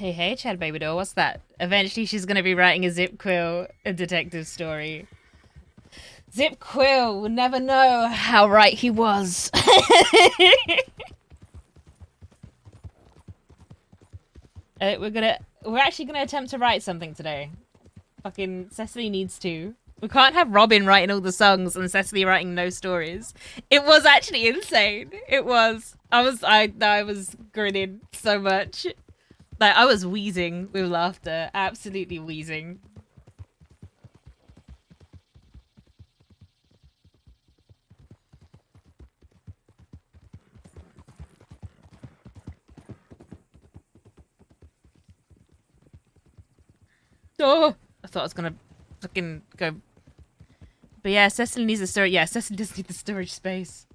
Hey, hey, Chad Baby Doll, what's that? Eventually she's gonna be writing a Zip Quill, a detective story. Zip Quill will never know how right he was. we're actually gonna attempt to write something today. Fucking Cecily needs to. We can't have Robin writing all the songs and Cecily writing no stories. It was actually insane. It was. I was grinning so much. Like I was wheezing with laughter, absolutely wheezing. Oh, I thought I was gonna fucking go. But yeah, Cecily needs the storage. Yeah, Cecily does need the storage space.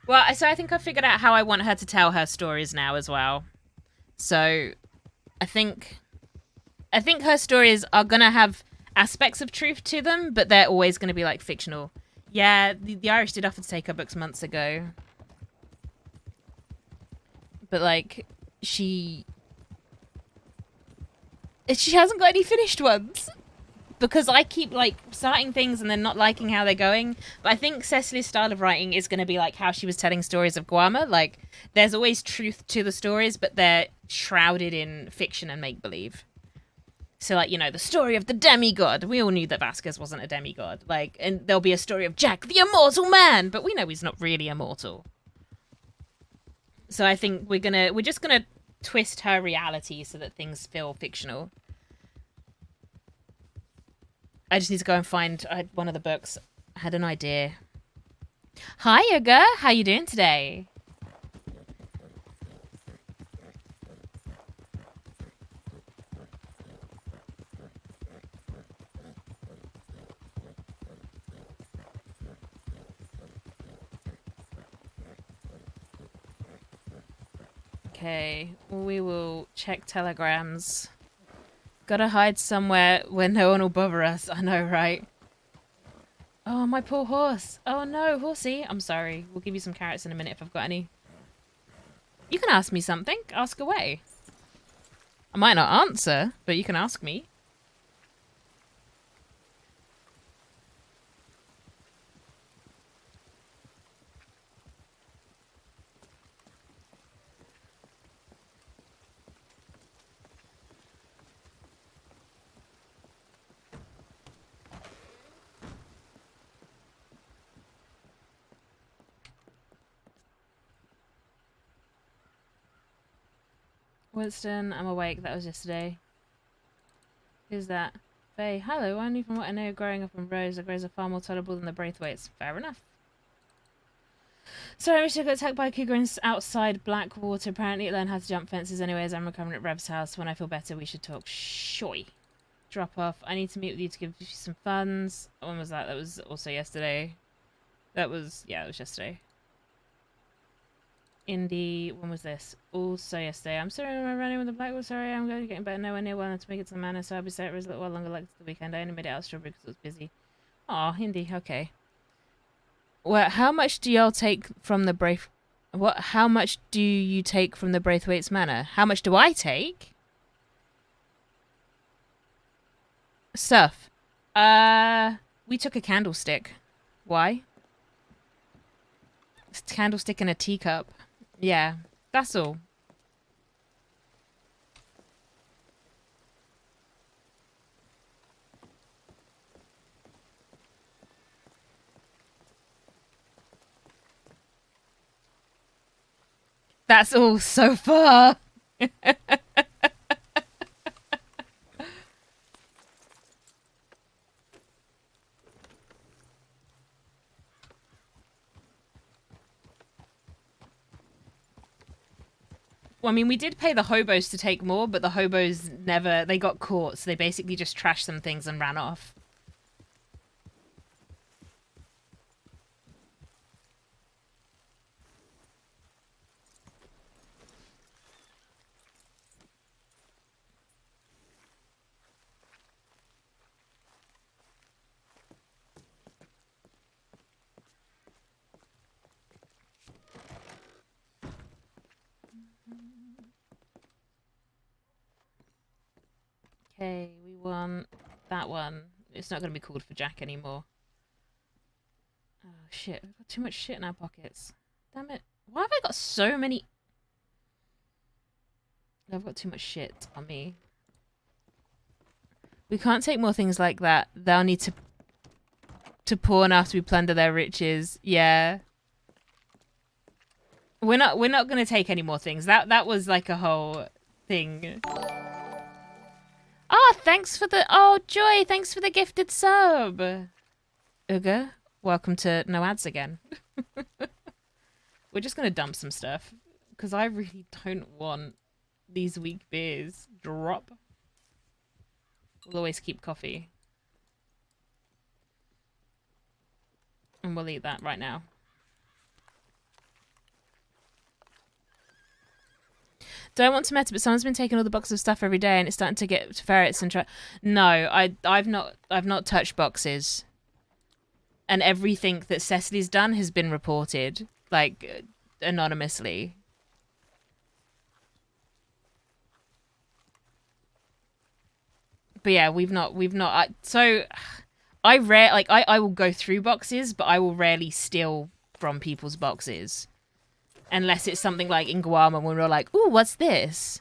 Well, so I think I figured out how I want her to tell her stories now as well. So I think her stories are gonna have aspects of truth to them, but they're always gonna be like fictional. Yeah, the Irish did offer to take her books months ago, but like she hasn't got any finished ones. Because I keep like starting things and then not liking how they're going. But I think Cecily's style of writing is going to be like how she was telling stories of Guama. Like, there's always truth to the stories, but they're shrouded in fiction and make believe. So, like, you know, the story of the demigod. We all knew that Vasquez wasn't a demigod. Like, and there'll be a story of Jack, the immortal man, but we know he's not really immortal. So I think we're just gonna twist her reality so that things feel fictional. I just need to go and find one of the books. I had an idea. Hi, Yoga. How you doing today? Okay, we will check telegrams. Gotta hide somewhere where no one will bother us. I know, right? Oh, my poor horse. Oh no, horsey. I'm sorry. We'll give you some carrots in a minute if I've got any. You can ask me something. Ask away. I might not answer, but you can ask me. Winston, I'm awake. That was yesterday. Who's that? Faye. Hello, only from what I know, growing up in Rose, the Greys are far more tolerable than the Braithwaites. Fair enough. So I wish I got attacked by Cougarins outside Blackwater. Apparently it learned how to jump fences anyways. I'm recovering at Rev's house. When I feel better, we should talk. Shoy. Drop off. I need to meet with you to give you some funds. When was that? That was also yesterday. That was, yeah, it was yesterday. Indy, when was this? Also yesterday. I'm sorry I'm running with the Blackwater. Sorry, I'm going to get better nowhere near well enough to make it to the manor, so I'll be set a little while longer like the weekend. I only made it out of Strawberry because it was busy. Aw, Indy, okay. Well, how much do y'all take from the Braith... What? How much do you take from the Braithwaite's manor? How much do I take? Stuff. We took a candlestick. Why? It's a candlestick and a teacup. Yeah, that's all. That's all so far. Well, I mean, we did pay the hobos to take more, but the hobos never... They got caught, so they basically just trashed some things and ran off. that one. It's not going to be called for Jack anymore. Oh, shit. We've got too much shit in our pockets. Damn it. Why have I got so many... I've got too much shit on me. We can't take more things like that. They'll need to pawn after we plunder their riches. Yeah. We're not going to take any more things. That was like a whole thing. Oh, thanks for the... Oh, Joy, thanks for the gifted sub. Uga, welcome to No Ads again. We're just going to dump some stuff. Because I really don't want these weak beers. Drop. We'll always keep coffee. And we'll eat that right now. Don't want to meta, but someone's been taking all the boxes of stuff every day, and it's starting to get to ferrets and try. No, I've not touched boxes, and everything that Cecily's done has been reported, like anonymously. But yeah, we've not. I will go through boxes, but I will rarely steal from people's boxes. Unless it's something like in Guam when we're like, ooh, what's this?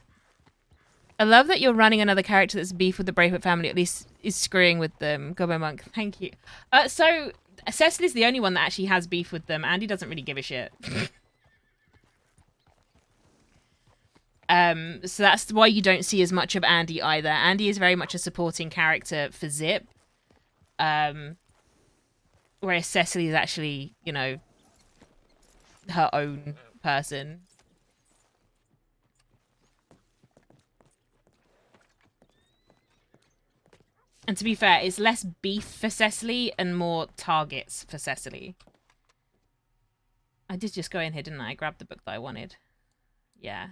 I love that you're running another character that's beef with the Braithwaite family, at least is screwing with them. Gobo Monk, thank you. So, Cecily's the only one that actually has beef with them. Andy doesn't really give a shit. So that's why you don't see as much of Andy either. Andy is very much a supporting character for Zip. Whereas Cecily is actually, you know, her own person. And to be fair, it's less beef for Cecily and more targets for Cecily. I did just go in here, didn't I? I grabbed the book that I wanted. Yeah.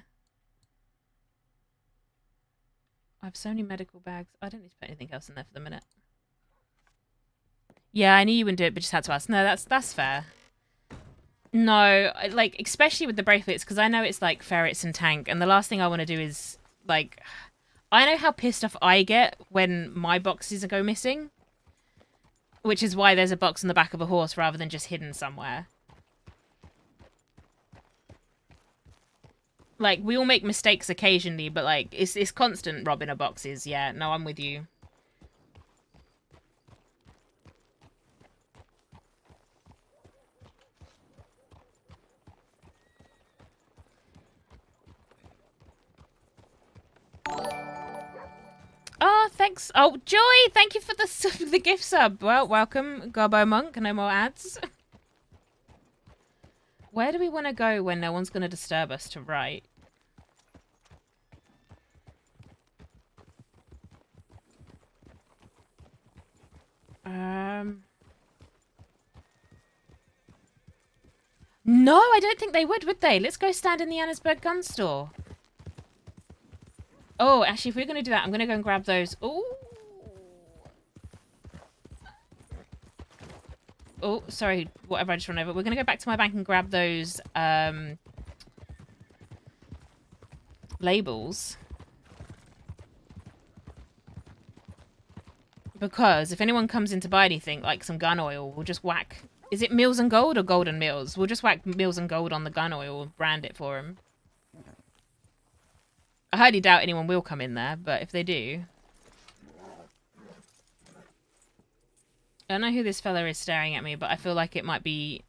I have so many medical bags. I don't need to put anything else in there for the minute. Yeah, I knew you wouldn't do it, but just had to ask. No, that's fair. No, like, especially with the bracelets, because I know it's, like, ferrets and tank, and the last thing I want to do is, like... I know how pissed off I get when my boxes go missing. Which is why there's a box on the back of a horse rather than just hidden somewhere. Like, we all make mistakes occasionally, but, like, it's constant robbing of boxes. Yeah, no, I'm with you. Oh, thanks. Oh, Joy, thank you for the gift sub. Well, welcome, Garbo Monk. No more ads. Where do we want to go when no one's going to disturb us to write? No, I don't think they would they? Let's go stand in the Annesburg gun store. Oh, actually, if we're going to do that, I'm going to go and grab those. Ooh. Oh, sorry, whatever I just run over. We're going to go back to my bank and grab those labels. Because if anyone comes in to buy anything, like some gun oil, we'll just whack... Is it Mills and Gold or Gold and Mills? We'll just whack Mills and Gold on the gun oil and brand it for them. I highly doubt anyone will come in there, but if they do... I don't know who this fella is staring at me, but I feel like it might be...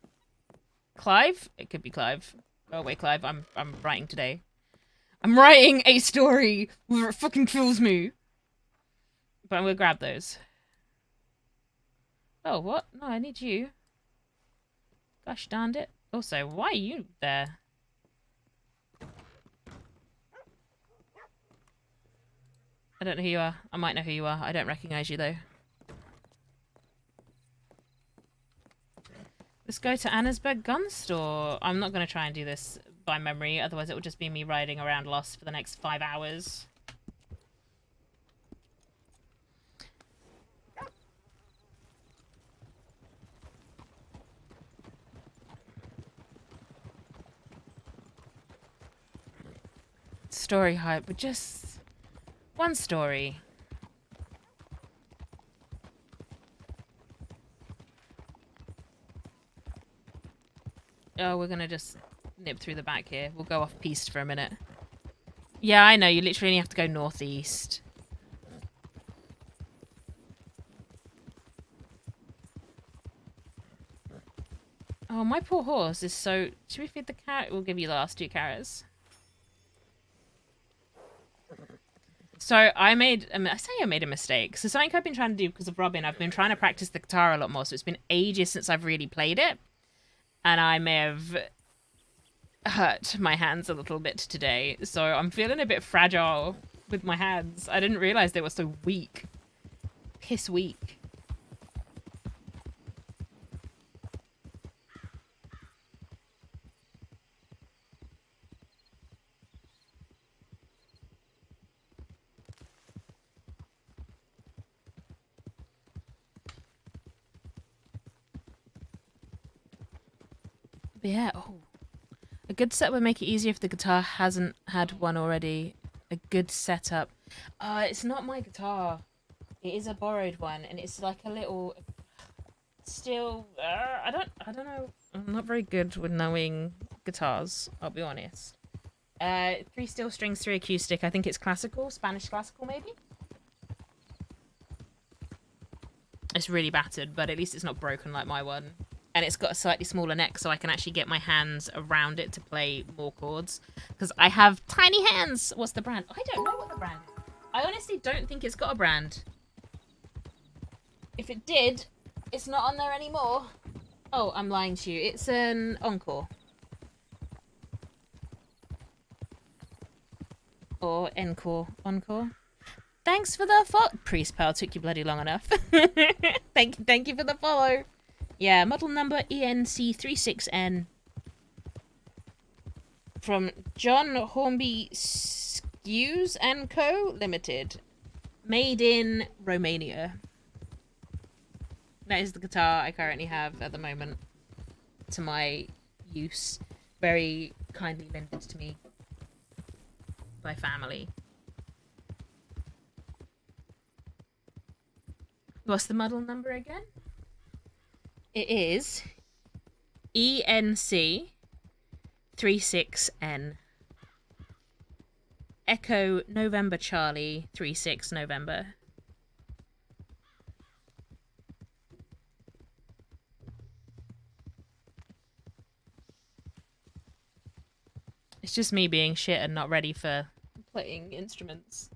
Clive? It could be Clive. Oh, wait, Clive, I'm writing today. I'm writing a story where it fucking kills me. But I'm gonna grab those. Oh, what? No, I need you. Gosh darned it. Also, why are you there? I don't know who you are. I might know who you are. I don't recognize you, though. Let's go to Annesburg Gun Store. I'm not going to try and do this by memory. Otherwise, it will just be me riding around lost for the next 5 hours. Story hype, but just one story. Oh, we're gonna just nip through the back here. We'll go off piste for a minute. Yeah, I know. You literally only have to go northeast. Oh, my poor horse is so... Should we feed the carrot? We'll give you the last 2 carrots. So I made... I say I made a mistake. So something I've been trying to do because of Robin, I've been trying to practice the guitar a lot more. So it's been ages since I've really played it. And I may have hurt my hands a little bit today. So I'm feeling a bit fragile with my hands. I didn't realize they were so weak. Piss weak. But yeah, oh. A good set would make it easier if the guitar hasn't had one already. A good setup. It's not my guitar. It is a borrowed one, and it's like a little... Still, I don't know. I'm not very good with knowing guitars, I'll be honest. 3 steel strings, 3 acoustic. I think it's classical, Spanish classical maybe? It's really battered, but at least it's not broken like my one. And it's got a slightly smaller neck, so I can actually get my hands around it to play more chords. Because I have tiny hands! What's the brand? I don't know what the brand is. I honestly don't think it's got a brand. If it did, it's not on there anymore. Oh, I'm lying to you. It's an Encore. Or Encore. Encore. Thanks for the follow. Priest Pal took you bloody long enough. Thank you for the follow. Yeah, model number ENC36N. From John Hornby Skews and Co. Limited. Made in Romania. That is the guitar I currently have at the moment. To my use. Very kindly lended to me. By family. What's the model number again? It is ENC36N. Echo November Charlie 36 November. It's just me being shit and not ready for playing instruments.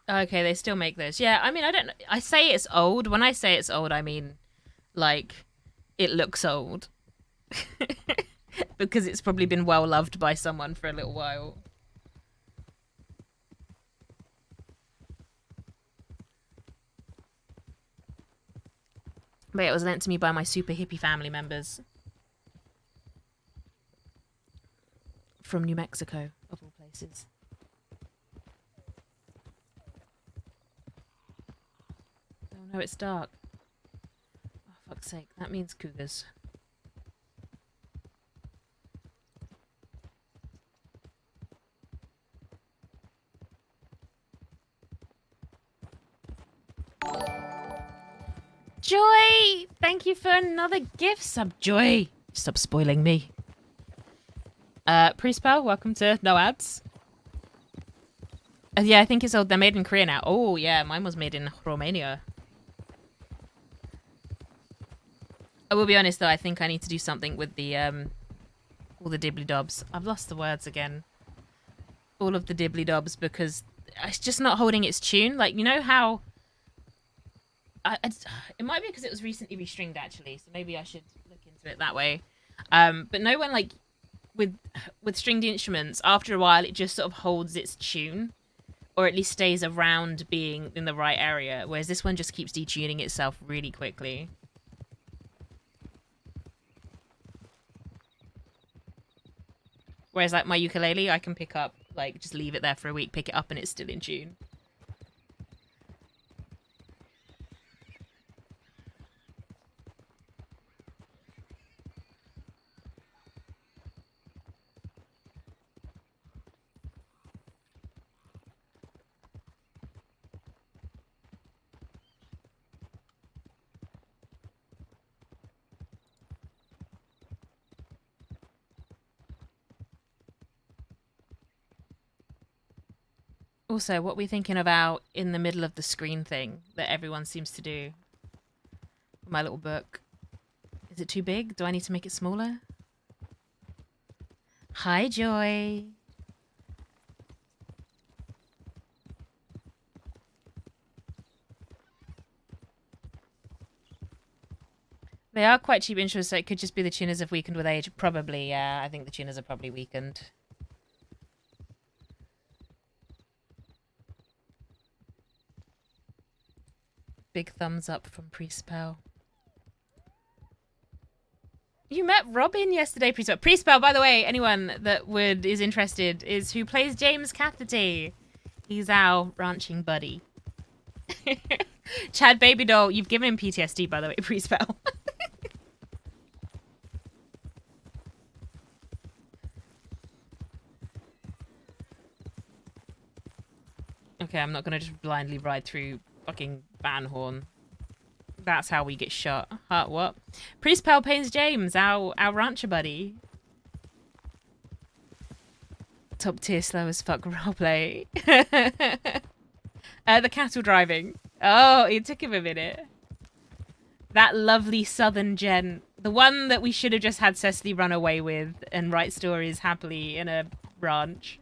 Okay, they still make those. Yeah, I mean, I say it's old. When I say it's old, I mean, like, it looks old. Because it's probably been well loved by someone for a little while. But it was lent to me by my super hippie family members. From New Mexico, of all places. Oh no, it's dark. Oh, fuck's sake. That means cougars. Joy! Thank you for another gift sub, Joy. Stop spoiling me. Priestpal, welcome to No Ads. Yeah, I think it's old. They're made in Korea now. Oh, yeah, mine was made in Romania. I will be honest, though, I think I need to do something with the, all the dibbly-dobs. I've lost the words again. All of the dibbly-dobs, because it's just not holding its tune. Like, you know how... it might be because it was recently restringed, actually, so maybe I should look into it that way. But no one, like, with stringed instruments, after a while, it just sort of holds its tune, or at least stays around being in the right area, whereas this one just keeps detuning itself really quickly. Whereas, like, my ukulele, I can pick up, like, just leave it there for a week, pick it up, and it's still in tune. Also, what are we thinking about in the middle of the screen thing that everyone seems to do? My little book. Is it too big? Do I need to make it smaller? Hi, Joy. They are quite cheap intros, so it could just be the tuners have weakened with age. Probably, yeah. I think the tuners are probably weakened. Big thumbs up from Pre-Spell. You met Robin yesterday, Pre-Spell. Pre-Spell, by the way, anyone that is interested, is who plays James Cafferty. He's our ranching buddy. Chad Baby Doll, you've given him PTSD, by the way, Pre-Spell. Okay, I'm not gonna just blindly ride through fucking Van Horn. That's how we get shot. What? Priest Pal Pains James, our rancher buddy. Top tier slow as fuck roleplay. The cattle driving. Oh, it took him a minute. That lovely southern gent. The one that we should have just had Cecily run away with and write stories happily in a ranch.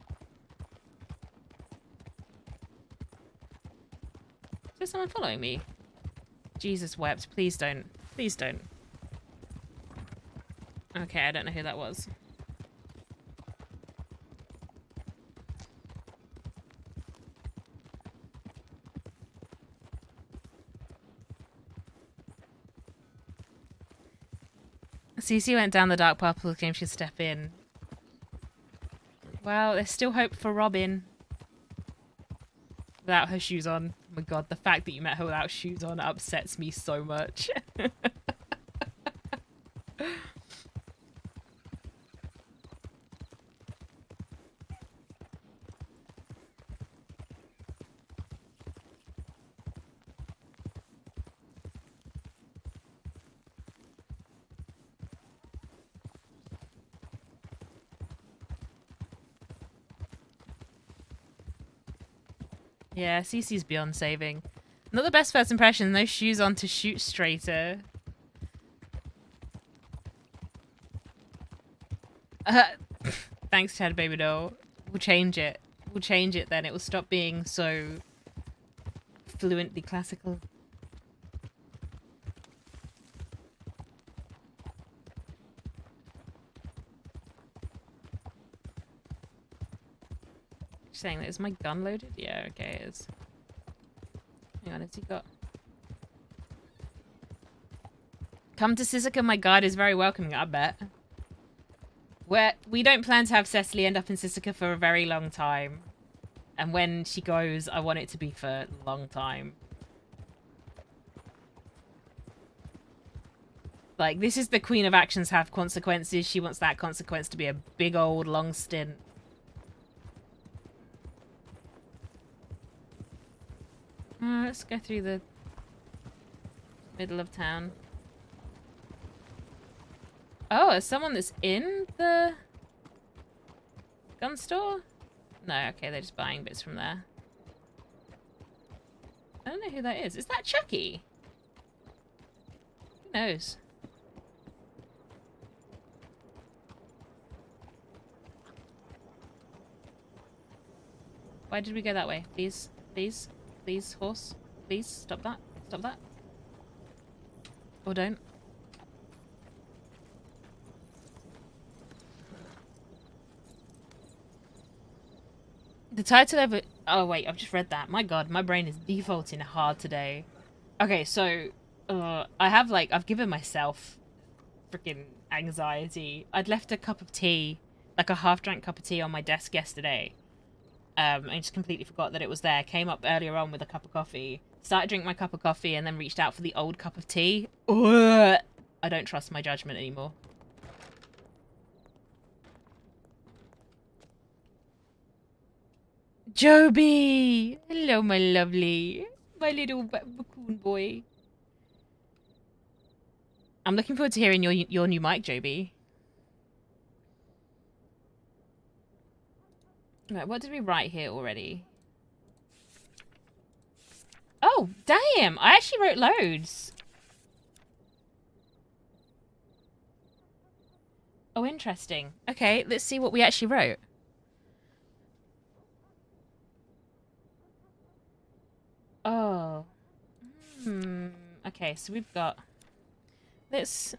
Is there someone following me? Jesus wept. Please don't. Please don't. Okay, I don't know who that was. Cece went down the dark path of the game, she'd step in. Well, there's still hope for Robin. Without her shoes on. Oh my god, the fact that you met her without shoes on upsets me so much. Yeah, Cece's beyond saving. Not the best first impression, no shoes on to shoot straighter. Thanks, Chad Baby Doll. We'll change it. We'll change it then. It will stop being so fluently classical. Saying that, is my gun loaded? Yeah, okay, it is. Hang on, has he got... Come to Sisika, my guide is very welcoming, I bet. We don't plan to have Cecily end up in Sisika for a very long time. And when she goes, I want it to be for a long time. Like, this is the queen of actions have consequences. She wants that consequence to be a big old long stint. Let's go through the middle of town. Oh, there's someone that's in the gun store? No, okay, they're just buying bits from there. I don't know who that is. Is that Chucky? Who knows? Why did we go that way? Please, please. Please, horse. Please, stop that. Stop that. Or don't. The title of it... Oh, wait, I've just read that. My god, my brain is defaulting hard today. Okay, so... I've given myself freaking anxiety. I'd left a cup of tea, like a half-drank cup of tea on my desk yesterday. I just completely forgot that it was there. Came up earlier on with a cup of coffee. Started drinking my cup of coffee and then reached out for the old cup of tea. Ugh. I don't trust my judgment anymore. Joby! Hello, my lovely. My little raccoon boy. I'm looking forward to hearing your new mic, Joby. Right, what did we write here already? Oh, damn! I actually wrote loads. Oh, interesting. Okay, let's see what we actually wrote. Oh. Okay, so we've got... Let's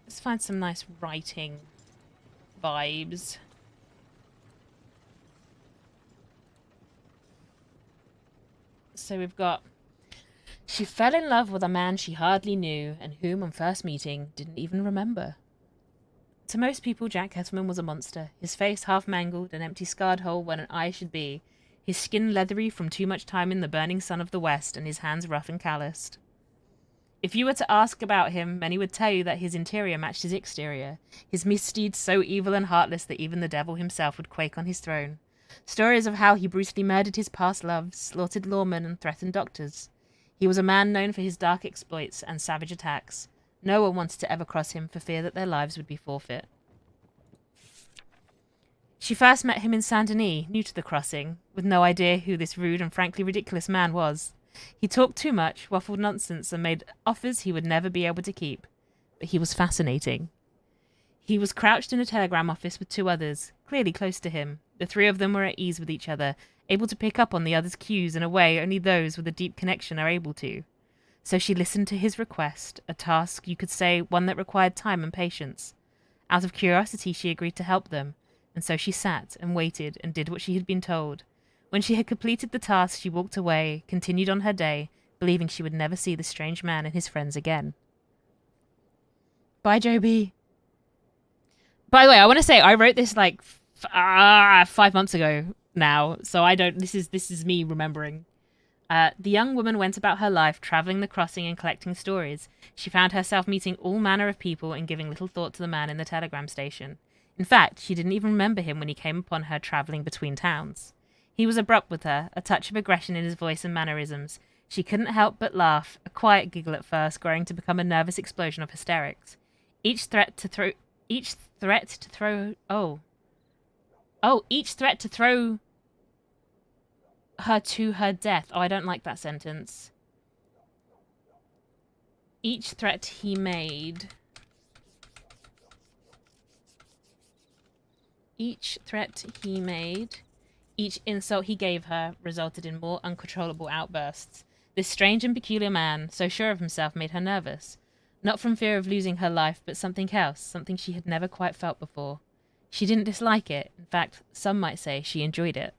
find some nice writing vibes. So we've got... She fell in love with a man she hardly knew and whom, on first meeting, didn't even remember. To most people, Jack Kettleman was a monster, his face half mangled, an empty scarred hole where an eye should be, his skin leathery from too much time in the burning sun of the West, and his hands rough and calloused. If you were to ask about him, many would tell you that his interior matched his exterior, his misdeeds so evil and heartless that even the devil himself would quake on his throne. Stories of how he brutally murdered his past loves, slaughtered lawmen, and threatened doctors. He was a man known for his dark exploits and savage attacks. No one wanted to ever cross him for fear that their lives would be forfeit. She first met him in Saint Denis, new to the crossing, with no idea who this rude and frankly ridiculous man was. He talked too much, waffled nonsense, and made offers he would never be able to keep. But he was fascinating. He was crouched in a telegram office with two others, clearly close to him. The three of them were at ease with each other, able to pick up on the other's cues in a way only those with a deep connection are able to. So she listened to his request, a task, you could say, one that required time and patience. Out of curiosity, she agreed to help them, and so she sat and waited and did what she had been told. When she had completed the task, she walked away, continued on her day, believing she would never see the strange man and his friends again. Bye, Joby. By the way, I want to say I wrote this like 5 months ago now, so I don't. This is me remembering. The young woman went about her life, traveling the crossing and collecting stories. She found herself meeting all manner of people and giving little thought to the man in the telegram station. In fact, she didn't even remember him when he came upon her traveling between towns. He was abrupt with her, a touch of aggression in his voice and mannerisms. She couldn't help but laugh, a quiet giggle at first, growing to become a nervous explosion of hysterics. Each threat to throw her to her death. Oh, I don't like that sentence. Each threat he made. Each insult he gave her resulted in more uncontrollable outbursts. This strange and peculiar man, so sure of himself, made her nervous. Not from fear of losing her life, but something else, something she had never quite felt before. She didn't dislike it. In fact, some might say she enjoyed it.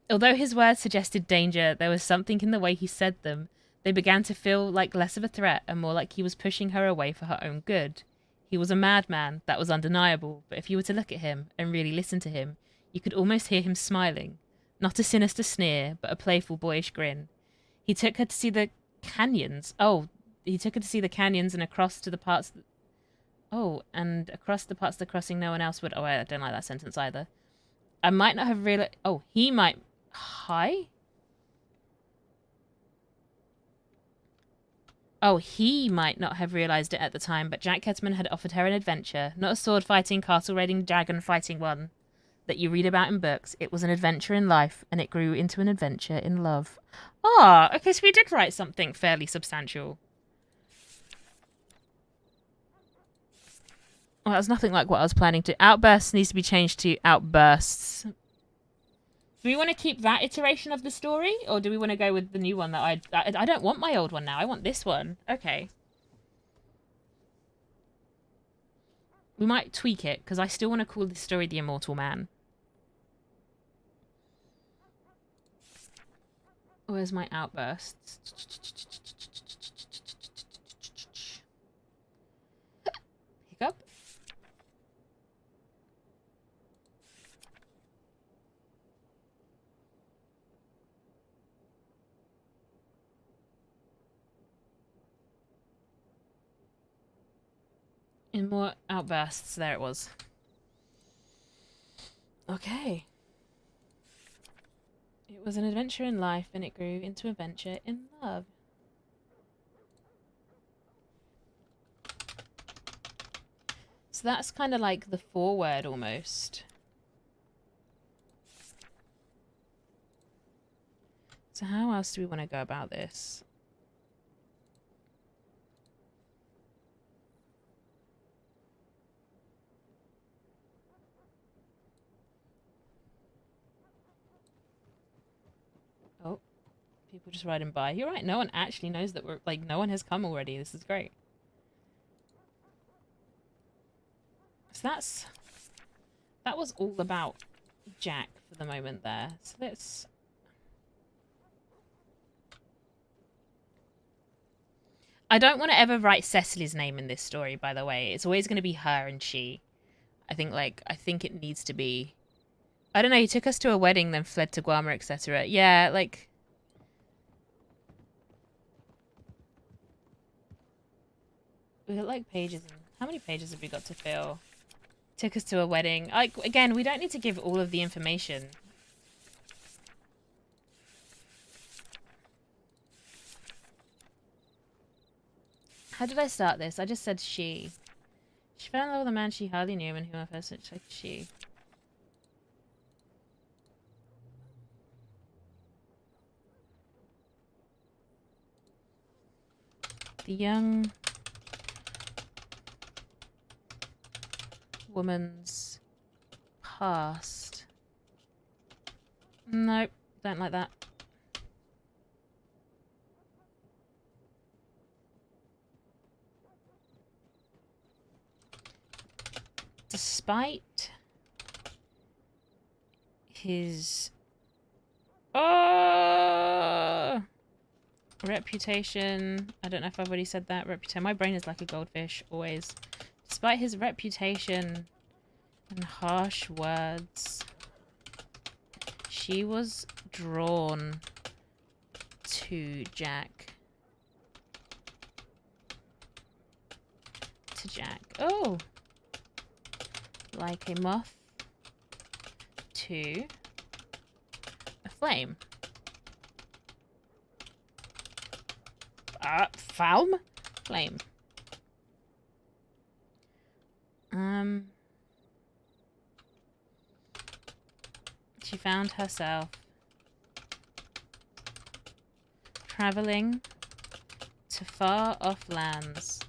Although his words suggested danger, there was something in the way he said them. They began to feel like less of a threat and more like he was pushing her away for her own good. He was a madman, that was undeniable, but if you were to look at him and really listen to him, you could almost hear him smiling. Not a sinister sneer, but a playful, boyish grin. He took her to see the canyons. He took her to see the canyons and across to the parts... across the parts of the crossing no one else would... Oh, I don't like that sentence either. I might not have realized... Oh, he might... Hi? Oh, he might not have realized it at the time, but Jack Kettleman had offered her an adventure. Not a sword-fighting, castle-raiding, dragon-fighting one that you read about in books. It was an adventure in life, and it grew into an adventure in love. Ah, okay, so we did write something fairly substantial. Well, that's nothing like what I was planning to. Outbursts needs to be changed to outbursts. Do we want to keep that iteration of the story, or do we want to go with the new one that I don't want my old one now. I want this one. Okay. We might tweak it, because I still want to call this story The Immortal Man. Where's my outbursts? Hiccup. In more outbursts. There it was. Okay. It was an adventure in life, and it grew into adventure in love. So that's kind of like the foreword almost. So how else do we want to go about this? Oh, people just riding by. You're right, no one actually knows that we're, like, no one has come already. This is great. So that was all about Jack for the moment there. So let's... I don't want to ever write Cecily's name in this story, by the way. It's always going to be her and she. I think it needs to be... I don't know, he took us to a wedding, then fled to Guarma, etc. Yeah, like... We got, like, pages. How many pages have we got to fill? Took us to a wedding. Like, again, we don't need to give all of the information. How did I start this? I just said she. She fell in love with a man she hardly knew and who at first looked like she. The young woman's past. Nope, don't like that. Despite his reputation, I don't know if I've already said that. Reputation. My brain is like a goldfish, always. Despite his reputation and harsh words, she was drawn to Jack. Oh! Like a moth to a flame. Flame? She found herself traveling to far off lands.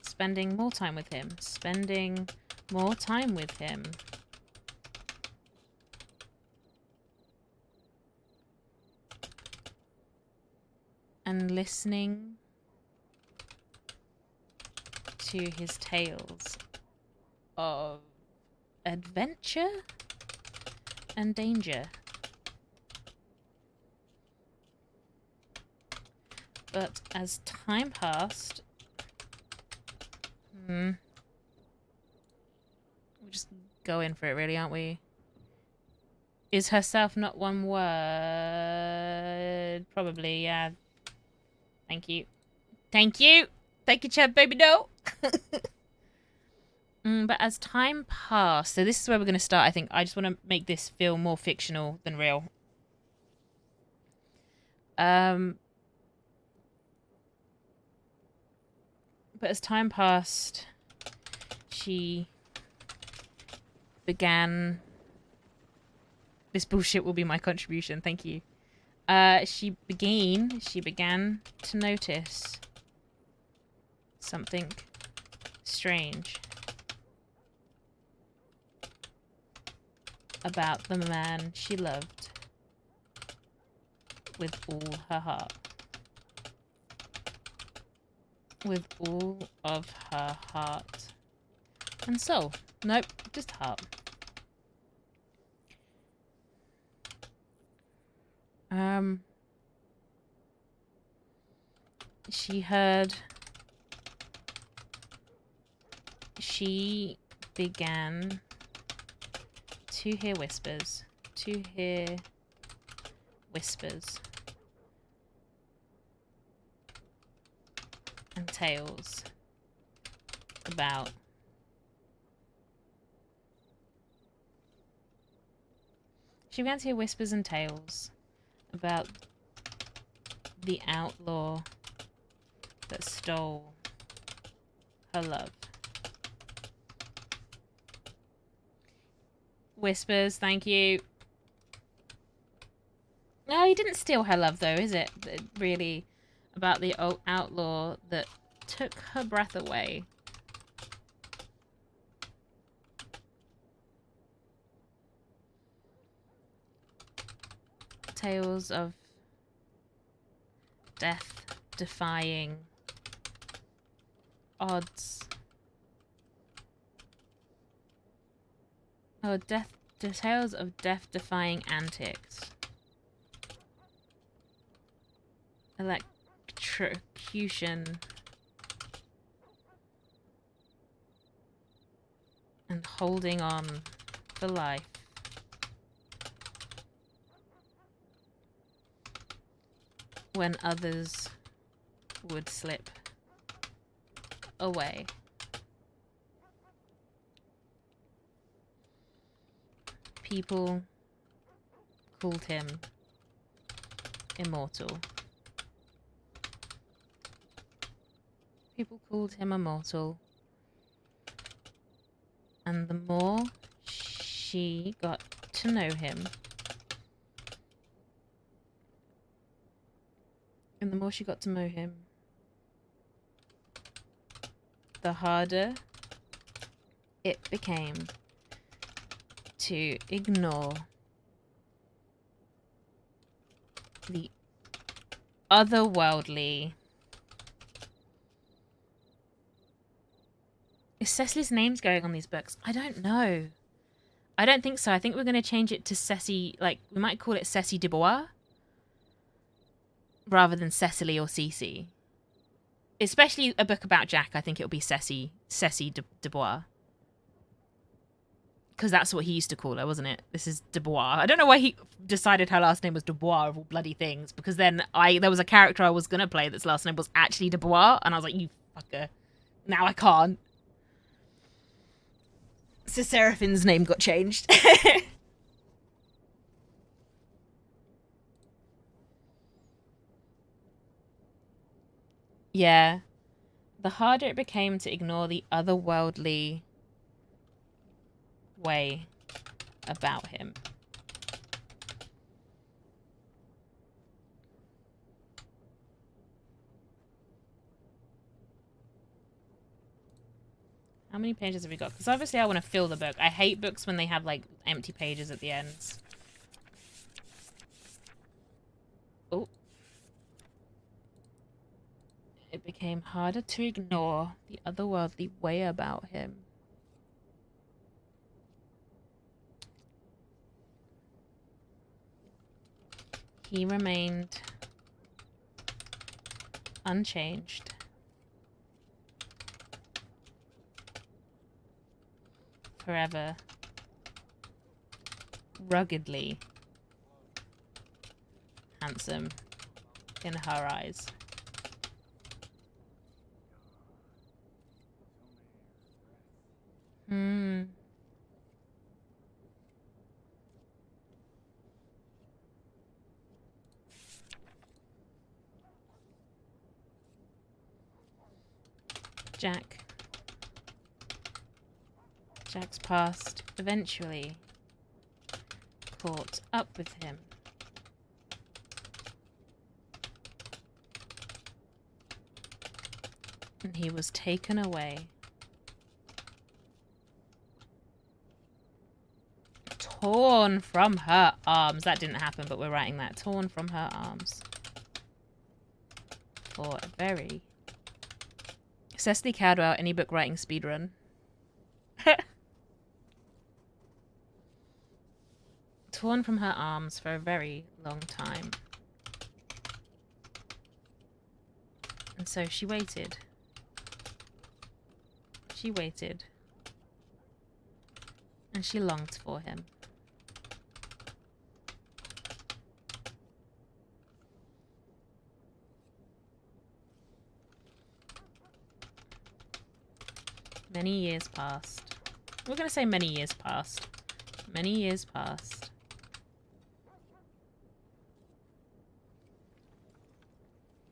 Spending more time with him. And listening to his tales of adventure and danger. But as time passed, we're just going for it, really, aren't we? Is herself not one word? Probably, yeah. Thank you. Thank you, Chad, baby, no. But as time passed, so this is where we're going to start, I think. I just want to make this feel more fictional than real. But as time passed, she began... This bullshit will be my contribution, thank you. She began to notice something strange about the man she loved with all her heart. With all of her heart and soul. Nope, just heart. She began to hear whispers. And tales about she began to hear whispers and tales about the outlaw that stole her love. Whispers, thank you. he didn't steal her love, though, is it? Really, about the outlaw that took her breath away. Tales of death-defying odds. Oh, tales of death-defying antics. Electrocution. And holding on for life. When others would slip away. People called him immortal. People called him immortal. And the more she got to know him, the harder it became to ignore the otherworldly. Is Cecily's name's going on these books? I don't know. I don't think so. I think we're going to change it to Ceci, like, we might call it Ceci Dubois rather than Cecily or Cece. Especially a book about Jack, I think it'll be Ceci Dubois. Because that's what he used to call her, wasn't it? This is Dubois. I don't know why he decided her last name was Dubois of all bloody things. Because then there was a character I was going to play that's last name was actually Dubois. And I was like, you fucker. Now I can't. So Seraphine's name got changed. Yeah. The harder it became to ignore the otherworldly way about him. How many pages have we got? Because obviously I want to fill the book. I hate books when they have, like, empty pages at the ends. Oh. It became harder to ignore the otherworldly way about him. He remained unchanged. Forever. Ruggedly handsome in her eyes. Jack's past eventually caught up with him. And he was taken away. Torn from her arms. That didn't happen, but we're writing that. Torn from her arms. For a very... Cecily Caldwell, any book writing speedrun. Torn from her arms for a very long time. And so she waited. She waited. And she longed for him. Many years passed. We're going to say many years passed. Many years passed.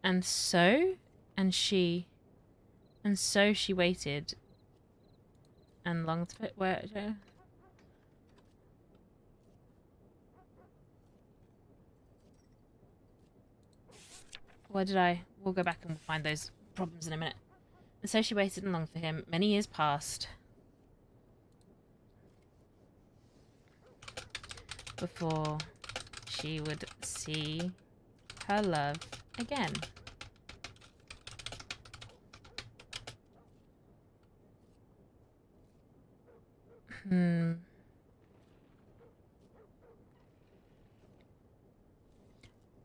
And so she waited and longed for where Where did I? We'll go back and we'll find those problems in a minute. And so she waited and longed for him. Many years passed before she would see her love again.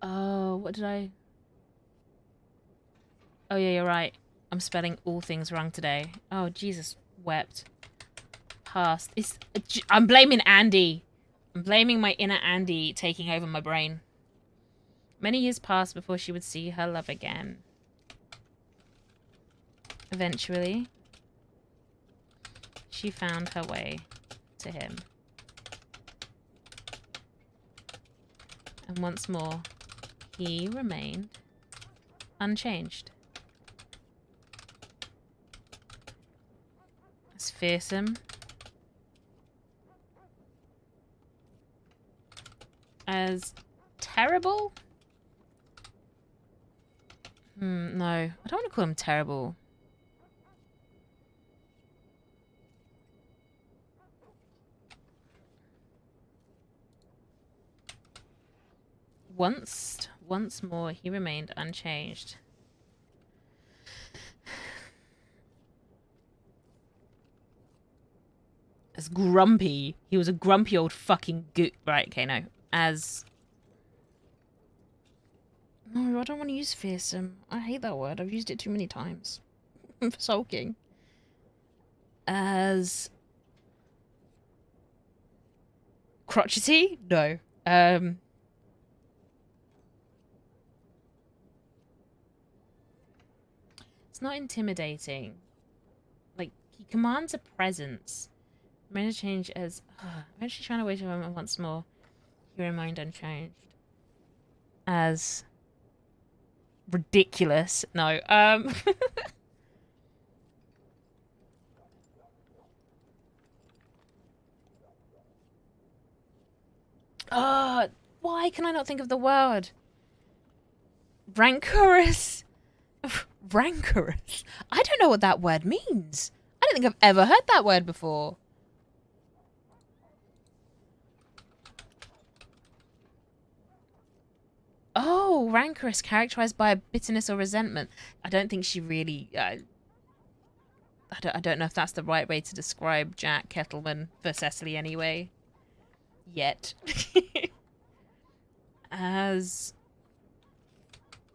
Oh, what did I... Oh, yeah, you're right. I'm spelling all things wrong today. Oh, Jesus wept. Past. I'm blaming Andy. I'm blaming my inner Andy taking over my brain. Many years passed before she would see her love again. Eventually, she found her way to him. And once more, he remained unchanged. As fearsome as terrible? No. I don't want to call him terrible. Once more, he remained unchanged. As grumpy. He was a grumpy old fucking Right, okay, no. As... No, I don't want to use fearsome. I hate that word. I've used it too many times. For sulking. As... crotchety? No. It's not intimidating. Like, he commands a presence. Made a change as... I'm actually trying to wait a moment once more. He remained unchanged. As... ridiculous. No. Why can I not think of the word? Rancorous. Rancorous. I don't know what that word means. I don't think I've ever heard that word before. Oh, rancorous, characterized by a bitterness or resentment. I don't think she really... I don't know if that's the right way to describe Jack Kettleman for Cecily anyway. Yet. As...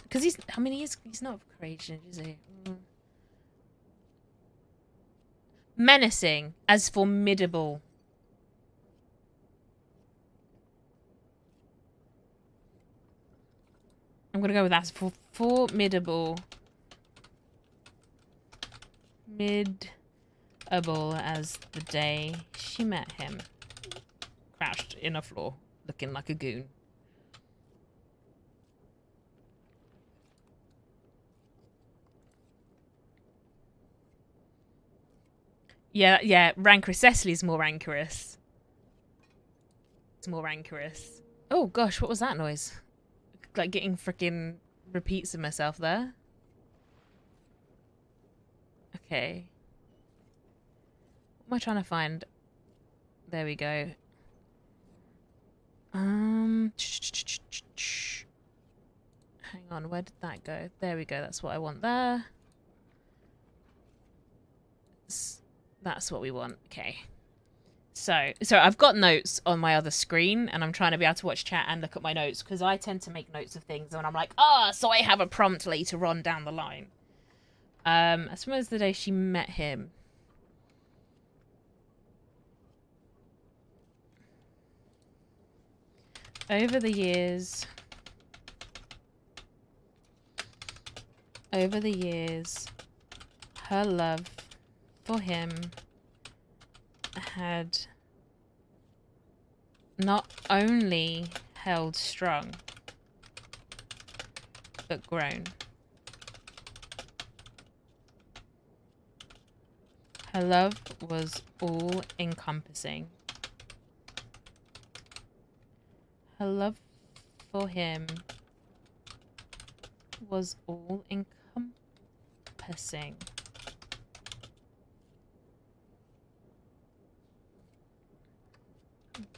Because he's... I mean, he's not courageous, is he? Menacing. As formidable. I'm gonna go with that. Formidable. Midable as the day she met him. Crouched in a floor, looking like a goon. Yeah, rancorous. Cecily's more rancorous. It's more rancorous. Oh gosh, what was that noise? Like getting freaking repeats of myself there. Okay. What am I trying to find? There we go. Hang on, where did that go? There we go, that's what I want there. That's what we want. Okay. So I've got notes on my other screen, and I'm trying to be able to watch chat and look at my notes, because I tend to make notes of things, and I'm like, so I have a prompt later on down the line. As soon as the day she met him. Over the years, her love for him had not only held strong, but grown. Her love was all-encompassing. Her love for him was all-encompassing.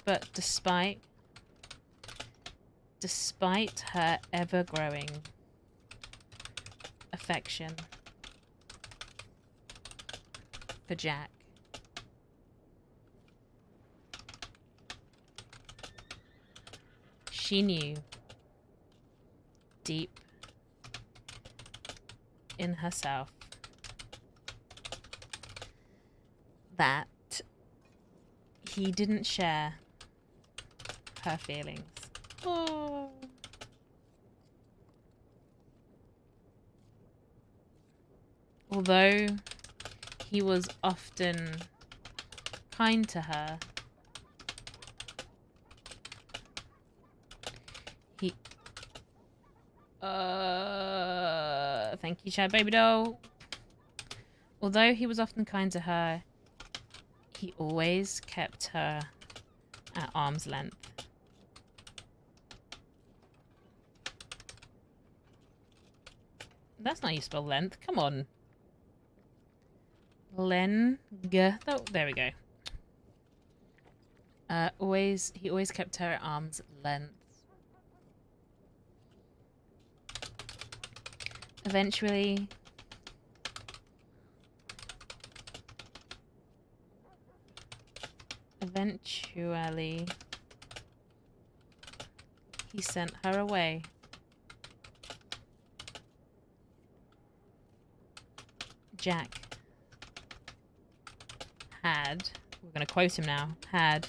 But despite her ever-growing affection for Jack, she knew deep in herself that he didn't share her feelings. Oh. Although he was often kind to her, he... Thank you, Chad Baby Doll. Although he was often kind to her, he always kept her at arm's length. That's not how you spell length. Come on. Oh, there we go. He always kept her at arm's length. Eventually, he sent her away. Jack had, we're going to quote him now, had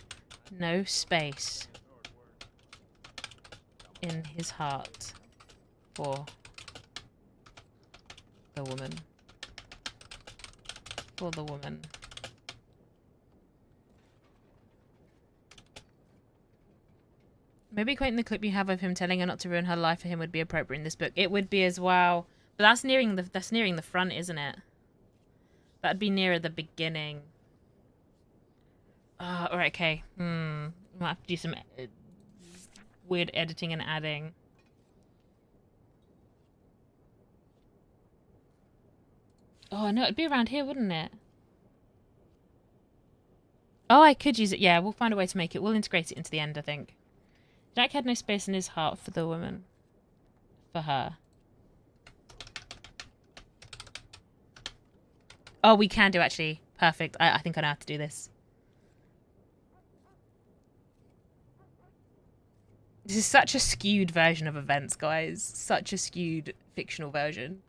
no space in his heart for the woman. For the woman. Maybe quoting the clip you have of him telling her not to ruin her life for him would be appropriate in this book. It would be as well. But that's nearing the front, isn't it? That'd be nearer the beginning. Alright, okay. Might have to do some weird editing and adding. Oh, no, it'd be around here, wouldn't it? Oh, I could use it. Yeah, we'll find a way to make it. We'll integrate it into the end, I think. Jack had no space in his heart for the woman. For her. Oh, we can do, actually. Perfect. I think I know how to do this. This is such a skewed version of events, guys. Such a skewed fictional version.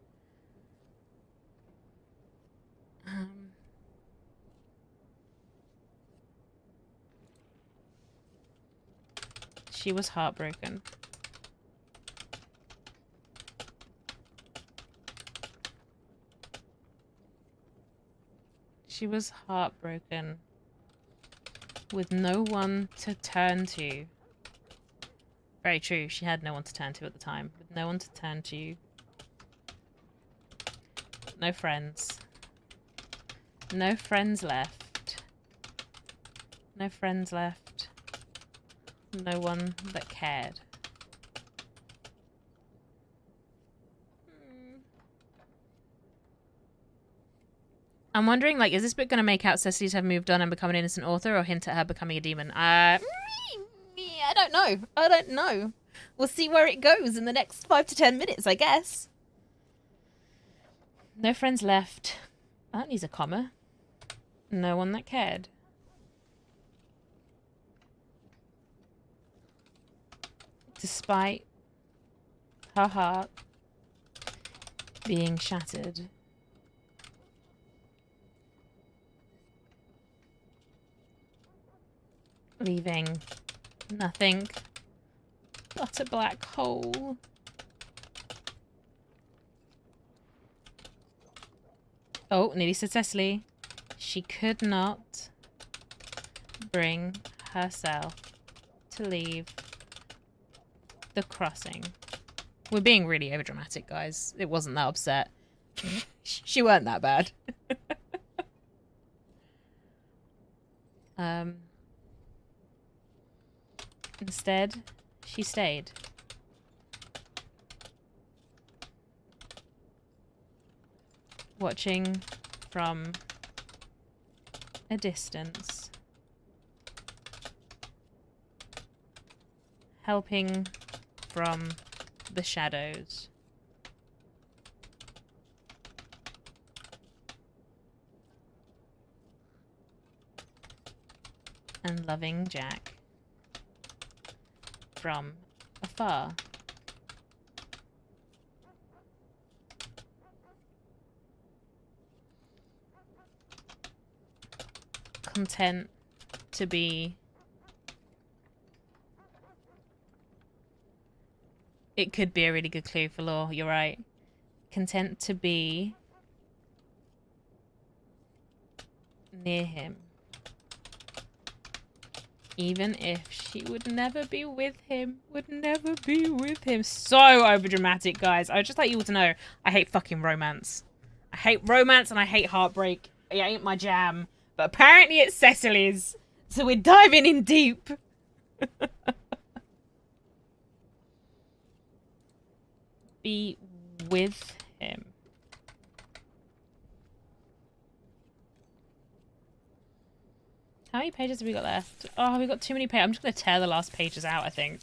She was heartbroken. She was heartbroken. With no one to turn to. Very true. She had no one to turn to at the time. With no one to turn to. No friends. No friends left. No friends left. No one that cared. I'm wondering, like, is this book going to make out Cecily to have moved on and become an innocent author, or hint at her becoming a demon? I don't know. I don't know. We'll see where it goes in the next 5 to 10 minutes, I guess. No friends left. That needs a comma. No one that cared. Despite her heart being shattered. Leaving nothing but a black hole. Oh, nearly said Cecily. She could not bring herself to leave the crossing. We're being really overdramatic, guys. It wasn't that upset. She weren't that bad. Instead, she stayed. watching from a distance, helping from the shadows. And loving Jack from afar. Content to be... It could be a really good clue for lore, you're right. Content to be near him. Even if she would never be with him. Would never be with him. So overdramatic, guys. I would just like you all to know, I hate fucking romance. I hate romance and I hate heartbreak. It ain't my jam. But apparently it's Cecily's. So we're diving in deep. Be with him. How many pages have we got left? Oh, we got too many pages. I'm just going to tear the last pages out, I think.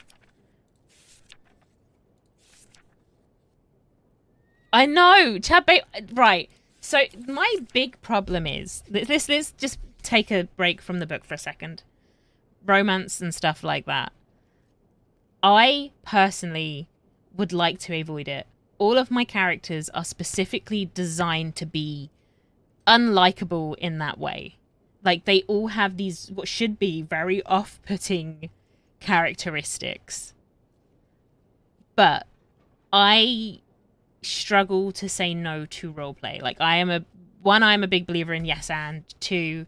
I know! Right. So, my big problem is... Let's just take a break from the book for a second. Romance and stuff like that. I, personally, would like to avoid it. All of my characters are specifically designed to be unlikable in that way. Like, they all have these, what should be very off-putting characteristics. But I struggle to say no to roleplay. Like, I'm a big believer in yes and. Two,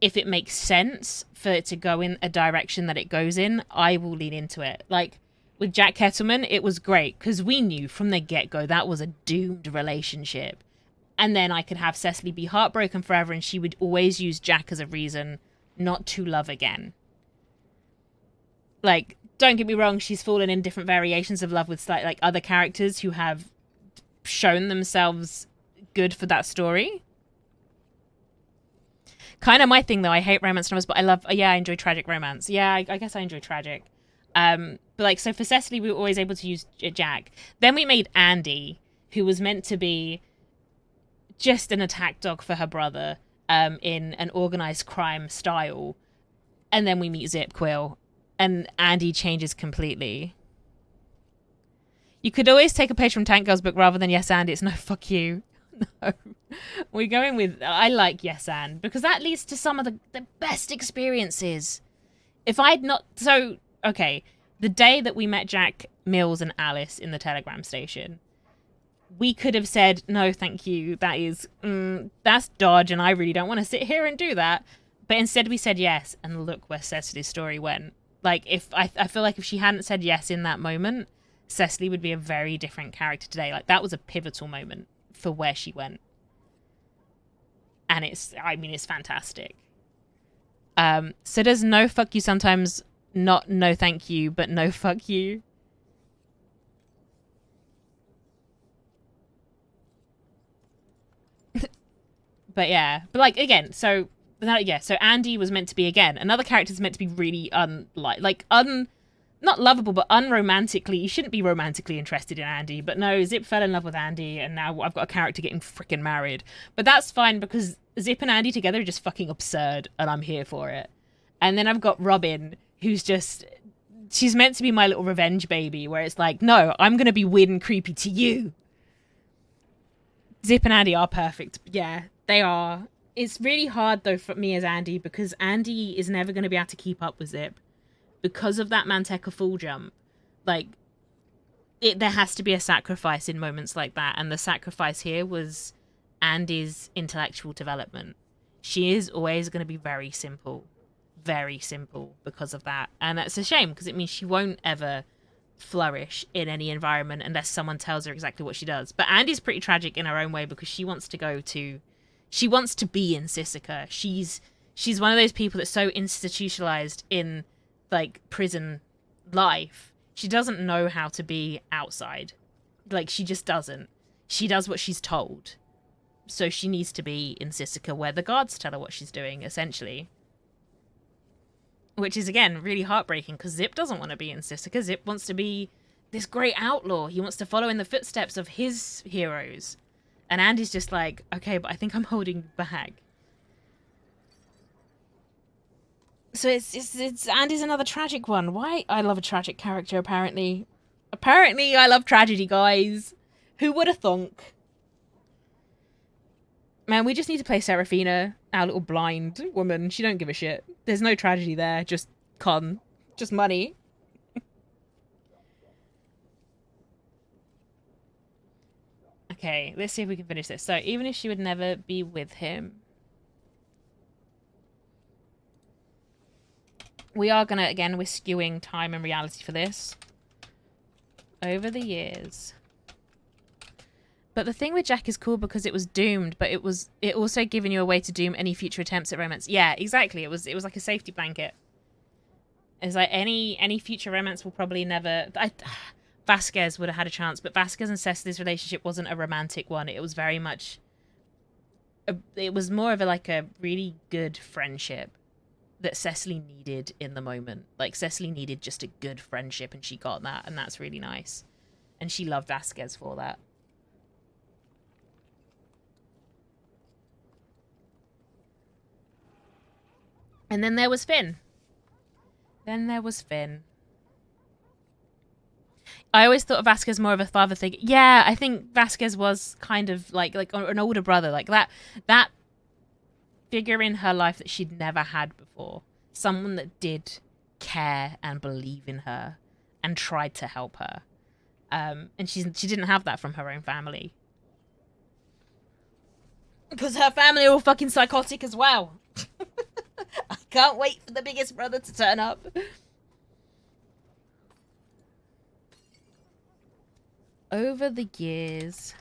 if it makes sense for it to go in a direction that it goes in, I will lean into it. Like, with Jack Kettleman, it was great, because we knew from the get-go that was a doomed relationship. And then I could have Cecily be heartbroken forever and she would always use Jack as a reason not to love again. Like, don't get me wrong, she's fallen in different variations of love with like other characters who have shown themselves good for that story. Kind of my thing, though. I hate romance novels, but I enjoy tragic romance. Yeah, I guess I enjoy tragic. But like, so for Cecily, we were always able to use Jack. Then we made Andy, who was meant to be just an attack dog for her brother, in an organized crime style. And then we meet Zip Quill, and Andy changes completely. You could always take a page from Tank Girl's book rather than Yes and. It's no, fuck you. No. We're going with, I like Yes and, because that leads to some of the best experiences. If I'd not, so, okay, the day that we met Jack, Mills, and Alice in the telegram station, we could have said, no, thank you, that is, that's dodge, and I really don't want to sit here and do that. But instead we said yes, and look where Cecily's story went. Like, if I feel like if she hadn't said yes in that moment, Cecily would be a very different character today. Like, that was a pivotal moment for where she went. And it's fantastic. So does no fuck you sometimes not no thank you, but no fuck you? But yeah, but like, again, so Andy was meant to be, again, another character's meant to be really not lovable, but unromantically. You shouldn't be romantically interested in Andy, but no, Zip fell in love with Andy, and now I've got a character getting freaking married. But that's fine, because Zip and Andy together are just fucking absurd, and I'm here for it. And then I've got Robin, who's just, she's meant to be my little revenge baby, where it's like, no, I'm gonna be weird and creepy to you. Zip and Andy are perfect. Yeah, they are. It's really hard, though, for me as Andy, because Andy is never going to be able to keep up with Zip. Because of that Manteca full jump. Like, there has to be a sacrifice in moments like that. And the sacrifice here was Andy's intellectual development. She is always going to be very simple because of that. And that's a shame, because it means she won't ever flourish in any environment unless someone tells her exactly what she does. But Andy's pretty tragic in her own way, because she wants to be in Sisika. She's one of those people that's so institutionalized in like prison life. She doesn't know how to be outside. Like, she just doesn't. She does what she's told. So she needs to be in Sisika where the guards tell her what she's doing, essentially. Which is, again, really heartbreaking because Zip doesn't want to be in Sisika. Zip wants to be this great outlaw. He wants to follow in the footsteps of his heroes. And Andy's just like, okay, but I think I'm holding back. So it's Andy's another tragic one. Why? I love a tragic character, apparently. Apparently, I love tragedy, guys. Who would have thunk? Man, we just need to play Serafina, our little blind woman. She don't give a shit. There's no tragedy there. Just con. Just money. Okay, let's see if we can finish this. So, even if she would never be with him... We are gonna, again, we're skewing time and reality for this. Over the years... But the thing with Jack is cool because it was doomed, but it also given you a way to doom any future attempts at romance. Yeah, exactly. It was like a safety blanket. It's like any future romance will probably never... Vasquez would have had a chance, but Vasquez and Cecily's relationship wasn't a romantic one. It was very much... it was more of a really good friendship that Cecily needed in the moment. Like, Cecily needed just a good friendship, and she got that, and that's really nice. And she loved Vasquez for that. And then there was Finn. I always thought of Vasquez more of a father figure. Yeah, I think Vasquez was kind of like an older brother. Like that figure in her life that she'd never had before. Someone that did care and believe in her and tried to help her. And she didn't have that from her own family. Because her family are all fucking psychotic as well. I can't wait for the biggest brother to turn up. Over the years...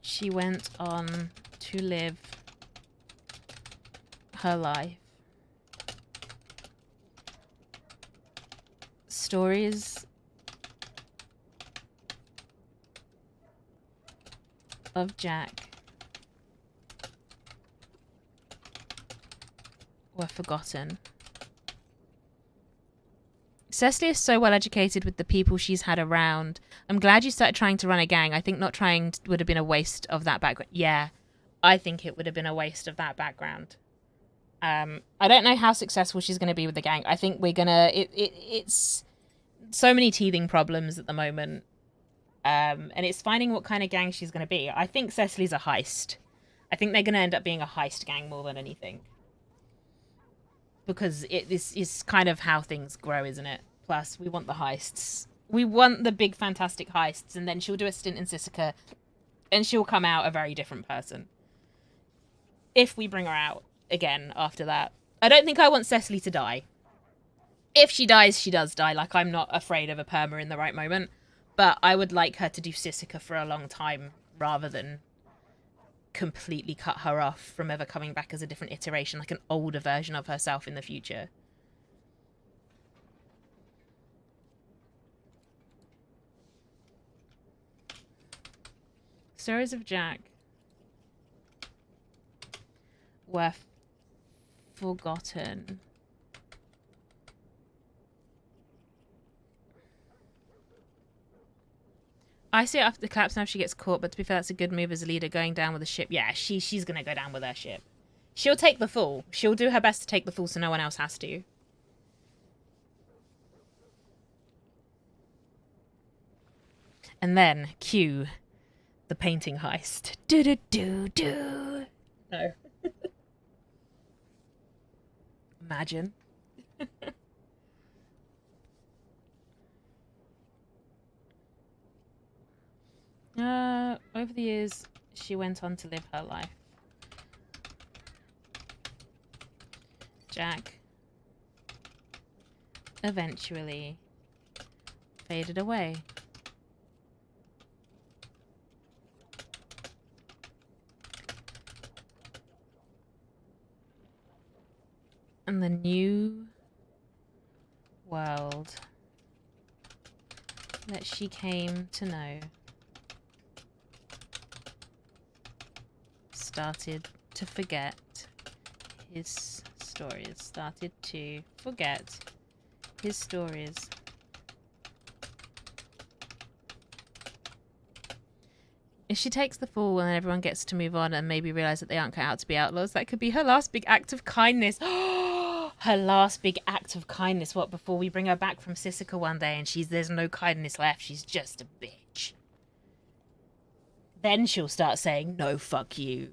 She went on to live her life. Stories of Jack were forgotten. Cecily is so well educated with the people she's had around. I'm glad you started trying to run a gang. I think not trying would have been a waste of that background. Yeah, I think it would have been a waste of that background. I don't know how successful she's going to be with the gang. I think we're going to... It's so many teething problems at the moment. And it's finding what kind of gang she's going to be. I think Cecily's a heist. I think they're going to end up being a heist gang more than anything. Because this is kind of how things grow, isn't it? Plus, we want the heists. We want the big, fantastic heists. And then she'll do a stint in Sisika. And she'll come out a very different person. If we bring her out again after that. I don't think I want Cecily to die. If she dies, she does die. Like, I'm not afraid of a perma in the right moment. But I would like her to do Sisika for a long time rather than completely cut her off from ever coming back as a different iteration, like an older version of herself in the future. Stories of Jack were forgotten. I see it after the collapse now if she gets caught, but to be fair, that's a good move as a leader, going down with the ship. Yeah, she's going to go down with her ship. She'll take the fall. She'll do her best to take the fall so no one else has to. And then, cue the painting heist. Do-do-do-do. No. Imagine. Over the years, she went on to live her life. Jack eventually faded away. And the new world that she came to know started to forget his stories. Started to forget his stories. If she takes the fall and everyone gets to move on and maybe realize that they aren't cut out to be outlaws, that could be her last big act of kindness. Her last big act of kindness. What, before we bring her back from Cecily one day and there's no kindness left, she's just a bitch. Then she'll start saying, no, fuck you.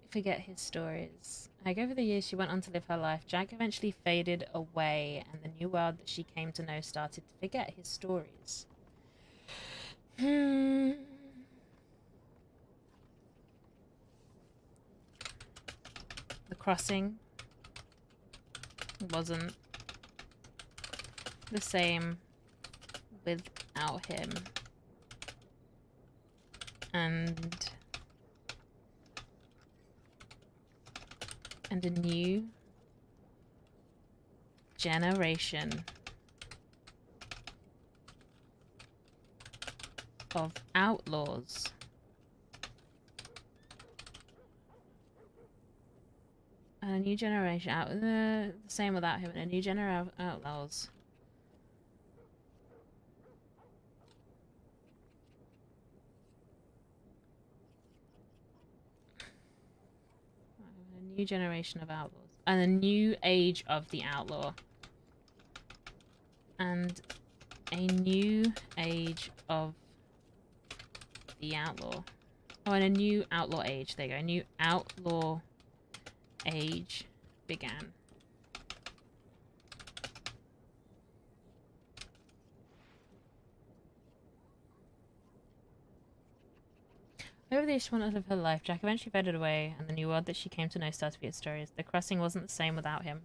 Forget his stories. Like, over the years she went on to live her life, Jack eventually faded away, and the new world that she came to know started to forget his stories. The crossing wasn't the same without him. And a new generation of outlaws and a new generation the same without him, and a new generation of outlaws. A new generation of outlaws and a new age of the outlaw and a new age of the outlaw. Oh, and a new outlaw age. There you go. A new outlaw age began. Over the issue of her life, Jack eventually faded away, and the new world that she came to know started to be its stories. The crossing wasn't the same without him.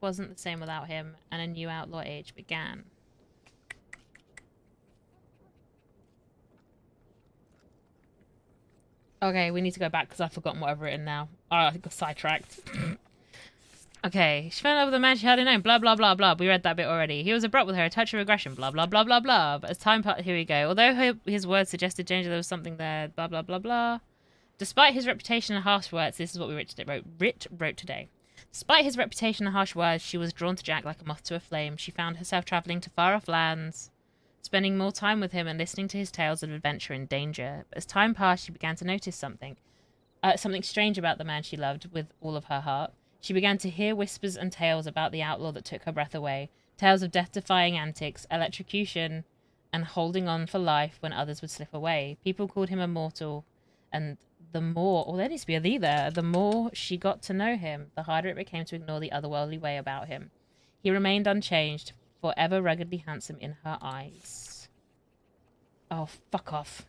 Wasn't the same without him, and a new outlaw age began. Okay, we need to go back because I've forgotten what I've written now. Oh, I got sidetracked. Okay, she fell in love with a man she hardly known, blah, blah, blah, blah. We read that bit already. He was abrupt with her, a touch of aggression, blah, blah, blah, blah, blah. But as time passed, here we go. Although his words suggested danger, there was something there, blah, blah, blah, blah. Despite his reputation and harsh words, this is what Rit wrote today. Despite his reputation and harsh words, she was drawn to Jack like a moth to a flame. She found herself travelling to far-off lands, spending more time with him and listening to his tales of adventure and danger. But as time passed, she began to notice something strange about the man she loved with all of her heart. She began to hear whispers and tales about the outlaw that took her breath away. Tales of death-defying antics, electrocution, and holding on for life when others would slip away. People called him immortal, and the more, there needs to be a "the" there, the more she got to know him, the harder it became to ignore the otherworldly way about him. He remained unchanged, forever ruggedly handsome in her eyes. Oh, fuck off.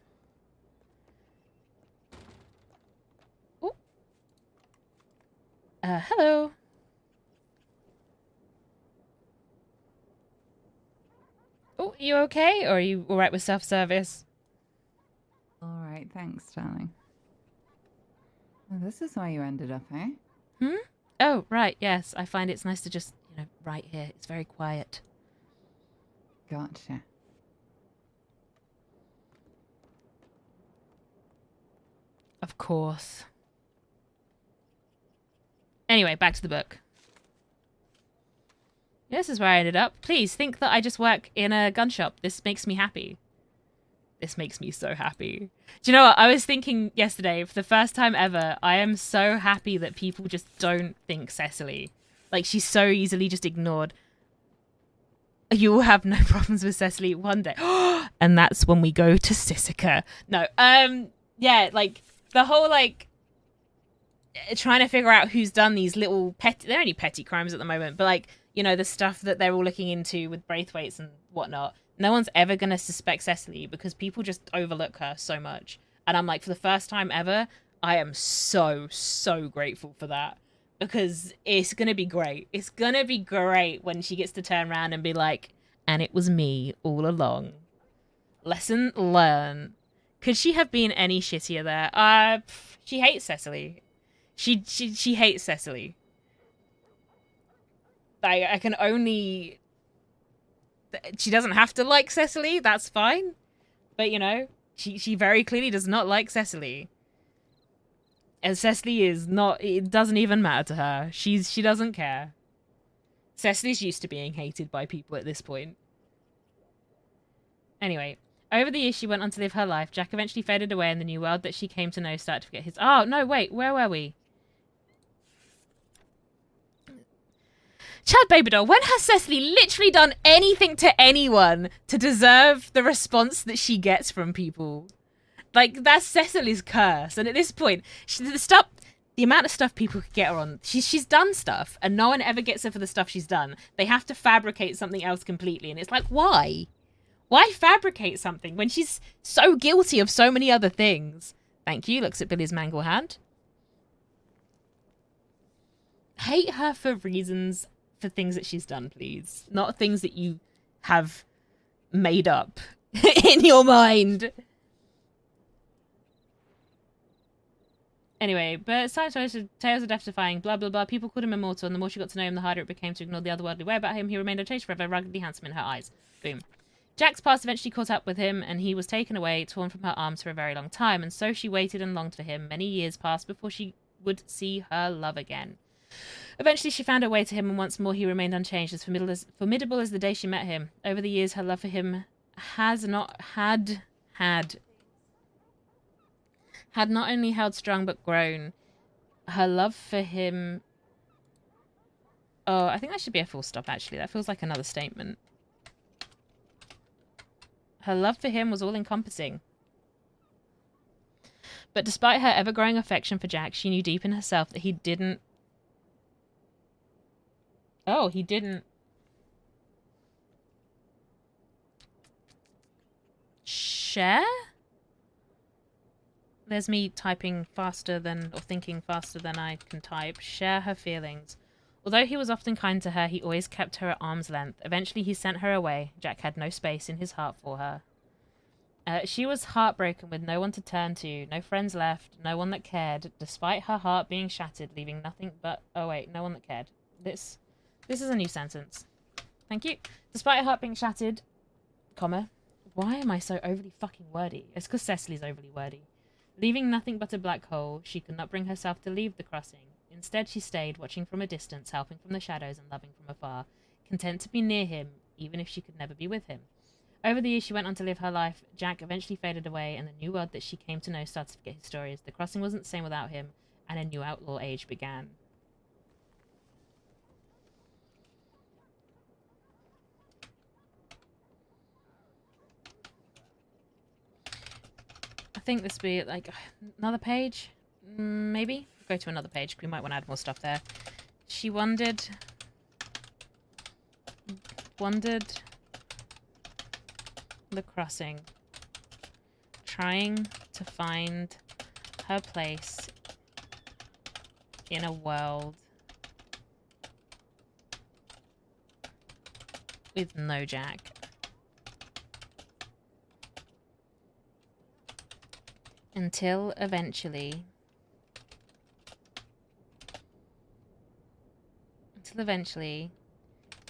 Oh. Hello. Oh, you okay? Or are you alright with self-service? Alright, thanks, darling. Well, this is why you ended up, eh? Oh, right, yes. I find it's nice to just, right here. It's very quiet. Gotcha. Of course. Anyway, back to the book. This is where I ended up. Please think that I just work in a gun shop. This makes me happy. This makes me so happy. Do you know what? I was thinking yesterday, for the first time ever, I am so happy that people just don't think Cecily. Like, she's so easily just ignored. You will have no problems with Cecily one day. And that's when we go to Sissika. No, yeah, like, the whole, like, trying to figure out who's done these little petty, they're only petty crimes at the moment, but, like, the stuff that they're all looking into with Braithwaites and whatnot. No one's ever going to suspect Cecily because people just overlook her so much. And I'm like, for the first time ever, I am so, so grateful for that. because it's gonna be great. It's gonna be great when she gets to turn around and be like, and it was me all along. Lesson learned. Could she have been any shittier there? She hates Cecily. She hates Cecily. I can only. She doesn't have to like Cecily. That's fine. But you know, she very clearly does not like Cecily. And Cecily is not. It doesn't even matter to her. She doesn't care. Cecily's used to being hated by people at this point. Anyway, over the years she went on to live her life, Jack eventually faded away and the new world that she came to know started to forget his... Oh, no, wait, where were we? Chad Babydoll, when has Cecily literally done anything to anyone to deserve the response that she gets from people? Like, that's Cecily's curse. And at this point, the amount of stuff people could get her on, she's done stuff, and no one ever gets her for the stuff she's done. They have to fabricate something else completely, and it's like, why? Why fabricate something when she's so guilty of so many other things? Thank you. Looks at Billy's mangle hand. Hate her for reasons, for things that she's done, please. Not things that you have made up in your mind. Anyway, but tales of death defying, blah, blah, blah. People called him immortal, and the more she got to know him, the harder it became to ignore the otherworldly way about him. He remained unchanged forever, ruggedly handsome in her eyes. Boom. Jack's past eventually caught up with him, and he was taken away, torn from her arms for a very long time, and so she waited and longed for him. Many years passed before she would see her love again. Eventually she found her way to him, and once more he remained unchanged, as formidable as the day she met him. Over the years, her love for him had not only held strong, but grown. Her love for him... Oh, I think that should be a full stop, actually. That feels like another statement. Her love for him was all-encompassing. But despite her ever-growing affection for Jack, she knew deep in herself that he didn't... Oh, he didn't... share? There's me typing faster than... or thinking faster than I can type. Share her feelings. Although he was often kind to her, he always kept her at arm's length. Eventually, he sent her away. Jack had no space in his heart for her. She was heartbroken with no one to turn to, no friends left, no one that cared, despite her heart being shattered, leaving nothing but... Oh, wait, no one that cared. This is a new sentence. Thank you. Despite her heart being shattered, comma, why am I so overly fucking wordy? It's because Cecily's overly wordy. Leaving nothing but a black hole, she could not bring herself to leave the crossing. Instead, she stayed, watching from a distance, helping from the shadows and loving from afar, content to be near him, even if she could never be with him. Over the years, she went on to live her life. Jack eventually faded away, and the new world that she came to know started to forget his stories. The crossing wasn't the same without him, and a new outlaw age began. I think this would be, like, another page? Maybe? Go to another page. We might want to add more stuff there. She wandered the crossing, trying to find her place in a world with no Jack. Until eventually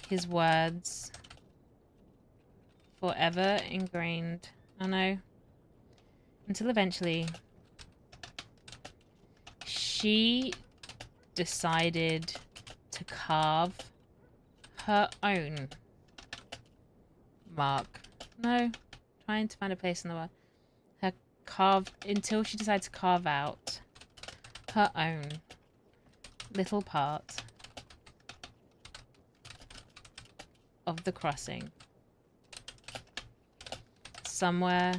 his words forever ingrained. Oh no. Until eventually she decided to carve her own mark. No. Trying to find a place in the world. Until she decided to carve out her own little part of the crossing. Somewhere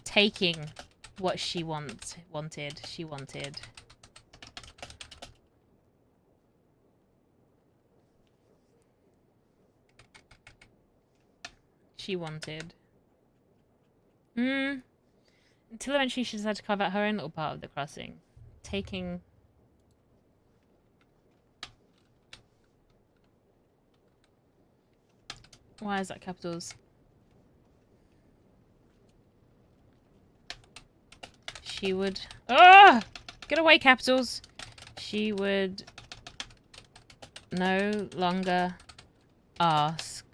taking what she wanted. She wanted Until eventually she decided to carve out her own little part of the crossing. Taking... Why is that capitals? She would... Ah! Get away, capitals! She would no longer ask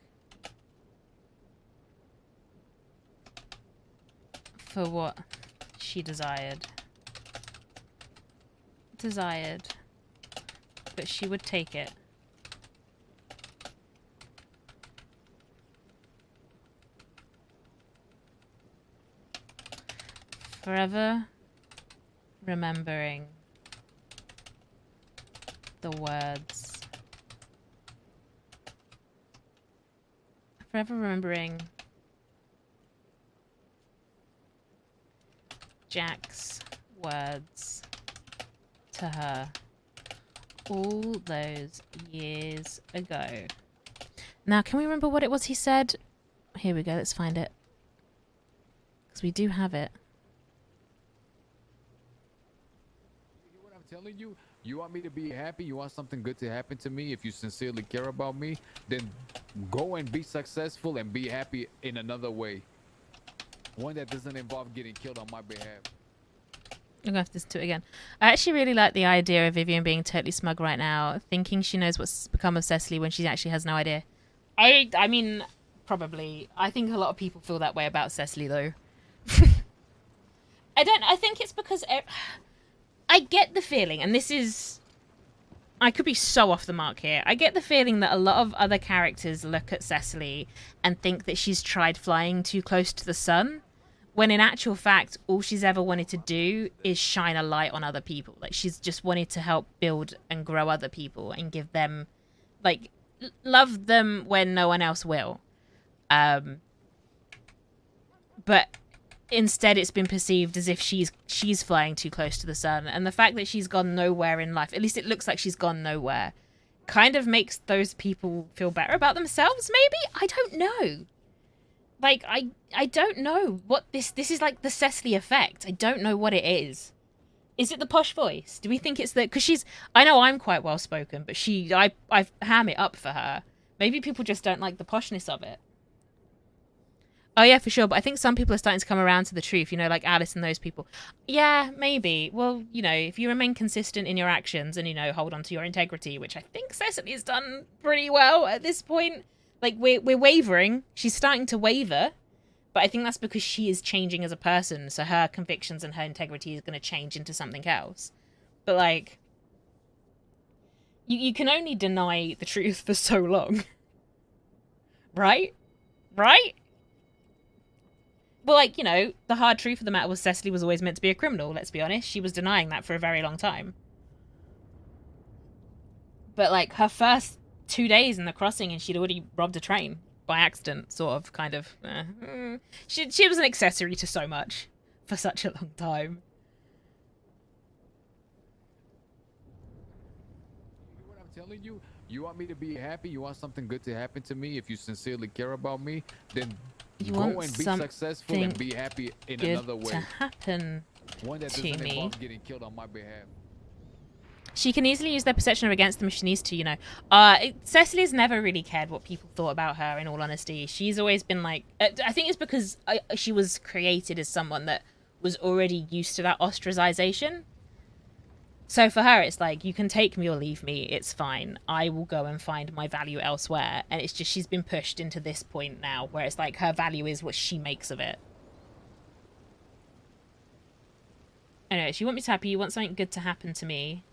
for what she desired. But she would take it. Forever remembering the words. Forever remembering Jack's words to her all those years ago. Now, can we remember what it was he said? Here we go, let's find it. Because we do have it. You hear what I'm telling you? You want me to be happy? You want something good to happen to me? If you sincerely care about me, then go and be successful and be happy in another way. One that doesn't involve getting killed on my behalf. I'm gonna have to listen to it again. I actually really like the idea of Vivian being totally smug right now, thinking she knows what's become of Cecily when she actually has no idea. I mean, probably. I think a lot of people feel that way about Cecily, though. I think it's because I get the feeling, and this is... I could be so off the mark here. I get the feeling that a lot of other characters look at Cecily and think that she's tried flying too close to the sun, when in actual fact, all she's ever wanted to do is shine a light on other people. Like, she's just wanted to help build and grow other people and give them, like, love them when no one else will. But instead it's been perceived as if she's flying too close to the sun. And the fact that she's gone nowhere in life, at least it looks like she's gone nowhere, kind of makes those people feel better about themselves, maybe? I don't know. Like, I don't know what this is, like the Cecily effect. I don't know what it is. Is it the posh voice? Do we think it's the... Because I know I'm quite well spoken, but I ham it up for her. Maybe people just don't like the poshness of it. Oh yeah, for sure. But I think some people are starting to come around to the truth, you know, like Alice and those people. Yeah, maybe. Well, you know, if you remain consistent in your actions and, you know, hold on to your integrity, which I think Cecily's done pretty well at this point. Like, we're wavering. She's starting to waver. But I think that's because she is changing as a person. So her convictions and her integrity is going to change into something else. But, like, you can only deny the truth for so long. Right? Right? Well, like, you know, the hard truth of the matter was Cecily was always meant to be a criminal, let's be honest. She was denying that for a very long time. But, like, her first 2 days in the crossing and she'd already robbed a train. By accident, sort of, kind of. She was an accessory to so much. For such a long time. You hear what I'm telling you? You want me to be happy? You want something good to happen to me? If you sincerely care about me, then go and be successful and be happy in another way. To happen One that doesn't involve getting killed on my behalf. She can easily use their perception of against them if she needs to, you know. Cecily's never really cared what people thought about her, in all honesty. She's always been like... I think it's because she was created as someone that was already used to that ostracization. So for her, it's like, you can take me or leave me, it's fine. I will go and find my value elsewhere. And it's just she's been pushed into this point now, where it's like her value is what she makes of it. Anyway, you want me to be happy, you want something good to happen to me.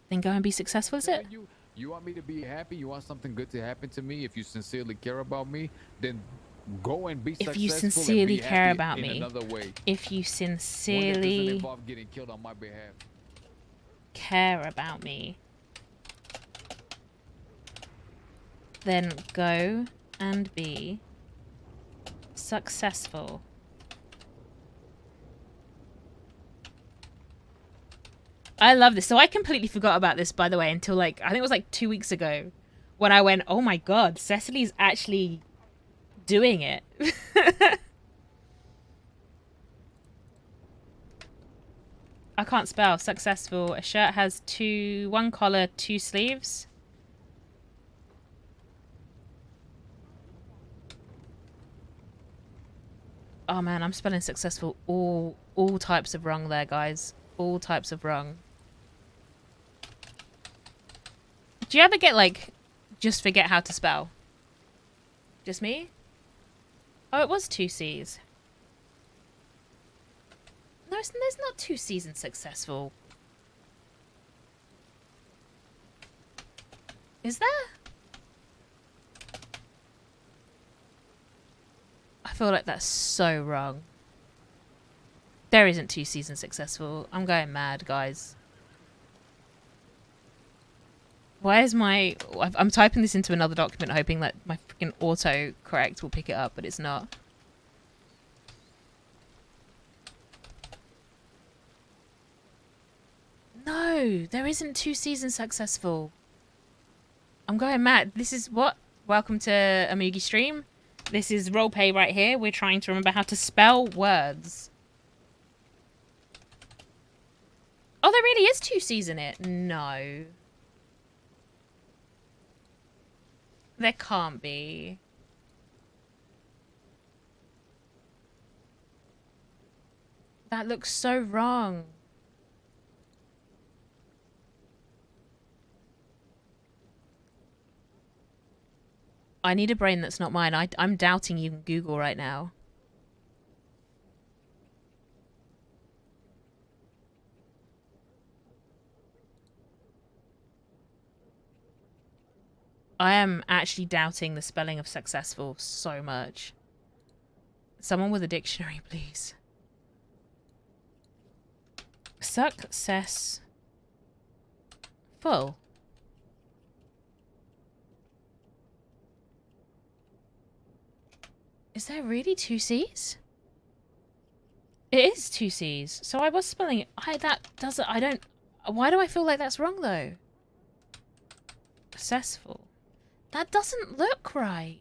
Then go and be successful, is it? You want me to be happy? You want something good to happen to me? If you sincerely care about me, then go and be successful. If you sincerely care about me. If you One that sincerely doesn't involve getting killed on my behalf. care about me, then go and be successful. I love this. So I completely forgot about this, by the way, until like, I think it was like 2 weeks ago when I went, oh my god, Cecily's actually doing it. I can't spell. Successful. A shirt has one collar, 2 sleeves. Oh man, I'm spelling successful all types of wrong there, guys. All types of wrong. Do you ever get like, just forget how to spell? Just me? Oh, it was 2 C's. No, there's not 2 C's in successful. Is there? I feel like that's so wrong. There isn't 2 C's in successful. I'm going mad, guys. Why is I'm typing this into another document hoping that my freaking autocorrect will pick it up, but it's not. No, there isn't 2 C's in successful. I'm going mad. This is what? Welcome to Amugi Stream. This is roleplay right here. We're trying to remember how to spell words. Oh, there really is 2 C's in it. No. There can't be. That looks so wrong. I need a brain that's not mine. I'm doubting even Google right now. I am actually doubting the spelling of successful so much. Someone with a dictionary, please. Successful. Is there really 2 C's? It is 2 C's. So I was spelling it. Why do I feel like that's wrong though? Successful. That doesn't look right.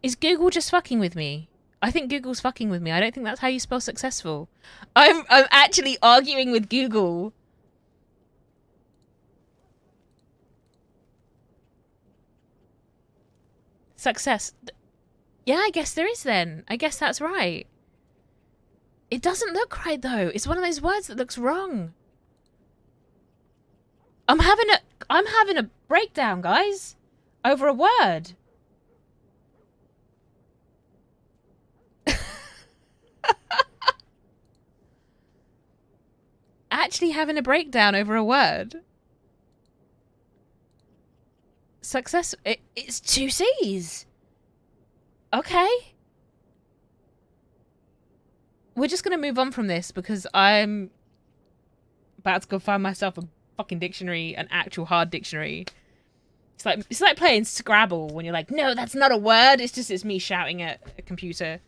Is Google just fucking with me? I think Google's fucking with me. I don't think that's how you spell successful. I'm actually arguing with Google. Success. Yeah, I guess there is then. I guess that's right. It doesn't look right though. It's one of those words that looks wrong. I'm having a breakdown, guys, over a word. Actually having a breakdown over a word. Success. It's 2 C's. Okay. We're just gonna move on from this because I'm about to go find myself a fucking dictionary, an actual hard dictionary. It's like playing Scrabble when you're like, no, that's not a word. It's me shouting at a computer.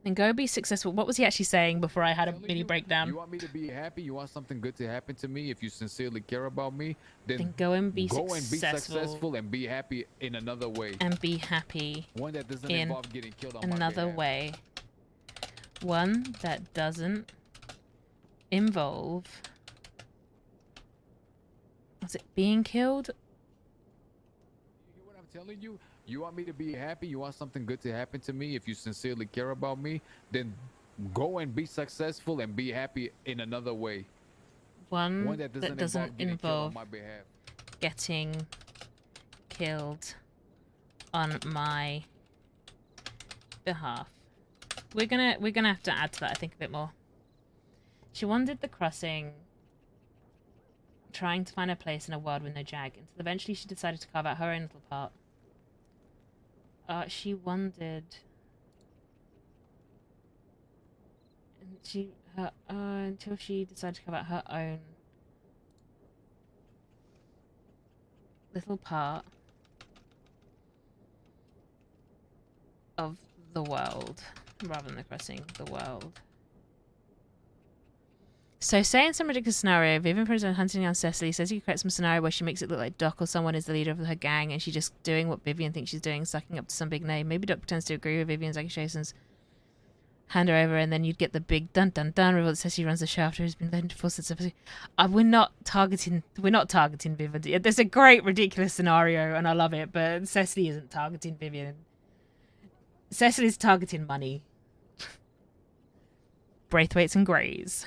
Then go be successful. What was he actually saying before I had a mini breakdown? You want me to be happy? You want something good to happen to me? If you sincerely care about me, then go and be successful and be happy in another way. And be happy. One that doesn't involve getting killed on another my behalf. way. One that doesn't involve. Was it being killed? You hear what I'm telling you? You want me to be happy? You want something good to happen to me? If you sincerely care about me, then go and be successful and be happy in another way. One that doesn't involve on my behalf. Getting killed on my behalf. We're gonna have to add to that, I think, a bit more. She wandered the crossing, trying to find a place in a world with no jag, until eventually she decided to carve out her own little part. She wandered. And until she decided to carve out her own little part of the world, rather than the crossing, the world. So, say in some ridiculous scenario, Vivian Prince hunting down Cecily says you create some scenario where she makes it look like Doc or someone is the leader of her gang and she's just doing what Vivian thinks she's doing, sucking up to some big name. Maybe Doc pretends to agree with Vivian's accusations, hand her over, and then you'd get the big dun dun dun reveal that Cecily runs the show after who's been led to force Cecily. We're not targeting Vivian. There's a great ridiculous scenario and I love it, but Cecily isn't targeting Vivian. Cecily's targeting money. Braithwaites and Greys.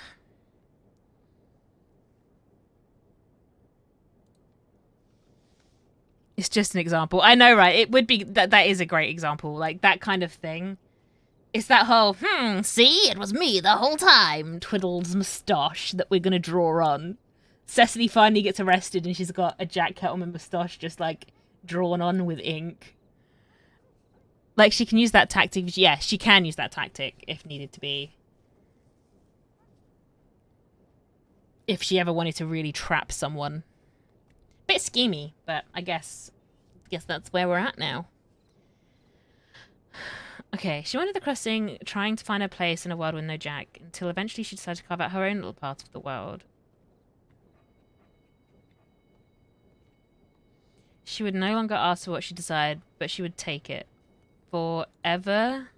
It's just an example. I know, right? It would be that is a great example. Like that kind of thing. It's that whole, see, it was me the whole time, twiddles moustache that we're gonna draw on. Cecily finally gets arrested and she's got a Jack Kettleman moustache just like drawn on with ink. Like she can use that tactic. Yeah, she can use that tactic if needed to be. If she ever wanted to really trap someone. Bit schemy, but I guess that's where we're at now. Okay, she wanted the crossing, trying to find her place in a world with no Jack, until eventually she decided to carve out her own little part of the world. She would no longer ask for what she desired, but she would take it. Forever?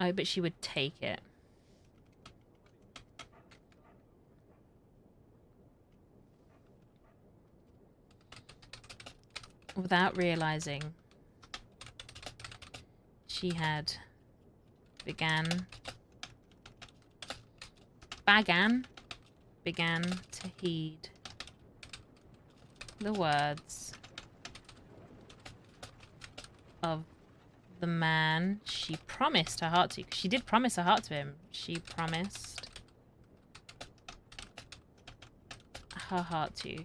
Oh, but she would take it. Without realizing, she had began to heed the words of the man she promised her heart to. She did promise her heart to him. She promised her heart to.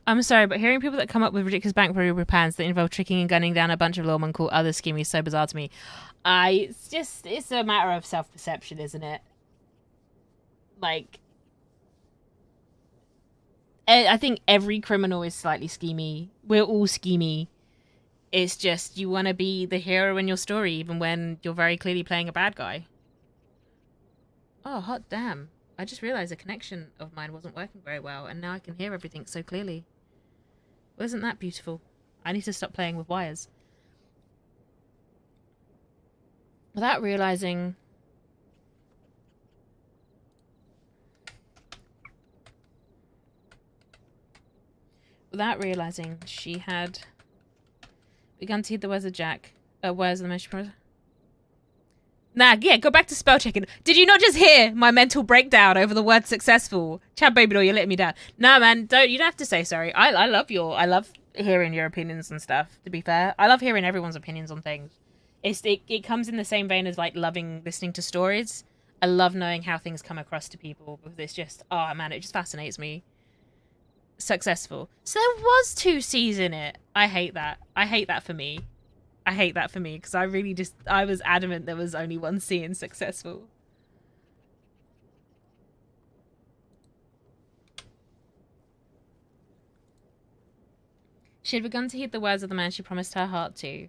I'm sorry, but hearing people that come up with ridiculous bank robbery plans that involve tricking and gunning down a bunch of lawmen called other scheming is so bizarre to me. It's a matter of self-perception, isn't it? Like, I think every criminal is slightly schemy. We're all schemy. It's just you want to be the hero in your story, even when you're very clearly playing a bad guy. Oh, hot damn. I just realized a connection of mine wasn't working very well, and now I can hear everything so clearly. Wasn't that beautiful? I need to stop playing with wires. Without realizing... she had begun to heed the words of Jack. Words of the mention. Nah, yeah, go back to spell checking. Did you not just hear my mental breakdown over the word successful? Chad baby doll, you're letting me down. Nah, man, you don't have to say sorry. I love hearing your opinions and stuff, to be fair. I love hearing everyone's opinions on things. It comes in the same vein as like loving listening to stories. I love knowing how things come across to people because it's just, oh man, it just fascinates me. Successful. So there was 2 C's in it. I hate that. I hate that for me because I was adamant there was only 1 C in successful. She had begun to heed the words of the man she promised her heart to.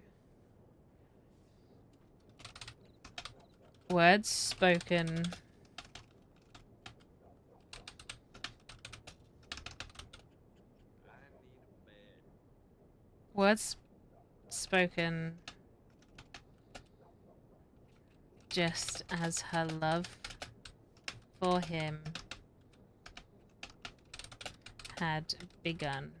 Words spoken. Words spoken just as her love for him had begun.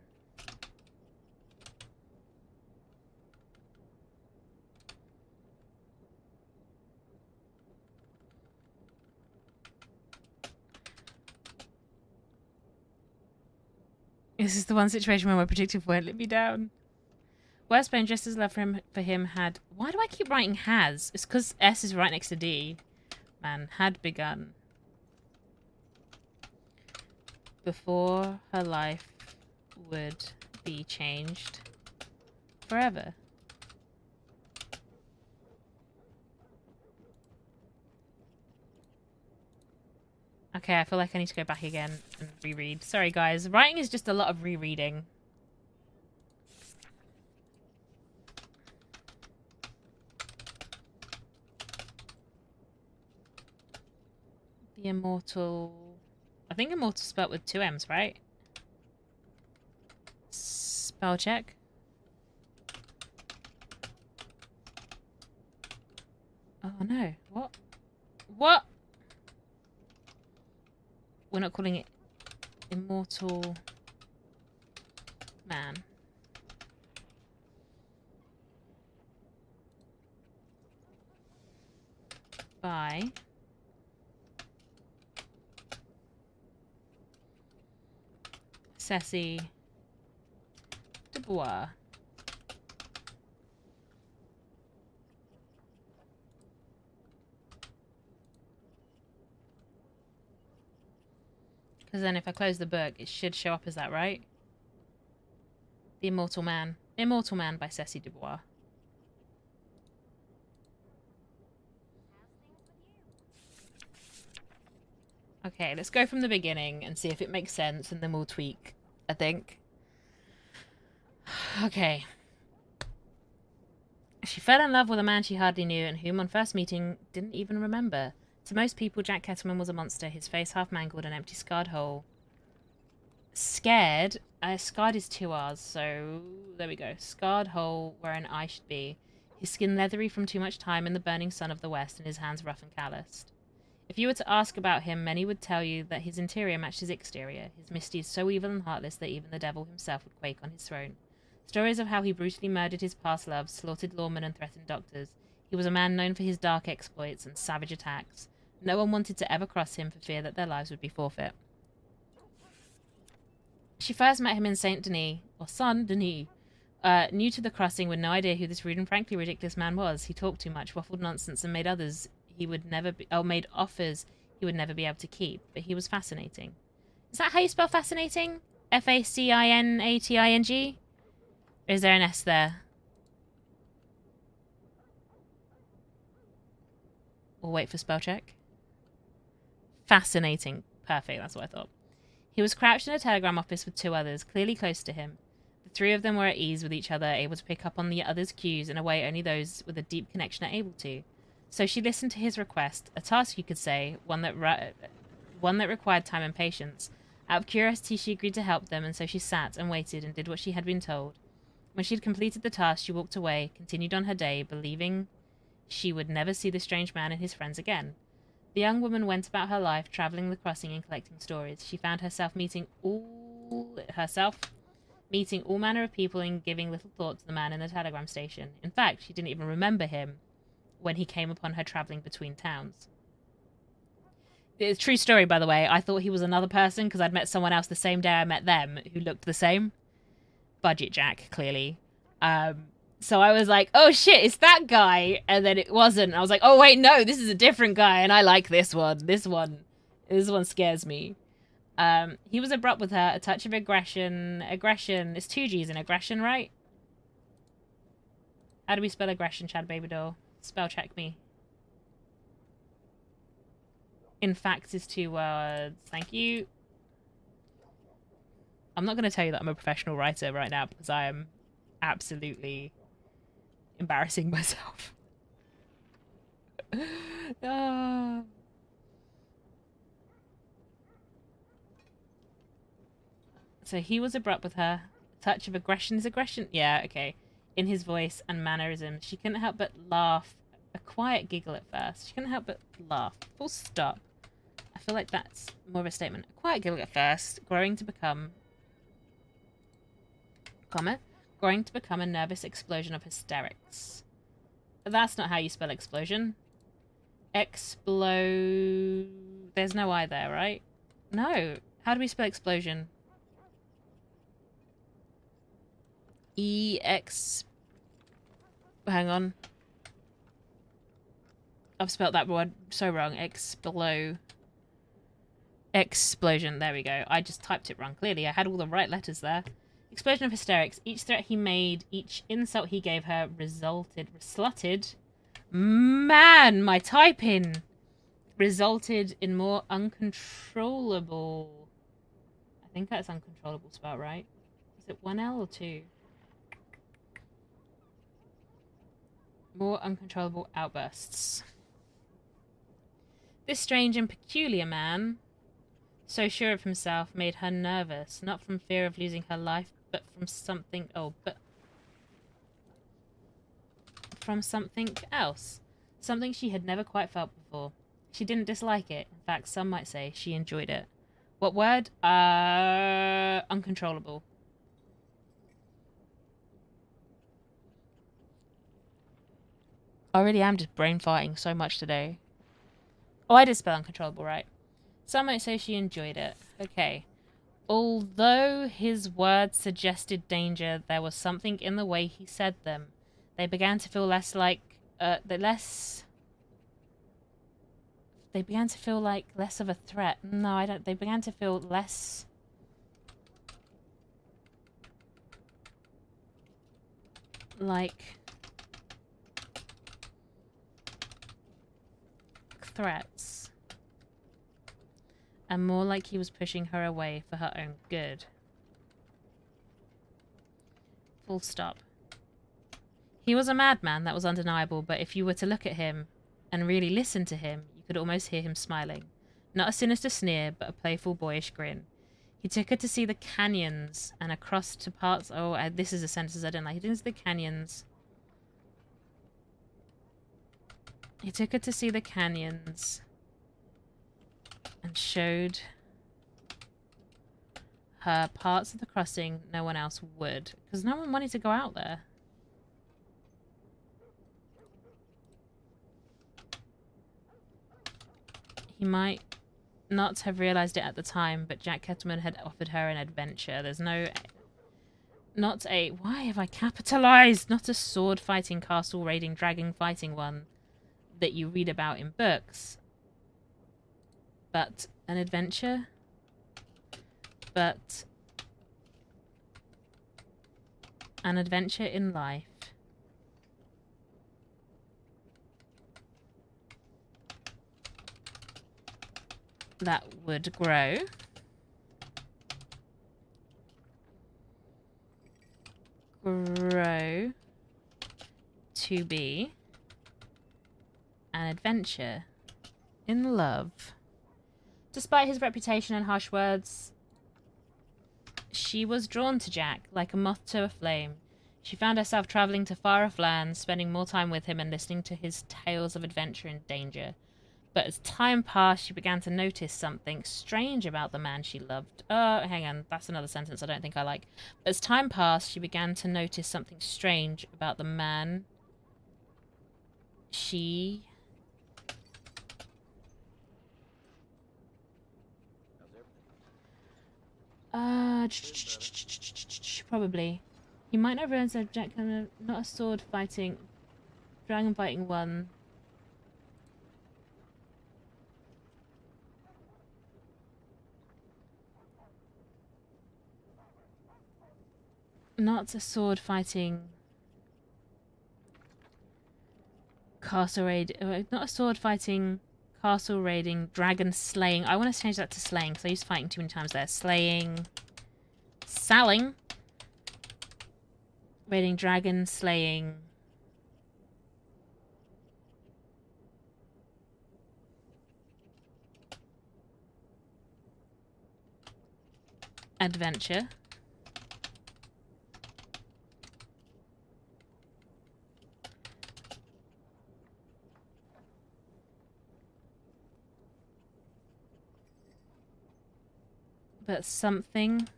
This is the one situation where my predictive won't let me down. Westbone, just as love for him had... Why do I keep writing has? It's because S is right next to D. Man, had begun. Before her life would be changed forever. Okay, I feel like I need to go back again and reread. Sorry, guys. Writing is just a lot of rereading. The immortal... I think immortal spelled with 2 M's, right? Spell check. Oh, no. What? What? We're not calling it immortal man. By Cecily Caldwell. Because then if I close the book, it should show up as that, right? The Immortal Man. Immortal Man by Cecily Caldwell. Okay, let's go from the beginning and see if it makes sense, and then we'll tweak, I think. Okay. She fell in love with a man she hardly knew and whom on first meeting didn't even remember. To most people, Jack Kettleman was a monster, his face half mangled, an empty scarred hole. Scared? Scarred is 2 R's, so there we go. Scarred hole where an eye should be. His skin leathery from too much time in the burning sun of the west, and his hands rough and calloused. If you were to ask about him, many would tell you that his interior matched his exterior. His misdeeds so evil and heartless that even the devil himself would quake on his throne. Stories of how he brutally murdered his past loves, slaughtered lawmen and threatened doctors. He was a man known for his dark exploits and savage attacks. No one wanted to ever cross him for fear that their lives would be forfeit. She first met him in Saint Denis, or Saint Denis, new to the crossing with no idea who this rude and frankly ridiculous man was. He talked too much, waffled nonsense, and made offers he would never be able to keep. But he was fascinating. Is that how you spell fascinating? F-A-C-I-N-A-T-I-N-G? Or is there an S there? We'll wait for spell check. Fascinating. Perfect, that's what I thought. He was crouched in a telegram office with 2 others, clearly close to him. The 3 of them were at ease with each other, able to pick up on the others' cues in a way only those with a deep connection are able to. So she listened to his request, a task you could say, one that required time and patience. Out of curiosity, she agreed to help them, and so she sat and waited and did what she had been told. When she had completed the task, she walked away, continued on her day, believing she would never see the strange man and his friends again. The young woman went about her life, travelling the crossing and collecting stories. She found herself meeting all manner of people and giving little thought to the man in the telegram station. In fact, she didn't even remember him when he came upon her travelling between towns. It's a true story, by the way. I thought he was another person because I'd met someone else the same day I met them who looked the same. Budget Jack, clearly. So I was like, oh shit, it's that guy. And then it wasn't. I was like, oh wait, no, this is a different guy. And I like this one. This one scares me. He was abrupt with her, a touch of aggression. Aggression. It's 2 G's in aggression, right? How do we spell aggression, Chad Baby Doll? Spell check me. In fact is 2 words. Thank you. I'm not going to tell you that I'm a professional writer right now because I am absolutely embarrassing myself. So he was abrupt with her. A touch of aggression. Is aggression? Yeah, okay. In his voice and mannerisms. She couldn't help but laugh. A quiet giggle at first. She couldn't help but laugh. Full stop. I feel like that's more of a statement. A quiet giggle at first, growing to become a nervous explosion of hysterics. But that's not how you spell explosion. Explode. There's no I there, right? No. How do we spell explosion? E-X... Hang on. I've spelled that word so wrong. Explosion. There we go. I just typed it wrong. Clearly, I had all the right letters there. Explosion of hysterics. Each threat he made, each insult he gave her slutted. Man, my typing. resulted in more uncontrollable... I think that's uncontrollable spelled right. Is it 1L or 2? More uncontrollable outbursts. This strange and peculiar man, so sure of himself, made her nervous, not from fear of losing her life, but from something... from something else. Something she had never quite felt before. She didn't dislike it. In fact, some might say she enjoyed it. What word? Uncontrollable. I really am just brain farting so much today. Oh, I did spell uncontrollable, right? Some might say she enjoyed it. Okay. Although his words suggested danger, there was something in the way he said them. They began to feel less like... They began to feel like less of a threat. No, I don't... They began to feel less... like... threats. And more like he was pushing her away for her own good. Full stop. He was a madman, that was undeniable, but if you were to look at him and really listen to him, you could almost hear him smiling. Not a sinister sneer, but a playful, boyish grin. He took her to see the canyons and across to parts... Oh, this is a sentence I didn't like. He didn't see the canyons. He took her to see the canyons and showed her parts of the crossing no one else would. Because no one wanted to go out there. He might not have realized it at the time, but Jack Kettleman had offered her an adventure. There's no... Not a... Why have I capitalized? Not a sword-fighting, castle-raiding, dragon-fighting one that you read about in books. But an adventure? But an adventure in life. That would grow. Grow to be an adventure in love. Despite his reputation and harsh words, she was drawn to Jack like a moth to a flame. She found herself traveling to far-off lands, spending more time with him and listening to his tales of adventure and danger. But as time passed, she began to notice something strange about the man she loved. Hang on, that's another sentence I don't think I like. But as time passed, she began to notice something strange about the man she... Probably. You might not realize that Jack, not a sword fighting, dragon fighting one. Not a sword fighting castle raid. Not a sword fighting, castle raiding, dragon slaying. I want to change that to slaying because I used fighting too many times there. Slaying. Selling. Raiding, dragon slaying. Adventure. But something...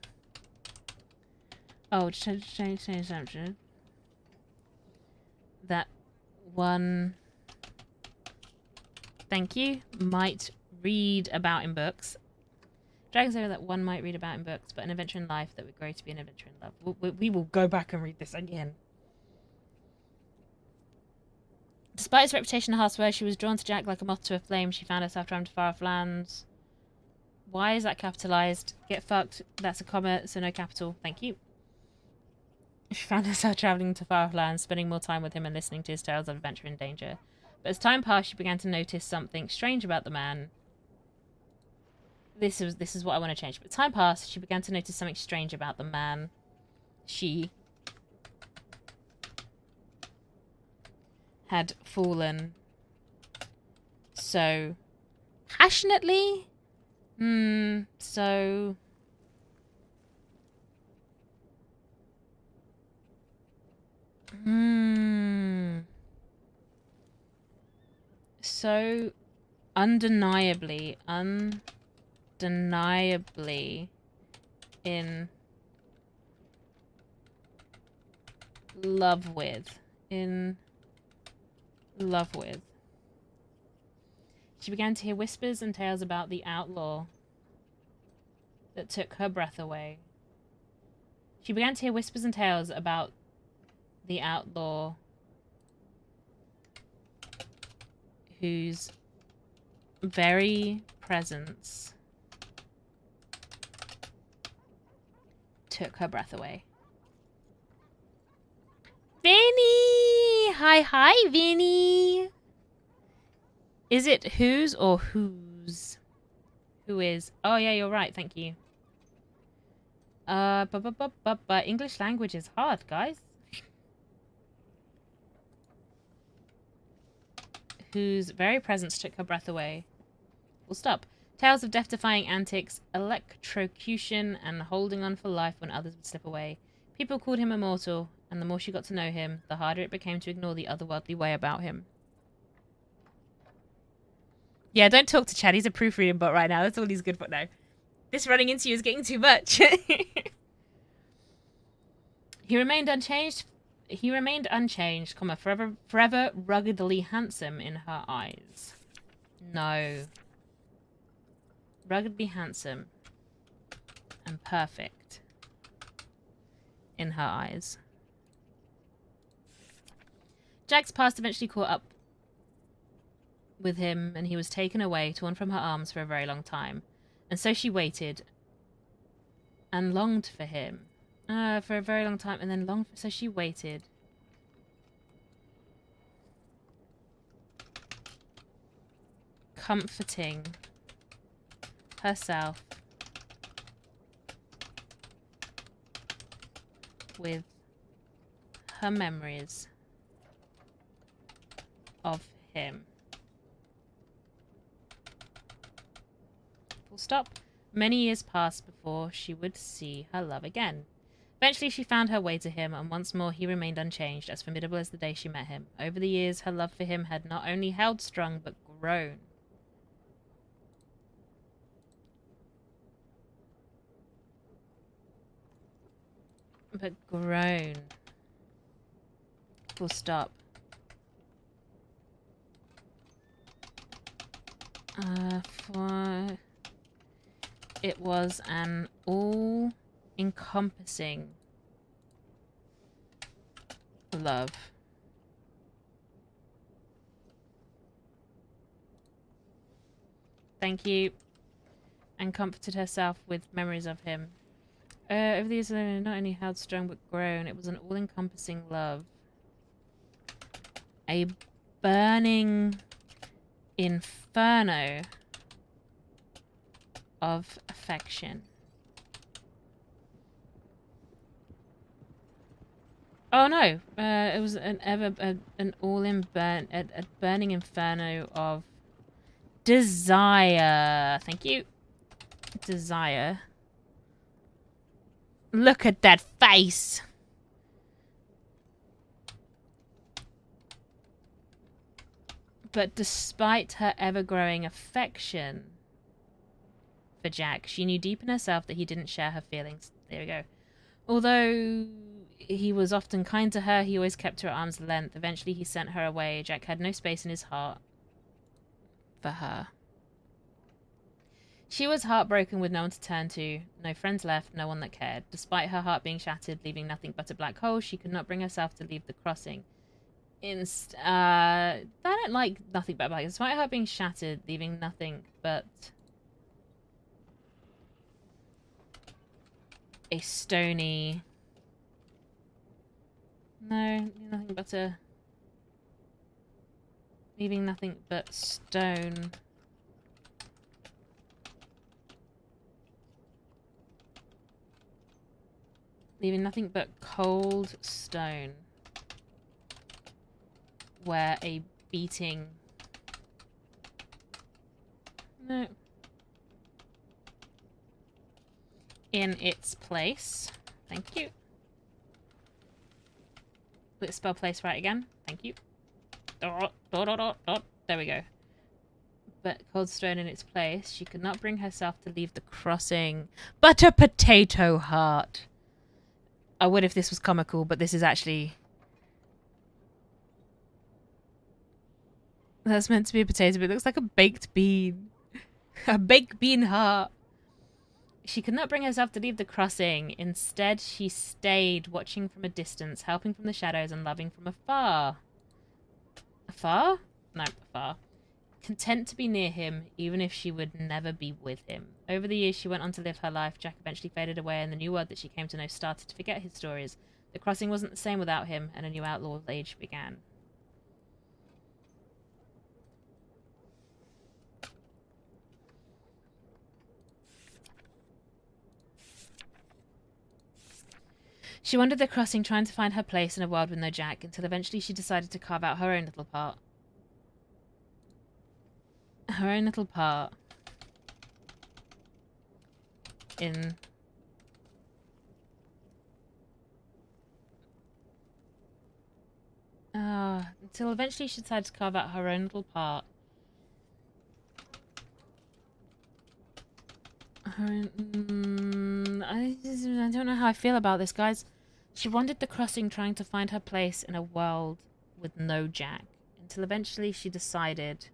Oh, change assumption. That one... Thank you. Might read about in books. Dragons over that one might read about in books, but an adventure in life that would grow to be an adventure in love. We will go back and read this again. Despite his reputation and harsh words, she was drawn to Jack like a moth to a flame. She found herself traveling to far-off lands. Why is that capitalized? Get fucked. That's a comma, so no capital. Thank you. She found herself traveling to far-off lands, spending more time with him and listening to his tales of adventure and danger. But as time passed, she began to notice something strange about the man. This is what I want to change. But as time passed, she began to notice something strange about the man. She had fallen so passionately. So so undeniably in love with. She began to hear whispers and tales about the outlaw that took her breath away. She began to hear whispers and tales about the outlaw whose very presence took her breath away. Vinny! Hi, Vinny! Is it whose or whose? Who is? Oh, yeah, you're right. Thank you. But English language is hard, guys. Whose very presence took her breath away. We'll stop. Tales of death-defying antics, electrocution, and holding on for life when others would slip away. People called him immortal, and the more she got to know him, the harder it became to ignore the otherworldly way about him. Yeah, don't talk to Chad. He's a proofreading bot right now. That's all he's good for now. This running into you is getting too much. He remained unchanged, forever ruggedly handsome in her eyes. No. Ruggedly handsome and perfect in her eyes. Jack's past eventually caught up with him, and he was taken away, torn from her arms for a very long time. And so she waited and longed for him. For a very long time, and then so she waited. Comforting herself with her memories of him. Full stop. Many years passed before she would see her love again. Eventually, she found her way to him, and once more he remained unchanged, as formidable as the day she met him. Over the years, her love for him had not only held strong, but grown. Full stop. For it was an all-encompassing love. Thank you. And comforted herself with memories of him. Over the years, not only held strong but grown. It was an all-encompassing love. A burning inferno of affection. Oh no! It was a burning inferno of desire. Thank you. Desire. Look at that face. But despite her ever-growing affection for Jack, she knew deep in herself that he didn't share her feelings. There we go. Although he was often kind to her, he always kept her at arm's length. Eventually, he sent her away. Jack had no space in his heart for her. She was heartbroken with no one to turn to, no friends left, no one that cared. Despite her heart being shattered, leaving nothing but a black hole, she could not bring herself to leave the crossing. I don't like nothing but black. Despite her being shattered, leaving nothing but a stony... No, nothing but a Leaving nothing but stone. Leaving nothing but cold stone. Where a beating... No. In its place. Thank you. Let's spell place right again. Thank you. Dot, dot, dot, dot, dot. There we go. But cold stone in its place. She could not bring herself to leave the crossing. But a potato heart. I would if this was comical, but this is actually... That's meant to be a potato, but it looks like a baked bean. A baked bean heart. She could not bring herself to leave the crossing. Instead, she stayed, watching from a distance, helping from the shadows, and loving from afar. Afar? No, afar. Content to be near him, even if she would never be with him. Over the years, she went on to live her life. Jack eventually faded away, and the new world that she came to know started to forget his stories. The crossing wasn't the same without him, and a new outlaw age began. She wandered the crossing, trying to find her place in a world with no Jack, until eventually she decided to carve out her own little part. Her own little part in... until eventually she decided to carve out her own little part. Her own... I don't know how I feel about this, guys. She wandered the crossing, trying to find her place in a world with no Jack, until eventually she decided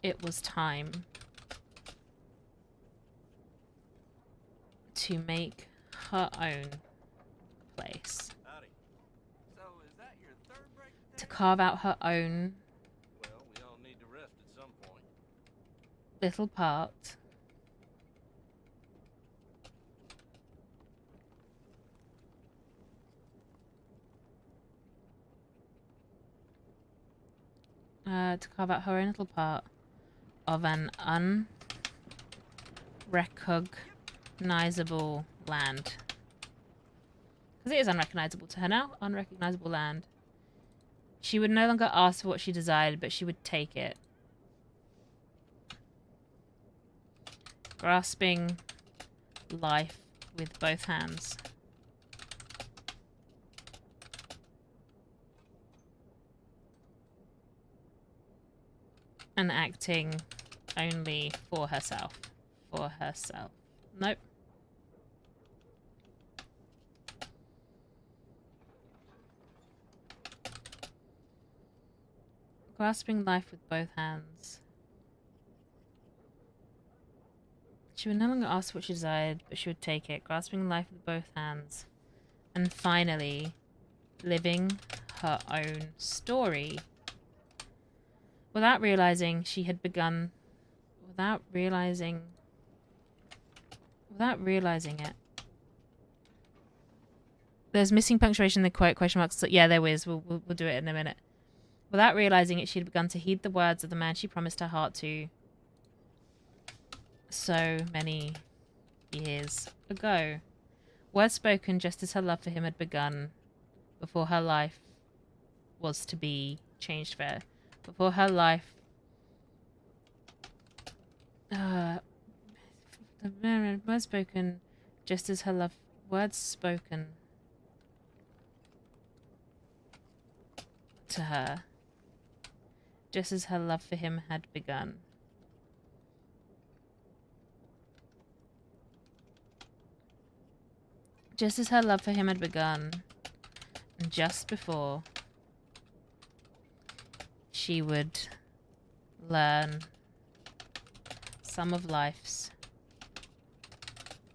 it was time to make her own place. Howdy. So, is that your third break today? To carve out her own Well, we all need to rest at some point. little part to carve out her own little part of an unrecognizable land. Because it is unrecognizable to her now. Unrecognizable land. She would no longer ask for what she desired, but she would take it. Grasping life with both hands. And acting only for herself. For herself. Nope. Grasping life with both hands. She would no longer ask what she desired, but she would take it, grasping life with both hands. And finally, living her own story. Without realizing she had begun... Without realizing it. There's missing punctuation in the quote, question marks. So yeah, there is. We'll do it in a minute. Without realizing it, she had begun to heed the words of the man she promised her heart to so many years ago. Words spoken just as her love for him had begun, before her life was to be changed for her. Before her life... words spoken just as her love... Words spoken to her just as her love for him had begun. Just as her love for him had begun, and just before she would learn some of life's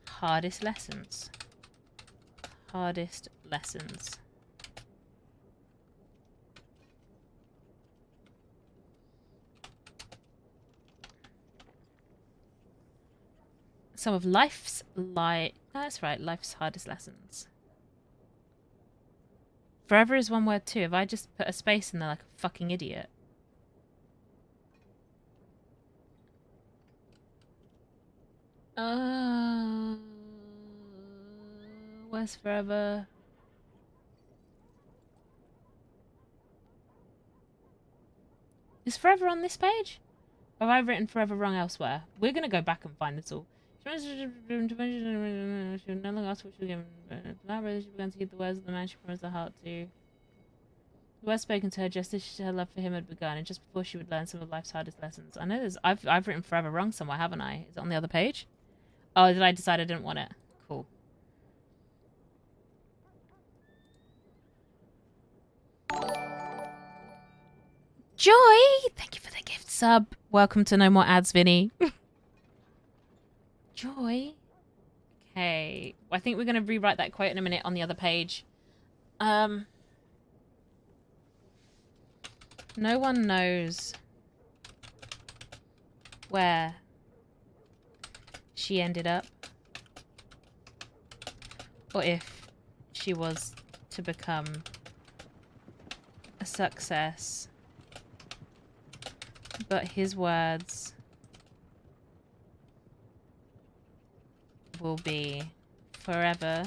hardest lessons. Hardest lessons. Some of life's that's right, life's hardest lessons. Forever is one word too. If I just put a space in there like a fucking idiot. Where's forever? Is forever on this page? Or have I written forever wrong elsewhere? We're gonna go back and find this all. No longer asked what she was given. She began to heed the words of the man she promised her heart to. The words spoken to her just as her love for him had begun, and just before she would learn some of life's hardest lessons. I know there's I've written forever wrong somewhere, haven't I? Is it on the other page? Oh, did I decide I didn't want it? Cool. Joy! Thank you for the gift sub. Welcome to No More Ads, Vinny. Joy. Okay. I think we're going to rewrite that quote in a minute on the other page. No one knows where she ended up, or if she was to become a success, but his words will be forever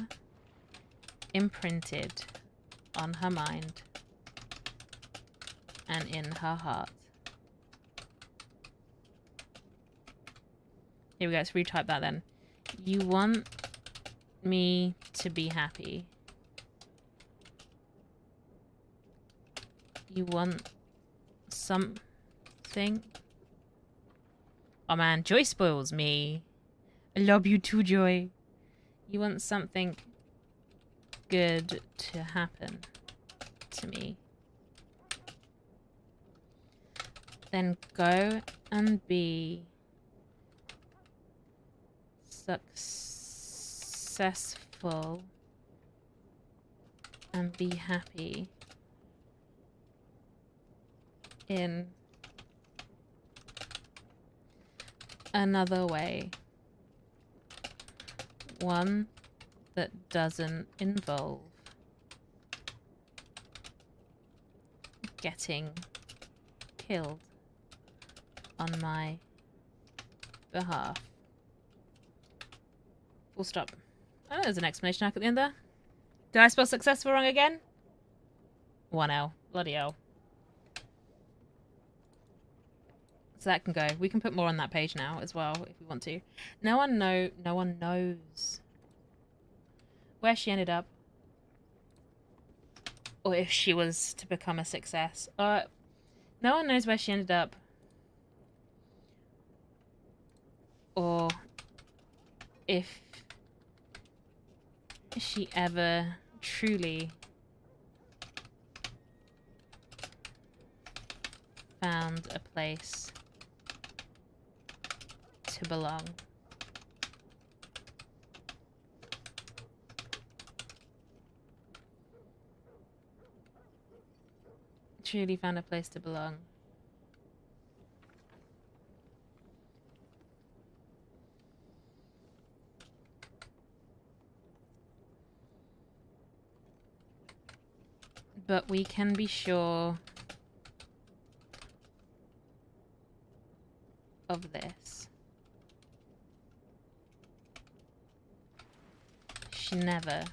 imprinted on her mind and in her heart. Here we go, let's retype that then. You want me to be happy. You want something. Oh man, Joy spoils me. I love you too, Joy. You want something good to happen to me. Then go and be successful and be happy in another way. One that doesn't involve getting killed on my behalf. Full stop. Oh, there's an exclamation mark at the end there. Did I spell successful wrong again? 1L. Bloody hell. So that can go. We can put more on that page now as well if we want to. No one knows where she ended up, or if she was to become a success. No one knows where she ended up, or if she ever truly found a place to belong. Truly found a place to belong. But we can be sure of this. She never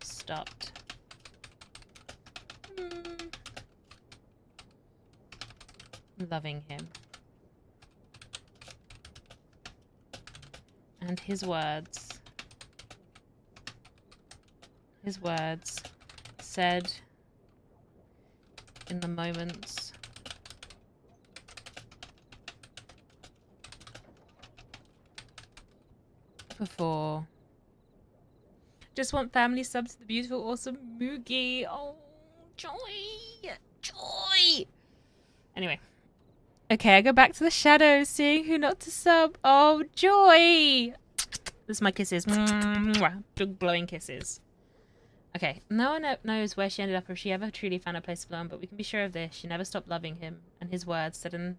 stopped loving him. And his words said in the moments before. Just want family subs to the beautiful, awesome Moogie. Oh, joy! Joy! Anyway. Okay, I go back to the shadows, seeing who not to sub. Oh, joy! This is my kisses. Big blowing kisses. Okay, no one knows where she ended up or if she ever truly found a place to belong, but we can be sure of this. She never stopped loving him, and his words said in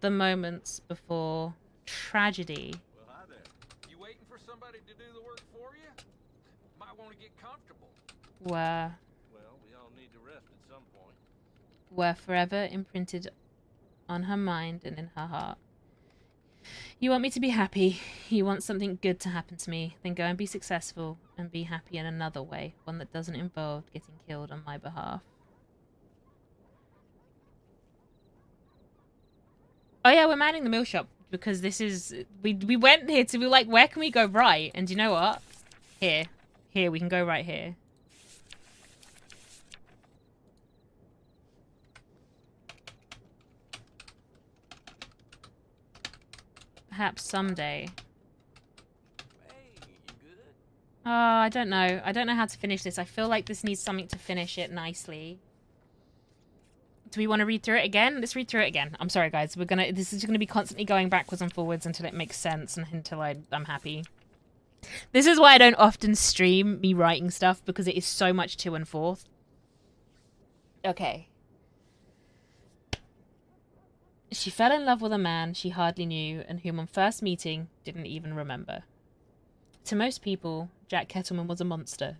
the moments before tragedy. Well, hi there. You waiting for somebody to do the work for you? Might want to get comfortable. Were Well, we I'll need to rest at some point. were forever imprinted on her mind and in her heart. You want me to be happy. You want something good to happen to me. Then go and be successful and be happy in another way. One that doesn't involve getting killed on my behalf. Oh yeah, we're manning the mill shop because this is... We went here to be like, where can we go right? And you know what? Here. Here, we can go right here. Perhaps someday. Hey, you good? Oh, I don't know. I don't know how to finish this. I feel like this needs something to finish it nicely. Do we want to read through it again? Let's read through it again. I'm sorry, guys. This is gonna be constantly going backwards and forwards until it makes sense and until I'm happy. This is why I don't often stream me writing stuff, because it is so much to and forth. Okay. She fell in love with a man she hardly knew and whom on first meeting didn't even remember. To most people, Jack Kettleman was a monster.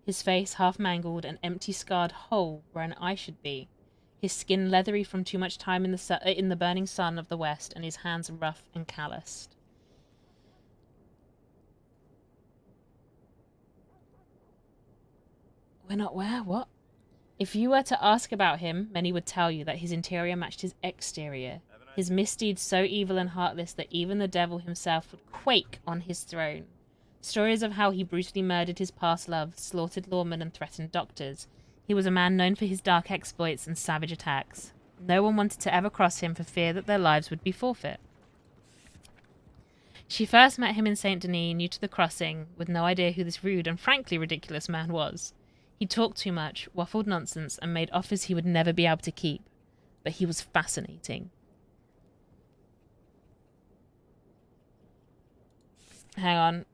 His face half mangled, an empty scarred hole where an eye should be. His skin leathery from too much time in the burning sun of the west, and his hands rough and calloused. We're not where? What? If you were to ask about him, many would tell you that his interior matched his exterior. His misdeeds so evil and heartless that even the devil himself would quake on his throne. Stories of how he brutally murdered his past love, slaughtered lawmen and threatened doctors. He was a man known for his dark exploits and savage attacks. No one wanted to ever cross him for fear that their lives would be forfeit. She first met him in Saint Denis, new to the crossing, with no idea who this rude and frankly ridiculous man was. He talked too much, waffled nonsense, and made offers he would never be able to keep. But he was fascinating. Hang on.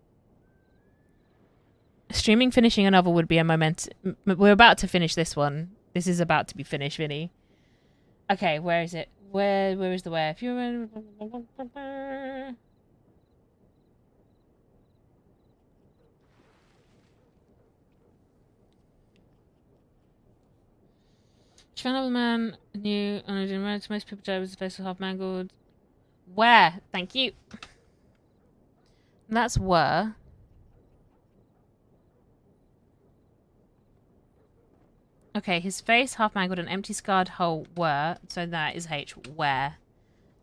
Streaming finishing a novel would be a moment. We're about to finish this one. This is about to be finished, Vinny. Okay, where is it? Where is the where? If you She found out the man knew and I didn't remember. Most people died with his face half mangled. Where? Thank you. That's where. Okay, his face half mangled, an empty scarred hole where. So that is H, where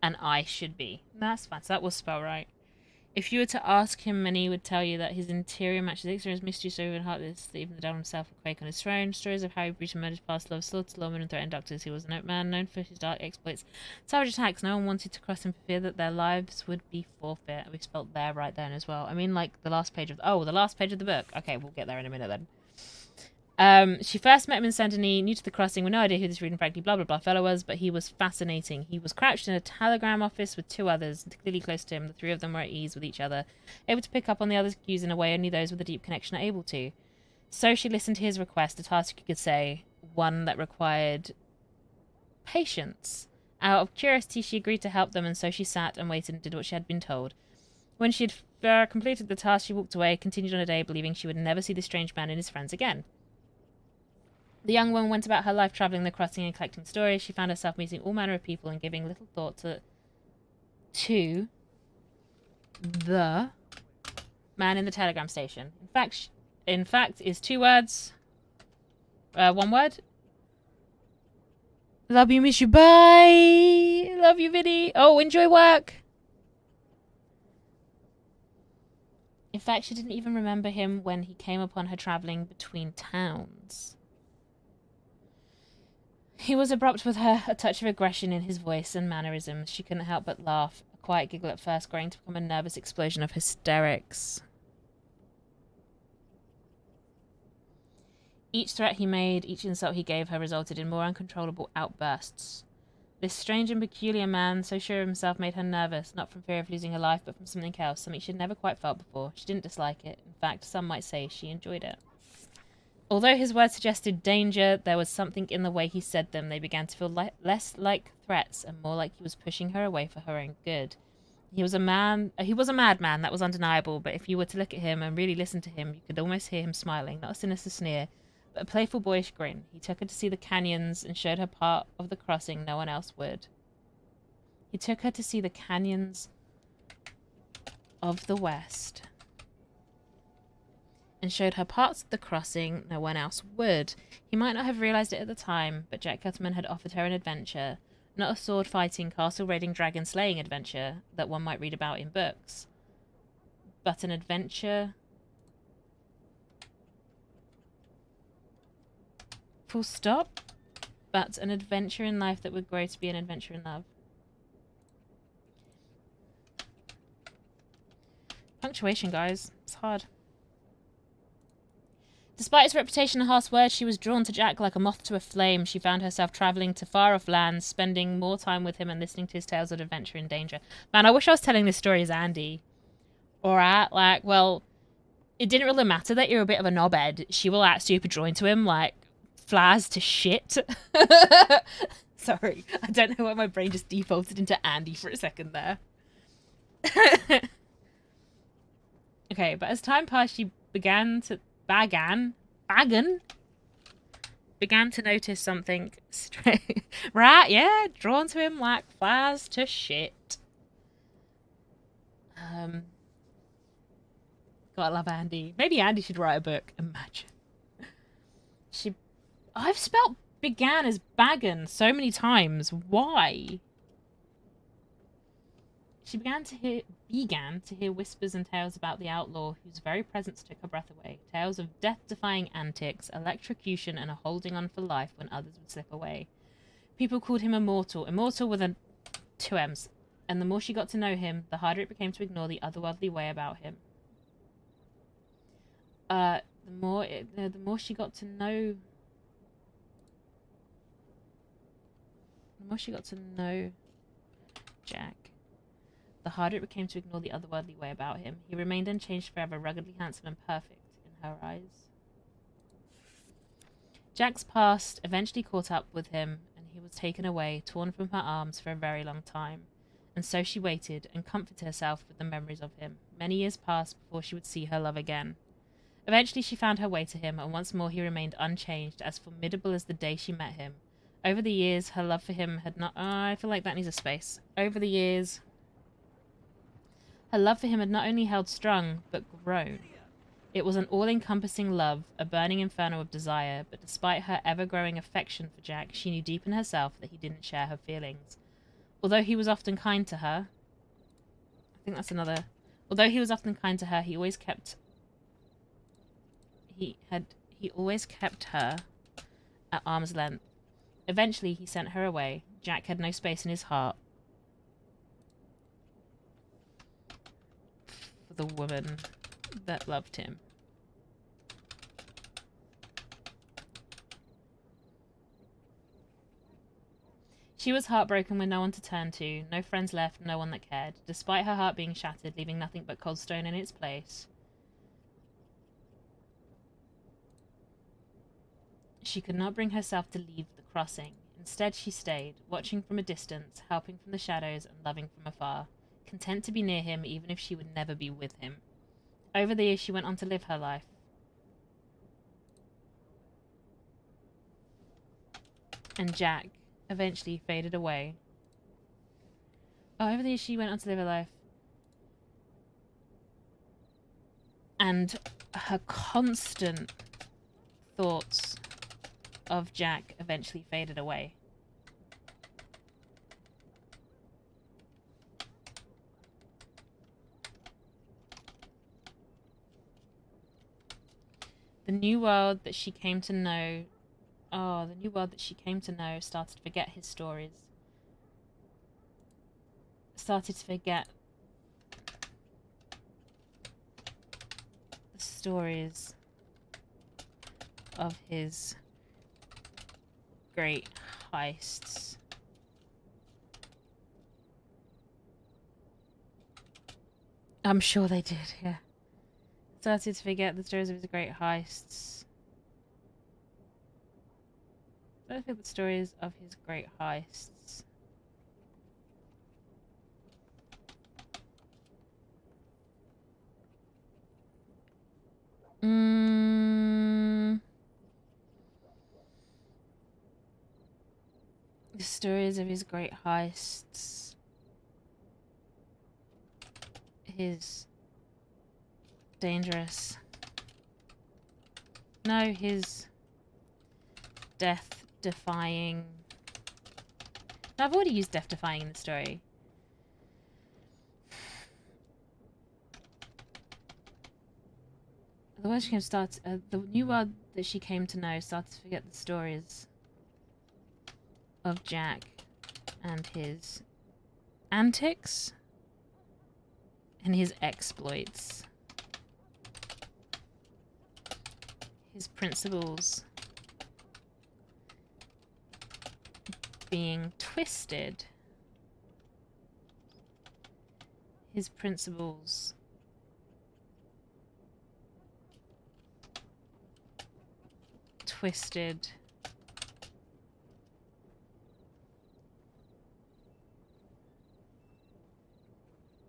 an I should be. That's fine. So that was spelled right. If you were to ask him, many would tell you that his interior matches his exterior, mystery so even heartless that even the devil himself would quake on his throne. Stories of how he brutally murdered past love, slaughtered lawmen and threatened doctors. He was a man known for his dark exploits, savage attacks. No one wanted to cross him for fear that their lives would be forfeit. We spelled there right then as well. I mean, like the last page of the last page of the book. Okay, we'll get there in a minute then. She first met him in Saint Denis, new to the crossing, with no idea who this rude and frankly blah blah blah fellow was, but he was fascinating. He was crouched in a telegram office with two others, clearly close to him. The three of them were at ease with each other, able to pick up on the other's cues in a way only those with a deep connection are able to. So she listened to his request, a task you could say, one that required patience. Out of curiosity, she agreed to help them, and so she sat and waited and did what she had been told. When she had completed the task, she walked away, continued on her day, believing she would never see the strange man and his friends again. The young woman went about her life travelling the crossing and collecting stories. She found herself meeting all manner of people and giving little thought to the man in the telegram station. In fact, is two words. One word. Love you, miss you, bye. Love you, Vinny. Oh, enjoy work. In fact, she didn't even remember him when he came upon her travelling between towns. He was abrupt with her, a touch of aggression in his voice and mannerisms. She couldn't help but laugh, a quiet giggle at first, growing to become a nervous explosion of hysterics. Each threat he made, each insult he gave her resulted in more uncontrollable outbursts. This strange and peculiar man, so sure of himself, made her nervous, not from fear of losing her life, but from something else, something she'd never quite felt before. She didn't dislike it. In fact, some might say she enjoyed it. Although his words suggested danger, there was something in the way he said them. They began to feel less like threats and more like he was pushing her away for her own good. He was a madman, that was undeniable, but if you were to look at him and really listen to him, you could almost hear him smiling, not a sinister sneer, a playful, boyish grin. He took her to see the canyons and showed her part of the crossing no one else would. He took her to see the canyons of the West and showed her parts of the crossing no one else would. He might not have realized it at the time, but Jack Gutterman had offered her an adventure, not a sword-fighting, castle-raiding, dragon-slaying adventure that one might read about in books, but an adventure... full stop? But an adventure in life that would grow to be an adventure in love. Punctuation, guys. It's hard. Despite his reputation and harsh words, she was drawn to Jack like a moth to a flame. She found herself travelling to far-off lands, spending more time with him and listening to his tales of adventure and danger. Man, I wish I was telling this story as Andy. Alright, like, well, it didn't really matter that you're a bit of a knobhead. She will act super drawn to him, like, flies to shit. Sorry, I don't know why my brain just defaulted into Andy for a second there. Okay, but as time passed, she began to notice something strange. Right, yeah, drawn to him like flies to shit. Gotta love Andy. Maybe Andy should write a book. Imagine. I've spelt began as bagan so many times. Why? She began to hear whispers and tales about the outlaw whose very presence took her breath away. Tales of death-defying antics, electrocution, and a holding on for life when others would slip away. People called him immortal with 2 M's. And the more she got to know him, the harder it became to ignore the otherworldly way about him. The more she got to know Jack, the harder it became to ignore the otherworldly way about him. He remained unchanged forever, ruggedly handsome and perfect in her eyes. Jack's past eventually caught up with him, and he was taken away, torn from her arms for a very long time. And so she waited and comforted herself with the memories of him. Many years passed before she would see her love again. Eventually she found her way to him, and once more he remained unchanged, as formidable as the day she met him. Over the years, her love for him had not... I feel like that needs a space. Over the years... her love for him had not only held strong, but grown. It was an all-encompassing love, a burning inferno of desire, but despite her ever-growing affection for Jack, she knew deep in herself that he didn't share her feelings. Although he was often kind to her... I think that's another... Although he was often kind to her, he always kept... He always kept her at arm's length. Eventually, he sent her away. Jack had no space in his heart for the woman that loved him. She was heartbroken with no one to turn to, no friends left, no one that cared. Despite her heart being shattered, leaving nothing but cold stone in its place, she could not bring herself to leave the crossing. Instead, she stayed, watching from a distance, helping from the shadows, and loving from afar, content to be near him even if she would never be with him. Over the years, she went on to live her life. And Jack eventually faded away. Over the years, she went on to live her life. And her constant thoughts of Jack eventually faded away. The new world that she came to know... Oh, the new world that she came to know started to forget his stories. Started to forget the stories of his great heists. I'm sure they did, yeah. Started to forget the stories of his great heists. Started to forget the stories of his great heists. stories of his great heists, his dangerous, no, his death-defying. No, I've already used death-defying in the story. The world she came starts. The new world that she came to know started to forget the stories of Jack and his antics and his exploits, his principles being twisted, his principles twisted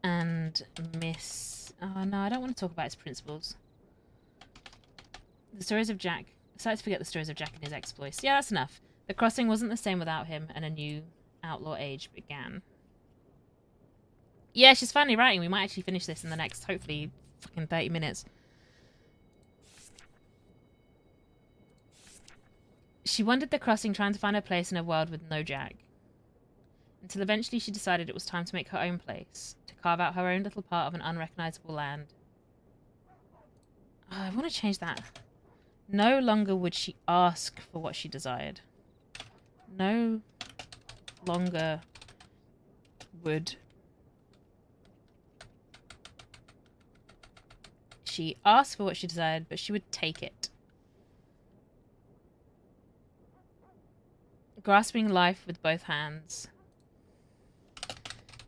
and oh no, I don't want to talk about his principles. The stories of Jack. I started to forget the stories of Jack and his exploits. Yeah, that's enough. The crossing wasn't the same without him, and a new outlaw age began. Yeah, she's finally writing. We might actually finish this in the next, hopefully, fucking 30 minutes. She wandered the crossing trying to find her place in a world with no Jack. Until eventually she decided it was time to make her own place. To carve out her own little part of an unrecognizable land. Oh, I want to change that. No longer would she ask for what she desired. No longer would she ask for what she desired, but she would take it. Grasping life with both hands.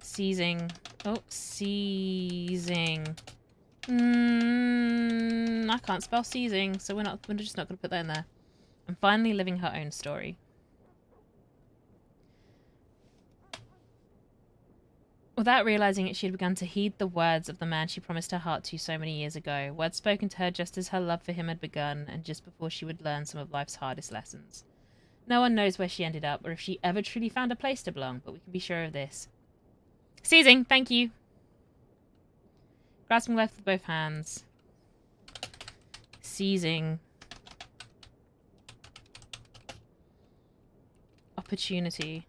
Seizing. Oh, seizing. I can't spell seizing, so we're just not going to put that in there. And finally living her own story. Without realizing it, she had begun to heed the words of the man she promised her heart to so many years ago. Words spoken to her just as her love for him had begun, and just before she would learn some of life's hardest lessons. No one knows where she ended up, or if she ever truly found a place to belong, but we can be sure of this. Seizing, thank you. Grasping life with both hands. Seizing. Opportunity.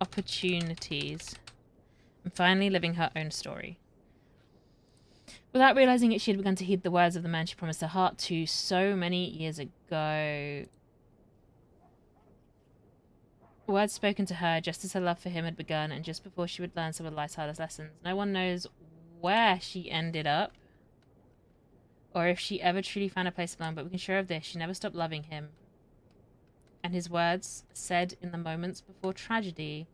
Opportunities. And finally living her own story. Without realizing it, she had begun to heed the words of the man she promised her heart to so many years ago. Words spoken to her just as her love for him had begun, and just before she would learn some of life's hardest lessons. No one knows where she ended up, or if she ever truly found a place to belong, but we can be sure of this: she never stopped loving him. And his words, said in the moments before tragedy,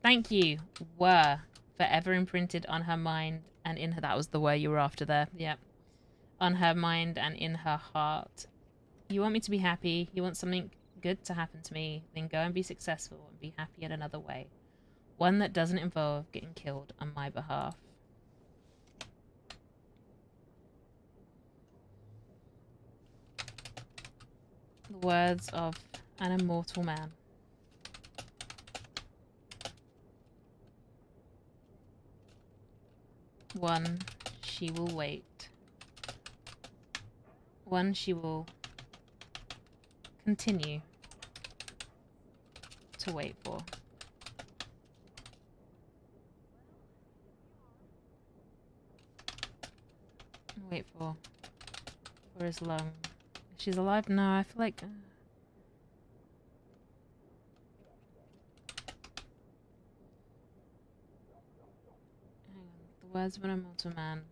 thank you, were forever imprinted on her mind and in her. That was the word you were after there. Yep. On her mind and in her heart. You want me to be happy. You want something good to happen to me. Then go and be successful and be happy in another way. One that doesn't involve getting killed on my behalf. The words of an immortal man. One she will wait. One she will continue to wait for. Wait for as long. She's alive? No, I feel like... Hang on. The words of an immortal man.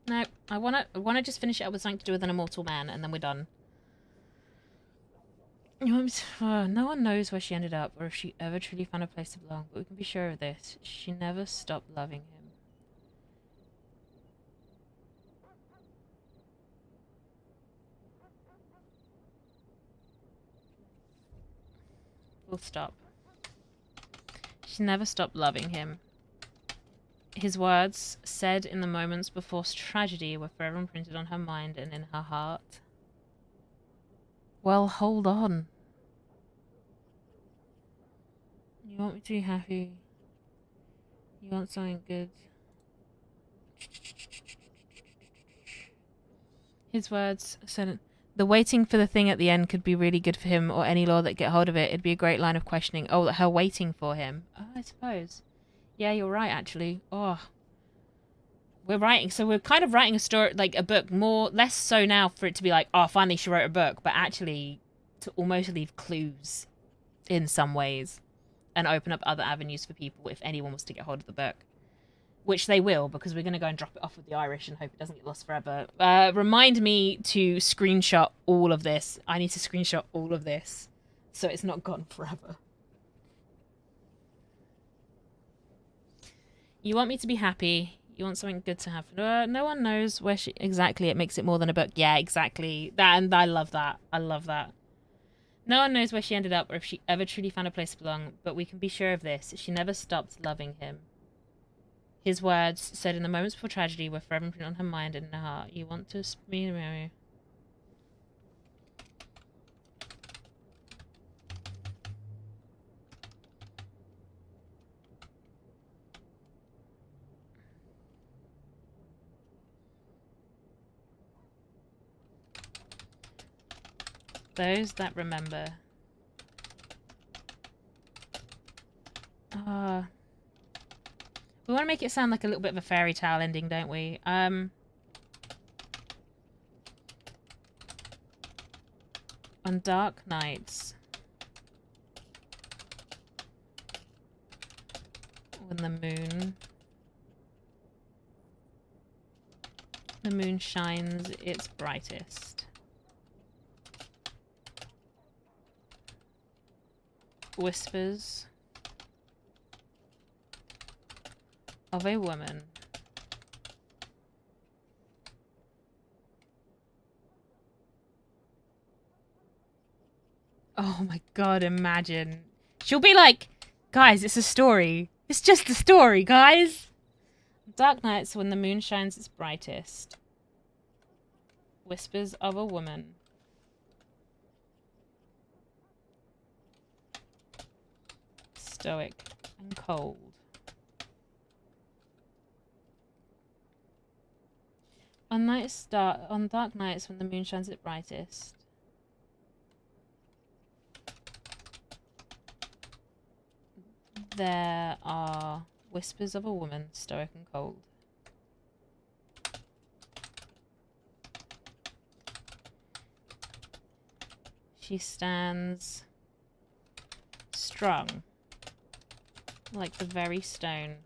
No, I wanna just finish it up with something to do with an immortal man, and then we're done. You want me to, no one knows where she ended up, or if she ever truly found a place to belong, but we can be sure of this: she never stopped loving him. Full stop. She never stopped loving him. His words, said in the moments before tragedy, were forever imprinted on her mind and in her heart. Well, hold on. You want me to be happy? You want something good? His words said, "The waiting for the thing at the end could be really good for him or any law that get hold of it. It'd be a great line of questioning." Oh, her waiting for him. Oh, I suppose. Yeah, you're right, actually. Oh. We're writing, so we're kind of writing a story, like a book, less so now for it to be like, oh, finally she wrote a book, but actually to almost leave clues in some ways and open up other avenues for people if anyone was to get hold of the book. Which they will, because we're going to go and drop it off with the Irish and hope it doesn't get lost forever. Remind me to screenshot all of this. I need to screenshot all of this so it's not gone forever. You want me to be happy. You want something good to happen. No one knows where she... Exactly, it makes it more than a book. Yeah, exactly. That, and I love that. I love that. No one knows where she ended up or if she ever truly found a place to belong, but we can be sure of this. She never stopped loving him. His words, said in the moments before tragedy, were forever imprinted on her mind and her heart. You want to me to marry you. Those that remember. We want to make it sound like a little bit of a fairy tale ending, don't we? On dark nights, when the moon shines its brightest. Whispers of a woman. Oh my god, imagine. She'll be like, guys, it's a story. It's just a story, guys. Dark nights when the moon shines its brightest. Whispers of a woman. Stoic and cold. On dark nights when the moon shines its brightest. There are whispers of a woman, stoic and cold. She stands strong, like the very stone.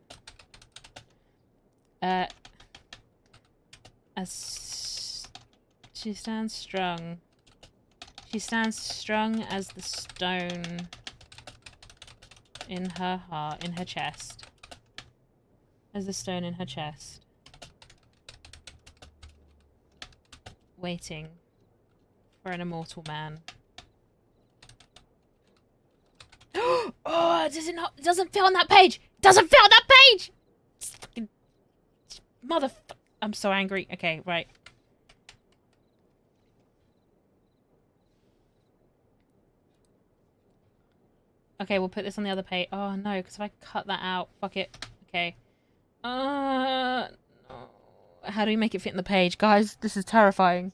As she stands strong. She stands strong as the stone in her heart, in her chest. As the stone in her chest. Waiting for an immortal man. Oh, does it not? It doesn't fit on that page! It doesn't fit on that page! It's fucking... Motherfucker. I'm so angry. Okay, right. Okay, we'll put this on the other page. Oh, no, because if I cut that out... Fuck it. Okay. No. How do we make it fit in the page? Guys, this is terrifying.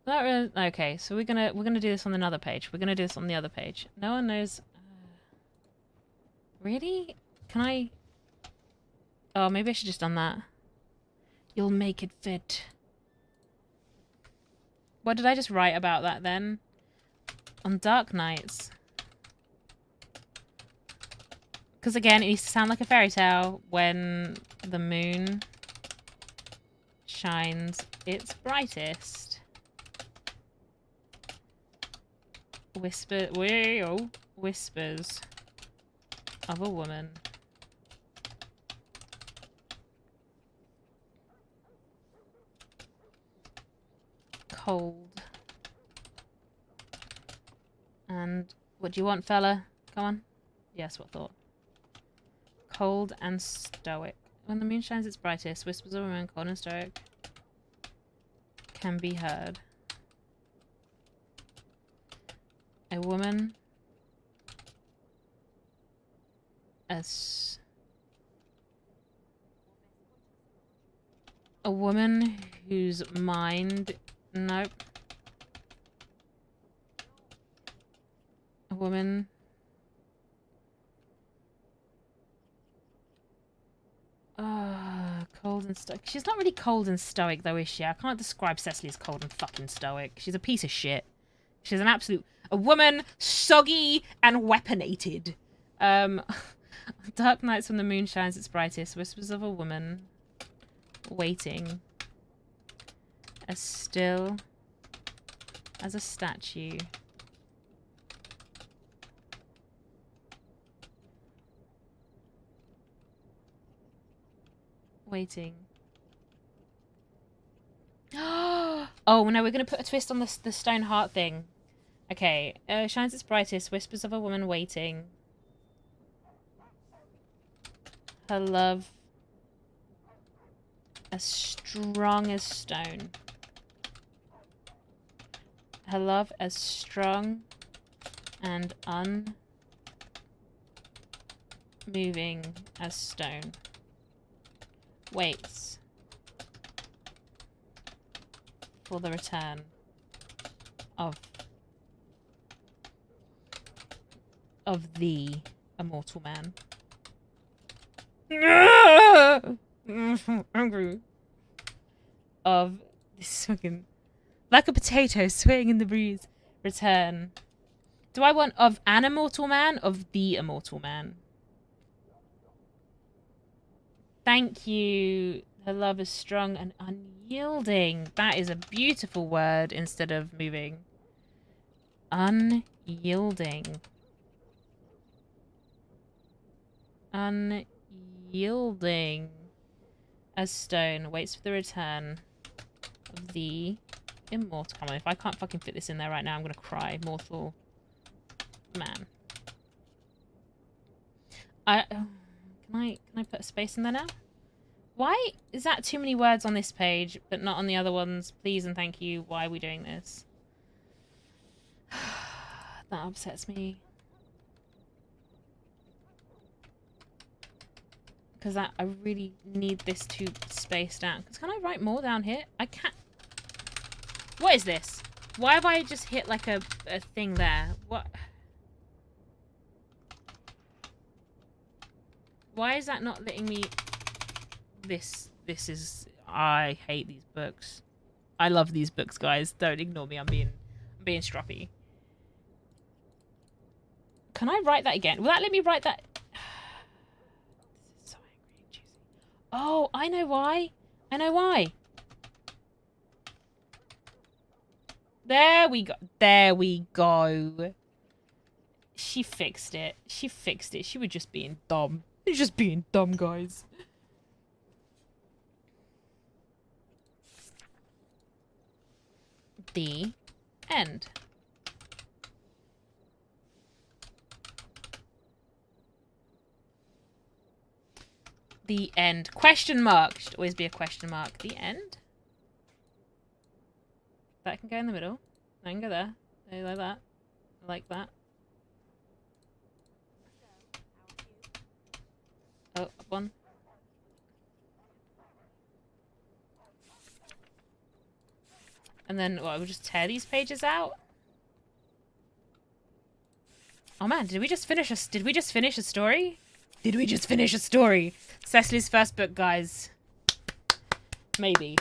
Okay, so we're gonna do this on another page. We're gonna do this on the other page. No one knows... Really? Can I... Oh, maybe I should just done that. You'll make it fit. What did I just write about that then? On dark nights. Because again, it needs to sound like a fairy tale when the moon shines its brightest. Whispers of a woman. Cold. And what do you want, fella? Come on. Yes, what thought? Cold and stoic. When the moon shines its brightest, whispers of a woman, cold and stoic, can be heard. A woman. As a woman whose mind. Nope. A woman. Cold and stoic. She's not really cold and stoic, though, is she? I can't describe Cecily as cold and fucking stoic. She's a piece of shit. She's an absolute... A woman, soggy and weaponated. Dark nights when the moon shines its brightest. Whispers of a woman. Waiting. As still as a statue. Waiting. Oh no, we're gonna put a twist on the stone heart thing. Okay, shines its brightest, whispers of a woman waiting. Her love as strong as stone. Her love as strong and unmoving as stone. Waits for the return of the immortal man. Angry. Of this fucking like a potato swaying in the breeze. Return. Do I want of an immortal man? Of the immortal man? Thank you. Her love is strong and unyielding. That is a beautiful word instead of moving. Unyielding. Unyielding. As stone. Waits for the return of the immortal. Come on, if I can't fucking fit this in there right now, I'm gonna cry. Mortal man. Can I put a space in there now? Why is that too many words on this page, but not on the other ones? Please and thank you. Why are we doing this? That upsets me. Because I really need this to space down. Because can I write more down here? I can't. What is this? Why have I just hit like a thing there? What? Why is that not letting me... This is... I hate these books. I love these books, guys. Don't ignore me. I'm being stroppy. Can I write that again? Will that let me write that? This is so angry and juicy. Oh, I know why. I know why. There we go. There we go. She fixed it. She fixed it. She was just being dumb. She's just being dumb, guys. The end. The end. Question mark. Should always be a question mark. The end. That can go in the middle. I can go there. Like that. Like that. Oh, up one. And then, what, we'll just tear these pages out? Oh man, did we just finish a story? Did we just finish a story? Cecily's first book, guys. Maybe.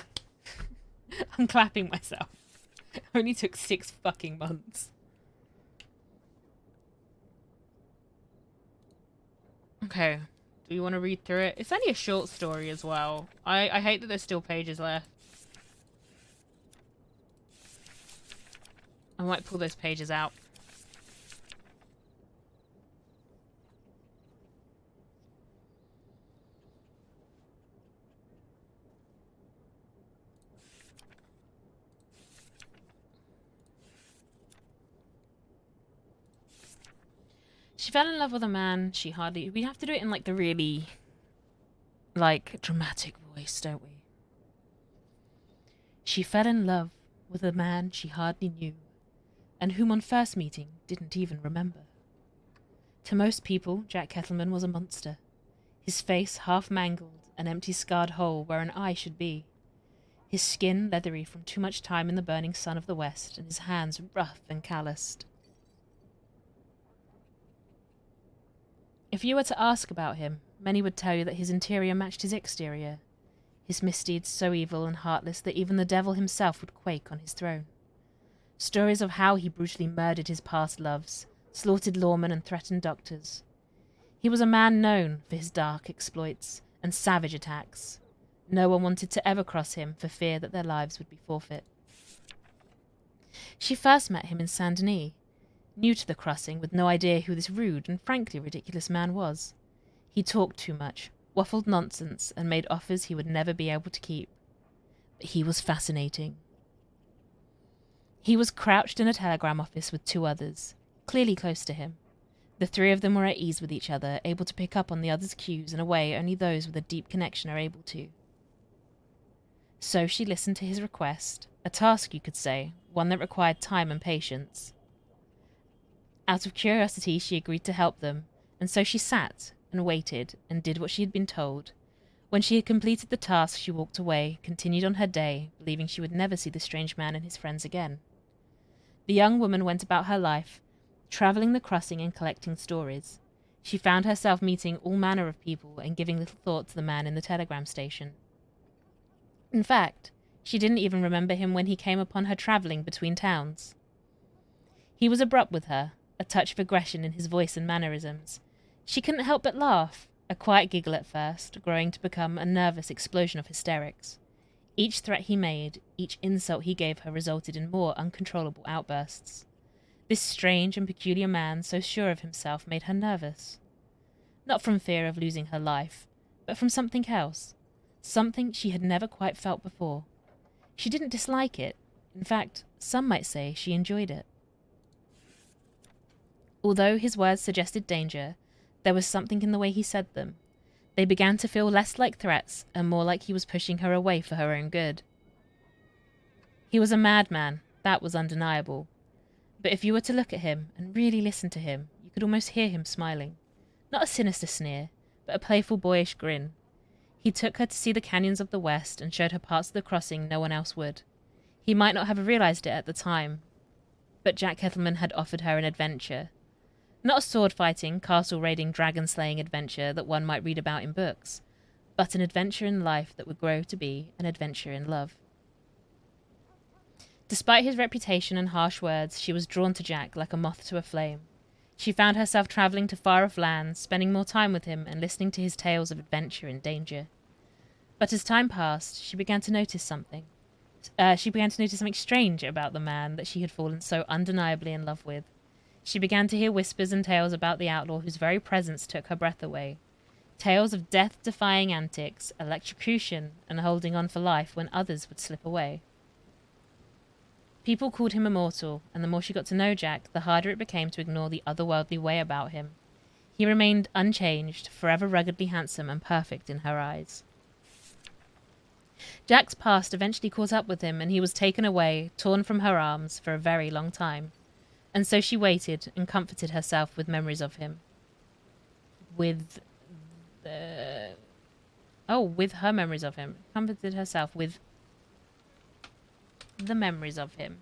I'm clapping myself. It only took 6 fucking months. Okay. Do you want to read through it? It's only a short story as well. I hate that there's still pages left. I might pull those pages out. She fell in love with a man she hardly... We have to do it in, like, the really, like, dramatic voice, don't we? She fell in love with a man she hardly knew. and whom on first meeting didn't even remember. To most people, Jack Kettleman was a monster, his face half mangled, an empty scarred hole where an eye should be, his skin leathery from too much time in the burning sun of the West, and his hands rough and calloused. If you were to ask about him, many would tell you that his interior matched his exterior, his misdeeds so evil and heartless that even the devil himself would quake on his throne. Stories of how he brutally murdered his past loves, slaughtered lawmen and threatened doctors. He was a man known for his dark exploits and savage attacks. No one wanted to ever cross him for fear that their lives would be forfeit. She first met him in Saint Denis, new to the crossing with no idea who this rude and frankly ridiculous man was. He talked too much, waffled nonsense, and made offers he would never be able to keep. But he was fascinating. He was crouched in a telegram office with 2 others, clearly close to him. The 3 of them were at ease with each other, able to pick up on the other's cues in a way only those with a deep connection are able to. So she listened to his request, a task you could say, one that required time and patience. Out of curiosity she agreed to help them, and so she sat and waited and did what she had been told. When she had completed the task she walked away, continued on her day, believing she would never see the strange man and his friends again. The young woman went about her life, travelling the crossing and collecting stories. She found herself meeting all manner of people and giving little thought to the man in the telegram station. In fact, she didn't even remember him when he came upon her travelling between towns. He was abrupt with her, a touch of aggression in his voice and mannerisms. She couldn't help but laugh, a quiet giggle at first, growing to become a nervous explosion of hysterics. Each threat he made, each insult he gave her resulted in more uncontrollable outbursts. This strange and peculiar man, so sure of himself, made her nervous. Not from fear of losing her life, but from something else. Something she had never quite felt before. She didn't dislike it. In fact, some might say she enjoyed it. Although his words suggested danger, there was something in the way he said them. They began to feel less like threats and more like he was pushing her away for her own good. He was a madman, that was undeniable. But if you were to look at him and really listen to him, you could almost hear him smiling. Not a sinister sneer, but a playful boyish grin. He took her to see the canyons of the West and showed her parts of the crossing no one else would. He might not have realized it at the time, but Jack Kettleman had offered her an adventure. Not a sword-fighting, castle-raiding, dragon-slaying adventure that one might read about in books, but an adventure in life that would grow to be an adventure in love. Despite his reputation and harsh words, she was drawn to Jack like a moth to a flame. She found herself travelling to far-off lands, spending more time with him and listening to his tales of adventure and danger. But as time passed, she began to notice something. Something strange about the man that she had fallen so undeniably in love with. She began to hear whispers and tales about the outlaw whose very presence took her breath away. Tales of death-defying antics, electrocution, and holding on for life when others would slip away. People called him immortal, and the more she got to know Jack, the harder it became to ignore the otherworldly way about him. He remained unchanged, forever ruggedly handsome and perfect in her eyes. Jack's past eventually caught up with him, and he was taken away, torn from her arms, for a very long time. And so she waited and comforted herself with memories of him. With her memories of him. Comforted herself with the memories of him.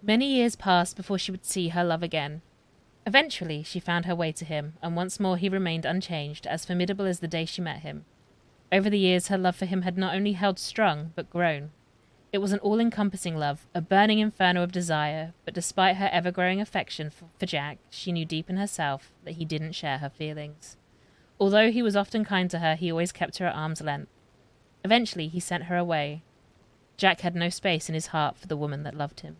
Many years passed before she would see her love again. Eventually, she found her way to him, and once more he remained unchanged, as formidable as the day she met him. Over the years, her love for him had not only held strong, but grown. It was an all-encompassing love, a burning inferno of desire, but despite her ever-growing affection for Jack, she knew deep in herself that he didn't share her feelings. Although he was often kind to her, he always kept her at arm's length. Eventually, he sent her away. Jack had no space in his heart for the woman that loved him.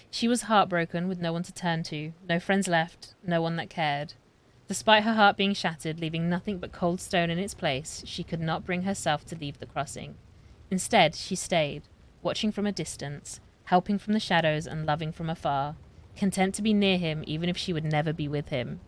She was heartbroken, with no one to turn to, no friends left, no one that cared. Despite her heart being shattered, leaving nothing but cold stone in its place, she could not bring herself to leave the crossing. Instead, she stayed, watching from a distance, helping from the shadows and loving from afar, content to be near him even if she would never be with him.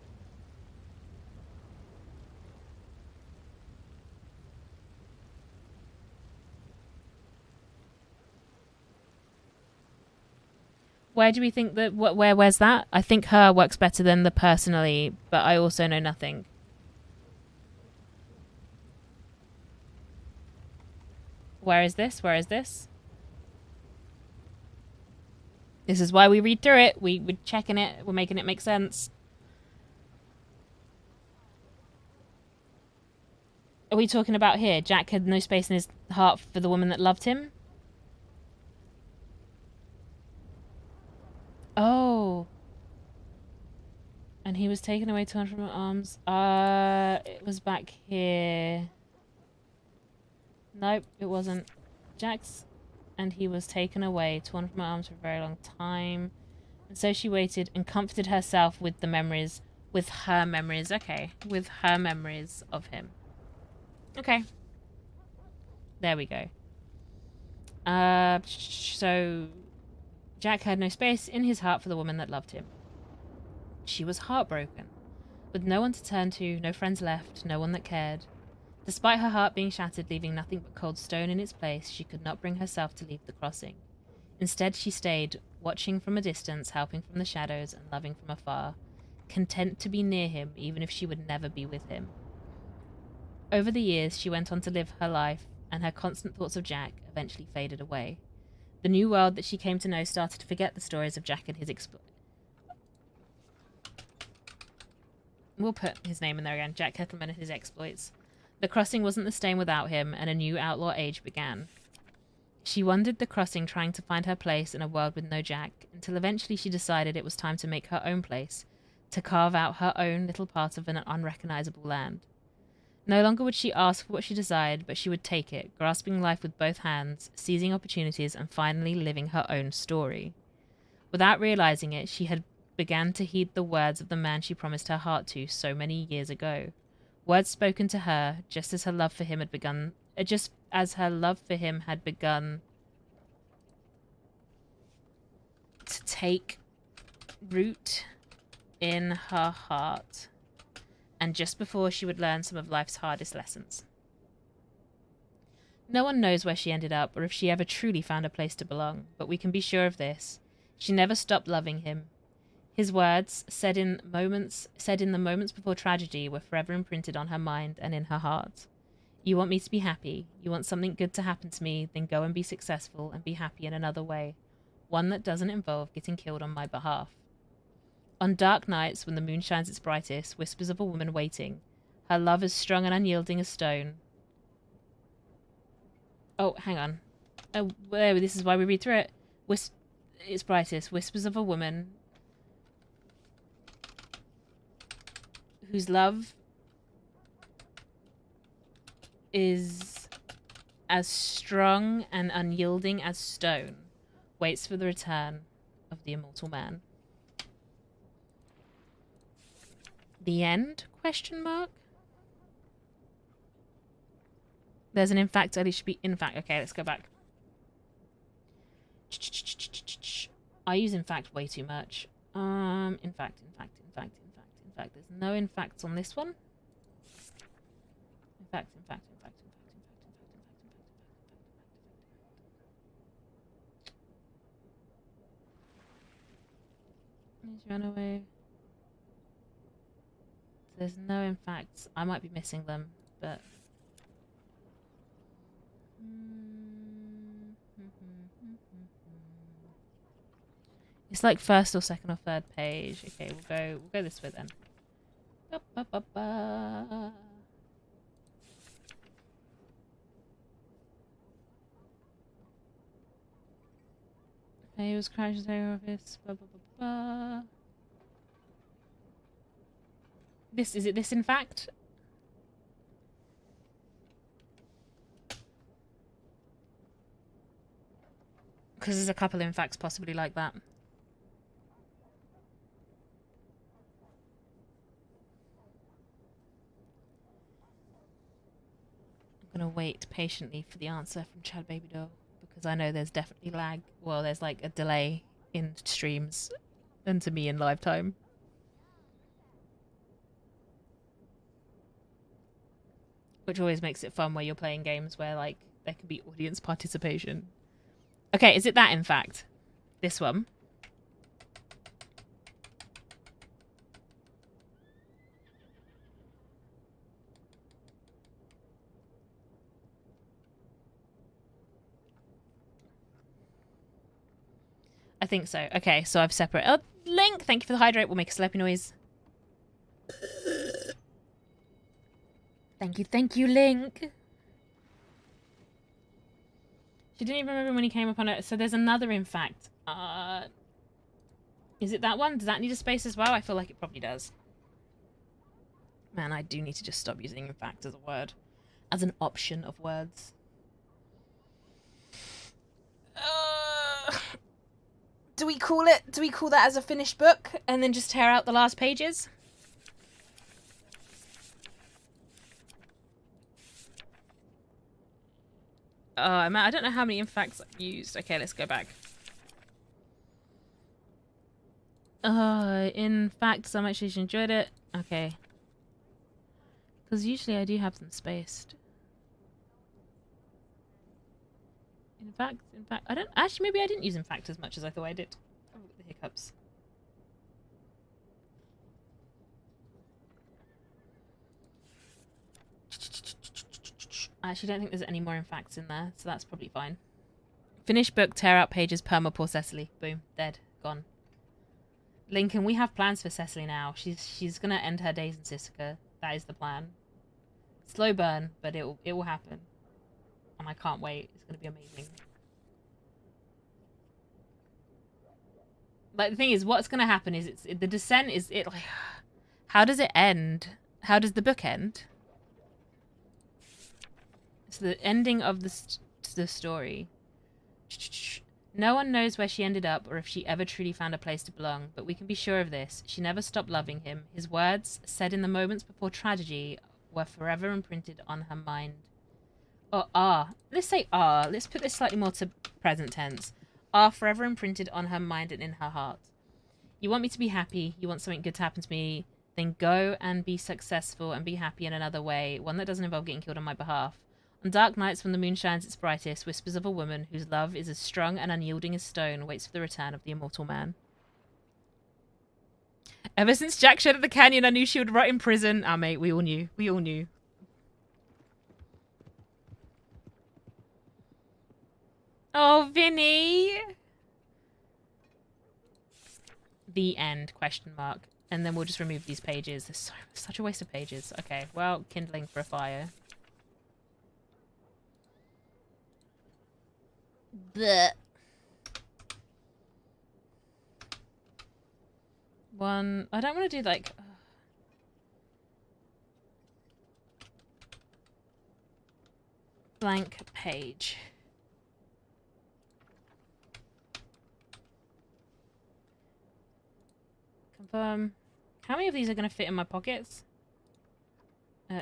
Where do we think that? Where's that? I think her works better than the personally, but I also know nothing. Where is this? Where is this? This is why we read through it. We're checking it. We're making it make sense. Are we talking about here? Jack had no space in his heart for the woman that loved him? Oh. And he was taken away, torn from her arms. It was back here. Nope, it wasn't. Jack's... And he was taken away, torn from her arms for a very long time. And so she waited and comforted herself with the memories... With her memories, okay. With her memories of him. Okay. There we go. So... Jack had no space in his heart for the woman that loved him. She was heartbroken. With no one to turn to, no friends left, no one that cared. Despite her heart being shattered, leaving nothing but cold stone in its place, she could not bring herself to leave the crossing. Instead, she stayed, watching from a distance, helping from the shadows, and loving from afar, content to be near him, even if she would never be with him. Over the years, she went on to live her life, and her constant thoughts of Jack eventually faded away. The new world that she came to know started to forget the stories of Jack and his exploits. We'll put his name in there again, Jack Kettleman and his exploits. The crossing wasn't the same without him, and a new outlaw age began. She wandered the crossing trying to find her place in a world with no Jack, until eventually she decided it was time to make her own place, to carve out her own little part of an unrecognizable land. No longer would she ask for what she desired, but she would take it, grasping life with both hands, seizing opportunities, and finally living her own story. Without realizing it, she had began to heed the words of the man she promised her heart to so many years ago. Words spoken to her, just as her love for him had begun to take root in her heart, and just before she would learn some of life's hardest lessons. No one knows where she ended up, or if she ever truly found a place to belong, but we can be sure of this. She never stopped loving him. His words, said in the moments before tragedy, were forever imprinted on her mind and in her heart. You want me to be happy. You want something good to happen to me, then go and be successful and be happy in another way. One that doesn't involve getting killed on my behalf. On dark nights, when the moon shines its brightest, whispers of a woman waiting. Her love as strong and unyielding as stone. Oh, hang on. Oh, this is why we read through it. Its brightest. Whispers of a woman whose love is as strong and unyielding as stone, waits for the return of the immortal man. The end? Question mark? There's an in fact, it should be in fact. Okay, let's go back. I use in fact way too much. In fact. There's no in facts on this one. In fact. He's run away. There's no in facts. I might be missing them, but... It's like first or second or third page. Okay, we'll go this way then. He was crashed their office. Is it this in fact? Because there's a couple in facts possibly like that. I'm gonna wait patiently for the answer from Chad Baby Doll, because I know there's definitely lag. Well, there's like a delay in streams and to me in live time. Which always makes it fun where you're playing games where like there can be audience participation. Okay, is it that in fact? This one? I think so. Okay, so I've separated. Oh, Link, thank you for the hydrate. We'll make a slurpy noise. Thank you, Link. She didn't even remember when he came up on it. So there's another, in fact. Is it that one? Does that need a space as well? I feel like it probably does. Man, I do need to just stop using in fact as a word. As an option of words. Do we call it? Do we call that as a finished book and then just tear out the last pages? Man, I don't know how many in facts I've used. Okay, let's go back. In fact, so much she enjoyed it. Okay. Because usually I do have them spaced. In fact, I don't... Actually, maybe I didn't use in fact as much as I thought I did. Oh, the hiccups. I actually don't think there's any more in facts in there, so that's probably fine. Finish book, tear out pages, perma, poor Cecily. Boom, dead, gone. Lincoln, we have plans for Cecily now. She's gonna end her days in Sisika. That is the plan. Slow burn, but it will happen. And I can't wait. It's gonna be amazing. Like, the thing is, what's gonna happen is the descent is it like how does it end? How does the book end? It's the ending of the story. No one knows where she ended up or if she ever truly found a place to belong, but we can be sure of this. She never stopped loving him. His words, said in the moments before tragedy, were forever imprinted on her mind. Or are. Let's say are. Let's put this slightly more to present tense. Are forever imprinted on her mind and in her heart. You want me to be happy. You want something good to happen to me. Then go and be successful and be happy in another way. One that doesn't involve getting killed on my behalf. On dark nights when the moon shines its brightest, whispers of a woman whose love is as strong and unyielding as stone waits for the return of the immortal man. Ever since Jack showed at the canyon, I knew she would rot in prison. Ah, mate, we all knew. We all knew. Oh, Vinny! The end, question mark. And then we'll just remove these pages. There's such a waste of pages. Okay, well, kindling for a fire. Blech. One. I don't want to do like. Blank page. Confirm. How many of these are going to fit in my pockets?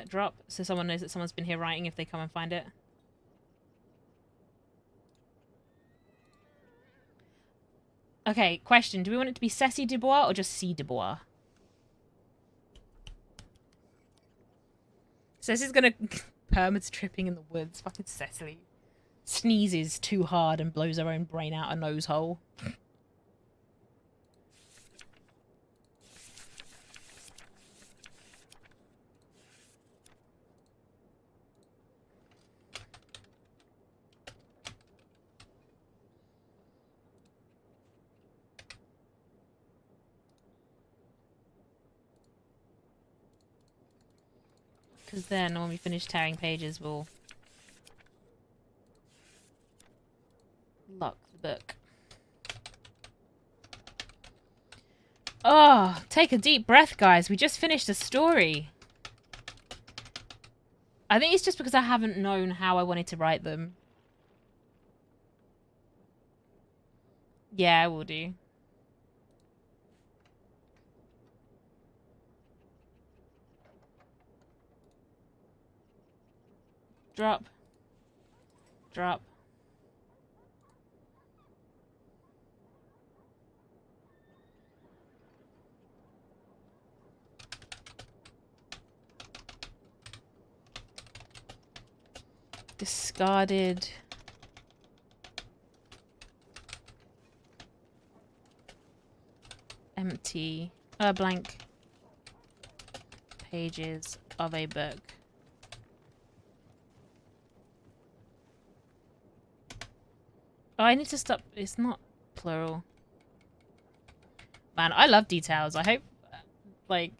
Drop, so someone knows that someone's been here writing if they come and find it. Okay, question. Do we want it to be Ceci Dubois or just C. Dubois? Ceci's gonna... Permits tripping in the woods. Fucking Cecily. Sneezes too hard and blows her own brain out a nose hole. Because then, when we finish tearing pages, we'll lock the book. Oh, take a deep breath, guys. We just finished a story. I think it's just because I haven't known how I wanted to write them. Yeah, I will do. Drop. Drop. Discarded. Empty. Blank. Pages of a book. Oh, I need to stop. It's not plural. Man, I love details. I hope, like...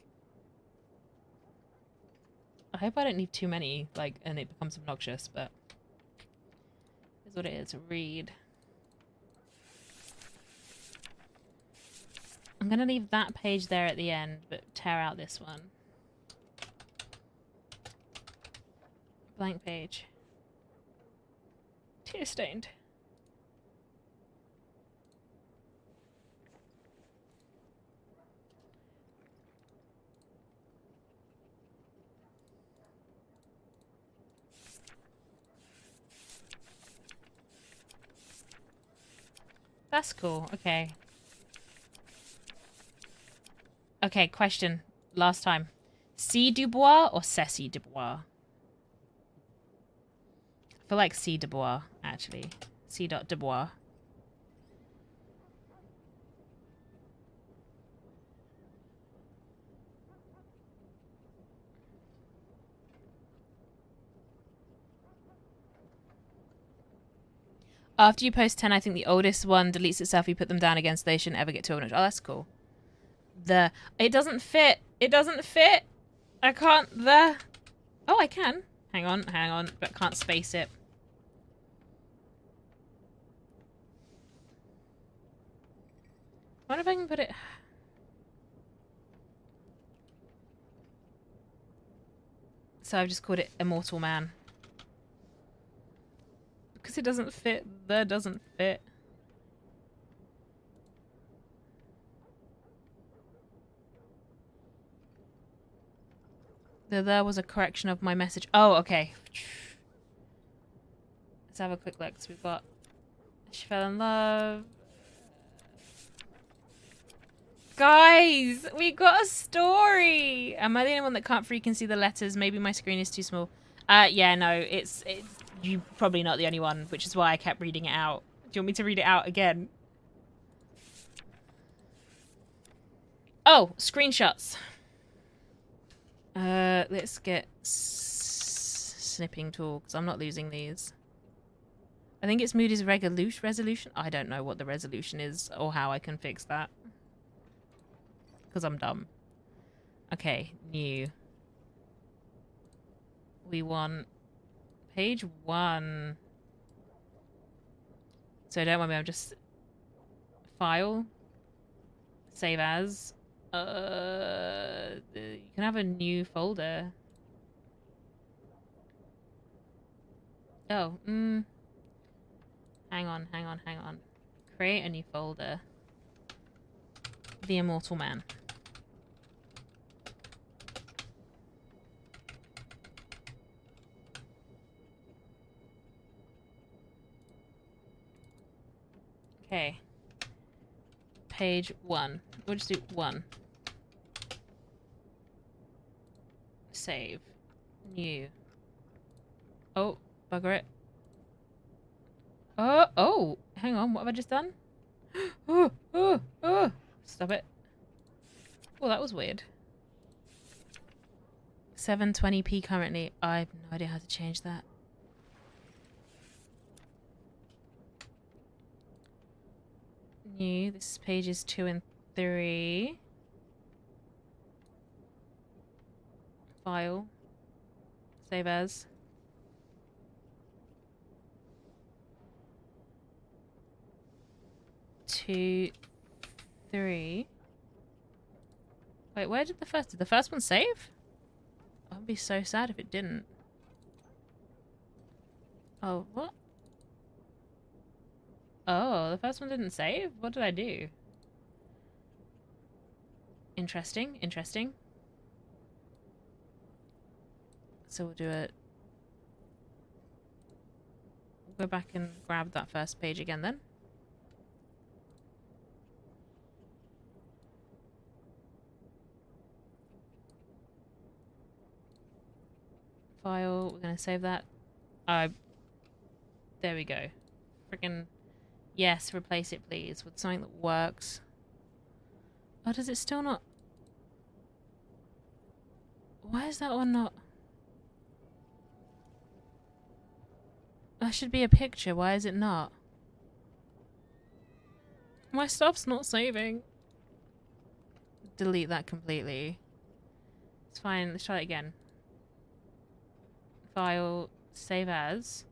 I hope I don't leave too many, like, and it becomes obnoxious, but... Here's what it is. Read. I'm gonna leave that page there at the end, but tear out this one. Blank page. Tear stained. That's cool. Okay. Okay, question. Last time. C. Dubois or Ceci Dubois? I feel like C. Dubois, actually. C. Dubois. After you post 10, I think the oldest one deletes itself. You put them down again so they shouldn't ever get to 100. Oh, that's cool. It doesn't fit. It doesn't fit. I can't. Oh, I can. Hang on. But can't space it. I wonder if I can put it... So I've just called it Immortal Man. Because it doesn't fit. Doesn't fit. There was a correction of my message. Oh, okay. Let's have a quick look. So we've got... She fell in love. Guys, we got a story. Am I the only one that can't freaking see the letters? Maybe my screen is too small. Yeah, no, it's you're probably not the only one, which is why I kept reading it out. Do you want me to read it out again? Oh, screenshots. Let's get snipping tool, because I'm not losing these. I think it's Moody's resolution. I don't know what the resolution is or how I can fix that. Because I'm dumb. Okay, new. We want page 1. So don't worry, I'm just file, save as. You can have a new folder. Oh, hang on. Create a new folder. The Immortal Man. Okay. Page 1. We'll just do 1. Save. New. Oh, bugger it. Oh, hang on. What have I just done? Oh. Stop it. Oh, that was weird. 720p currently. I have no idea how to change that. New. This is pages 2 and 3. File. Save as. Two, 3. Wait, where did the first one save? I'd be so sad if it didn't. Oh, what? Oh, the first one didn't save? What did I do? Interesting. So we'll do it. We'll go back and grab that first page again then. File, we're gonna save that. There we go. Freaking yes, replace it please with something that works. Oh, does it still not? Why is that one not? That should be a picture. Why is it not? My stuff's not saving. delete that completely. It's fine. Let's try it again. File, save as,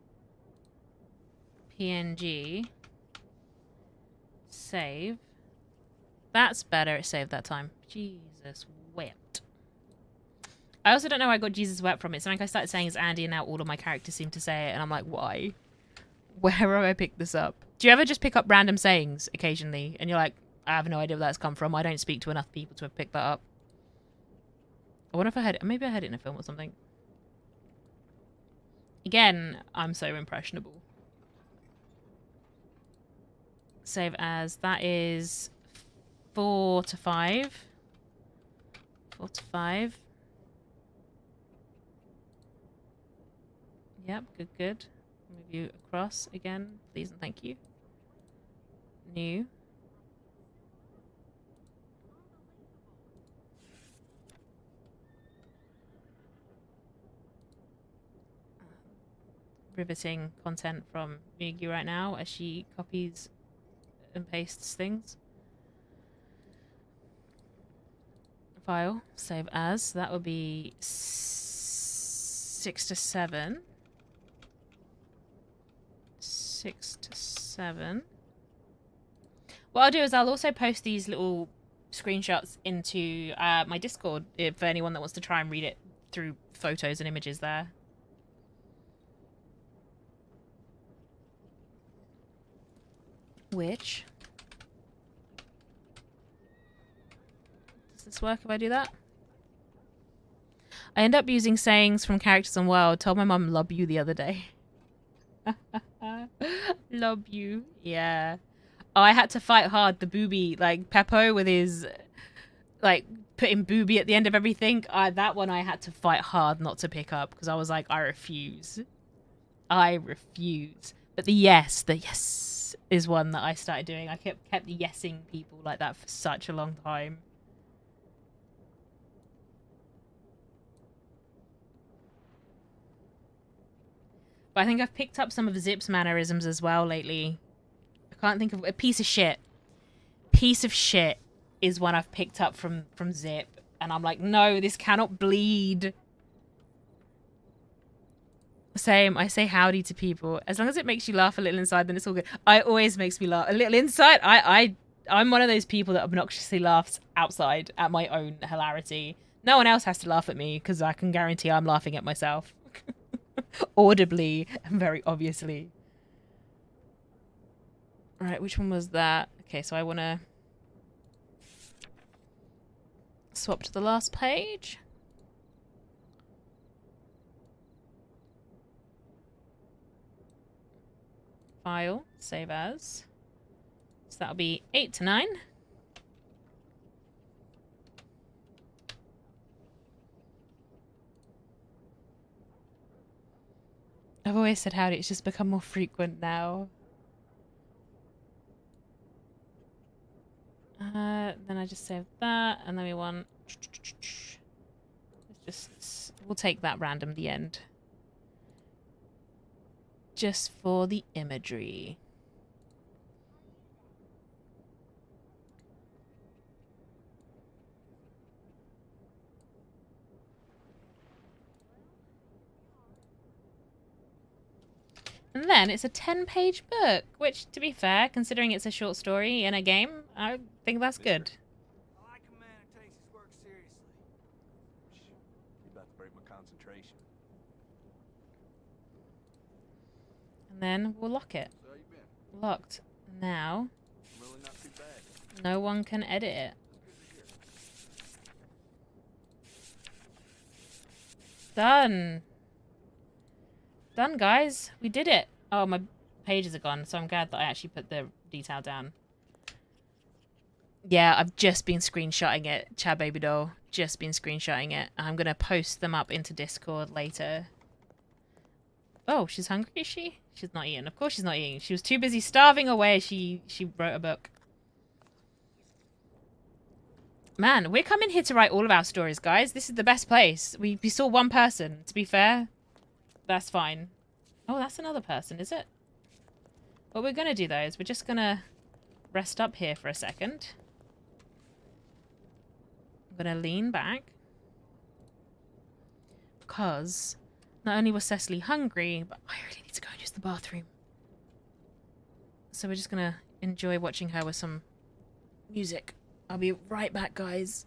PNG, save. That's better. It saved that time. Jesus wept. I also don't know where I got Jesus wept from. It's something I started saying as Andy, and now all of my characters seem to say it, and I'm like, why? Where have I picked this up? Do you ever just pick up random sayings occasionally, and you're like, I have no idea where that's come from. I don't speak to enough people to have picked that up. I wonder if I heard it. Maybe I heard it in a film or something. Again, I'm so impressionable. Save as. That is 4 to 5. 4 to 5. Yep, good, good. Move you across again, please and thank you. New. Riveting content from Miyagi right now as she copies and pastes things. File, save as. That would be 6 to 7. 6 to 7. What I'll do is I'll also post these little screenshots into my Discord for anyone that wants to try and read it through photos and images there. Which... does this work if I do that? I end up using sayings from characters on World. Told my mum love you the other day. Love you. Yeah. Oh, I had to fight hard the booby, like Peppo with his, like, putting booby at the end of everything. That one I had to fight hard not to pick up because I was like, I refuse. I refuse. But the yes is one that I started doing. I kept yesing people like that for such a long time. But I think I've picked up some of Zip's mannerisms as well lately. I can't think of... a piece of shit. Piece of shit is one I've picked up from Zip. And I'm like, no, this cannot bleed. Same. I say howdy to people. As long as it makes you laugh a little inside, then it's all good. It always makes me laugh. A little inside, I'm one of those people that obnoxiously laughs outside at my own hilarity. No one else has to laugh at me because I can guarantee I'm laughing at myself. Audibly and very obviously. Right, which one was that? Okay, so I want to swap to the last page. File, save as. So that'll be 8 to 9. I've always said howdy, it's just become more frequent now. Then I just save that, and then we want... we'll take that random, the end. Just for the imagery. And then it's a 10-page book, which, to be fair, considering it's a short story in a game, I think that's good. I like a man who takes his work seriously. You're about to break my concentration. And then we'll lock it. So how you been? Locked. Now, Really not too bad. no one can edit it. Done. Done, guys. We did it. Oh, my pages are gone, so I'm glad that I actually put the detail down. Yeah, I've just been screenshotting it, Chad Baby Doll. Just been screenshotting it. I'm going to post them up into Discord later. Oh, she's hungry, is she? She's not eating. Of course she's not eating. She was too busy starving away. She wrote a book. Man, we're coming here to write all of our stories, guys. This is the best place. We saw one person, to be fair. That's fine. Oh, that's another person, is it? What we're going to do, though, is we're just going to rest up here for a second. I'm gonna lean back. Because not only was Cecily hungry, but I really need to go and use the bathroom. So we're just gonna enjoy watching her with some music. I'll be right back, guys.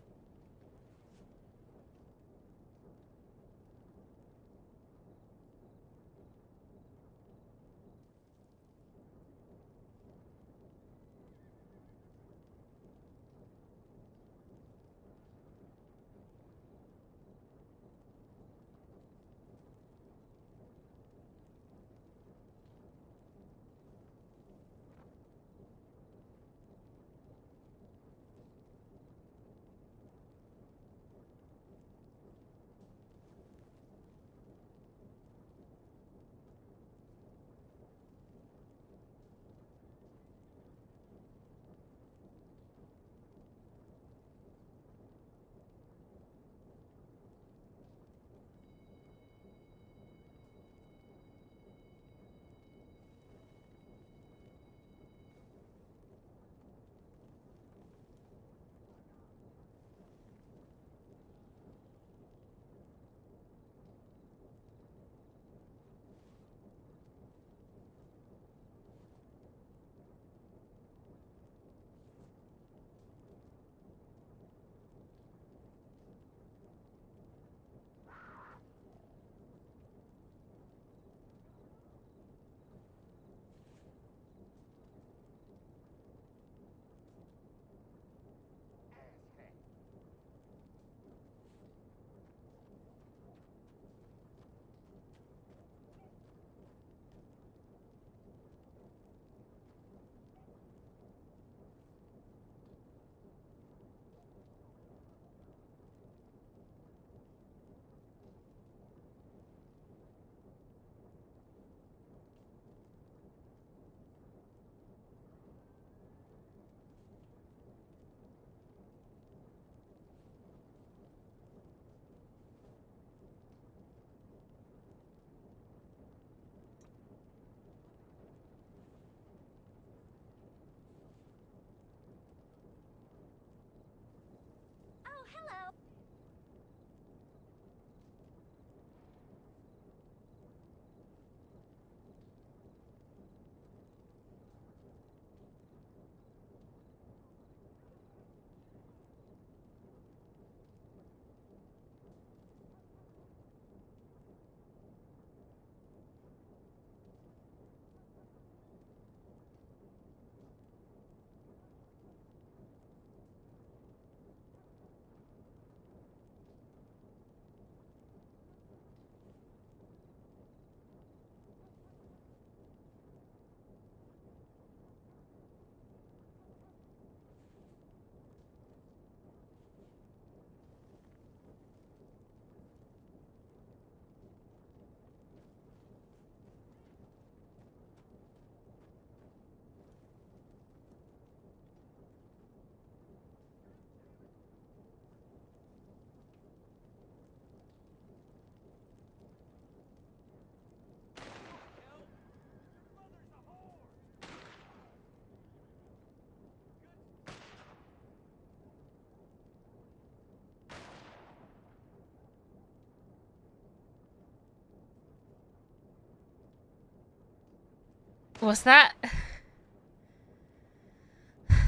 What's that?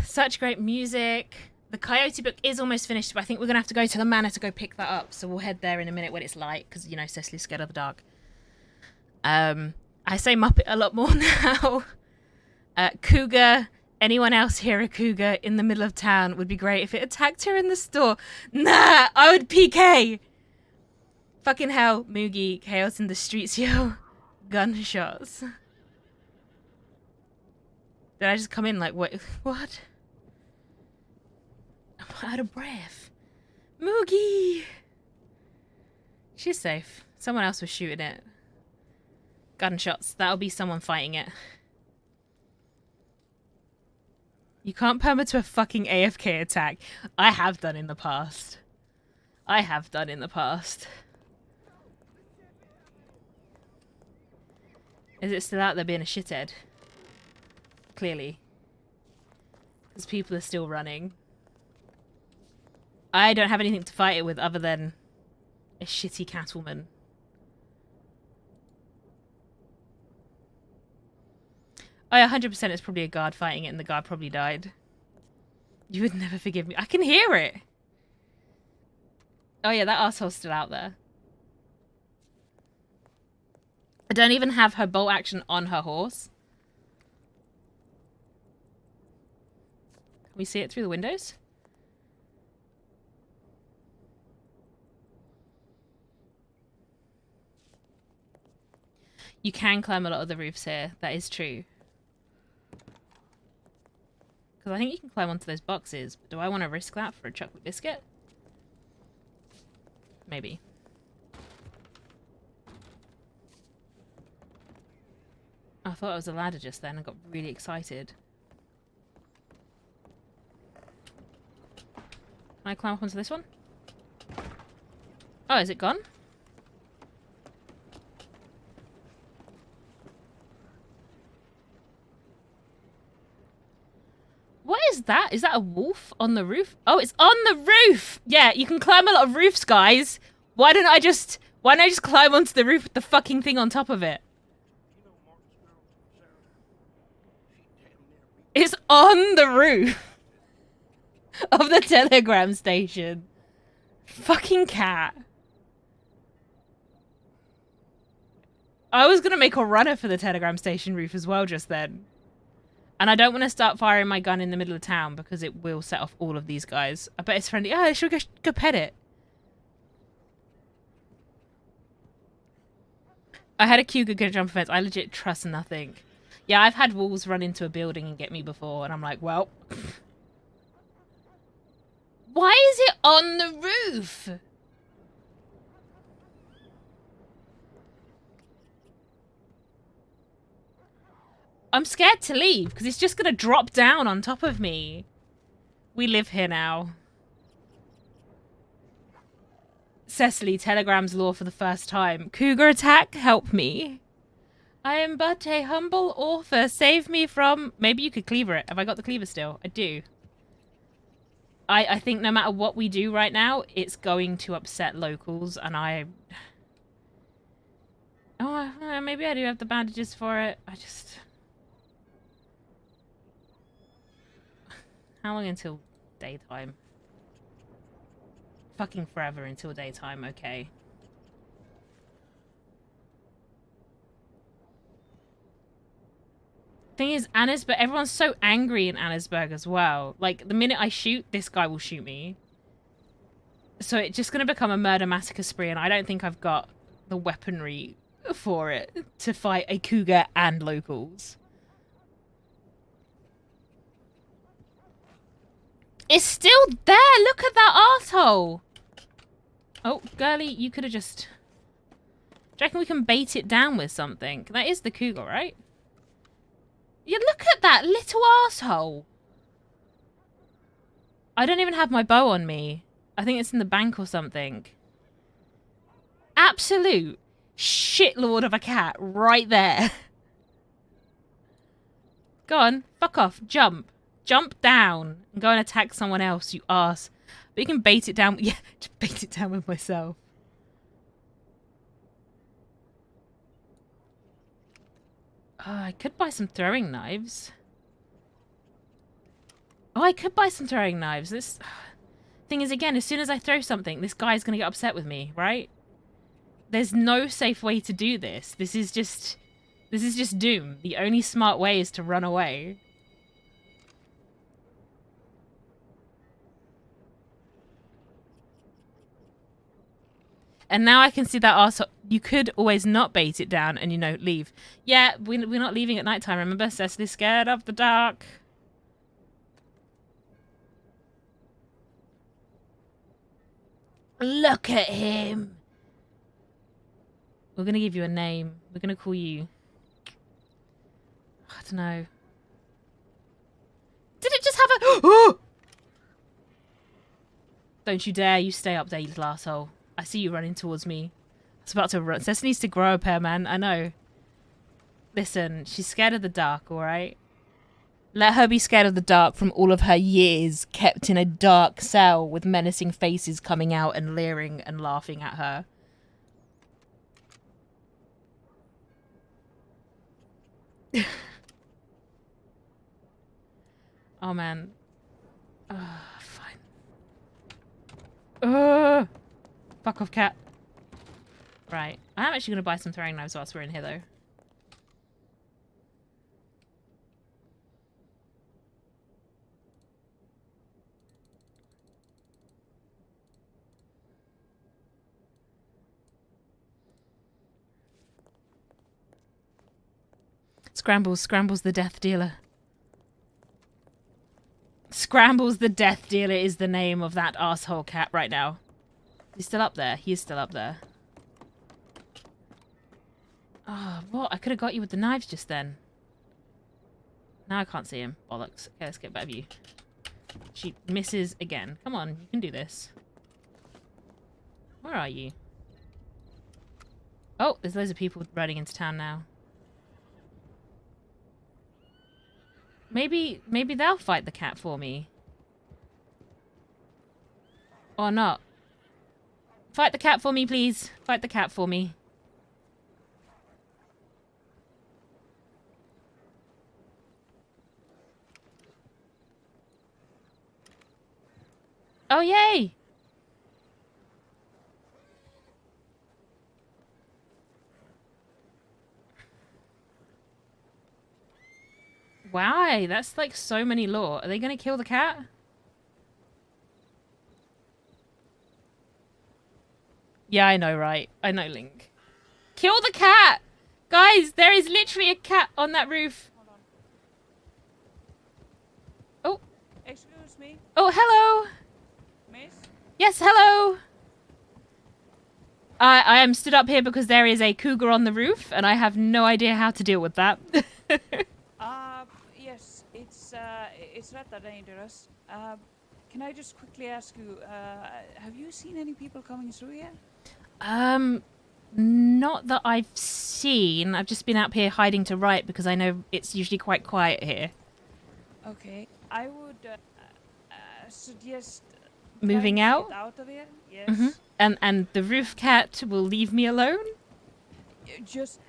Such great music. The Coyote book is almost finished, but I think we're going to have to go to the manor to go pick that up. So we'll head there in a minute when it's light, because, you know, Cecily's scared of the dark. I say Muppet a lot more now. Cougar. Anyone else hear a cougar in the middle of town would be great if it attacked her in the store. Nah, I would PK. Fucking hell, Moogie. Chaos in the streets, yo. Gunshots. Did I just come in like, wait, what? I'm out of breath. Moogie! She's safe. Someone else was shooting it. Gunshots. That'll be someone fighting it. You can't perma to a fucking AFK attack. I have done in the past. I have done in the past. Is it still out there being a shithead? Clearly. Because people are still running. I don't have anything to fight it with other than a shitty Catwoman. Oh yeah, 100% it's probably a guard fighting it and the guard probably died. You would never forgive me. I can hear it. Oh yeah, that arsehole's still out there. I don't even have her bolt action on her horse. Can we see it through the windows? You can climb a lot of the roofs here. That is true. Because I think you can climb onto those boxes. But do I want to risk that for a chocolate biscuit? Maybe. I thought it was a ladder just then. I got really excited. Can I climb up onto this one? Oh, is it gone? What is that? Is that a wolf on the roof? Oh, it's on the roof! Yeah, you can climb a lot of roofs, guys. Why don't I just climb onto the roof with the fucking thing on top of it? It's on the roof of the telegram station. Fucking cat. I was gonna make a runner for the telegram station roof as well just then. And I don't want to start firing my gun in the middle of town because it will set off all of these guys. I bet it's friendly. Oh, should we go pet it? I had a cougar go jump a fence. I legit trust nothing. Yeah, I've had wolves run into a building and get me before, and I'm like, well... Why is it on the roof? I'm scared to leave, because it's just going to drop down on top of me. We live here now. Cecily, telegrams law for the first time. Cougar attack, help me. I am but a humble author. Save me from... Maybe you could cleaver it. Have I got the cleaver still? I do. I think no matter what we do right now, it's going to upset locals, and I... Oh, maybe I do have the bandages for it. I just... How long until daytime? Fucking forever until daytime, okay. Thing is, Annisburg, everyone's so angry in Annisburg as well. Like, the minute I shoot, this guy will shoot me. So it's just going to become a murder massacre spree, and I don't think I've got the weaponry for it to fight a cougar and locals. It's still there! Look at that arsehole! Oh, girlie, you could have just... Do you reckon we can bait it down with something? That is the cougar, right? Yeah, look at that little arsehole! I don't even have my bow on me. I think it's in the bank or something. Absolute shitlord of a cat right there. Go on, fuck off, jump. Jump down and go and attack someone else, you arse. But you can bait it down. Yeah, just bait it down with myself. Oh, I could buy some throwing knives. Oh, I could buy some throwing knives. This thing is, again, as soon as I throw something, this guy's going to get upset with me, right? There's no safe way to do this. This is just doom. The only smart way is to run away. And now I can see that arsehole. You could always not bait it down and, you know, leave. Yeah, we're not leaving at nighttime, remember? Cecily's scared of the dark. Look at him. We're going to give you a name. We're going to call you... I don't know. Did it just have a... Don't you dare. You stay up there, you little arsehole. I see you running towards me. I was about to run. Cecily needs to grow a pair, man. I know. Listen, she's scared of the dark, alright? Let her be scared of the dark from all of her years kept in a dark cell with menacing faces coming out and leering and laughing at her. Oh man. Fine. Fuck off, cat. Right. I'm actually going to buy some throwing knives whilst we're in here, though. Scrambles the death dealer. Scrambles the death dealer is the name of that asshole cat right now. He's still up there. He is still up there. Oh, what? I could have got you with the knives just then. Now I can't see him. Bollocks. Okay, let's get better view. She misses again. Come on, you can do this. Where are you? Oh, there's loads of people riding into town now. Maybe they'll fight the cat for me. Or not. Fight the cat for me, please. Fight the cat for me. Oh, yay! Why? That's like so many lore. Are they gonna kill the cat? Yeah, I know, right? I know, Link. Kill the cat! Guys, there is literally a cat on that roof. Oh. Excuse me, Oh, hello! miss? Yes, hello! I am stood up here because there is a cougar on the roof, and I have no idea how to deal with that. Yes, it's rather dangerous. Can I just quickly ask you, have you seen any people coming through yet? Not that I've seen. I've just been out here hiding to write because I know it's usually quite quiet here. Okay, I would suggest Moving trying to out? get out of here. Yes. And the roof cat will leave me alone? Just,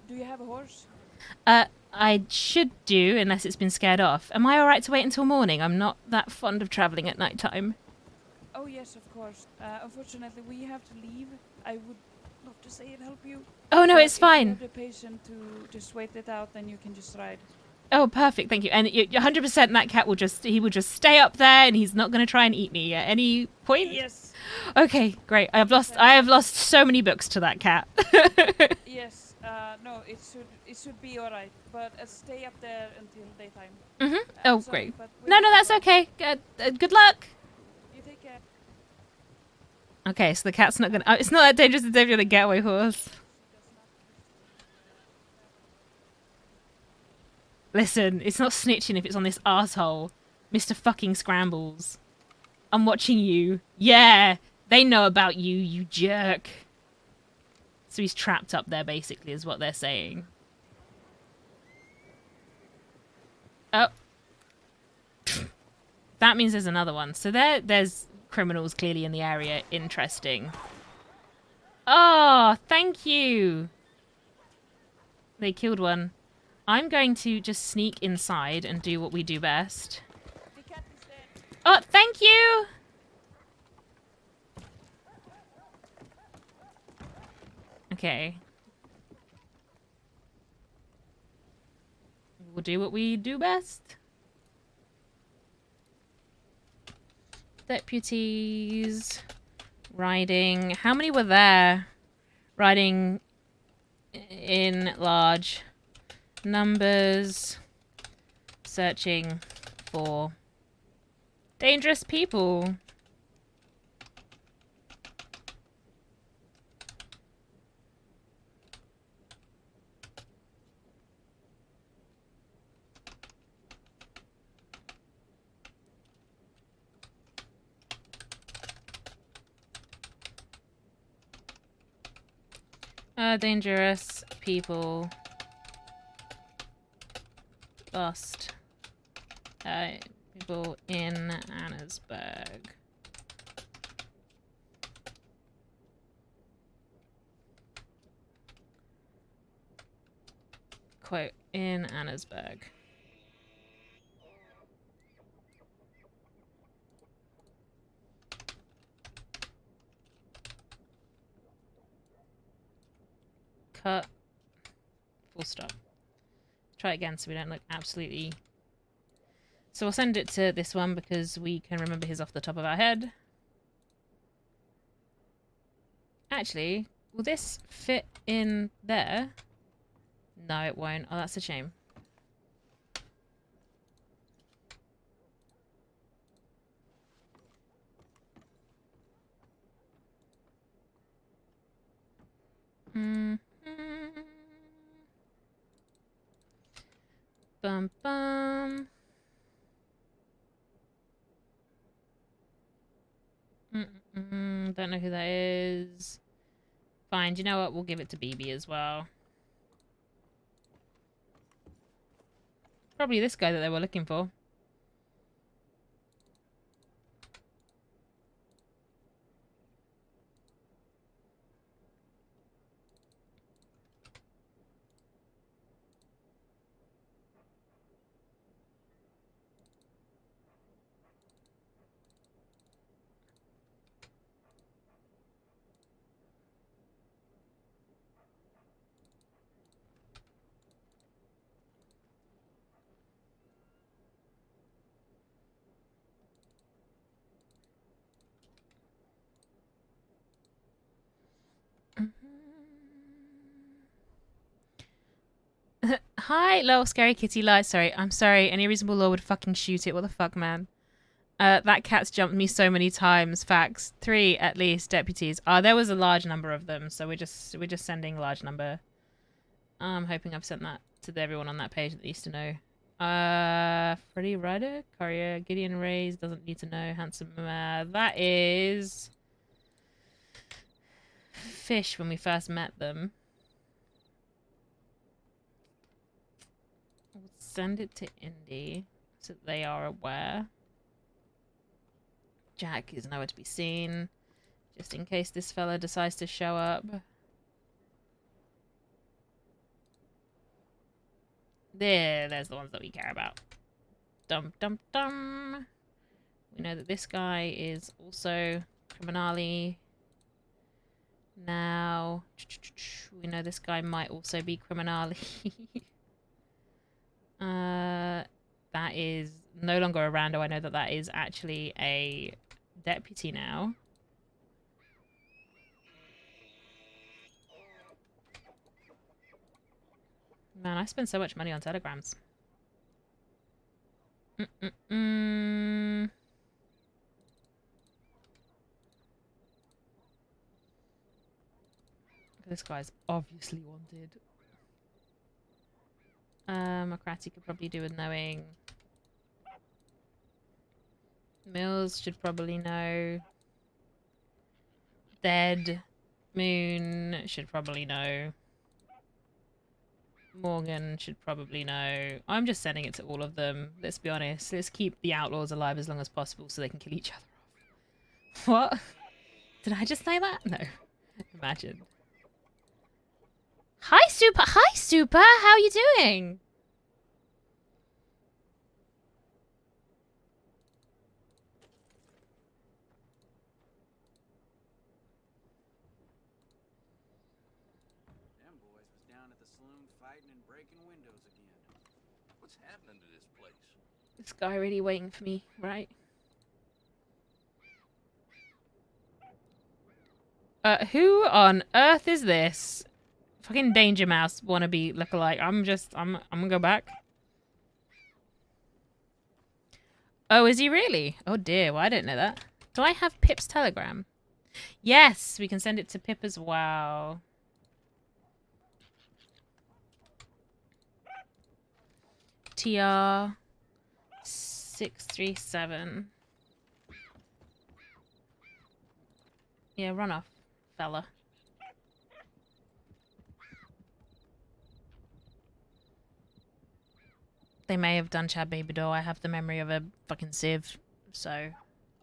do you have a horse? I should do, unless it's been scared off. Am I alright to wait until morning? I'm not that fond of travelling at night time. Oh yes, of course. Unfortunately, we have to leave. I would love to say it help you. Oh no, but it's fine. If you have the patience to just wait it out, then you can just ride. Oh, perfect, thank you. And 100% that cat will just stay up there and he's not going to try and eat me at any point? Yes. Okay, great. I have lost so many books to that cat. Yes. No, it should be alright, but stay up there until daytime. Oh, Sorry, great. but No, we'll that's go. okay. Good luck. You take care. Okay, so the cat's not gonna... it's not that dangerous as if you're the getaway horse. Listen, it's not snitching if it's on this arsehole. Mr. fucking Scrambles. I'm watching you. Yeah, they know about you, you jerk. So he's trapped up there, basically, is what they're saying. Oh. That means there's another one. So there's criminals clearly in the area. Interesting. Oh, thank you. They killed one. I'm going to just sneak inside and do what we do best. The cat is dead. Oh, thank you! Okay. We'll do what we do best. Deputies. Riding. How many were there? Riding in large numbers. Searching for dangerous people. Dangerous people lost People in Annesburg. Quote, in Annesburg. Cut. Full stop. Try it again so we don't look absolutely... So we'll send it to this one because we can remember his off the top of our head. Actually, will this fit in there? No, it won't. Oh, that's a shame. Bum bum. Don't know who that is. Fine, do you know what? We'll give it to BB as well. Probably this guy that they were looking for. Hi, lol, scary kitty lie. Sorry, I'm sorry. Any reasonable law would fucking shoot it. What the fuck, man? That cat's jumped me so many times. Facts. 3 at least deputies. There was a large number of them, so we're just sending a large number. I'm hoping I've sent that to everyone on that page that needs to know. Freddie Ryder, Courier, Gideon Reyes doesn't need to know. Handsome, that is Fish when we first met them. We'll send it to Indy so that they are aware. Jack is nowhere to be seen, just in case this fella decides to show up. There's the ones that we care about. Dum dum dum. We know that this guy is also criminale. Now, we know this guy might also be criminale. That is no longer a rando. I know that that is actually a deputy now. Man, I spend so much money on telegrams. This guy's obviously wanted. McCratty could probably do with knowing. Mills should probably know. Dead. Moon should probably know. Morgan should probably know. I'm just sending it to all of them. Let's be honest. Let's keep the outlaws alive as long as possible so they can kill each other off. What? Did I just say that? No. Imagine. Hi, Super. Hi, Super. How are you doing? Them boys was down at the saloon fighting and breaking windows again. What's happening to this place? This guy really waiting for me, right? Who on earth is this? Fucking Danger Mouse wannabe lookalike. I'm gonna go back. Oh, is he really? Oh dear, well I didn't know that. Do I have Pip's telegram? Yes, we can send it to Pip as well. TR 637. Yeah, run off, fella. They may have done Chad Baby Doll. I have the memory of a fucking sieve, so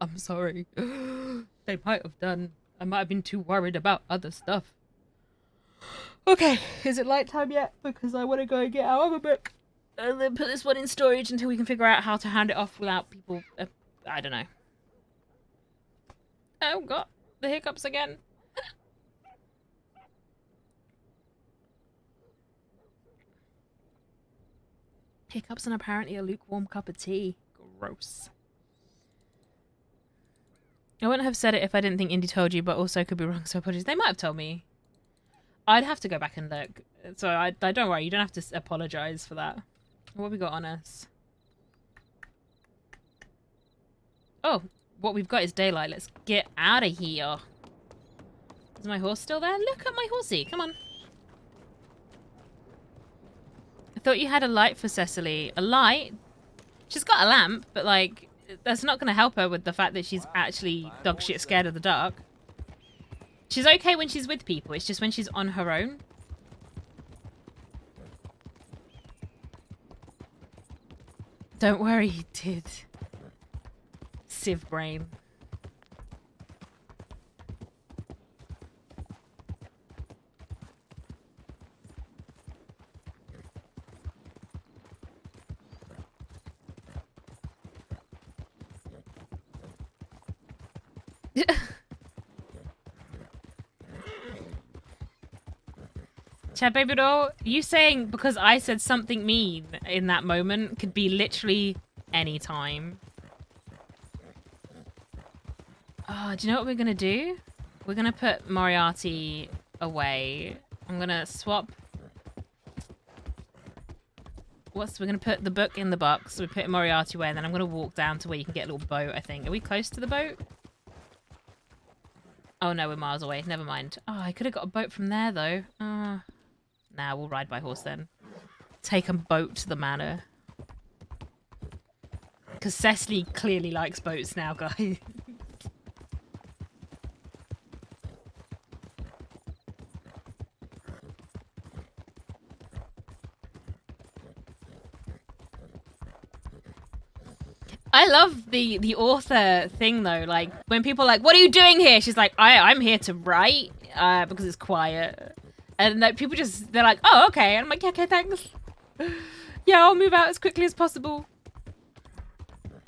I'm sorry. They might have done. I might have been too worried about other stuff. Okay, is it light time yet? Because I want to go and get our other book. And then put this one in storage until we can figure out how to hand it off without people... I don't know. Oh, God. The hiccups again. Hiccups and apparently a lukewarm cup of tea. Gross. I wouldn't have said it if I didn't think Indy told you, but also could be wrong, so apologies. They might have told me. I'd have to go back and look. So I don't worry, you don't have to apologize for that. What have we got on us? Oh, what we've got is daylight. Let's get out of here. Is my horse still there? Look at my horsey. Come on. I thought you had a light for Cecily. A light? She's got a lamp, but like, that's not going to help her with the fact that she's actually dog shit scared of the dark. She's okay when she's with people. It's just when she's on her own. Don't worry, he did. Civ brain. Chad Baby Doll, you saying because I said something mean in that moment could be literally any time. Oh, do you know what we're gonna do? We're gonna put Moriarty away. I'm gonna swap. We're gonna put the book in the box. We're putting Moriarty away, and then I'm gonna walk down to where you can get a little boat, I think. Are we close to the boat? Oh no, we're miles away. Never mind. Oh, I could have got a boat from there though. Nah, we'll ride by horse then. Take a boat to the manor. Because Cecily clearly likes boats now, guys. I love the author thing though. Like when people are like, "What are you doing here?" She's like, "I'm here to write because it's quiet." And like people they're like, "Oh, okay." And I'm like, "Yeah, okay, thanks." Yeah, I'll move out as quickly as possible.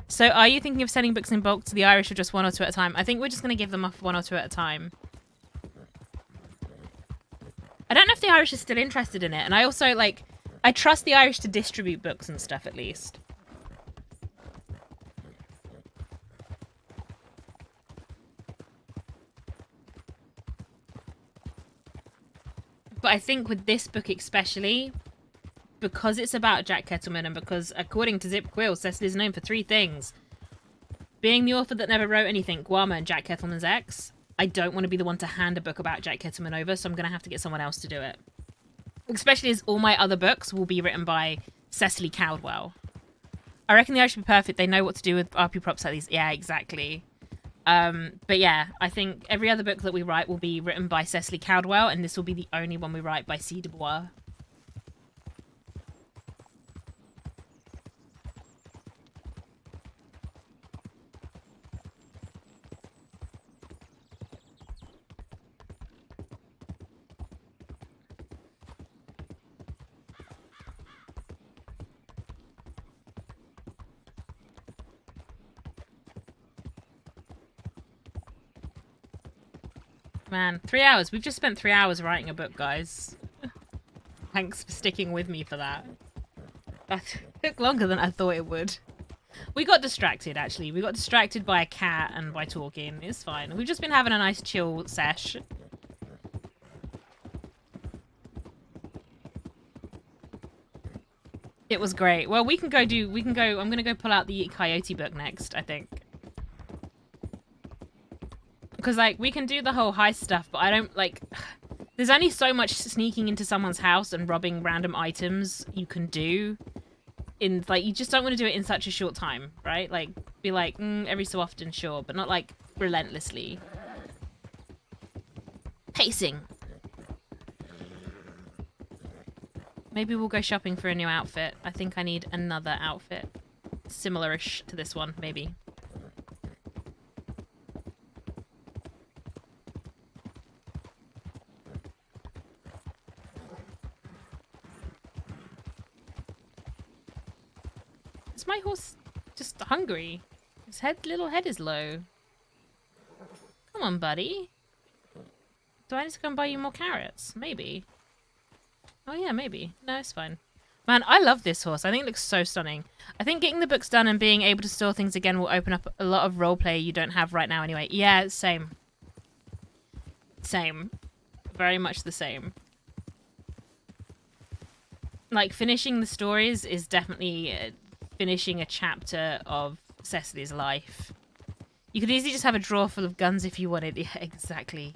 So, are you thinking of sending books in bulk to the Irish or just one or two at a time? I think we're just gonna give them off one or two at a time. I don't know if the Irish is still interested in it, and I also like I trust the Irish to distribute books and stuff at least. But I think with this book especially, because it's about Jack Kettleman and because, according to Zip Quill, Cecily is known for 3 things. Being the author that never wrote anything, Guarma and Jack Kettleman's ex, I don't want to be the one to hand a book about Jack Kettleman over, so I'm going to have to get someone else to do it. Especially as all my other books will be written by Cecily Caldwell. I reckon the Irish would be perfect. They know what to do with RP props like these. Yeah, exactly. But yeah, I think every other book that we write will be written by Cecily Caldwell, and this will be the only one we write by C. Dubois. Man, 3 hours. We've just spent 3 hours writing a book, guys. Thanks for sticking with me for that. That took longer than I thought it would. We got distracted, actually. We got distracted by a cat and by talking. It's fine. We've just been having a nice chill sesh. It was great. Well, I'm gonna go pull out the Coyote book next, I think. Because, like, we can do the whole heist stuff, but I don't, like... There's only so much sneaking into someone's house and robbing random items you can do. Like, you just don't want to do it in such a short time, right? Like, be like, every so often, sure, but not, like, relentlessly. Pacing. Maybe we'll go shopping for a new outfit. I think I need another outfit. Similar-ish to this one, maybe. Is my horse just hungry? His little head is low. Come on, buddy. Do I need to come buy you more carrots? Maybe. Oh yeah, maybe. No, it's fine. Man, I love this horse. I think it looks so stunning. I think getting the books done and being able to store things again will open up a lot of roleplay you don't have right now anyway. Yeah, same. Same. Very much the same. Like, finishing the stories is definitely finishing a chapter of Cecily's life. You could easily just have a drawer full of guns if you wanted. Yeah, exactly.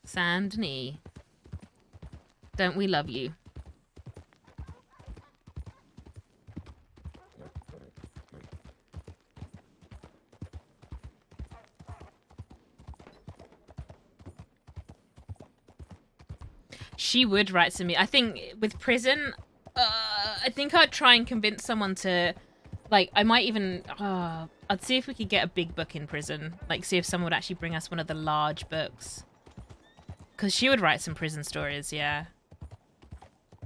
Sandney. Don't we love you? She would write to me. I think with prison, I think I'd try and convince someone to, like, I might even, I'd see if we could get a big book in prison. Like, see if someone would actually bring us one of the large books. Because she would write some prison stories, yeah.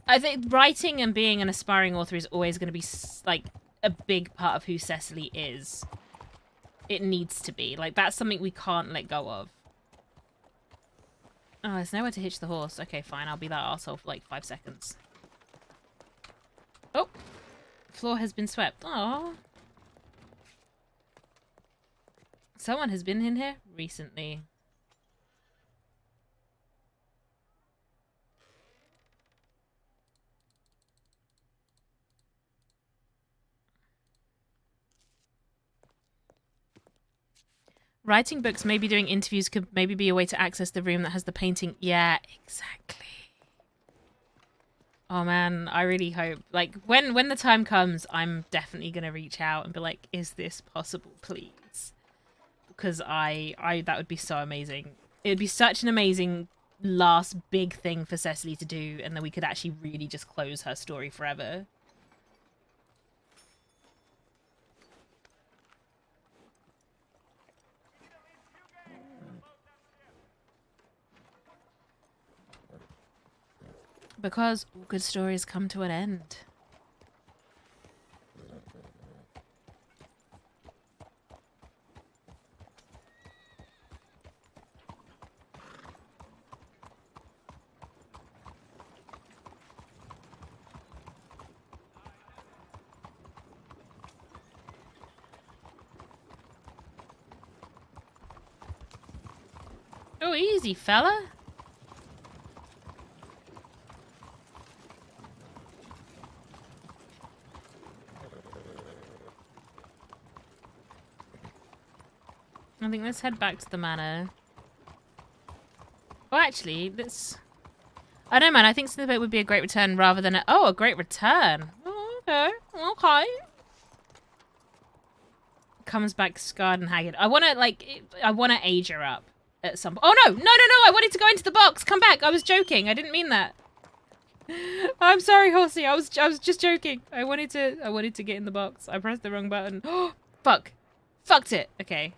I think writing and being an aspiring author is always going to be, like, a big part of who Cecily is. It needs to be. Like, that's something we can't let go of. Oh, there's nowhere to hitch the horse. Okay, fine. I'll be that arsehole for, like, 5 seconds. Oh! Floor has been swept. Aww. Someone has been in here recently. Writing books, maybe doing interviews could maybe be a way to access the room that has the painting. Yeah, exactly. Oh man, I really hope. Like, when the time comes, I'm definitely going to reach out and be like, is this possible, please? Because that would be so amazing. It would be such an amazing last big thing for Cecily to do, and then we could actually really just close her story forever. Because all good stories come to an end. Oh, easy, fella. I think let's head back to the manor. Oh, actually, let's... I don't know, man. I think Snippet would be a great return rather than a... Oh, a great return. Oh, okay. Okay. Comes back scarred and haggard. I want to, like... I want to age her up at some... Oh, no! No, no, no! I wanted to go into the box! Come back! I was joking. I didn't mean that. I'm sorry, Horsey. I was just joking. I wanted to get in the box. I pressed the wrong button. Oh, fuck. Fucked it. Okay.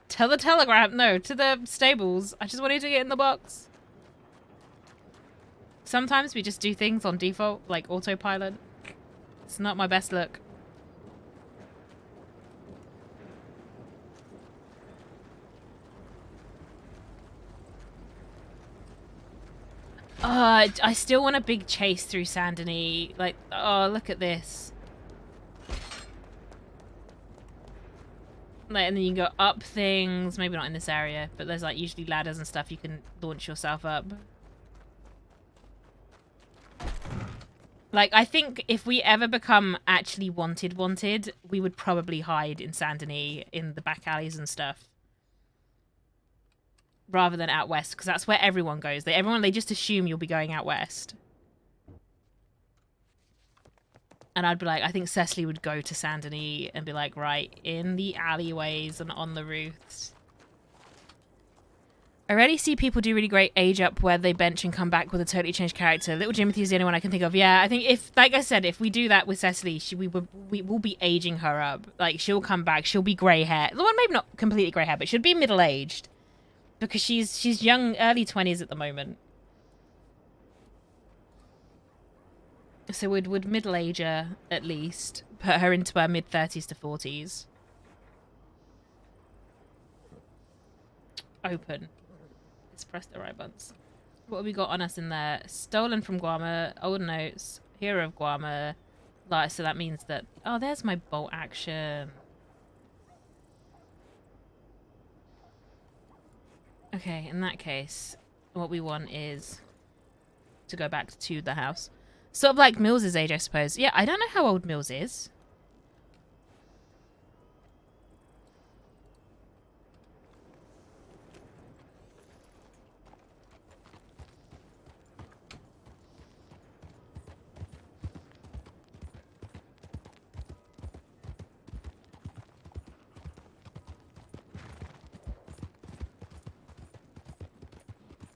Tell the telegram. No, to the stables. I just wanted to get in the box. Sometimes we just do things on default, like autopilot. It's not my best look. I still want a big chase through Saint Denis. Like, oh, look at this. Like, and then you can go up things. Maybe not in this area, but there's like usually ladders and stuff you can launch yourself up. Like, I think if we ever become actually wanted, we would probably hide in Saint Denis in the back alleys and stuff. Rather than out west, because that's where everyone goes. They just assume you'll be going out west. And I'd be like, I think Cecily would go to Saint Denis and be like, right, in the alleyways and on the roofs. I rarely see people do really great age up where they bench and come back with a totally changed character. Little Jimothy is the only one I can think of. Yeah, I think if, like I said, if we do that with Cecily, we will be aging her up. Like, she'll come back, she'll be grey hair. Well, maybe not completely grey hair, but she'll be middle-aged. Because she's young, early 20s at the moment. So would middle-age her, at least. Put her into her mid-30s to 40s. Open. Let's press the right buttons. What have we got on us in there? Stolen from Guarma, old notes, hero of Guarma. Like, so that means that... Oh, there's my bolt action. Okay, in that case, what we want is to go back to the house. Sort of like Mills's age, I suppose. Yeah, I don't know how old Mills is.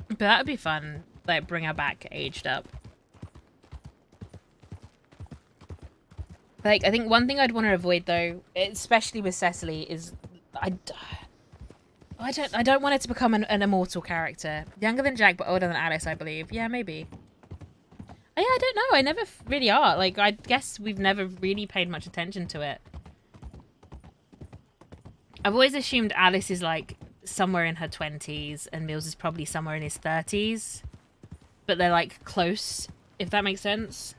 But that would be fun. Like, bring her back aged up. Like, I think one thing I'd want to avoid, though, especially with Cecily, is I don't want it to become an immortal character. Younger than Jack, but older than Alice, I believe. Yeah, maybe. Oh, yeah, I don't know. I never really are. Like, I guess we've never really paid much attention to it. I've always assumed Alice is, like, somewhere in her 20s, and Mills is probably somewhere in his 30s. But they're, like, close, if that makes sense.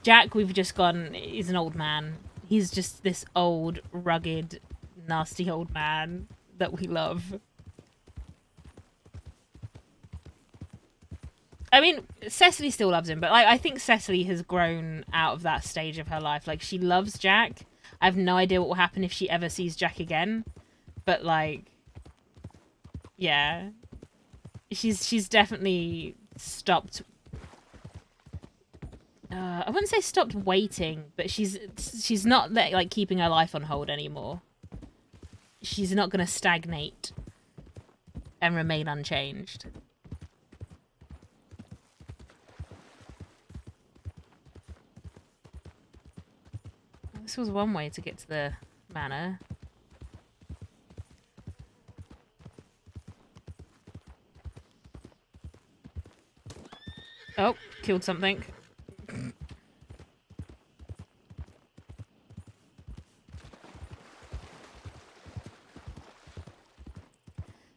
Jack, we've just gone, is an old man. He's just this old, rugged, nasty old man that we love. I mean, Cecily still loves him, but like, I think Cecily has grown out of that stage of her life. Like, she loves Jack. I have no idea what will happen if she ever sees Jack again. But, like, yeah. She's definitely stopped... I wouldn't say stopped waiting, but she's not, like, keeping her life on hold anymore. She's not going to stagnate and remain unchanged. This was one way to get to the manor. Oh, killed something.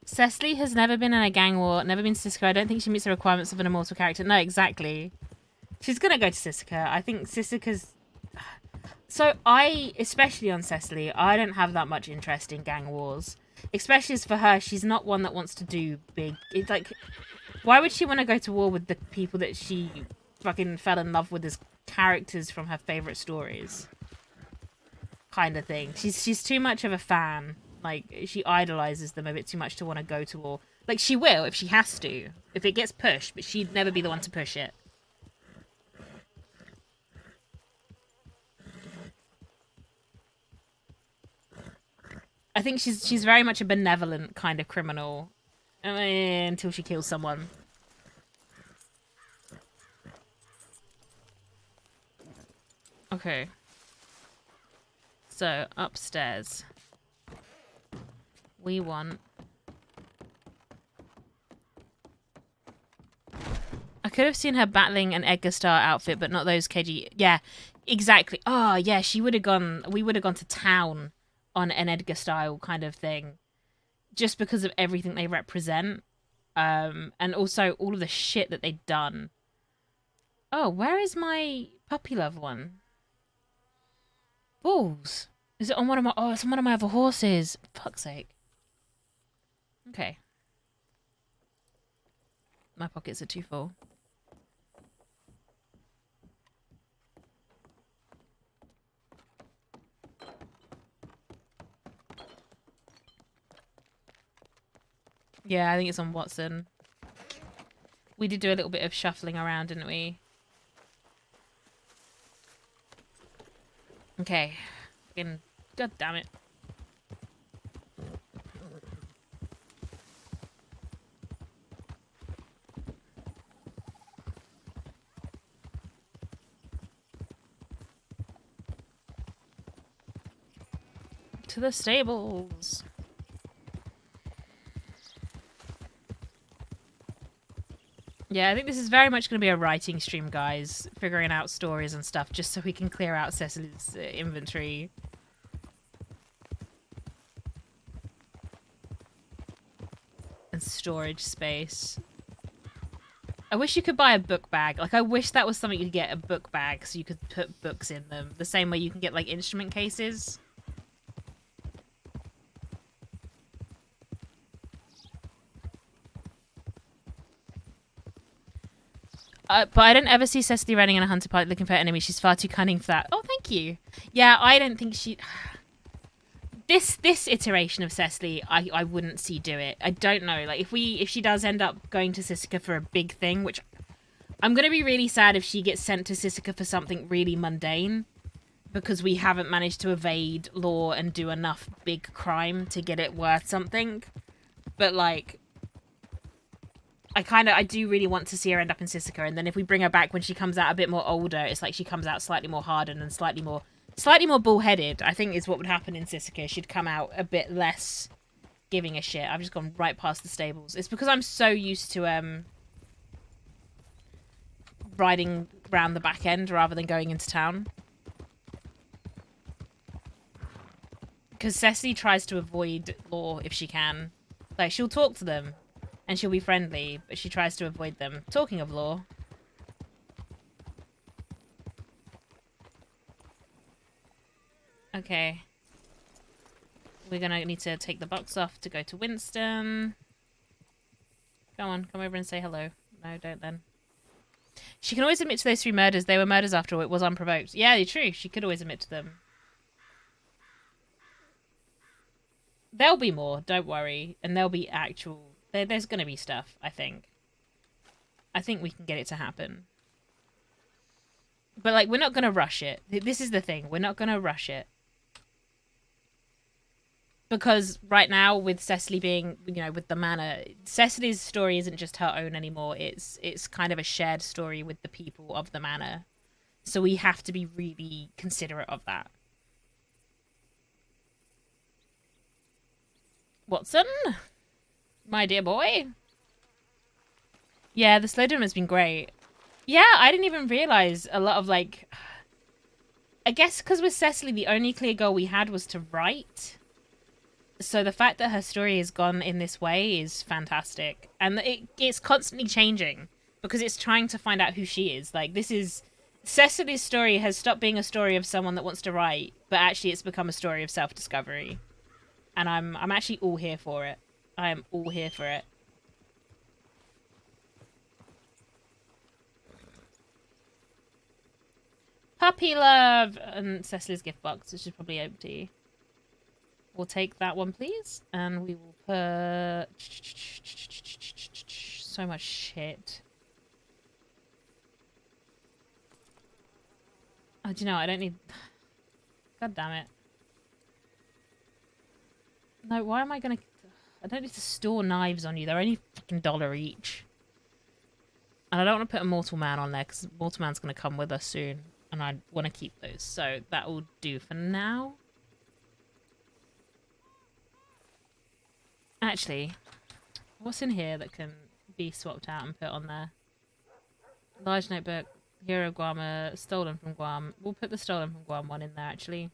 Cecily has never been in a gang war, never been to Sisika. I don't think she meets the requirements of an immortal character. No, exactly. She's gonna go to Sisika. I think Sisika's... So especially on Cecily, I don't have that much interest in gang wars. Especially as for her, she's not one that wants to do big... It's like, why would she want to go to war with the people that she fucking fell in love with as characters from her favourite stories? Kind of thing. She's too much of a fan. Like, she idolizes them a bit too much to want to go to war. Like, she will if she has to. If it gets pushed, but she'd never be the one to push it. I think she's very much a benevolent kind of criminal. Until she kills someone. Okay. So, upstairs. We want... I could have seen her battling an Edgar Star outfit, but not those KG... Yeah, exactly. Oh, yeah, she would have gone... We would have gone to town on an Edgar style kind of thing. Just because of everything they represent. And also all of the shit that they've done. Oh, where is my puppy love one? Balls. Is it on one of my... Oh, it's on one of my other horses. For fuck's sake. Okay. My pockets are too full. Yeah, I think it's on Watson. We did do a little bit of shuffling around, didn't we? Okay. Fucking... God damn it. To the stables. Yeah, I think this is very much going to be a writing stream, guys. Figuring out stories and stuff, just so we can clear out Cecily's inventory. And storage space. I wish you could buy a book bag. Like, I wish that was something you could get, a book bag, so you could put books in them. The same way you can get, like, instrument cases. But I don't ever see Cecily running in a hunter party looking for enemies. She's far too cunning for that. Oh, thank you. Yeah, I don't think she... This iteration of Cecily, I wouldn't see do it. I don't know. Like, if she does end up going to Sisika for a big thing, which... I'm going to be really sad if she gets sent to Sisika for something really mundane. Because we haven't managed to evade law and do enough big crime to get it worth something. But, like... I do really want to see her end up in Sisika, and then if we bring her back when she comes out a bit more older, it's like she comes out slightly more hardened and slightly more bullheaded, I think is what would happen in Sisika. She'd come out a bit less giving a shit. I've just gone right past the stables. It's because I'm so used to riding round the back end rather than going into town. Because Cecily tries to avoid law if she can. Like, she'll talk to them. And she'll be friendly, but she tries to avoid them. Talking of law. Okay. We're gonna need to take the box off to go to Winston. Go on, come over and say hello. No, don't then. She can always admit to those 3 murders. They were murders after all. It was unprovoked. Yeah, true. She could always admit to them. There'll be more, don't worry. And there'll be actual... There's going to be stuff, I think. I think we can get it to happen. But, like, we're not going to rush it. This is the thing. We're not going to rush it. Because right now, with Cecily being, you know, with the manor, Cecily's story isn't just her own anymore. It's kind of a shared story with the people of the manor. So we have to be really considerate of that. Watson? My dear boy. Yeah, the slowdown has been great. Yeah, I didn't even realize a lot of, like... I guess because with Cecily, the only clear goal we had was to write. So the fact that her story has gone in this way is fantastic. And it's constantly changing. Because it's trying to find out who she is. Like, this is... Cecily's story has stopped being a story of someone that wants to write. But actually, it's become a story of self-discovery. And I'm actually all here for it. I am all here for it. Puppy love! And Cecily's gift box, which is probably empty. We'll take that one, please. And we will put... So much shit. Oh, do you know, I don't need... God damn it. No, why am I gonna... I don't need to store knives on you. They're only fucking $1 each. And I don't want to put a Mortal Man on there because Mortal Man's going to come with us soon. And I want to keep those. So that will do for now. Actually, what's in here that can be swapped out and put on there? Large notebook, Hero Guam, stolen from Guam. We'll put the stolen from Guam one in there, actually.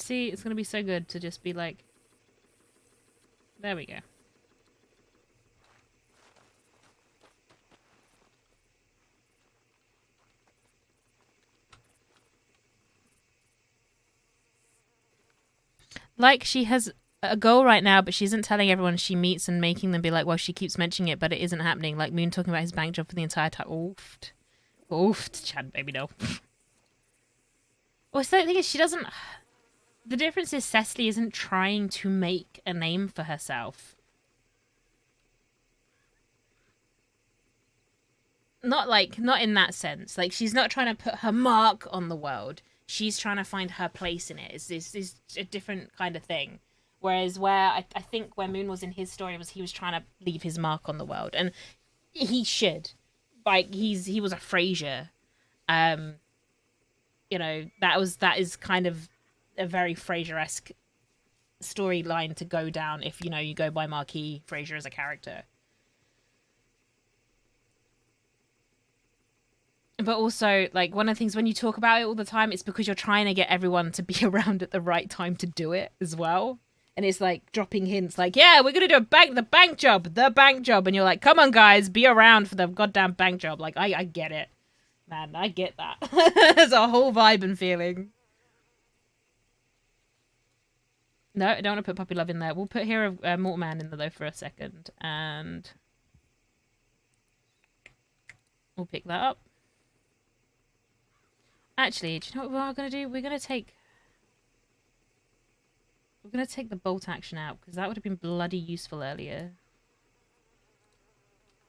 See, it's going to be so good to just be like... There we go. Like, she has a goal right now, but she isn't telling everyone she meets and making them be like, well, she keeps mentioning it, but it isn't happening. Like Moon talking about his bank job for the entire time. Oofed. Oofed. Chad, baby, no. Well, so the thing is, she doesn't... The difference is Cecily isn't trying to make a name for herself. not in that sense. Like, she's not trying to put her mark on the world. She's trying to find her place in it. It's a different kind of thing. Whereas where I think where Moon was in his story was he was trying to leave his mark on the world, and he should. Like, he was a Frasier. You know, that is kind of a very Frasier-esque storyline to go down if, you know, you go by Marquis Frasier as a character. But also, like, one of the things when you talk about it all the time, it's because you're trying to get everyone to be around at the right time to do it as well. And it's like dropping hints like, yeah, we're going to do the bank job. And you're like, come on, guys, be around for the goddamn bank job. Like, I get it. Man, I get that. There's a whole vibe and feeling. No, I don't want to put Puppy Love in there. We'll put Hero Mortal Man in there, though, for a second. And we'll pick that up. Actually, do you know what we're going to do? We're going to take the bolt action out, because that would have been bloody useful earlier.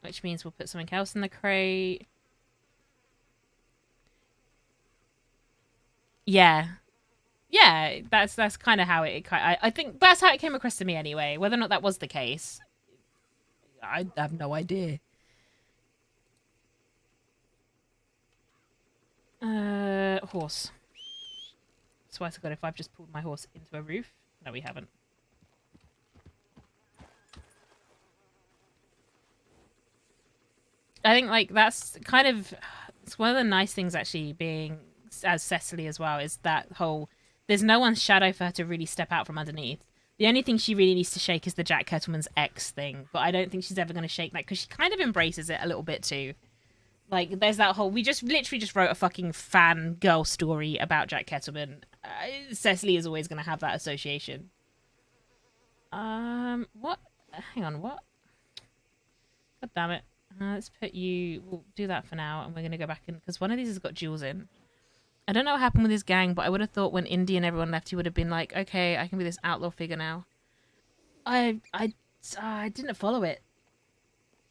Which means we'll put something else in the crate. Yeah. Yeah, that's kind of how I think that's how it came across to me anyway. Whether or not that was the case, I have no idea. Horse. Swear to God, if I've just pulled my horse into a roof. No, we haven't. I think, like, that's kind of... It's one of the nice things, actually, being as Cecily as well, is that whole... There's no one's shadow for her to really step out from underneath. The only thing she really needs to shake is the Jack Kettleman's ex thing. But I don't think she's ever going to shake that, because she kind of embraces it a little bit, too. Like, there's that whole... We just literally just wrote a fucking fangirl story about Jack Kettleman. Cecily is always going to have that association. What? Hang on, what? God damn it. Let's put you... We'll do that for now, and we're going to go back in... Because one of these has got jewels in. I don't know what happened with his gang, but I would have thought when Indy and everyone left, he would have been like, okay, I can be this outlaw figure now. I didn't follow it.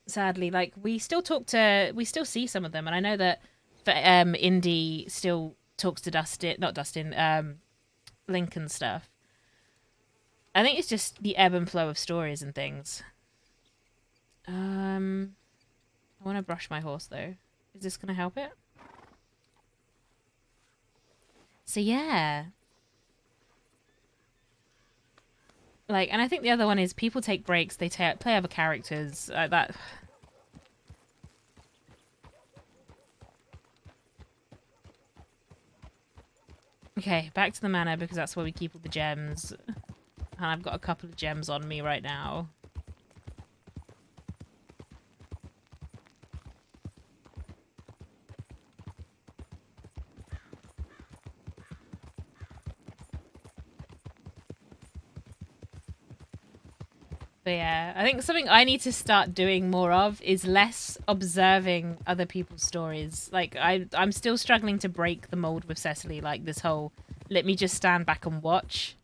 Sadly, like, we still see some of them, and I know that Indy still talks to Link and stuff. I think it's just the ebb and flow of stories and things. I want to brush my horse, though. Is this going to help it? So, yeah. Like, and I think the other one is people take breaks, they play other characters, that... Okay, back to the manor, because that's where we keep all the gems. And I've got a couple of gems on me right now. But yeah, I think something I need to start doing more of is less observing other people's stories. Like, I'm still struggling to break the mold with Cecily, like this whole, let me just stand back and watch.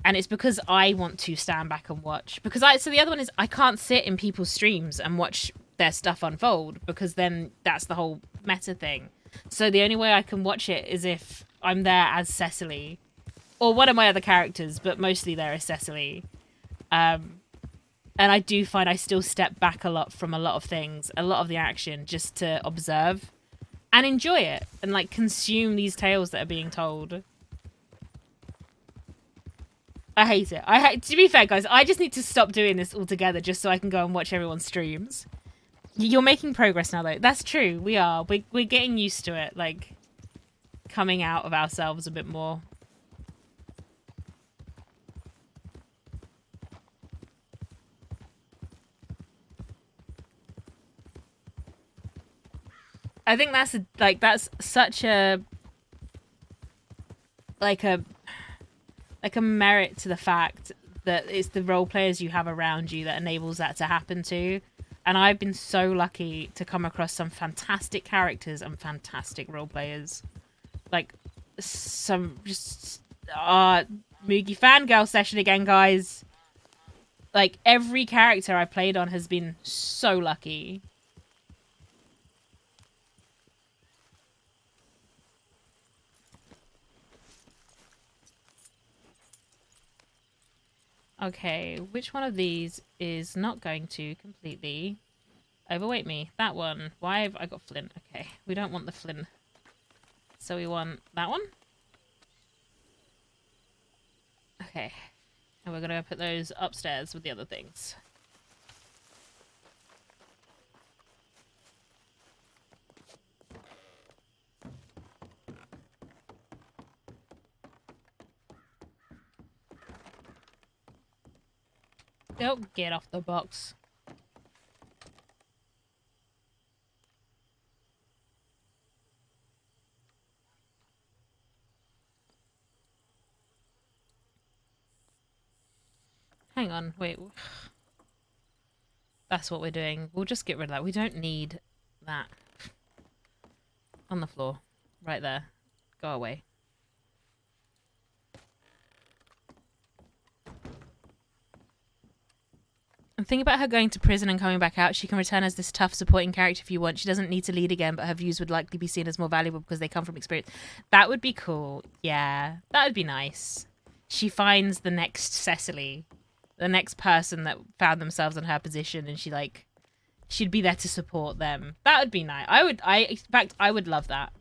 And it's because I want to stand back and watch. So the other one is I can't sit in people's streams and watch their stuff unfold, because then that's the whole meta thing. So the only way I can watch it is if I'm there as Cecily. Or one of my other characters, but mostly there is Cecily. And I do find I still step back a lot from a lot of things, a lot of the action, just to observe and enjoy it and, like, consume these tales that are being told. I hate it. To be fair, guys, I just need to stop doing this altogether just so I can go and watch everyone's streams. You're making progress now, though. That's true. We are. We're getting used to it, like, coming out of ourselves a bit more. I think that's such a merit to the fact that it's the role players you have around you that enables that to happen too. And I've been so lucky to come across some fantastic characters and fantastic role players. Like, some just Moogie fangirl session again, guys. Like, every character I played on has been so lucky. Okay, which one of these is not going to completely overweight me? That one. Why have I got flint? Okay, we don't want the flint. So we want that one? Okay. And we're gonna put those upstairs with the other things. Don't get off the box. Hang on, wait. That's what we're doing. We'll just get rid of that. We don't need that. On the floor. Right there. Go away. And think about her going to prison and coming back out. She can return as this tough supporting character if you want. She doesn't need to lead again, but her views would likely be seen as more valuable because they come from experience. That would be cool. Yeah, that would be nice. She finds the next Cecily. The next person that found themselves in her position, and she'd be there to support them. That would be nice. In fact, I would love that.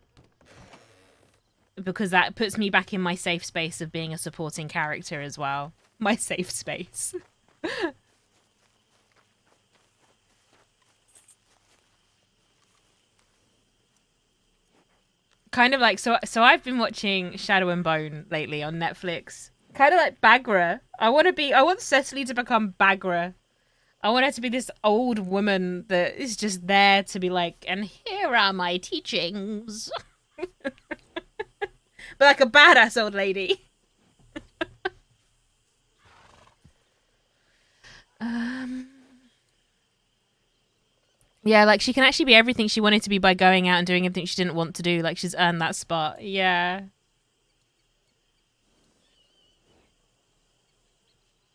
Because that puts me back in my safe space of being a supporting character as well. My safe space. Kind of like, so I've been watching Shadow and Bone lately on Netflix. Kind of like Bagra. I want Cecily to become Bagra. I want her to be this old woman that is just there to be like, and here are my teachings. But like a badass old lady. Yeah, like she can actually be everything she wanted to be by going out and doing everything she didn't want to do. Like she's earned that spot. Yeah.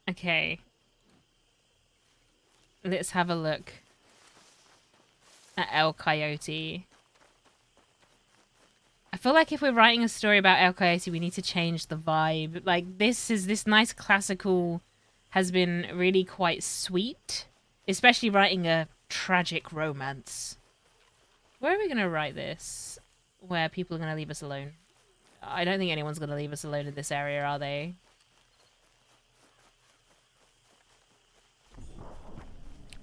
Okay. Let's have a look at El Coyote. I feel like if we're writing a story about El Coyote, we need to change the vibe. Like this nice classical has been really quite sweet, especially writing a tragic romance. Where are we going to write this? Where people are going to leave us alone? I don't think anyone's going to leave us alone in this area, are they?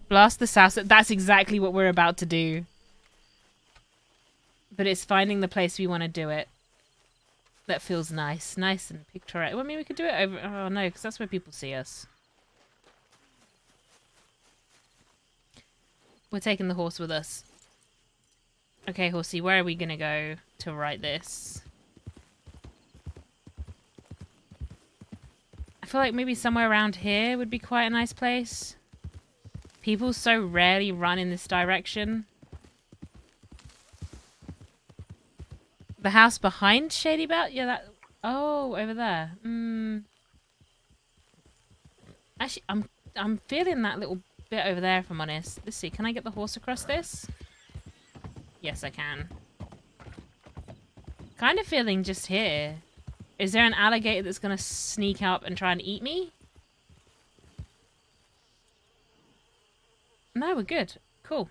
Blast the south. That's exactly what we're about to do. But it's finding the place we want to do it. That feels nice. Nice and picturesque. Well, I mean, we could do it over... Oh, no, because that's where people see us. We're taking the horse with us. Okay, horsey, where are we going to go to write this? I feel like maybe somewhere around here would be quite a nice place. People so rarely run in this direction. The house behind Shady Belt? Yeah, that... Oh, over there. Actually, I'm feeling that little bit over there, if I'm honest. Let's see, can I get the horse across this? Yes, I can. Kind of feeling just here. Is there an alligator that's going to sneak up and try and eat me? No, we're good. Cool.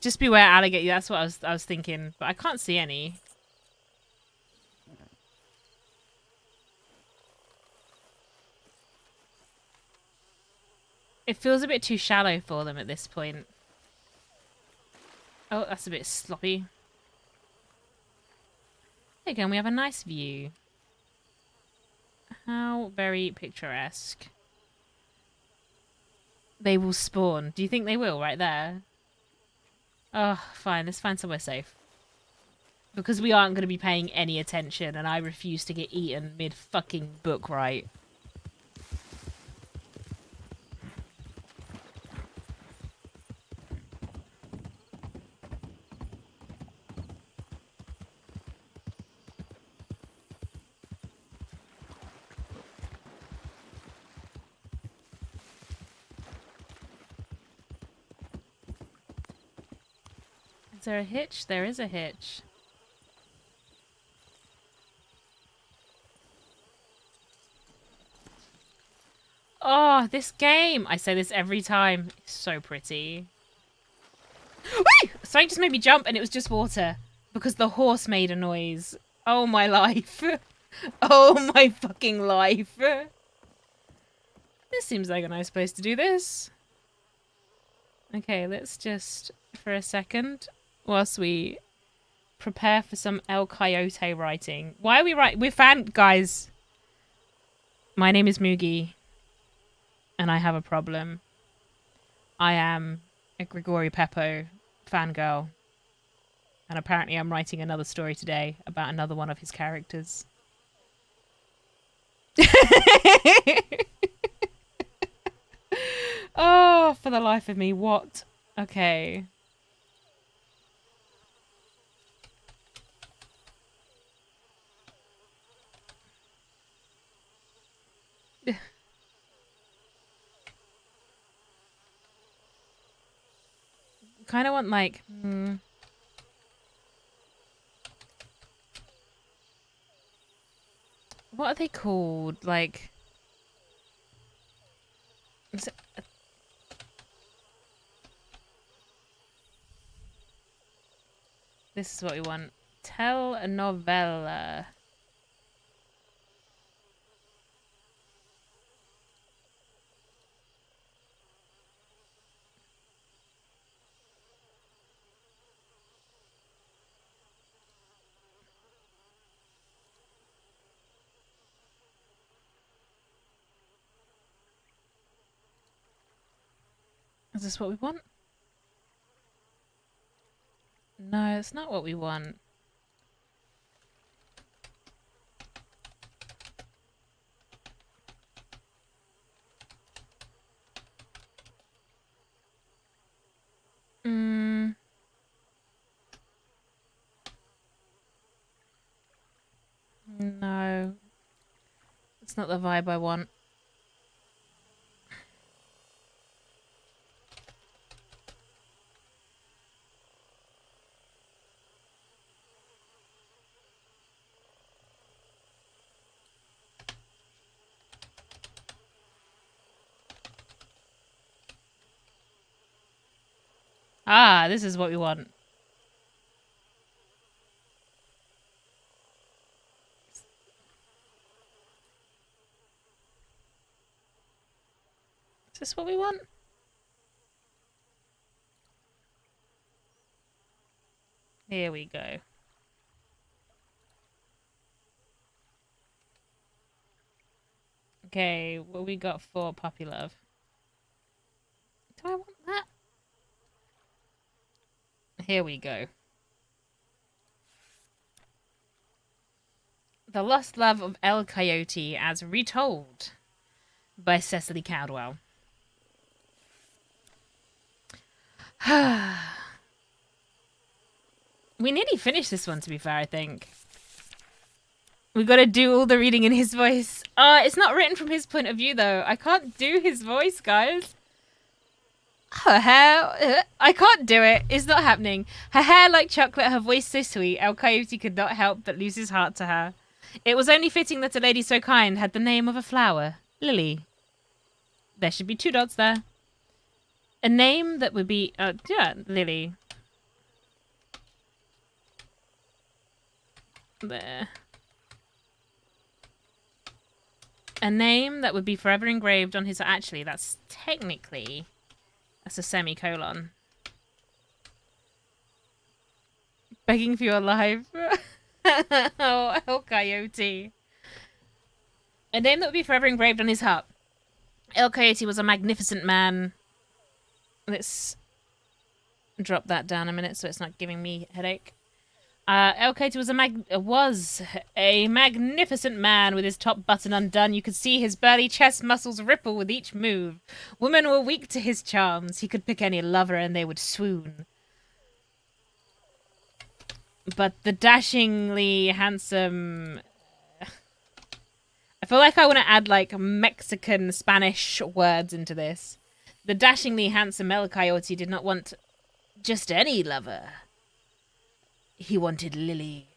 Just beware alligator. That's what I was thinking, but I can't see any. It feels a bit too shallow for them at this point. Oh, that's a bit sloppy. There you go, and we have a nice view. How very picturesque. They will spawn. Do you think they will right there? Oh, fine. Let's find somewhere safe. Because we aren't going to be paying any attention, and I refuse to get eaten mid-fucking book, right? Is there a hitch? There is a hitch. Oh, this game. I say this every time. It's so pretty. Woo! Something just made me jump and it was just water. Because the horse made a noise. Oh, my life. Oh, my fucking life. This seems like a nice place to do this. Okay, let's just, for a second, whilst we prepare for some El Coyote writing. Why are we writing? We're guys. My name is Mugi. And I have a problem. I am a Grigori Peppo fangirl. And apparently I'm writing another story today about another one of his characters. Oh, for the life of me, what? Okay. Kind of want like... What are they called? Like... This is what we want. Tell a novella. Is this what we want? No, it's not what we want. No. It's not the vibe I want. Ah, this is what we want. Is this what we want? Here we go. Okay, what we got for puppy love? Do I want that? Here we go. The Lost Love of El Coyote as retold by Cecily Caldwell. We nearly finished this one, to be fair, I think. We gotta do all the reading in his voice. It's not written from his point of view, though. I can't do his voice, guys. Her hair... I can't do it. It's not happening. Her hair like chocolate, her voice so sweet. El Coyote could not help but lose his heart to her. It was only fitting that a lady so kind had the name of a flower. Lily. There should be 2 dots there. A name that would be... yeah, Lily. There. A name that would be forever engraved on his... Actually, that's technically... That's a semicolon. Begging for your life. Oh, El Coyote. A name that would be forever engraved on his heart. El Coyote was a magnificent man. Let's drop that down a minute so it's not giving me a headache. El Coyote was a magnificent man with his top button undone. You could see his burly chest muscles ripple with each move. Women were weak to his charms. He could pick any lover and they would swoon. But the dashingly handsome... I feel like I want to add like Mexican Spanish words into this. The dashingly handsome El Coyote did not want just any lover. He wanted Lily.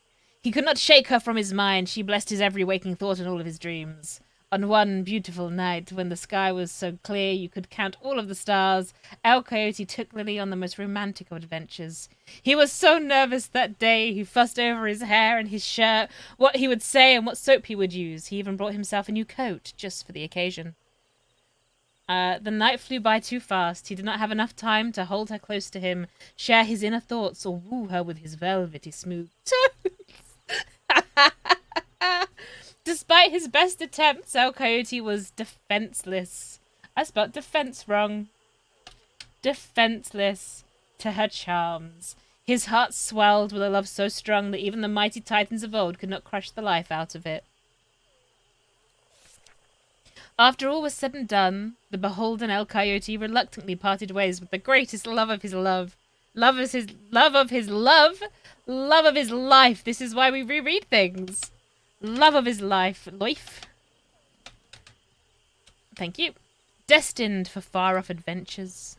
He could not shake her from his mind. She blessed his every waking thought and all of his dreams. On one beautiful night, when the sky was so clear you could count all of the stars, El Coyote took Lily on the most romantic of adventures. He was so nervous that day, he fussed over his hair and his shirt, what he would say and what soap he would use. He even brought himself a new coat, just for the occasion. The night flew by too fast. He did not have enough time to hold her close to him, share his inner thoughts, or woo her with his velvety smooth tones. Despite his best attempts, El Coyote was defenseless. I spelled defense wrong. Defenseless to her charms. His heart swelled with a love so strong that even the mighty titans of old could not crush the life out of it. After all was said and done, the beholden El Coyote reluctantly parted ways with the greatest love of his love. Love of his life. This is why we reread things. Love of his life. Thank you. Destined for far-off adventures.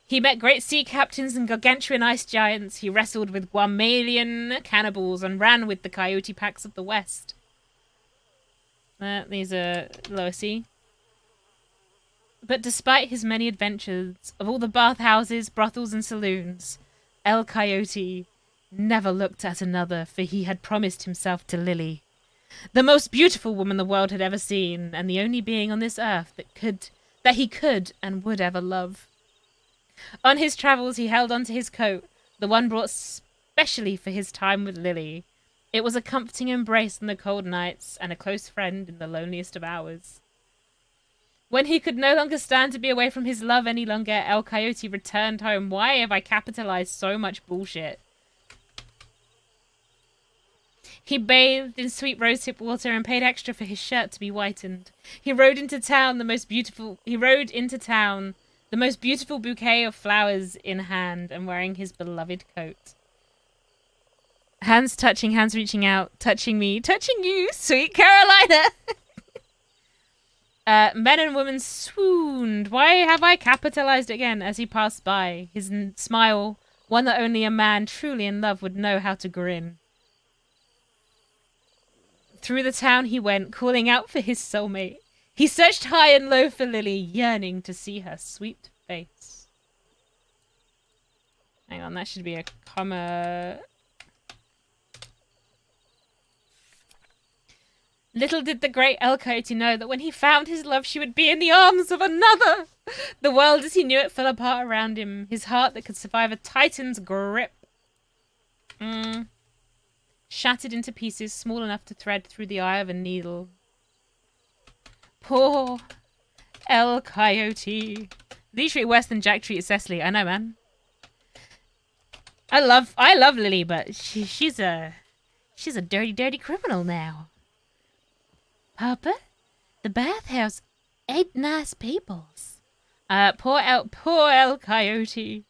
He met great sea captains and gargantuan ice giants. He wrestled with Guamalian cannibals and ran with the coyote packs of the west. These are lower sea. But despite his many adventures, of all the bathhouses, brothels, and saloons, El Coyote never looked at another, for he had promised himself to Lily, the most beautiful woman the world had ever seen, and the only being on this earth that he could and would ever love. On his travels, he held onto his coat, the one brought specially for his time with Lily. It was a comforting embrace in the cold nights, and a close friend in the loneliest of hours. When he could no longer stand to be away from his love any longer, El Coyote returned home. Why have I capitalized so much bullshit? He bathed in sweet rosehip water and paid extra for his shirt to be whitened. He rode into town, the most beautiful bouquet of flowers in hand, and wearing his beloved coat. Hands touching, hands reaching out, touching me, touching you, sweet Carolina. Men and women swooned. Why have I capitalized again as he passed by? His smile, one that only a man truly in love would know how to grin. Through the town he went, calling out for his soulmate. He searched high and low for Lily, yearning to see her sweet face. Hang on, that should be a comma. Little did the great El Coyote know that when he found his love, she would be in the arms of another. The world as he knew it fell apart around him. His heart that could survive a titan's grip. Shattered into pieces small enough to thread through the eye of a needle. Poor El Coyote. These treat worse than Jack treated Cecily. I know, man. I love Lily, but she's a dirty, dirty criminal now. Papa, the bathhouse ain't nice peoples. Poor El Coyote.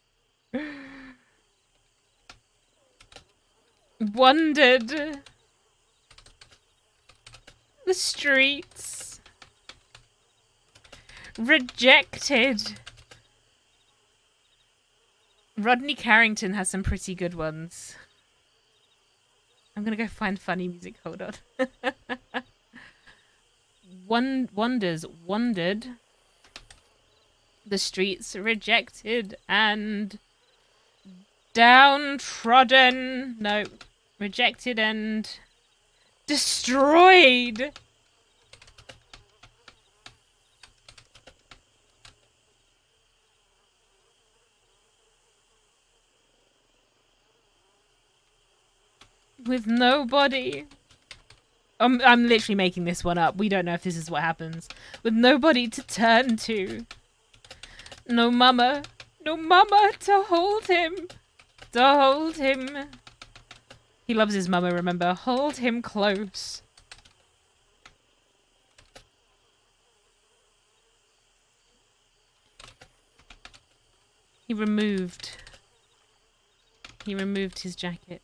Wandered the streets. Rejected. Rodney Carrington has some pretty good ones. I'm gonna go find funny music. Hold on. Wandered the streets, rejected and downtrodden. No, rejected and destroyed. With nobody. I'm literally making this one up. We don't know if this is what happens. With nobody to turn to. No mama. No mama to hold him. To hold him. He loves his mama, remember. Hold him close. He removed his jacket.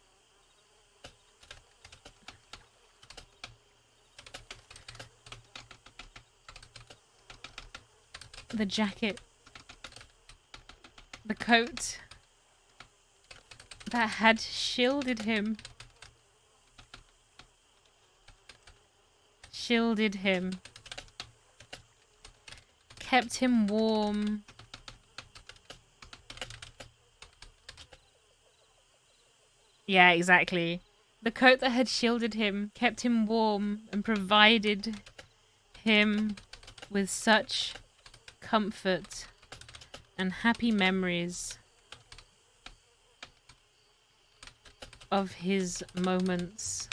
The jacket, the coat that had shielded him. Shielded him. kept him warm. Yeah, exactly. The coat that had shielded him, kept him warm, and provided him with such comfort and happy memories of his moments.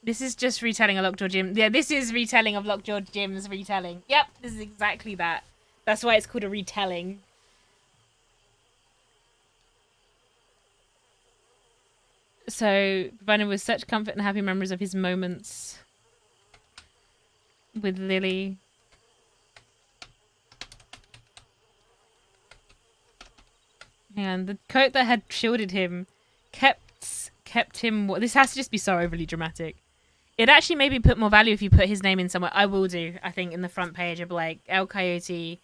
This is just retelling of Lockjaw Jim. Yeah, this is retelling of Lockjaw Jim's retelling. Yep, this is exactly that. That's why it's called a retelling. So, provided with such comfort and happy memories of his moments with Lily. And the coat that had shielded him kept him. This has to just be so overly dramatic. It actually maybe put more value if you put his name in somewhere. I will do, I think, in the front page of like El Coyote,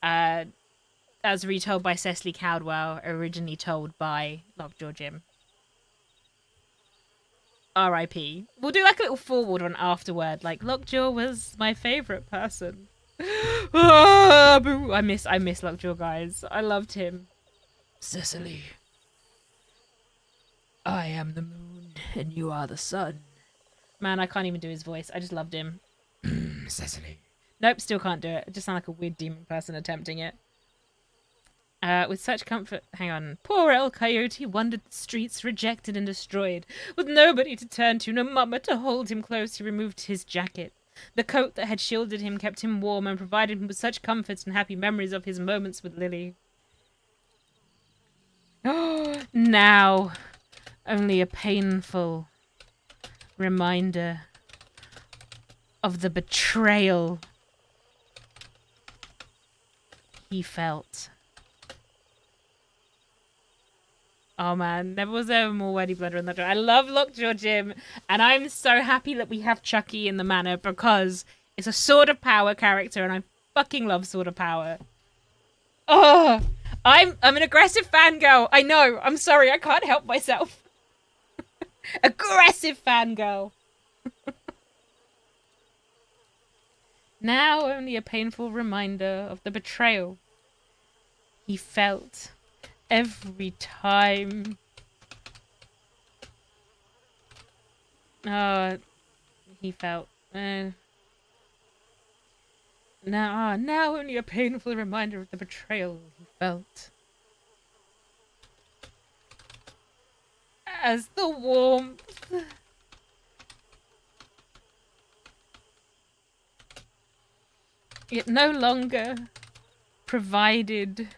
as retold by Cecily Caldwell, originally told by Lockjaw Jim. R.I.P. We'll do like a little forward one afterward. Like, Lockjaw was my favorite person. I miss Lockjaw, guys. I loved him. Cecily, I am the moon and you are the sun. Man, I can't even do his voice. I just loved him. Cecily. Nope, still can't do it. I just sound like a weird demon person attempting it. With such comfort... Hang on. Poor El Coyote wandered the streets, rejected and destroyed. With nobody to turn to, no mama to hold him close, he removed his jacket. The coat that had shielded him kept him warm and provided him with such comforts and happy memories of his moments with Lily. Now, only a painful reminder of the betrayal he felt. Oh man, never was there more wordy blood on that. I love Lockjaw Jim, and I'm so happy that we have Chucky in the manor because it's a Sword of Power character, and I fucking love Sword of Power. Oh, I'm an aggressive fangirl. I know. I'm sorry. I can't help myself. Aggressive fangirl. Now only a painful reminder of the betrayal he felt every time. He felt. Now only a painful reminder of the betrayal he felt. As the warmth it no longer provided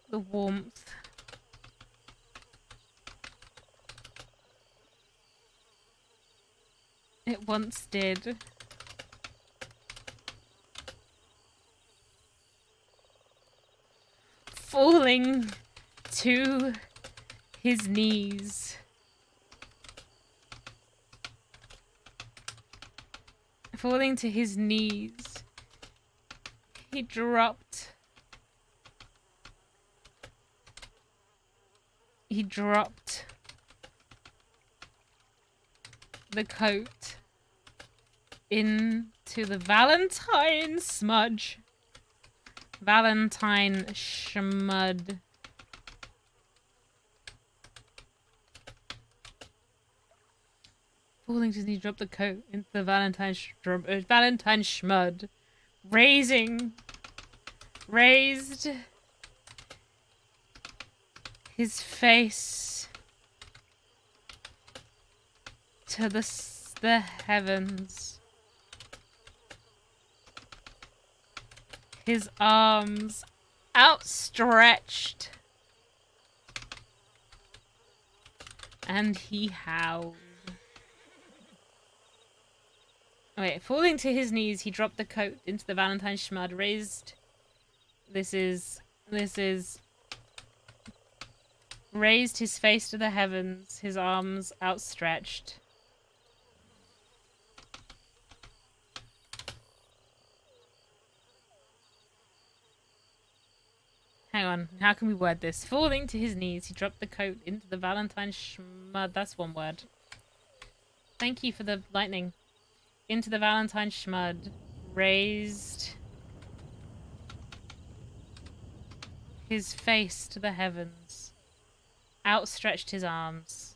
the warmth it once did. Falling to his knees. Falling to his knees, he dropped the coat into the Valentine smudge. Valentine schmud. Falling to his knees, dropped the coat into the Valentine schmud. Raised his face to the heavens. His arms outstretched. And he howled. Wait, falling to his knees, he dropped the coat into the Valentine schmud, raised... This is... Raised his face to the heavens, his arms outstretched. Hang on, how can we word this? Falling to his knees, he dropped the coat into the Valentine schmud. That's one word. Thank you for the lightning. Into the Valentine schmud. Raised his face to the heavens. Outstretched his arms.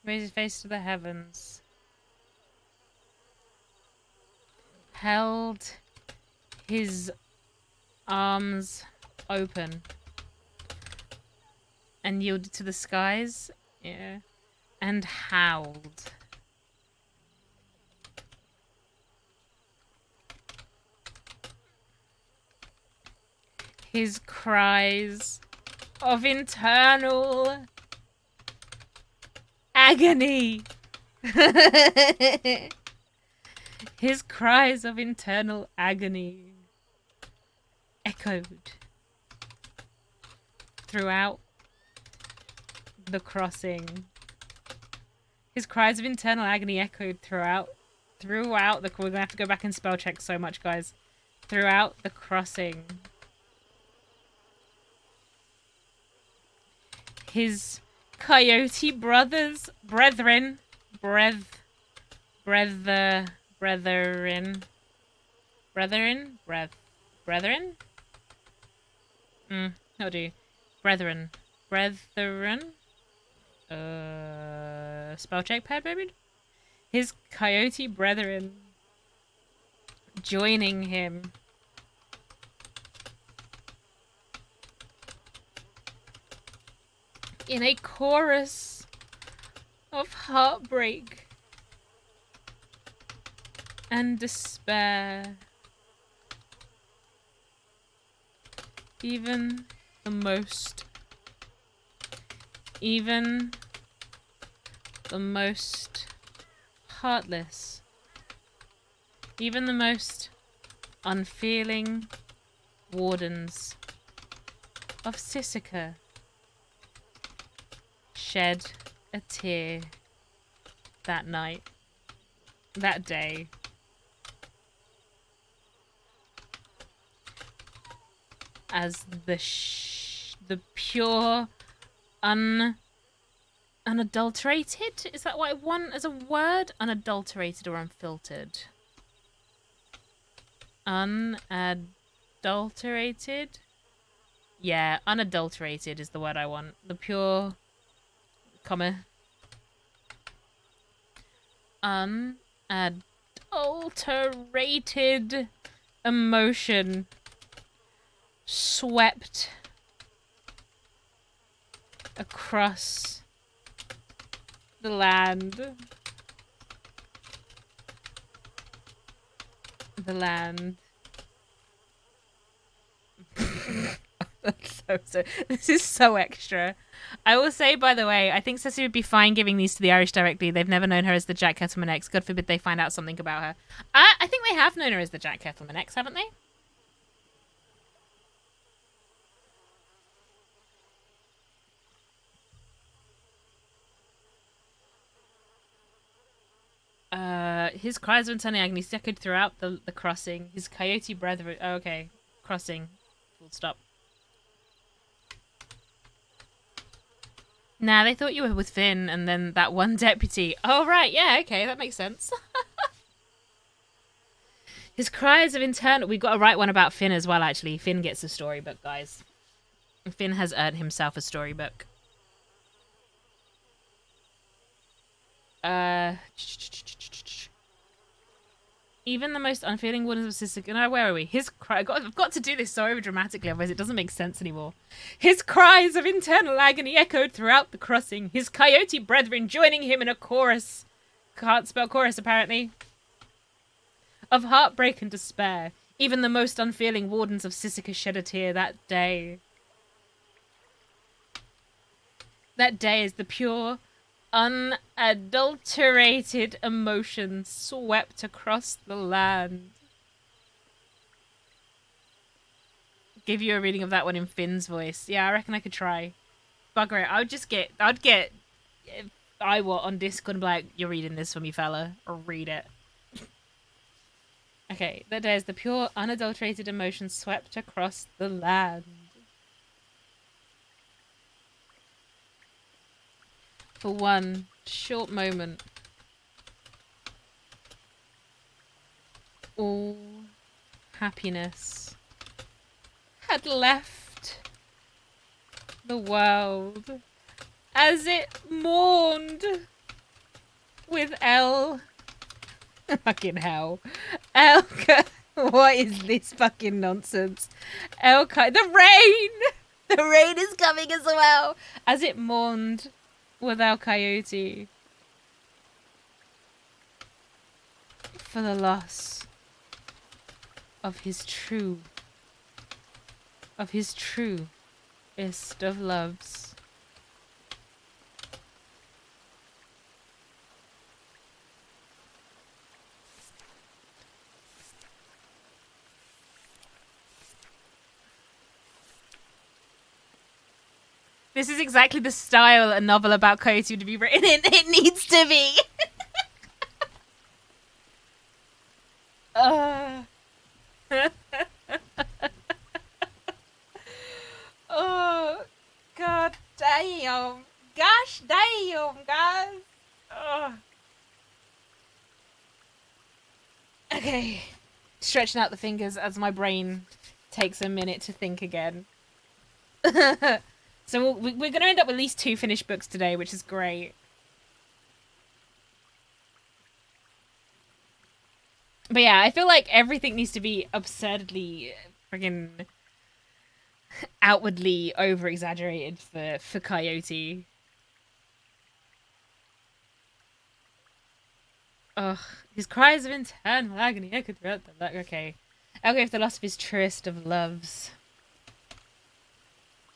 Raised his face to the heavens. Held his arms open. And yielded to the skies. Yeah. And howled. His cries of internal agony. His cries of internal agony echoed throughout the crossing. His cries of internal agony echoed throughout the... We're gonna have to go back and spell check so much, guys. Throughout the crossing. His coyote brethren, how do you? Brethren. Spell check pad, baby? His coyote brethren joining him. In a chorus of heartbreak and despair. Even the most heartless, even the most unfeeling wardens of Sisika shed a tear that night, that day. As the pure, unadulterated? Is that what I want as a word? Unadulterated or unfiltered? Unadulterated? Yeah, unadulterated is the word I want. The pure, unadulterated emotion swept across the land. This is so extra. I will say, by the way, I think Cecily would be fine giving these to the Irish directly. They've never known her as the Jack Kettleman X. God forbid they find out something about her. I think they have known her as the Jack Kettleman X, haven't they? His cries of internal agony echoed throughout the crossing. His coyote brethren... Oh, okay. Crossing. Full stop. Nah, they thought you were with Finn and then that one deputy. Oh, right. Yeah, okay. That makes sense. His cries of internal... We've got to write one about Finn as well, actually. Finn gets a storybook, guys. Finn has earned himself a storybook. Even the most unfeeling wardens of Sisika... No, where are we? His cry... I've got to do this so over-dramatically, otherwise it doesn't make sense anymore. His cries of internal agony echoed throughout the crossing, his coyote brethren joining him in a chorus. Can't spell chorus, apparently. Of heartbreak and despair. Even the most unfeeling wardens of Sisika shed a tear that day. That day is the pure... unadulterated emotion swept across the land. Give you a reading of that one in Finn's voice. Yeah, I reckon I could try. Bugger it. I'd get Iwat on Discord and be like, you're reading this for me, fella. Or read it. Okay, that day is the pure unadulterated emotion swept across the land. for one short moment, all happiness had left the world as it mourned with fucking hell. Elka. What is this fucking nonsense? The rain! The rain is coming as well! As it mourned with El Coyote for the loss of his truest of loves. This is exactly the style a novel about Coyote would be written in. It needs to be. Oh, god damn. Gosh damn, guys. Okay. Stretching out the fingers as my brain takes a minute to think again. So we're going to end up with at least 2 finished books today, which is great. But yeah, I feel like everything needs to be absurdly friggin' outwardly over-exaggerated for Coyote. Ugh, his cries of internal agony echoed throughout the... Okay. I'll go for the loss of his truest of loves.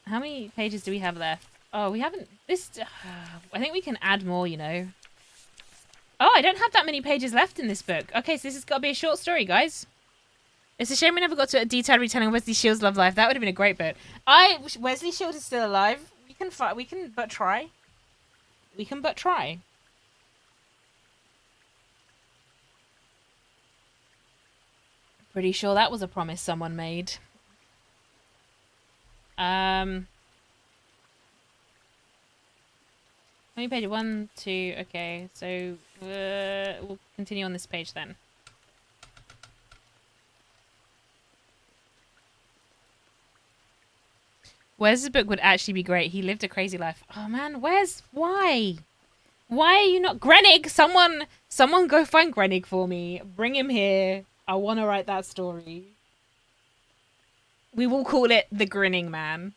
How many pages do we have left? Oh, we haven't... I think we can add more, you know. Oh, I don't have that many pages left in this book. Okay, so this has got to be a short story, guys. It's a shame we never got to a detailed retelling of Wesley Shields' love life. That would have been a great book. Wesley Shields is still alive. We can but try. We can but try. Pretty sure that was a promise someone made. How many pages? 1, 2. Okay, so we'll continue on this page then. Wes' book would actually be great. He lived a crazy life. Oh man, Wes, why? Why are you not Grenig? Someone go find Grenig for me. Bring him here. I want to write that story. We will call it The Grinning Man.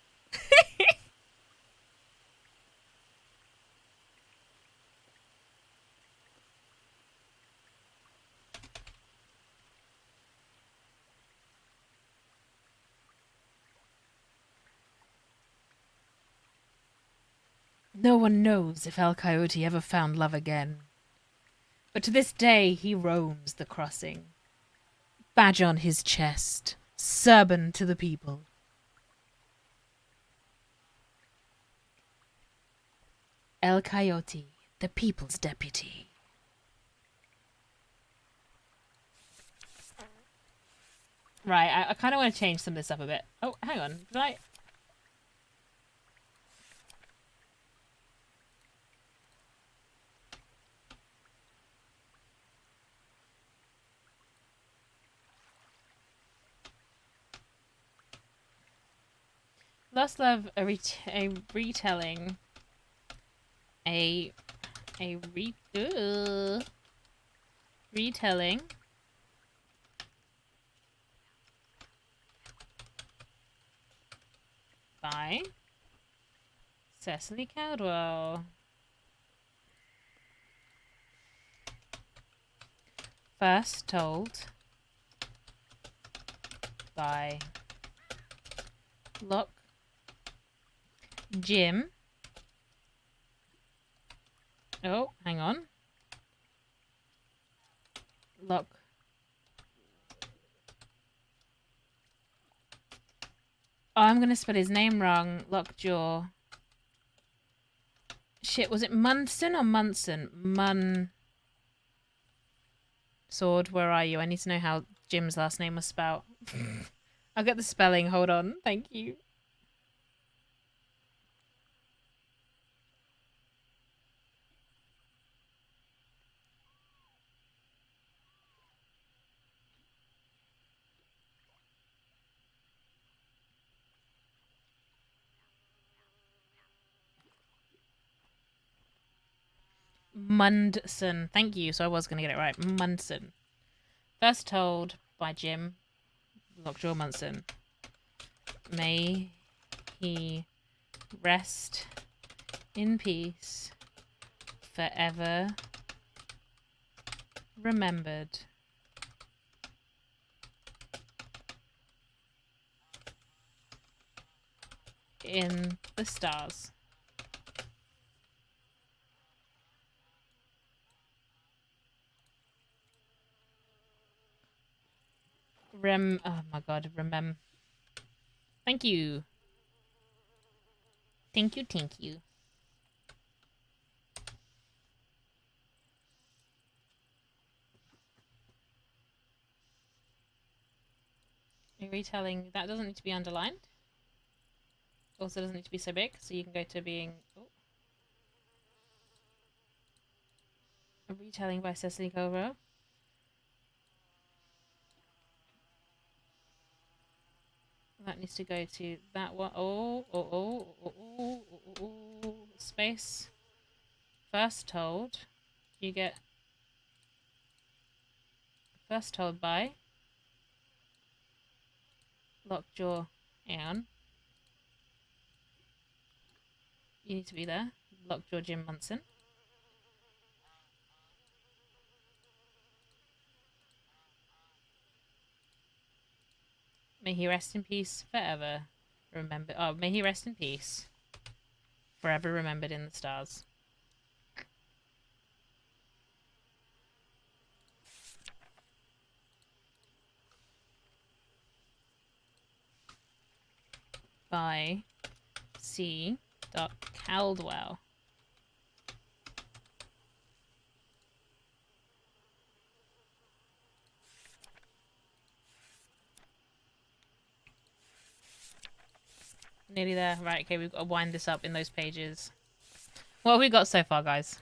No one knows if El Coyote ever found love again. But to this day he roams the crossing. Badge on his chest. Serban to the people. El Coyote, the people's deputy. Right, I kind of want to change some of this up a bit. Oh, hang on. Did I... Lost Love, a retelling. Retelling. By Cecily Caldwell. First told by Locke Jim. Oh, hang on. Locke. Oh, I'm gonna spell his name wrong. Lockjaw. Shit, was it Munson or Munson? Sword, where are you? I need to know how Jim's last name was spelled. I'll get the spelling. Hold on. Thank you. Mundson. Thank you. So I was going to get it right. Mundson. First told by Jim Lockjaw Munson. May he rest in peace, forever remembered. In the stars. Oh my god, Thank you. Thank you. A retelling, that doesn't need to be underlined. Also doesn't need to be so big, so you can go to being... Oh. A retelling by Cecily Caldwell. That needs to go to that one. Space. First told. You get... First told by... Lockjaw Anne. You need to be there. Lockjaw Jim Munson. May he rest in peace forever. Remember. Oh, may he rest in peace. Forever remembered in the stars. By C. Caldwell. Nearly there. Right, okay, we've got to wind this up in those pages. What have we got so far, guys?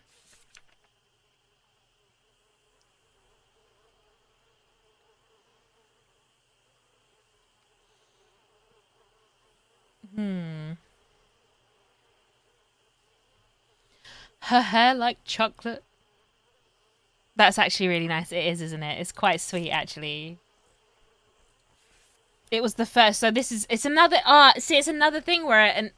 Her hair like chocolate. That's actually really nice. It is, isn't it? It's quite sweet, actually. It was the first, so this is, it's another, it's another thing where an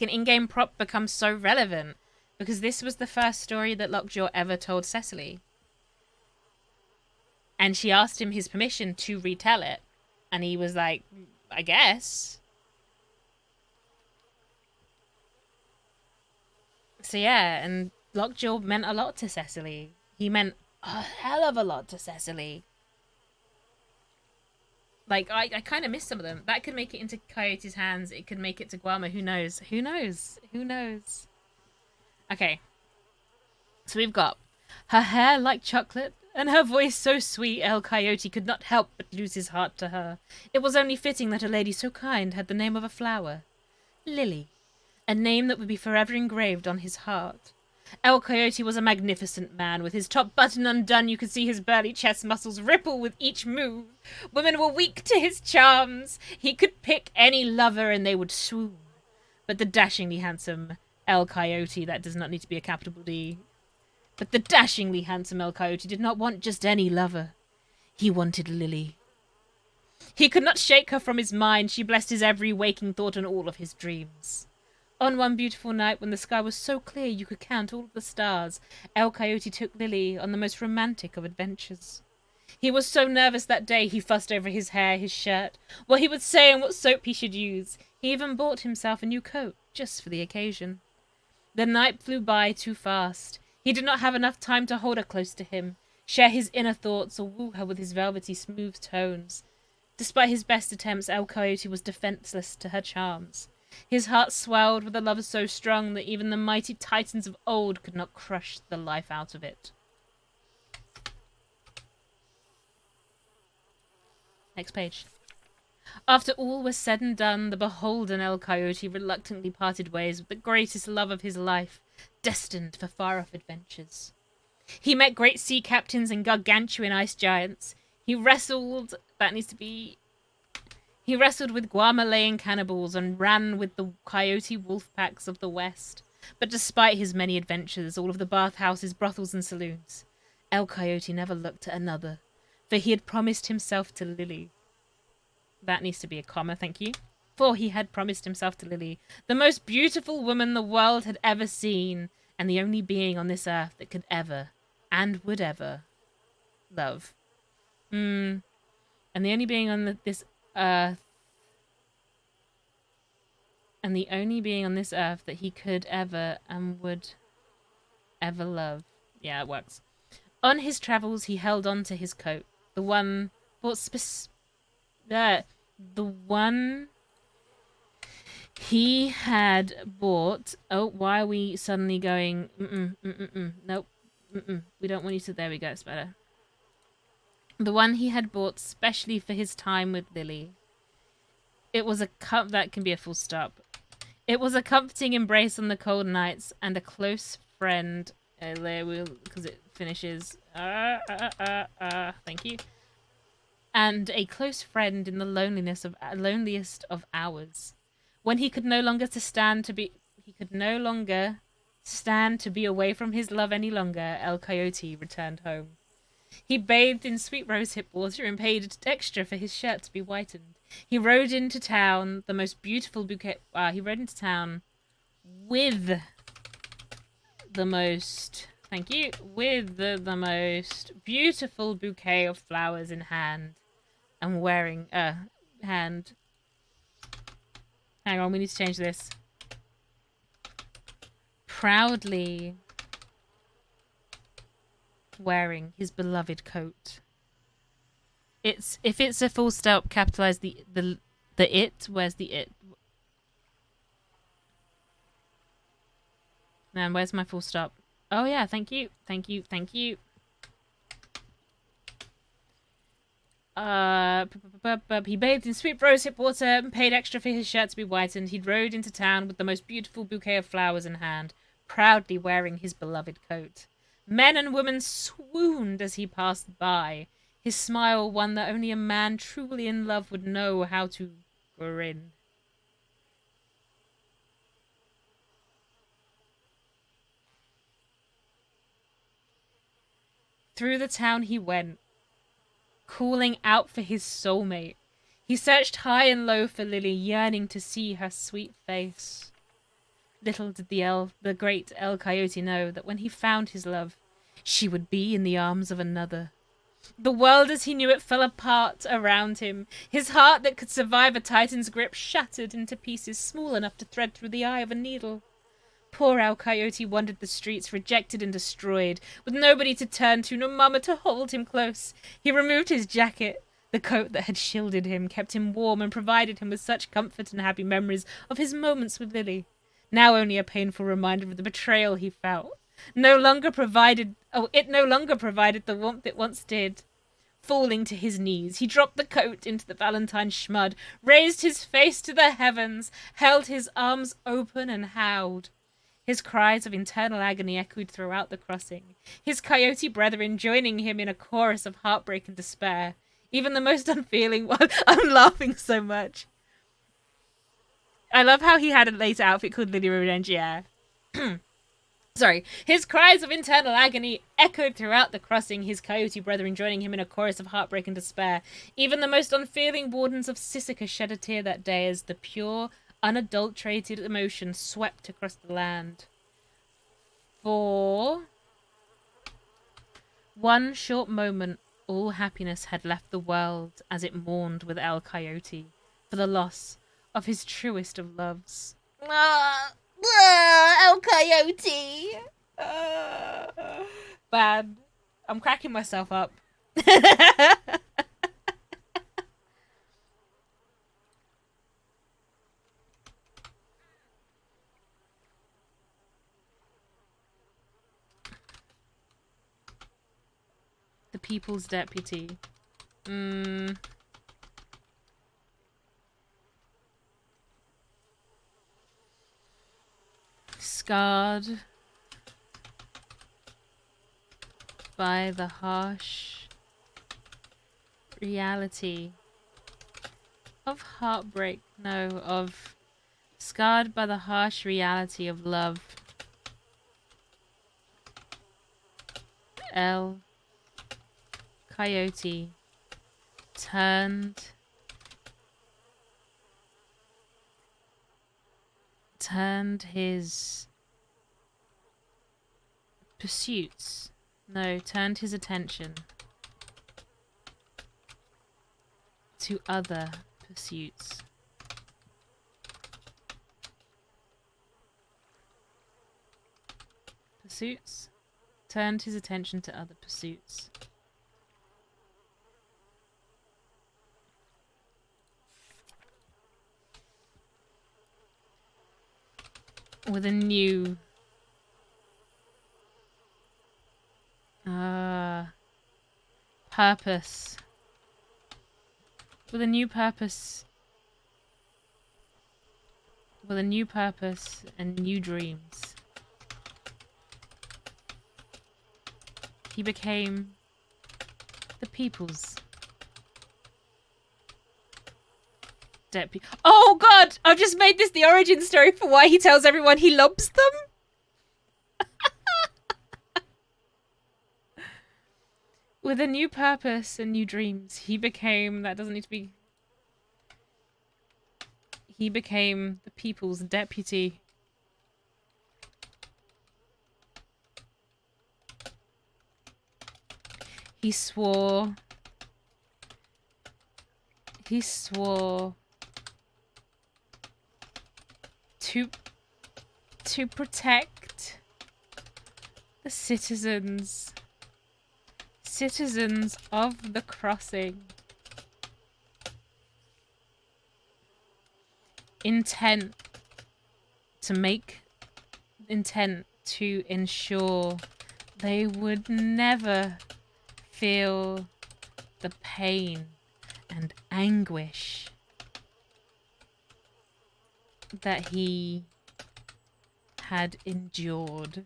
in-game prop becomes so relevant. Because this was the first story that Lockjaw ever told Cecily. And she asked him his permission to retell it. And he was like, I guess. So yeah, and Lockjaw meant a lot to Cecily. He meant a hell of a lot to Cecily. Like, I kind of miss some of them. That could make it into Coyote's hands. It could make it to Guama. Who knows? Who knows? Who knows? Okay. So we've got her hair like chocolate and her voice so sweet El Coyote could not help but lose his heart to her. It was only fitting that a lady so kind had the name of a flower. Lily. A name that would be forever engraved on his heart. El Coyote was a magnificent man. With his top button undone, you could see his burly chest muscles ripple with each move. Women were weak to his charms. He could pick any lover and they would swoon. But the dashingly handsome El Coyote, that does not need to be a capital D. But the dashingly handsome El Coyote did not want just any lover. He wanted Lily. He could not shake her from his mind. She blessed his every waking thought and all of his dreams. On one beautiful night, when the sky was so clear you could count all of the stars, El Coyote took Lily on the most romantic of adventures. He was so nervous that day he fussed over his hair, his shirt, what he would say and what soap he should use. He even bought himself a new coat, just for the occasion. The night flew by too fast. He did not have enough time to hold her close to him, share his inner thoughts, or woo her with his velvety smooth tones. Despite his best attempts, El Coyote was defenseless to her charms. His heart swelled with a love so strong that even the mighty titans of old could not crush the life out of it. Next page. After all was said and done, the beholden El Coyote reluctantly parted ways with the greatest love of his life, destined for far-off adventures. He met great sea captains and gargantuan ice giants. He wrestled with Guamalayan cannibals and ran with the coyote wolf packs of the west. But despite his many adventures, all of the bathhouses, brothels, and saloons, El Coyote never looked at another, for he had promised himself to Lily. That needs to be a comma, thank you. For he had promised himself to Lily, the most beautiful woman the world had ever seen, and the only being on this earth that could ever, and would ever, love. And the only being on this earth, and the only being on this earth that he could ever and would ever love. Yeah, it works. On his travels, he held on to his coat, the one he had bought. Oh, why are we suddenly going? Nope. We don't want you to. There we go. It's better. The one he had bought specially for his time with Lily. It was a that can be a full stop. It was a comforting embrace on the cold nights, and a close friend. Because it finishes. Thank you. And a close friend in the loneliest of hours, when he could no longer stand to be away from his love any longer. El Coyote returned home. He bathed in sweet rosehip water and paid extra for his shirt to be whitened. He rode into town the most beautiful bouquet. He rode into town with the most. Thank you. With the most beautiful bouquet of flowers in hand, and wearing hand. Hang on, we need to change this. Proudly wearing his beloved coat. If it's a full stop, capitalize the it. Where's the it? Man, where's my full stop? Oh yeah, thank you. He bathed in sweet rosehip water and paid extra for his shirt to be whitened. He rode into town with the most beautiful bouquet of flowers in hand, proudly wearing his beloved coat. Men and women swooned as he passed by, his smile one that only a man truly in love would know how to grin. Through the town he went, calling out for his soulmate. He searched high and low for Lily, yearning to see her sweet face. Little did the great El Coyote know that when he found his love, she would be in the arms of another. The world as he knew it fell apart around him. His heart that could survive a Titan's grip shattered into pieces small enough to thread through the eye of a needle. Poor El Coyote wandered the streets, rejected and destroyed, with nobody to turn to, no mama to hold him close. He removed his jacket. The coat that had shielded him kept him warm and provided him with such comfort and happy memories of his moments with Lily. Now only a painful reminder of the betrayal he felt. It no longer provided the warmth it once did. Falling to his knees, he dropped the coat into the Valentine schmud, raised his face to the heavens, held his arms open and howled. His cries of internal agony echoed throughout the crossing, his coyote brethren joining him in a chorus of heartbreak and despair. Even the most unfeeling one. I'm laughing so much. I love how he had a later outfit called Lily Revenge, yeah. Sorry. His cries of internal agony echoed throughout the crossing, his coyote brethren joining him in a chorus of heartbreak and despair. Even the most unfeeling wardens of Sisika shed a tear that day as the pure, unadulterated emotion swept across the land. For one short moment, all happiness had left the world as it mourned with El Coyote for the loss of his truest of loves. El Coyote! Bad. I'm cracking myself up. The People's Deputy. Scarred by the harsh reality of heartbreak. No, of scarred by the harsh reality of love El Coyote turned his pursuits. No, turned his attention to other pursuits. Pursuits? Turned his attention to other pursuits. With a new purpose. With a new purpose. With a new purpose and new dreams. He became the people's deputy. Oh god! I've just made this the origin story for why he tells everyone he loves them. With a new purpose and new dreams, he became... That doesn't need to be... He became the people's deputy. He swore to protect the citizens of the crossing. Intent to ensure they would never feel the pain and anguish that he had endured.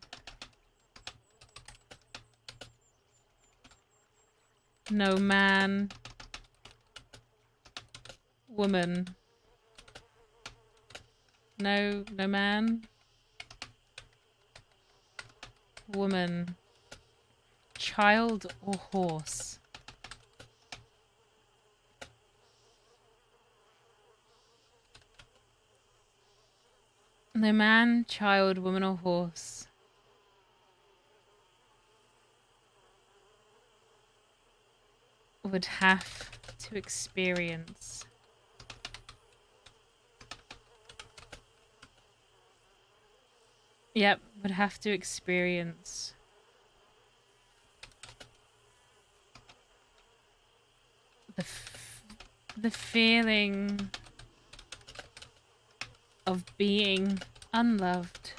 No man, woman, no man, woman, child or horse no man, child, woman or horse would have to experience would have to experience the feeling of being unloved.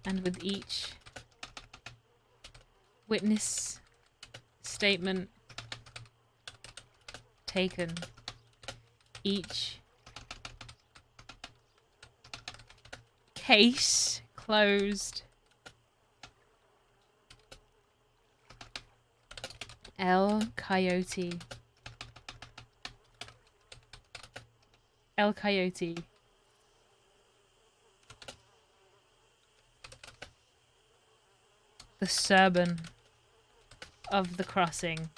And with each witness statement taken, each case closed, El Coyote, the servant of the crossing,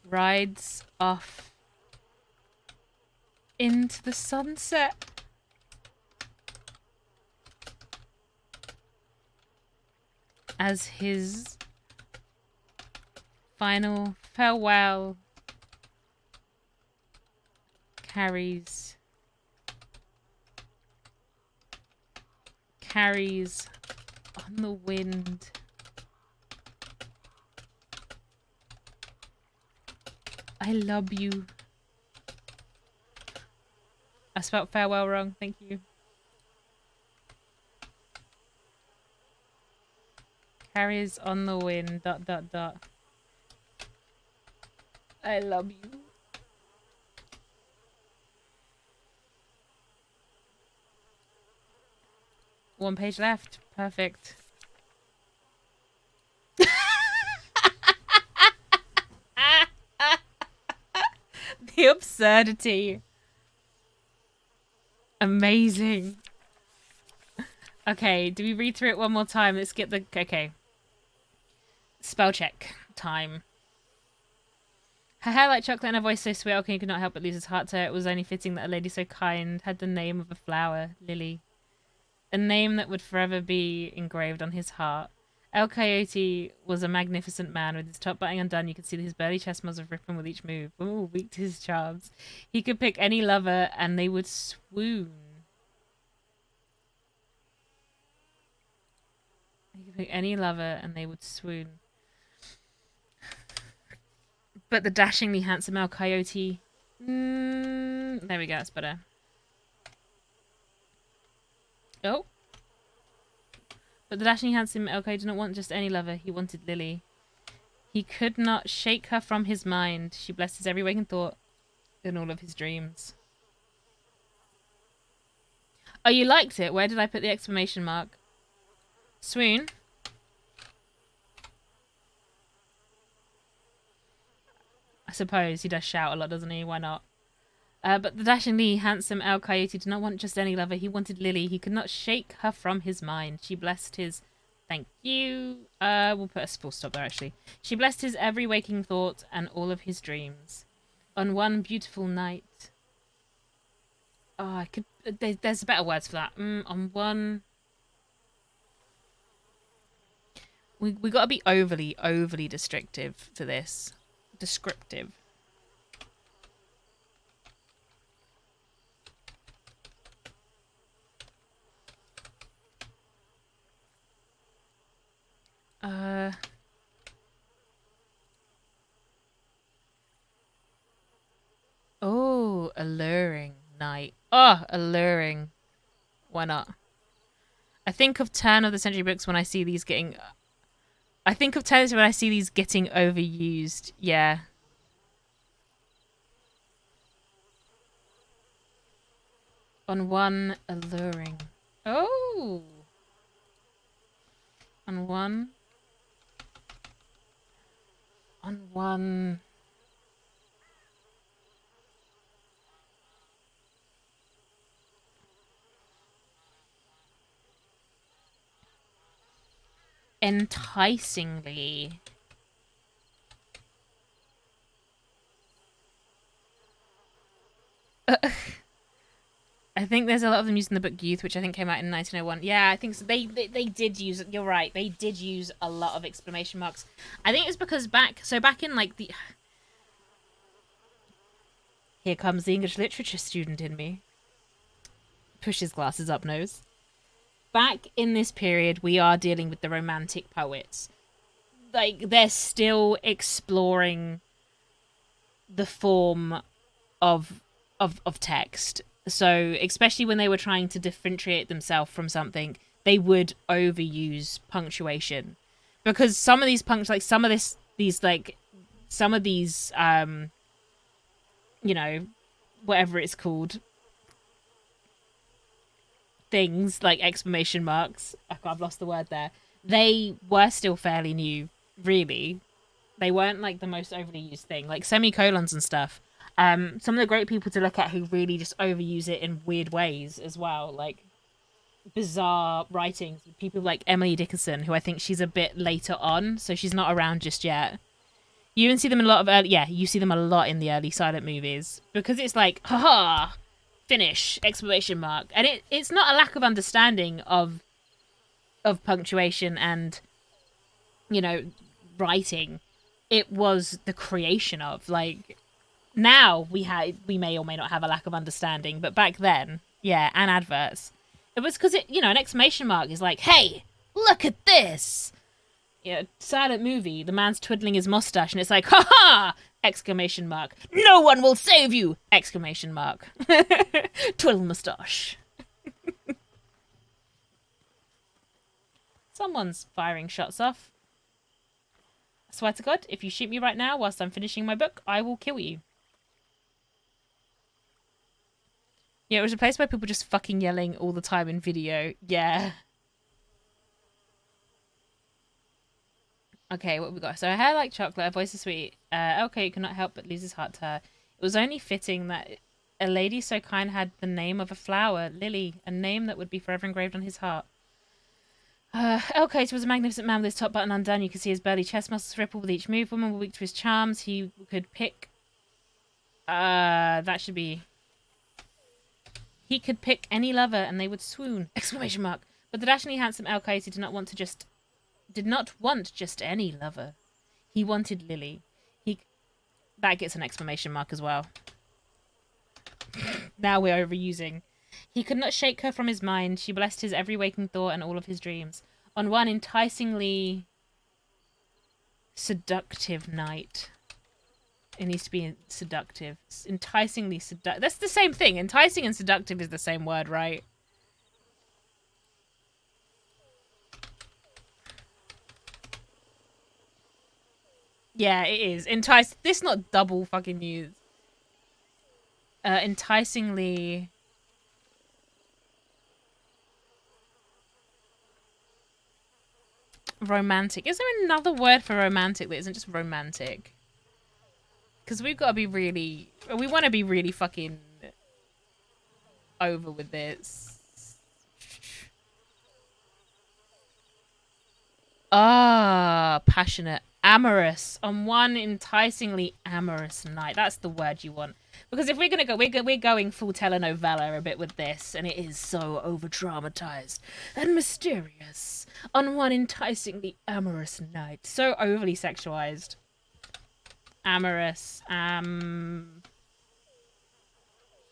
rides off into the sunset. As his final farewell carries on the wind. I love you. I spelled farewell wrong, thank you. Carries on the wind, ... I love you. One page left. Perfect. The absurdity. Amazing. Okay, do we read through it one more time? Let's get the... Okay. Spell check time. Her hair like chocolate and her voice so sweet, Elka could not help but lose his heart to her. It was only fitting that a lady so kind had the name of a flower, Lily. A name that would forever be engraved on his heart. El Coyote was a magnificent man. With his top button undone, you could see that his burly chest muscles ripping with each move. Ooh, weak to his charms. He could pick any lover and they would swoon. He could pick any lover and they would swoon. But the dashingly handsome El Coyote... there we go, that's better. Oh. But the dashing handsome El Coyote did not want just any lover. He wanted Lily. He could not shake her from his mind. She blessed his every waking thought in all of his dreams. Oh, you liked it? Where did I put the exclamation mark? Swoon? I suppose he does shout a lot, doesn't he? Why not? But the dashingly handsome El Coyote did not want just any lover. He wanted Lily. He could not shake her from his mind. She blessed his... Thank you. We'll put a full stop there, actually. She blessed his every waking thought and all of his dreams. On one beautiful night... Oh, I could... There's better words for that. On one... We got to be overly descriptive for this. Descriptive. Oh, alluring night. Oh, alluring. Why not? I think of turn of the century books when I see these getting... I think of turns when I see these getting overused. Yeah. On one alluring. Oh. On one. On one. Enticingly. I think there's a lot of them used in the book Youth, which I think came out in 1901. Yeah, I think so. They did use, you're right, they did use a lot of exclamation marks. I think it's because back in like the... Here comes the English literature student in me. Push his glasses up nose. Back in this period, we are dealing with the romantic poets. Like, they're still exploring the form of text. So, especially when they were trying to differentiate themselves from something, they would overuse punctuation. Because some of these you know, whatever it's called, things like exclamation marks, I've lost the word there, they were still fairly new, really. They weren't like the most overly used thing, like semicolons and stuff. Some of the great people to look at who really just overuse it in weird ways as well, like bizarre writings, people like Emily Dickinson, who I think she's a bit later on, so she's not around just yet. You even see them in a lot of you see them a lot in the early silent movies, because it's like, haha, finish, exclamation mark. And it's not a lack of understanding of punctuation and, you know, writing. It was the creation of, like, now we may or may not have a lack of understanding, but back then, yeah, and adverts, it was because it, you know, an exclamation mark is like, hey, look at this. Yeah, silent movie, the man's twiddling his mustache and it's like, ha ha! Exclamation mark. No one will save you! Exclamation mark. Twiddle mustache. Someone's firing shots off. I swear to God, if you shoot me right now whilst I'm finishing my book, I will kill you. Yeah, it was replaced by people just fucking yelling all the time in video. Yeah. Okay, what we got? So her hair like chocolate, her voice is sweet. Okay, you cannot help but lose his heart to her. It was only fitting that a lady so kind had the name of a flower, Lily, a name that would be forever engraved on his heart. Elcote was a magnificent man with his top button undone. You could see his burly chest muscles ripple with each move. Women were weak to his charms. He could pick... that should be... He could pick any lover and they would swoon! Exclamation mark. But the dashingly handsome Elcote did not want just any lover. He wanted Lily. That gets an exclamation mark as well. Now we're overusing. He could not shake her from his mind. She blessed his every waking thought and all of his dreams. On one enticingly seductive night. It needs to be seductive. Enticingly seductive. That's the same thing. Enticing and seductive is the same word, right? Yeah, it is. Entice. This not double fucking use. Enticingly... romantic. Is there another word for romantic that isn't just romantic? Because we've got to be really... We want to be really fucking over with this. Passionate. Amorous. On one enticingly amorous night. That's the word you want. Because if we're going to go... We're going full telenovela a bit with this. And it is so over-dramatized and mysterious. On one enticingly amorous night. So overly sexualized. Amorous.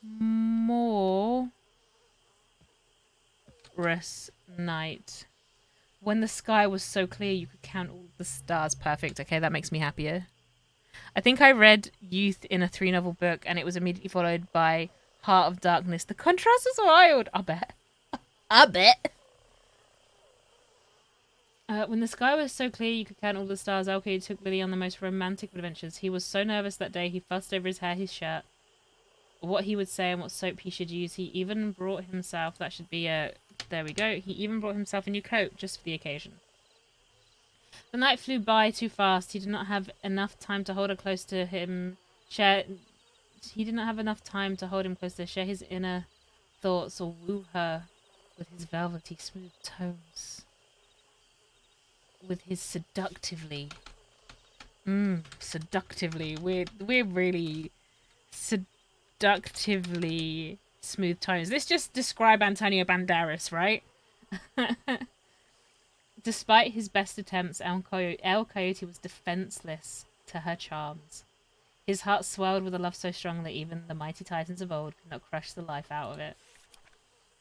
More... night. When the sky was so clear you could count all the stars. Perfect. Okay, that makes me happier. I think I read Youth in a 3-novel book and it was immediately followed by Heart of Darkness. The contrast is wild. I bet. I bet. When the sky was so clear you could count all the stars, Elcote took Lily on the most romantic of adventures. He was so nervous that day he fussed over his hair, his shirt, what he would say and what soap he should use. He even brought himself... That should be a... There we go. He even brought himself a new coat just for the occasion. The night flew by too fast. He did not have enough time to hold her close to him. He did not have enough time to hold him close to share his inner thoughts or woo her with his velvety smooth tones. With his seductively... seductively. We're really seductively smooth tones. This just describe Antonio Banderas, right? Despite his best attempts, El Coyote was defenseless to her charms. His heart swelled with a love so strong that even the mighty titans of old could not crush the life out of it.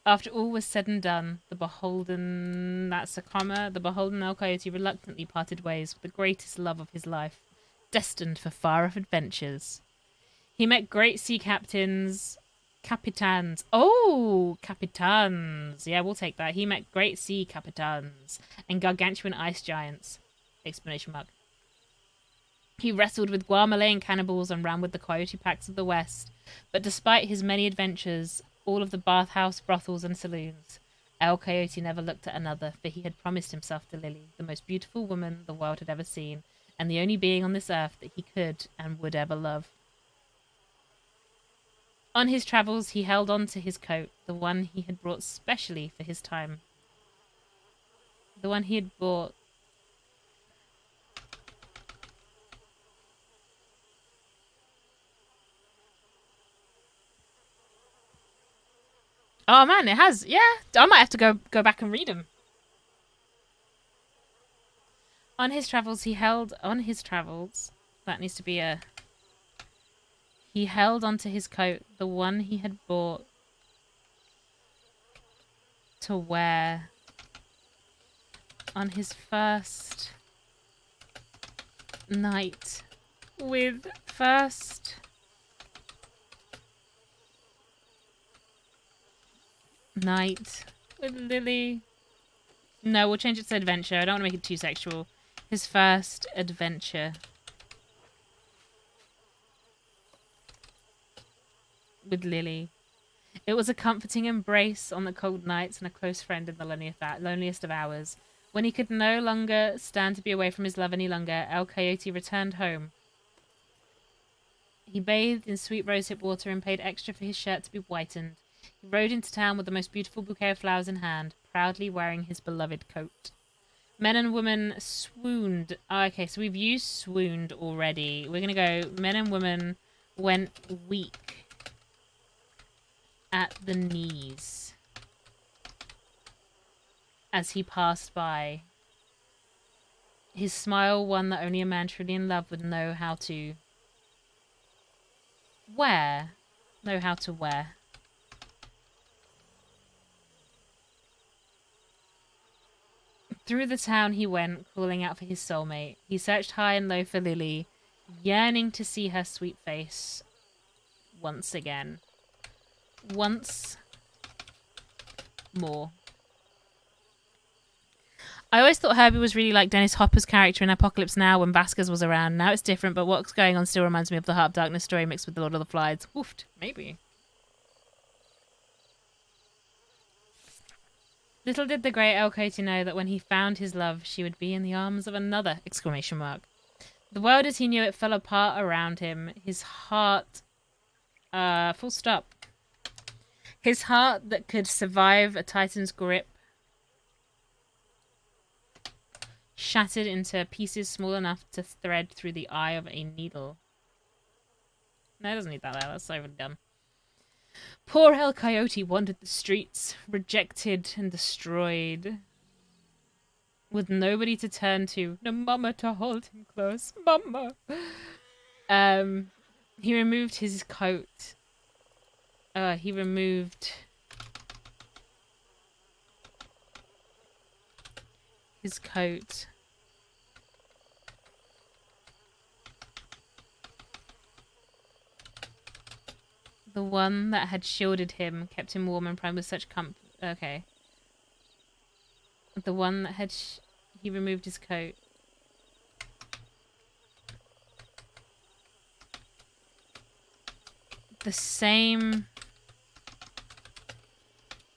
After all was said and done, the beholden... That's a comma. The beholden El Coyote reluctantly parted ways with the greatest love of his life, destined for far-off adventures. He met great sea captains... Capitans. Oh, capitans. Yeah, we'll take that. He met great sea capitans and gargantuan ice giants. Explanation mark. He wrestled with Guamalayan cannibals and ran with the coyote packs of the West. But despite his many adventures, all of the bathhouse, brothels, and saloons, El Coyote never looked at another, for he had promised himself to Lily, the most beautiful woman the world had ever seen, and the only being on this earth that he could and would ever love. On his travels, he held on to his coat, the one he had brought specially for his time. The one he had bought... Oh man, it has. Yeah, I might have to go back and read them. On his travels, he held on his travels. That needs to be a... He held onto his coat, the one he had bought to wear on his first night with Lily. No, we'll change it to adventure. I don't want to make it too sexual. His first adventure with Lily. It was a comforting embrace on the cold nights and a close friend in the loneliest of hours. When he could no longer stand to be away from his love any longer, El Coyote returned home. He bathed in sweet rosehip water and paid extra for his shirt to be whitened. He rode into town with the most beautiful bouquet of flowers in hand, proudly wearing his beloved coat. Men and women swooned. Oh, okay, so we've used swooned already. We're going to go men and women went weak at the knees as he passed by. His smile, one that only a man truly in love would know how to wear. Know how to wear. Through the town he went, calling out for his soulmate. He searched high and low for Lily, yearning to see her sweet face once again. Once more. I always thought Herbie was really like Dennis Hopper's character in Apocalypse Now when Vasquez was around. Now it's different, but what's going on still reminds me of the Heart of Darkness story mixed with the Lord of the Flies. Woofed. Maybe. Little did the great El Coyote know that when he found his love, she would be in the arms of another! Exclamation mark. The world as he knew it fell apart around him. His heart... full stop. His heart that could survive a Titan's grip shattered into pieces small enough to thread through the eye of a needle. No, it doesn't need that there. That's overly done. Poor El Coyote wandered the streets, rejected and destroyed, with nobody to turn to. No mama to hold him close. Mama! He removed his coat. He removed his coat. The one that had shielded him, kept him warm and primed with such comfort. Okay. The one that had... he removed his coat. The same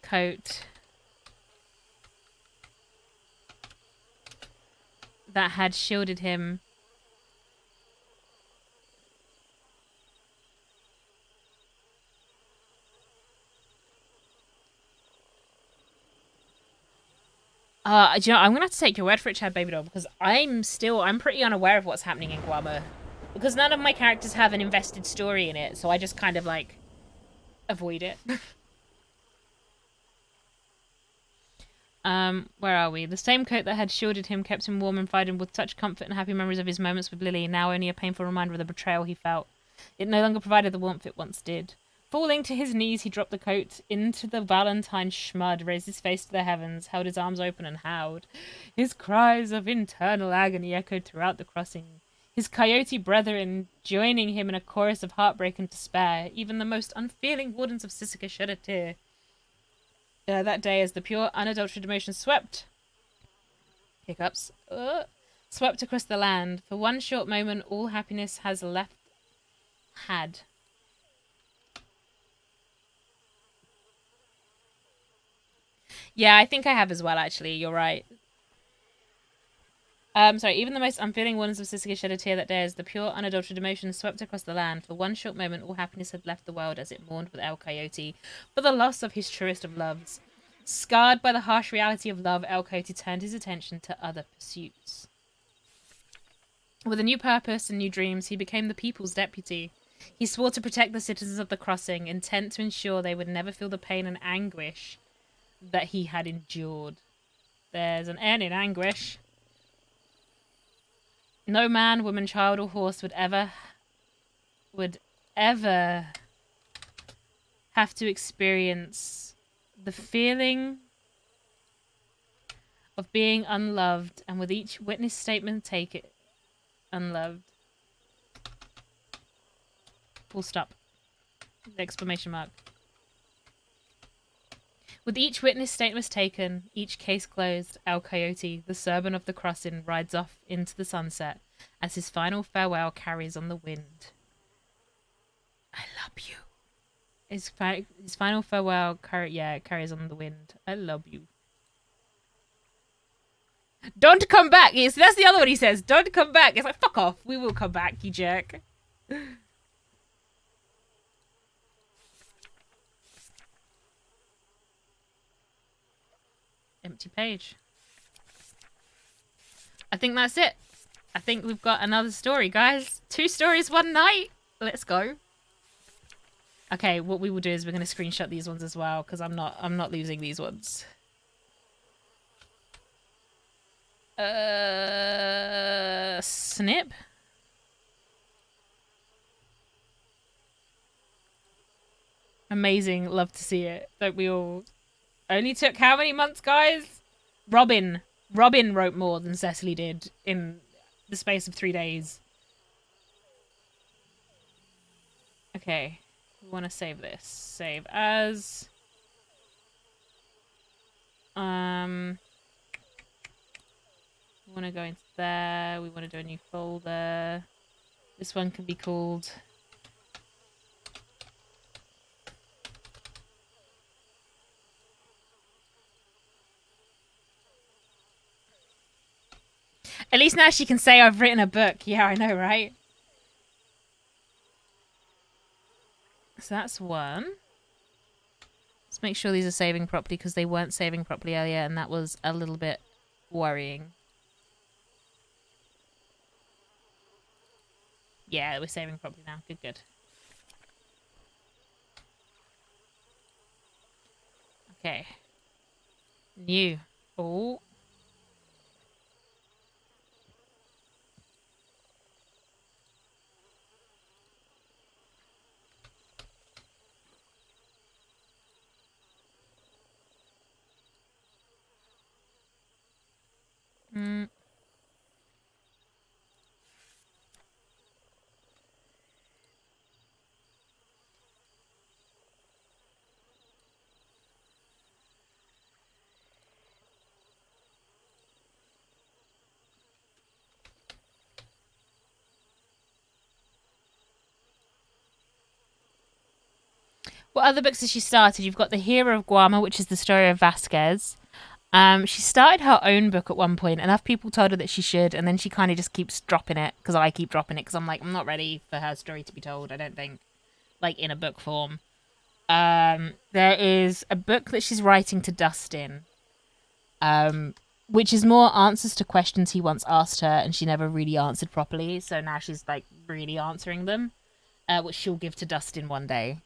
coat that had shielded him. Do you know, I'm gonna have to take your word for it, Chad Baby Doll, because I'm pretty unaware of what's happening in Guarma. Because none of my characters have an invested story in it, so I just kind of, like, avoid it. Where are we? The same coat that had shielded him kept him warm and fired him with such comfort and happy memories of his moments with Lily, now only a painful reminder of the betrayal he felt. It no longer provided the warmth it once did. Falling to his knees, he dropped the coat into the Valentine schmud, raised his face to the heavens, held his arms open and howled. His cries of internal agony echoed throughout the crossing. His coyote brethren joining him in a chorus of heartbreak and despair. Even the most unfeeling wardens of Sisika shed a tear. That day, as the pure, unadulterated emotion swept... hiccups. Swept across the land. For one short moment, all happiness had. Yeah, I think I have as well, actually. You're right. Sorry, even the most unfeeling ones of Sisika shed a tear that day as the pure, unadulterated emotion swept across the land. For one short moment, all happiness had left the world as it mourned with El Coyote for the loss of his truest of loves. Scarred by the harsh reality of love, El Coyote turned his attention to other pursuits. With a new purpose and new dreams, he became the people's deputy. He swore to protect the citizens of the crossing, intent to ensure they would never feel the pain and anguish that he had endured. There's an N in anguish. No man, woman, child, or horse would ever have to experience the feeling of being unloved, and with each witness statement take it unloved. Full stop. Exclamation mark. With each witness statement taken, each case closed, El Coyote, the servant of the crossing, rides off into the sunset as his final farewell carries on the wind. I love you. His final farewell carries on the wind. I love you. Don't come back! That's the other one he says. Don't come back. It's like, fuck off. We will come back, you jerk. empty page. I think that's it. I think we've got another story, guys. 2 stories, 1 night. Let's go. Okay, what we will do is we're going to screenshot these ones as well, because I'm not losing these ones. Snip. Amazing. Love to see it. Don't we all? Only took how many months, guys? Robin wrote more than Cecily did in the space of 3 days. Okay. We want to save this. Save as. We want to go into there. We want to do a new folder. This one can be called... At least now she can say I've written a book. Yeah, I know, right? So that's one. Let's make sure these are saving properly because they weren't saving properly earlier and that was a little bit worrying. Yeah, we're saving properly now. Good, good. Okay. New. Oh. What other books has she started? You've got The Hero of Guarma, which is the story of Vasquez. She started her own book at one point. Enough people told her that she should, and then she kind of just keeps dropping it, because I keep dropping it, because I'm like, I'm not ready for her story to be told, I don't think, like, in a book form. There is a book that she's writing to Dustin, which is more answers to questions he once asked her, and she never really answered properly, so now she's, like, really answering them, which she'll give to Dustin one day.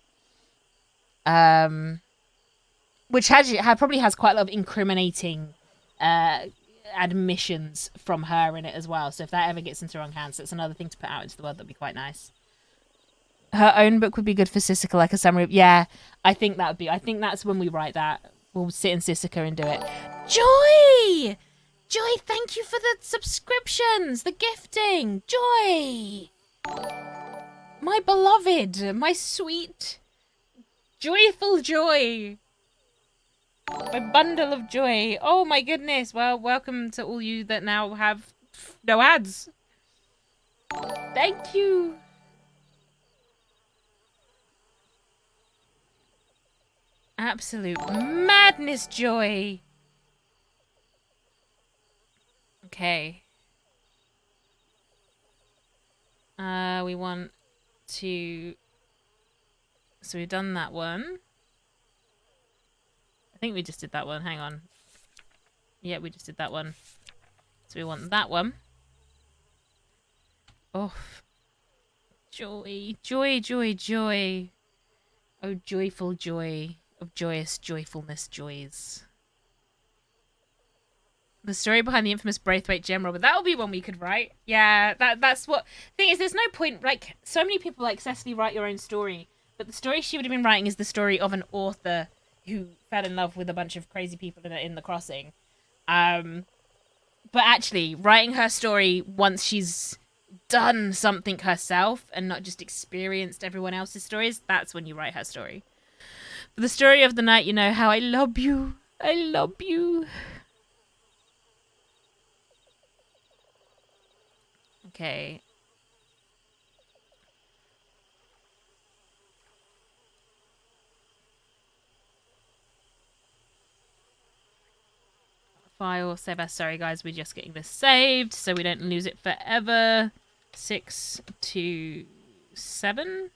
Which probably has quite a lot of incriminating admissions from her in it as well. So if that ever gets into the wrong hands, it's another thing to put out into the world that'd be quite nice. Her own book would be good for Sissika, like a summary. Yeah, I think that would be. I think that's when we write that. We'll sit in Sissika and do it. Joy! Joy, thank you for the subscriptions, the gifting. Joy! My beloved, my sweet... joyful joy. My bundle of joy. Oh my goodness. Well, welcome to all you that now have no ads. Thank you. Absolute madness joy. Okay. We want to... So we've done that one. I think we just did that one. Hang on. Yeah, we just did that one. So we want that one. Oh. Joy. Joy, joy, joy. Oh, joyful joy. Of joyous joyfulness joys. The story behind the infamous Braithwaite gem robber. That would be one we could write. Yeah, that's what... Thing is, there's no point... Like, so many people like Cecily write your own story. But the story she would have been writing is the story of an author who fell in love with a bunch of crazy people in the crossing. But actually, writing her story once she's done something herself and not just experienced everyone else's stories, that's when you write her story. For the story of the night, you know how I love you. I love you. Okay. File, save as. Sorry, guys, we're just getting this saved so we don't lose it forever. 6 to 7.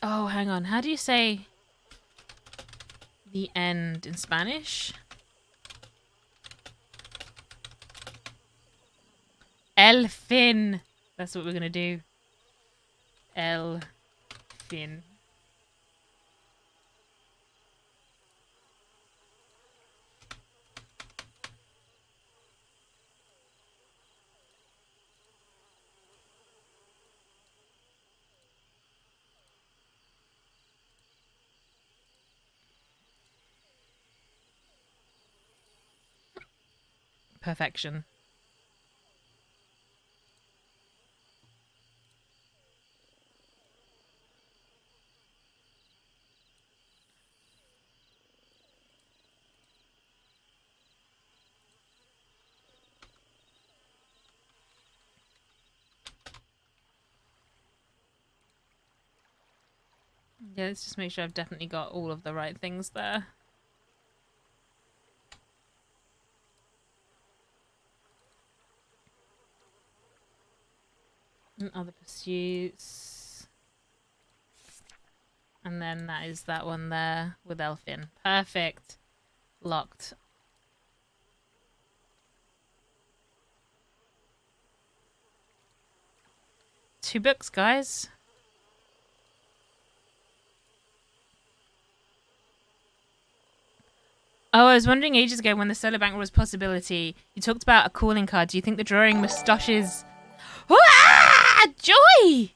Oh, hang on. How do you say the end in Spanish? El fin. That's what we're gonna do. El fin. Perfection. Yeah, let's just make sure I've definitely got all of the right things there. And other pursuits. And then that is that one there with Elfin. Perfect. Locked. Two books, guys. Oh, I was wondering ages ago when the solo bank was a possibility. You talked about a calling card. Do you think the drawing moustaches... Ah! Joy!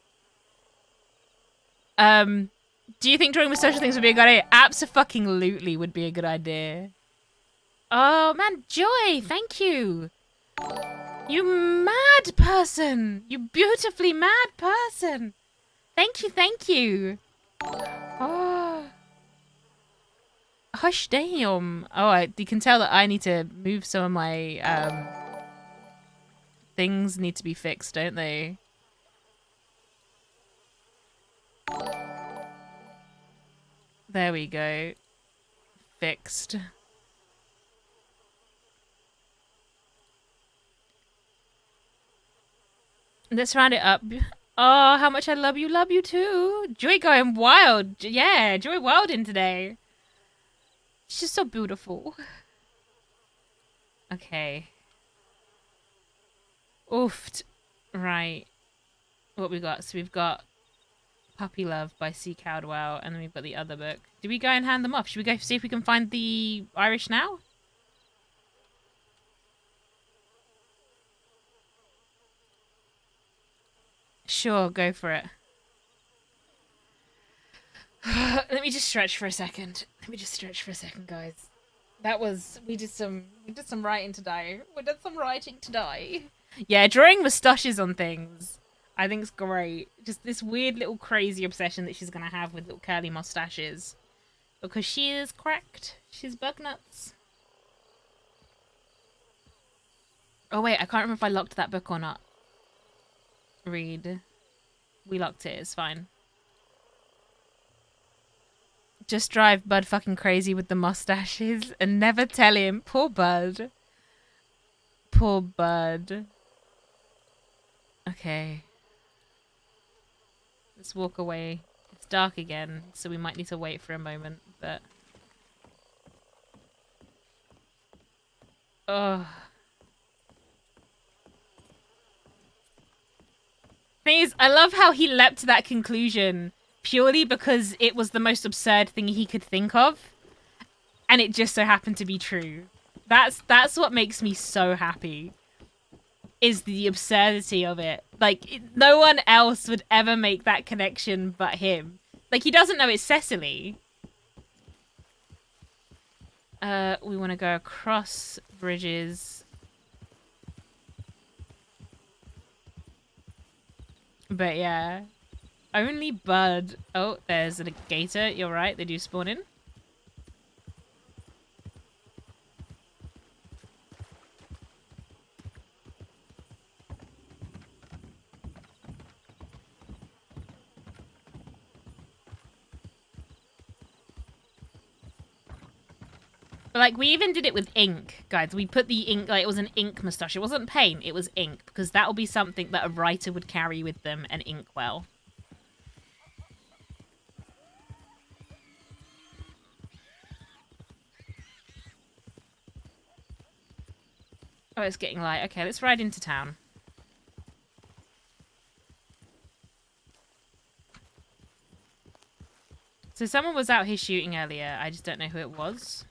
Do you think drawing moustache things would be a good idea? Abso-fucking-lutely would be a good idea. Oh, man, Joy, thank you. You mad person. You beautifully mad person. Thank you, thank you. Oh. Hush, damn. Oh, you can tell that I need to move some of my, things need to be fixed, don't they? There we go. Fixed. Let's round it up. Oh, how much I love you too. Joy going wild. Yeah, Joy wilding today. It's just so beautiful. Okay. Oofed. Right. What we got? So we've got Puppy Love by C. Caldwell, and then we've got the other book. Do we go and hand them off? Should we go see if we can find the Irish now? Sure, go for it. Let me just stretch for a second. Guys. That was we did some writing today. Yeah, drawing moustaches on things I think it's great. Just this weird little crazy obsession that she's gonna have with little curly mustaches. Because she is cracked. She's bug nuts. Oh wait, I can't remember if I locked that book or not. Read. We locked it, it's fine. Just drive Bud fucking crazy with the mustaches and never tell him. Poor Bud. Poor Bud. Okay. Let's walk away. It's dark again, so we might need to wait for a moment, but... Ugh. Thing is, I love how he leapt to that conclusion purely because it was the most absurd thing he could think of, and it just so happened to be true. That's what makes me so happy, is the absurdity of it. Like, no one else would ever make that connection but him. Like, he doesn't know it's Cecily. We want to go across bridges. But yeah. Only Bud. Oh, there's a gator. You're right, they do spawn in. Like, we even did it with ink, guys. We put the ink, like, it was an ink moustache. It wasn't paint, it was ink. Because that will be something that a writer would carry with them and ink well. Oh, it's getting light. Okay, let's ride into town. So someone was out here shooting earlier. I just don't know who it was.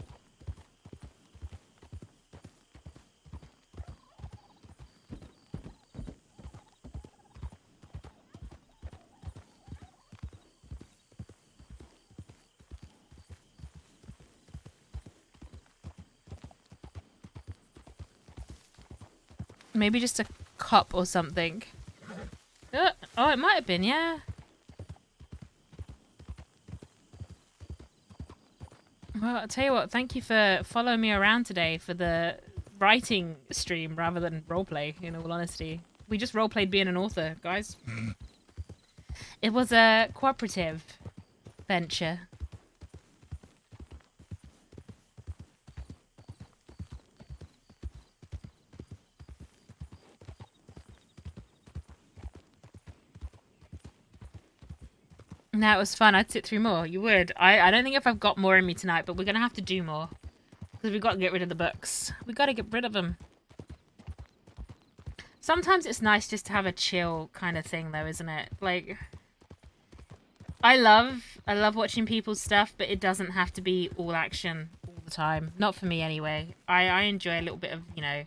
Maybe just a cop or something. Oh, it might have been, yeah. Well, I'll tell you what, thank you for following me around today for the writing stream rather than roleplay, in all honesty. We just roleplayed being an author, guys. It was a cooperative venture. No, it was fun. I'd sit through more. You would. I don't think if I've got more in me tonight, but we're going to have to do more. Because we've got to get rid of the books. We've got to get rid of them. Sometimes it's nice just to have a chill kind of thing, though, isn't it? Like, I love watching people's stuff, but it doesn't have to be all action all the time. Not for me, anyway. I enjoy a little bit of, you know...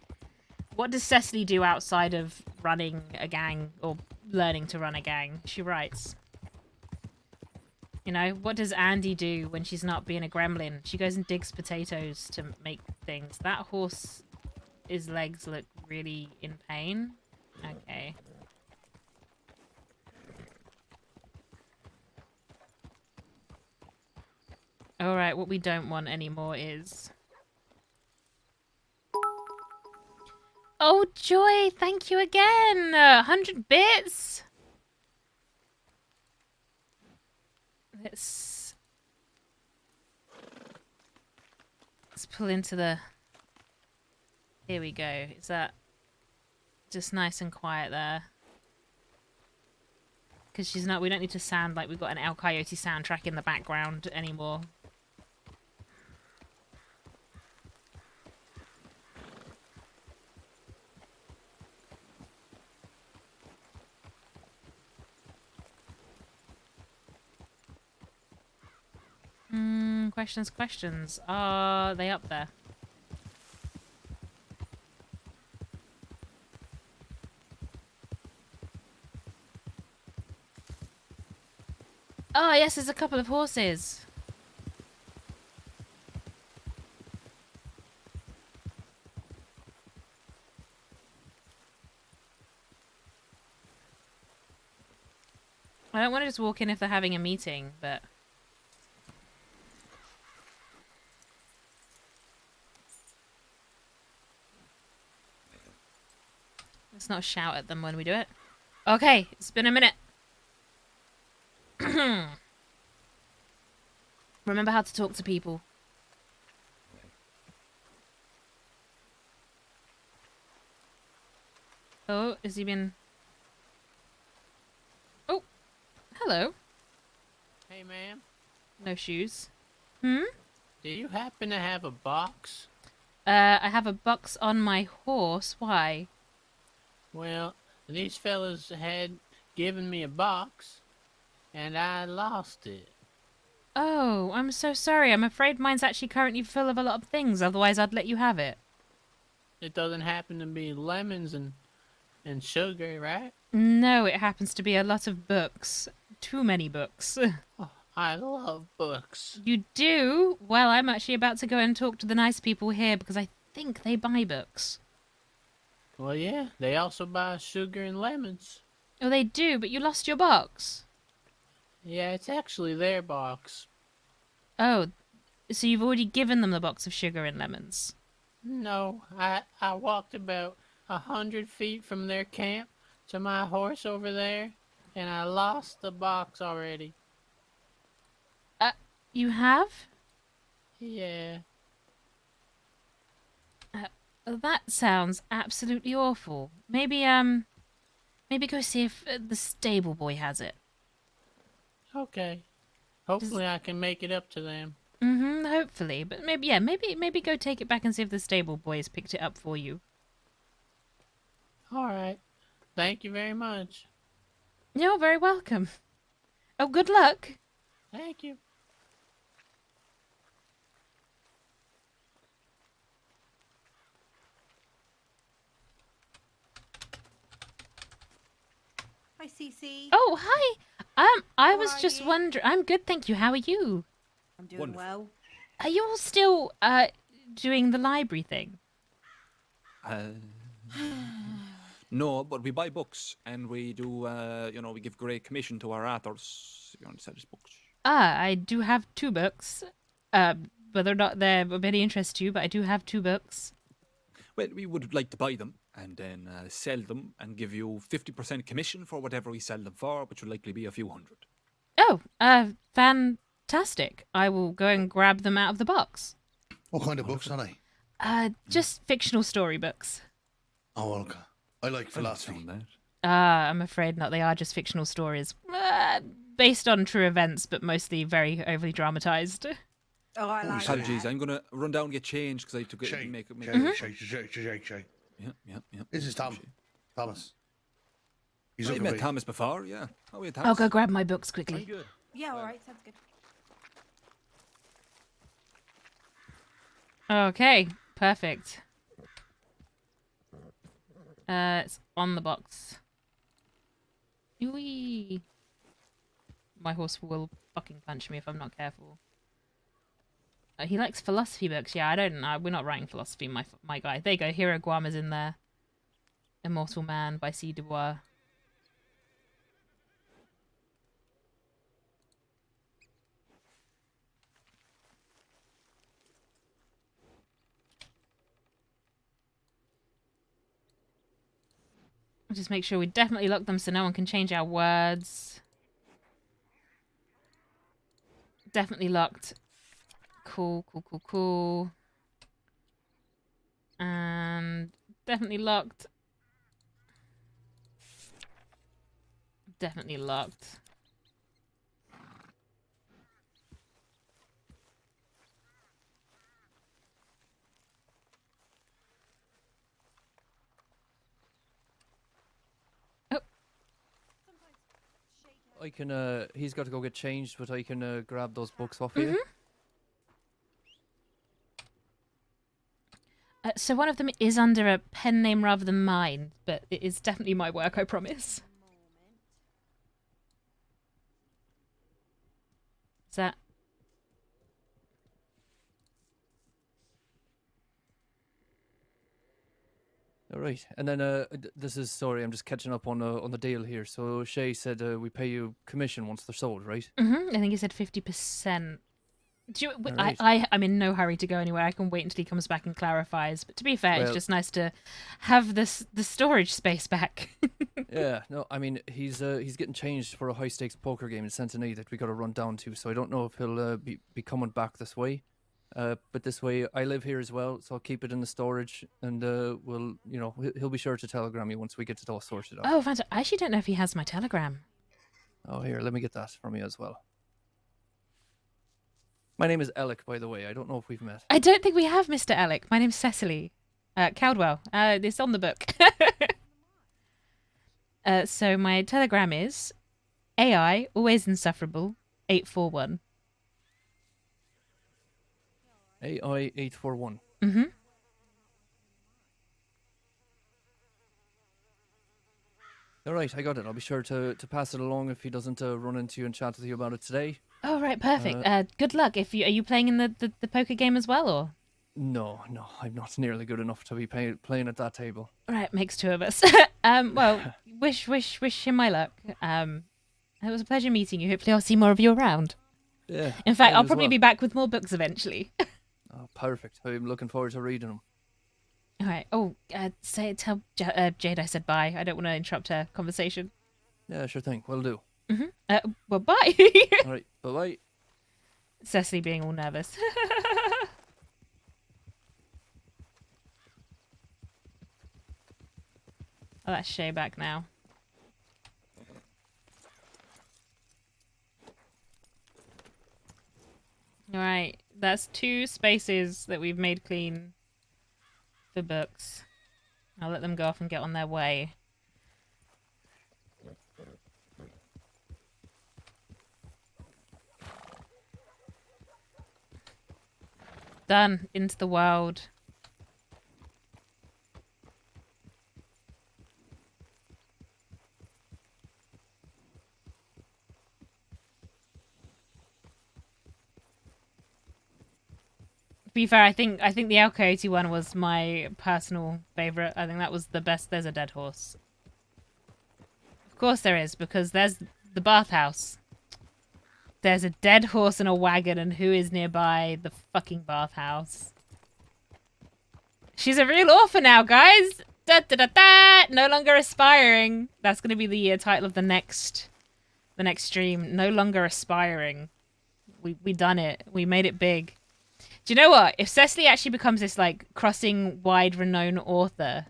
What does Cecily do outside of running a gang or learning to run a gang? She writes. You know, what does Andy do when she's not being a gremlin? She goes and digs potatoes to make things. That horse, his legs look really in pain. Okay. Alright, what we don't want anymore is... Oh, Joy! Thank you again! 100 bits! Let's pull into the... Here we go. Is that just nice and quiet there? Because she's not... We don't need to sound like we've got an El Coyote soundtrack in the background anymore. Questions. Are they up there? Oh, yes, there's a couple of horses. I don't want to just walk in if they're having a meeting, but... Let's not shout at them when we do it. Okay, it's been a minute. Remember how to talk to people. Oh, has he been... Oh, hello. Hey, ma'am. No shoes. Hmm? Do you happen to have a box? I have a box on my horse. Why? Well, these fellas had given me a box, and I lost it. Oh, I'm so sorry. I'm afraid mine's actually currently full of a lot of things. Otherwise, I'd let you have it. It doesn't happen to be lemons and sugar, right? No, it happens to be a lot of books. Too many books. Oh, I love books. You do? Well, I'm actually about to go and talk to the nice people here because I think they buy books. Well, yeah, they also buy sugar and lemons. Oh, they do, but you lost your box. Yeah, it's actually their box. Oh, so you've already given them the box of sugar and lemons? No, I walked about 100 feet from their camp to my horse over there, and I lost the box already. You have? Yeah. That sounds absolutely awful. Maybe go see if the stable boy has it. Okay. Hopefully I can make it up to them. Hopefully. But maybe go take it back and see if the stable boy has picked it up for you. All right. Thank you very much. You're very welcome. Oh, good luck. Thank you. Hi, Cece. Oh, hi. I How was are just you? wondering. I'm good, thank you. How are you? I'm doing Wonderful. well. Are you all still doing the library thing? No, but we buy books and we do, we give great commission to our authors. You want to sell us books? I do have 2 books. Whether or not they're of any interest to you, but I do have 2 books. Well, we would like to buy them and then sell them and give you 50% commission for whatever we sell them for, which will likely be a few hundred. Oh, fantastic. I will go and grab them out of the box. What kind of books are they? Just fictional storybooks. Oh, okay. I like I philosophy. understand that. I'm afraid not. They are just fictional stories. Based on true events, but mostly very overly dramatized. Oh, I like Apologies, that. I'm gonna run down and get changed because I took it Shay, make Shay. Yeah. This is Tom. Thomas. He's I looking met for you. Thomas before, yeah. Oh, yeah, I'll Thomas. go grab my books quickly. good. Yeah, all right. Sounds good. Okay, perfect. It's on the box. Whee! My horse will fucking punch me if I'm not careful. He likes philosophy books. Yeah, I don't know. We're not writing philosophy, my guy. There you go. Hero Guama's in there. Immortal Man by C. Dubois. Just make sure we definitely lock them so no one can change our words. Definitely locked. Cool. And definitely locked. Definitely locked. I can, he's got to go get changed, but I can grab those books off you. So one of them is under a pen name rather than mine, but it is definitely my work, I promise. Is that... All right, and then this is sorry, I'm just catching up on the deal here. So Shay said we pay you commission once they're sold, right? I think he said 50%. Do you, Alright. I'm in no hurry to go anywhere. I can wait until he comes back and clarifies. But to be fair, it's Well- just nice to have the storage space back. Yeah, no, I mean he's getting changed for a high stakes poker game in Centenary that we got to run down to. So I don't know if he'll be coming back this way. But this way, I live here as well, so I'll keep it in the storage, and we'll, he'll be sure to telegram you once we get it all sorted out. Oh, fantastic. I actually don't know if he has my telegram. Oh, here, let me get that from you as well. My name is Alec, by the way. I don't know if we've met. I don't think we have Mr. Alec. My name's Cecily Caldwell. It's on the book. So my telegram is AI, always insufferable, 841. AI841. Mm-hmm. All right, I got it. I'll be sure to pass it along if he doesn't run into you and chat with you about it today. Oh, right, perfect. Good luck. Are you playing in the poker game as well, or? No, I'm not nearly good enough to be playing at that table. Right, makes 2 of us. Well, wish him my luck. It was a pleasure meeting you. Hopefully I'll see more of you around. Yeah. In fact, mine I'll as probably well. be back with more books eventually. Oh, perfect. I'm looking forward to reading them. All right. Oh, tell Jade I said bye. I don't want to interrupt her conversation. Yeah, sure thing. Will do. Well, bye. All right, bye-bye. Cecily being all nervous. Oh, that's Shay back now. Alright, that's 2 spaces that we've made clean for books. I'll let them go off and get on their way. Done. Into the world. To be fair, I think the El Coyote one was my personal favorite. I think that was the best. There's a dead horse. Of course there is, because there's the bathhouse. There's a dead horse and a wagon, and who is nearby? The fucking bathhouse. She's a real orphan now, guys. Da da da da. No longer aspiring. That's gonna be the title of the next stream. No longer aspiring. We done it. We made it big. Do you know what? If Cecily actually becomes this like crossing wide renowned author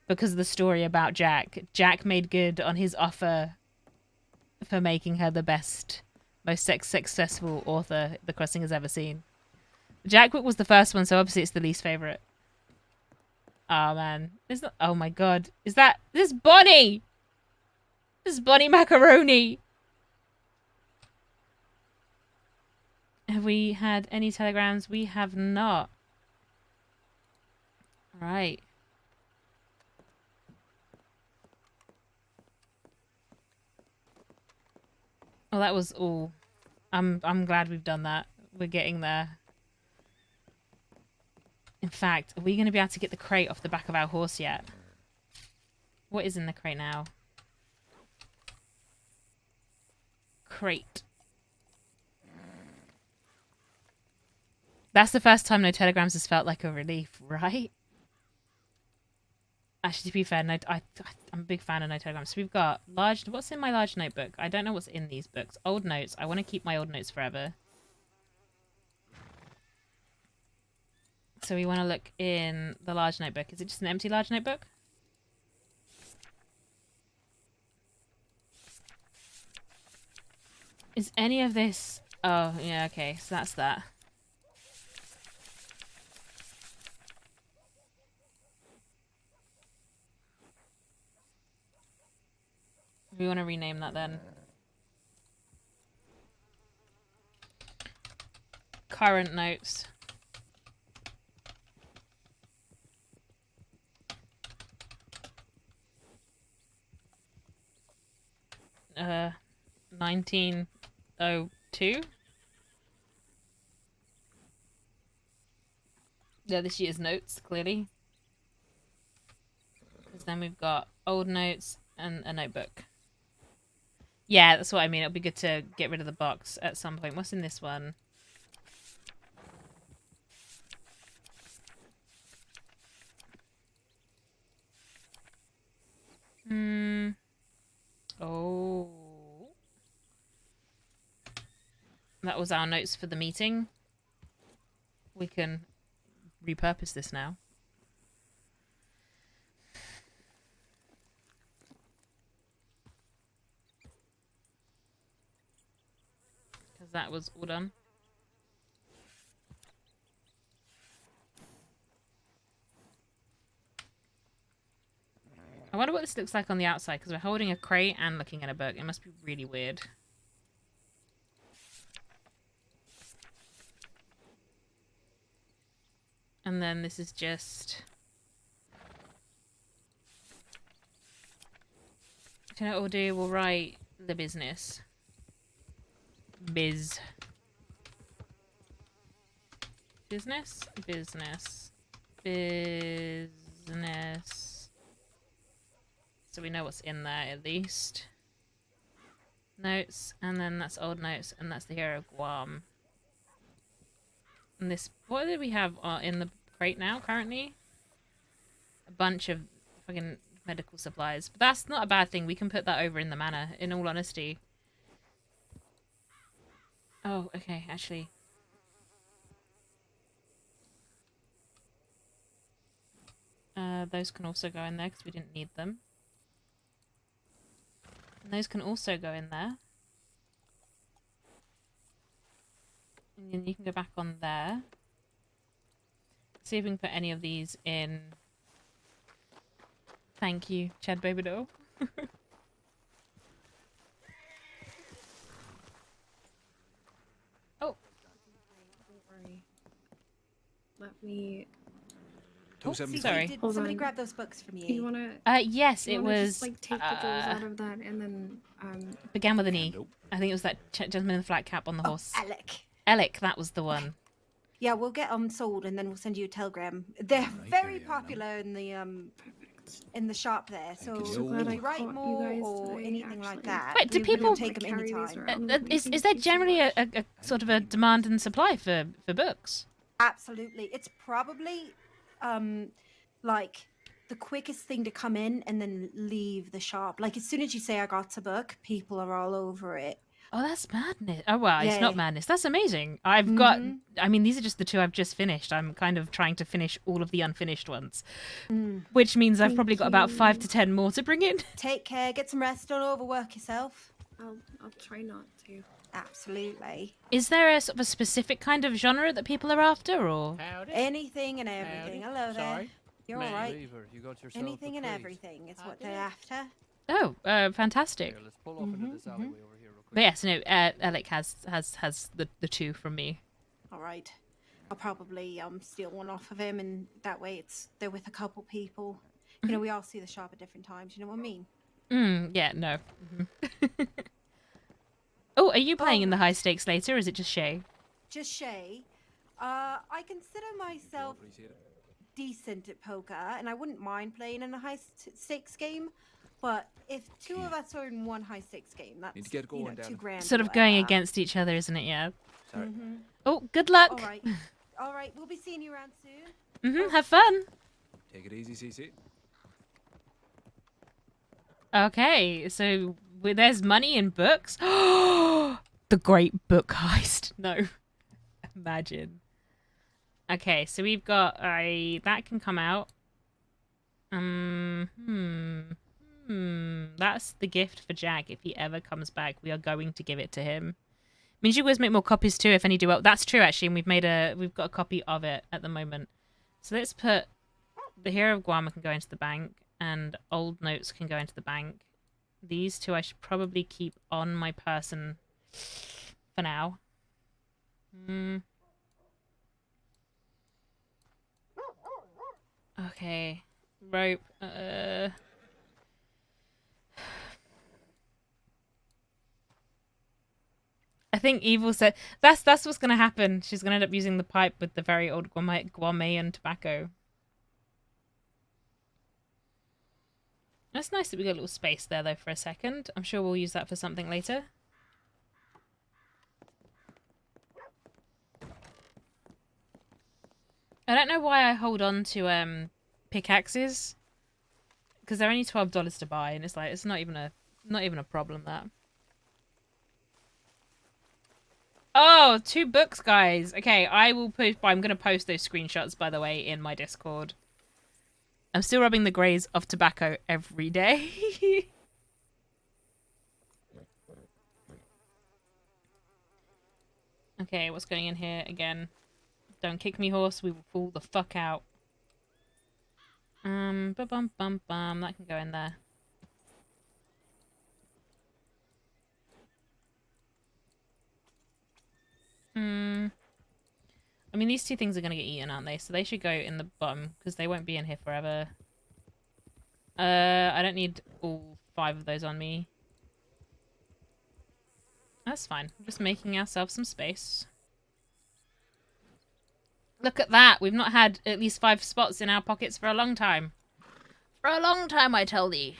because of the story about Jack made good on his offer for making her the best, most successful author the crossing has ever seen. Jack book was the first one, so obviously it's the least favorite. Oh man, oh my god, this is Bonnie? This is Bonnie Macaroni. Have we had any telegrams? We have not. Right. Well, that was all. I'm glad we've done that. We're getting there. In fact, are we going to be able to get the crate off the back of our horse yet? What is in the crate now? Crate. That's the first time no telegrams has felt like a relief, right? Actually, to be fair, no, I'm a big fan of no telegrams. So we've got large... What's in my large notebook? I don't know what's in these books. Old notes. I want to keep my old notes forever. So we want to look in the large notebook. Is it just an empty large notebook? Is any of this... Oh, yeah, okay. So that's that. We want to rename that then. Current notes. Uh, 1902. Yeah, this year's notes, clearly. Because then we've got old notes and a notebook. Yeah, that's what I mean. It'll be good to get rid of the box at some point. What's in this one? Oh. That was our notes for the meeting. We can repurpose this now. Because that was all done. I wonder what this looks like on the outside, because we're holding a crate and looking at a book. It must be really weird. And then this is just... Do you know what we'll do? We'll write the business. Business. So we know what's in there at least. Notes, and then that's old notes, and that's the hero of Guam. And this, what do we have in the crate now currently? A bunch of fucking medical supplies. But that's not a bad thing. We can put that over in the manor, in all honesty. Oh, okay, actually. Those can also go in there because we didn't need them. And those can also go in there. And then you can go back on there. See if we can put any of these in Thank you, Chad Bobadil. Oh. Don't worry. Let me. Sorry. Did Hold somebody on. grab those books from you? You wanna? Yes, you it wanna was. Just, like take the goals out of that, and then Began with an E. I think it was that gentleman in the flat cap on the horse. Alec. Alec, that was the one. Yeah, we'll get them sold and then we'll send you a telegram. They're very popular in the shop there. So I'm so glad if I you write caught you more guys or today, anything like actually. that, Wait, do we people will take them carry these anytime? around? Is there generally a sort of a demand and supply for books? Absolutely. It's probably like the quickest thing to come in and then leave the shop. Like as soon as you say I got a book, people are all over it. Oh, that's madness. Oh, well, it's Yeah. not madness. That's amazing. I've got, I mean, these are just the two I've just finished. I'm kind of trying to finish all of the unfinished ones, which means I've probably got about 5 to 10 more to bring in. Take care, get some rest, don't overwork yourself. I'll try not to. Absolutely. Is there a sort of a specific kind of genre that people are after, or? Anything and everything. Hello there. Sorry. You're all right. Lever, you got yourself Anything a and crate. everything is what they're after. Oh, fantastic. Here, let's pull off into this alleyway over here real quick. But yes, no, Alec has the two from me. All right. I'll probably steal one off of him, and that way they're with a couple people. You know, we all see the shop at different times. You know what I mean? Yeah, no. Oh, are you playing in the high stakes later, or is it just Shay? Just Shay. I consider myself decent at poker, and I wouldn't mind playing in a high stakes game. But if two of us are in one high stakes game, that's Need to get going, $2 Dana. grand. Sort or of going whatever. against each other, isn't it? Yeah. Sorry. Oh, good luck. All right. All right. We'll be seeing you around soon. Have fun. Take it easy, CC. Okay, so there's money in books. The great book heist. No, imagine. Okay, so we've got that can come out. That's the gift for Jack. If he ever comes back, we are going to give it to him. Means you guys make more copies too if any do well. That's true actually, and we've got a copy of it at the moment. So let's put the Hero of Guarma can go into the bank, and Old Notes can go into the bank. These two I should probably keep on my person for now. Okay, rope. I think Evil said that's what's gonna happen. She's gonna end up using the pipe with the very old Guamean tobacco. That's nice that we got a little space there though for a second. I'm sure we'll use that for something later. I don't know why I hold on to pickaxes, because they're only $12 to buy, and it's like it's not even a problem that. Oh, 2 books, guys. Okay, I'm gonna post those screenshots, by the way, in my Discord. I'm still rubbing the greys of tobacco every day. Okay, what's going in here again? Don't kick me, horse. We will fall the fuck out. Ba-bum-bum-bum. That can go in there. I mean, these 2 things are going to get eaten, aren't they? So they should go in the bottom, because they won't be in here forever. I don't need all 5 of those on me. That's fine. We're just making ourselves some space. Look at that! We've not had at least 5 spots in our pockets for a long time. For a long time, I tell thee.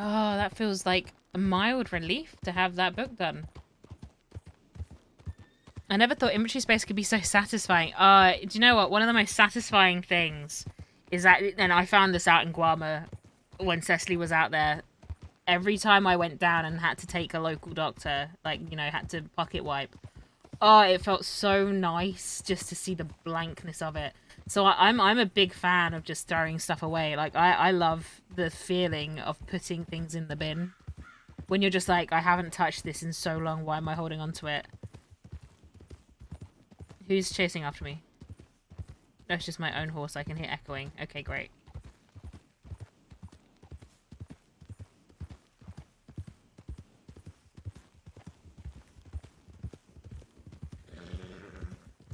Oh, that feels like a mild relief to have that book done. I never thought inventory space could be so satisfying. Do you know what? One of the most satisfying things is that, and I found this out in Guarma when Cecily was out there. Every time I went down and had to take a local doctor, like, you know, had to pocket wipe, Oh, it felt so nice just to see the blankness of it. So I'm a big fan of just throwing stuff away. Like I love the feeling of putting things in the bin. When you're just like, I haven't touched this in so long, why am I holding on to it? Who's chasing after me? That's just my own horse, I can hear echoing. Okay, great.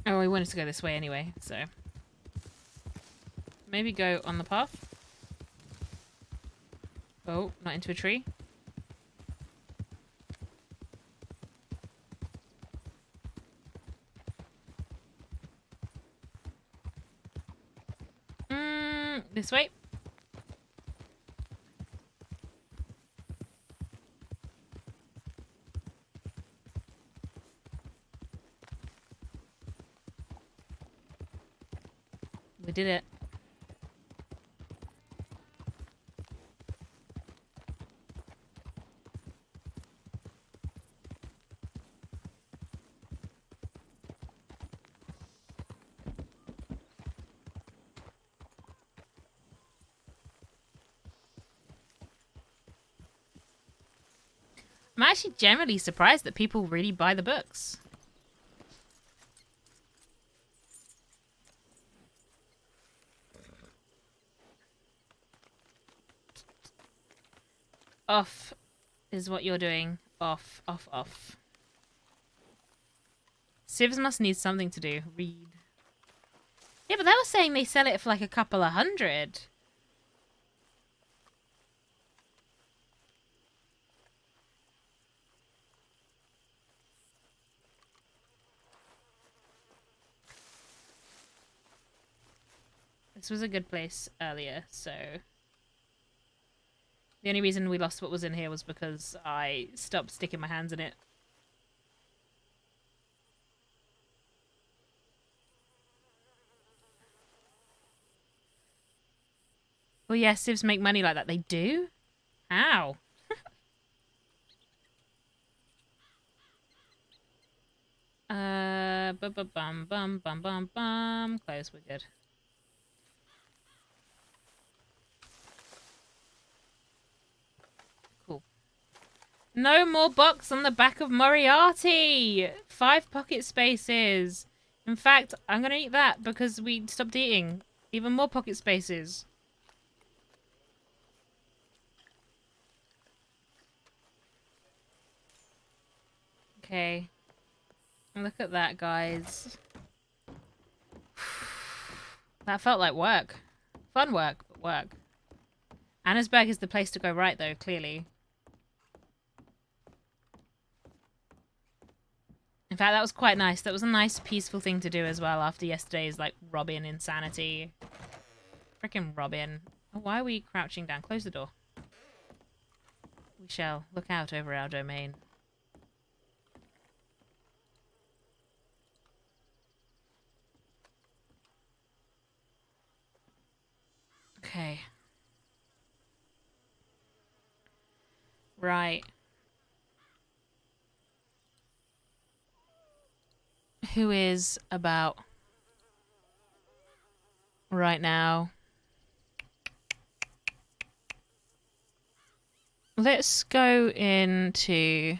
Oh, we wanted to go this way anyway, so... Maybe go on the path. Oh, not into a tree. This way. We did it. I'm actually generally surprised that people really buy the books. Off is what you're doing. Off, off, off. Civs must need something to do. Read. Yeah, but they were saying they sell it for like a couple of $100. This was a good place earlier, so... The only reason we lost what was in here was because I stopped sticking my hands in it. Well, yeah, civs make money like that. They do? How? Bum, bum, bum, bum, bum. Close, we're good. Cool. No more box on the back of Moriarty! 5 pocket spaces. In fact, I'm gonna eat that because we stopped eating. Even more pocket spaces. Okay. Look at that, guys. That felt like work. Fun work, but work. Annesburg is the place to go right, though, clearly. In fact, that was quite nice. That was a nice, peaceful thing to do as well after yesterday's, like, Robin insanity. Frickin' Robin. Oh, why are we crouching down? Close the door. We shall look out over our domain. Okay. Right. Who is about right now? Let's go into...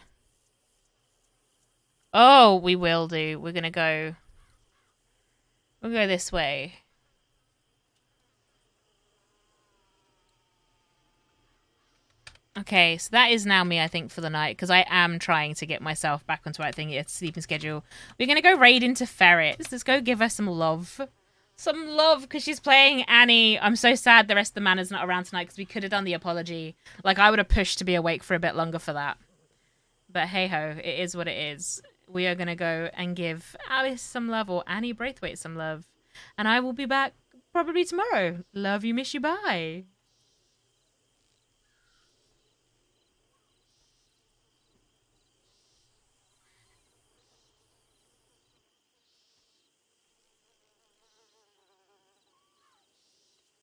Oh, we will do. We're gonna go... We'll go this way. Okay, so that is now me, I think, for the night, because I am trying to get myself back onto the right thing, a sleeping schedule. We're going to go raid into Ferrets. Let's go give her some love. Some love, because she's playing Annie. I'm so sad the rest of the mana's not around tonight, because we could have done the apology. Like, I would have pushed to be awake for a bit longer for that. But hey-ho, it is what it is. We are going to go and give Alice some love, or Annie Braithwaite some love. And I will be back probably tomorrow. Love you, miss you, bye.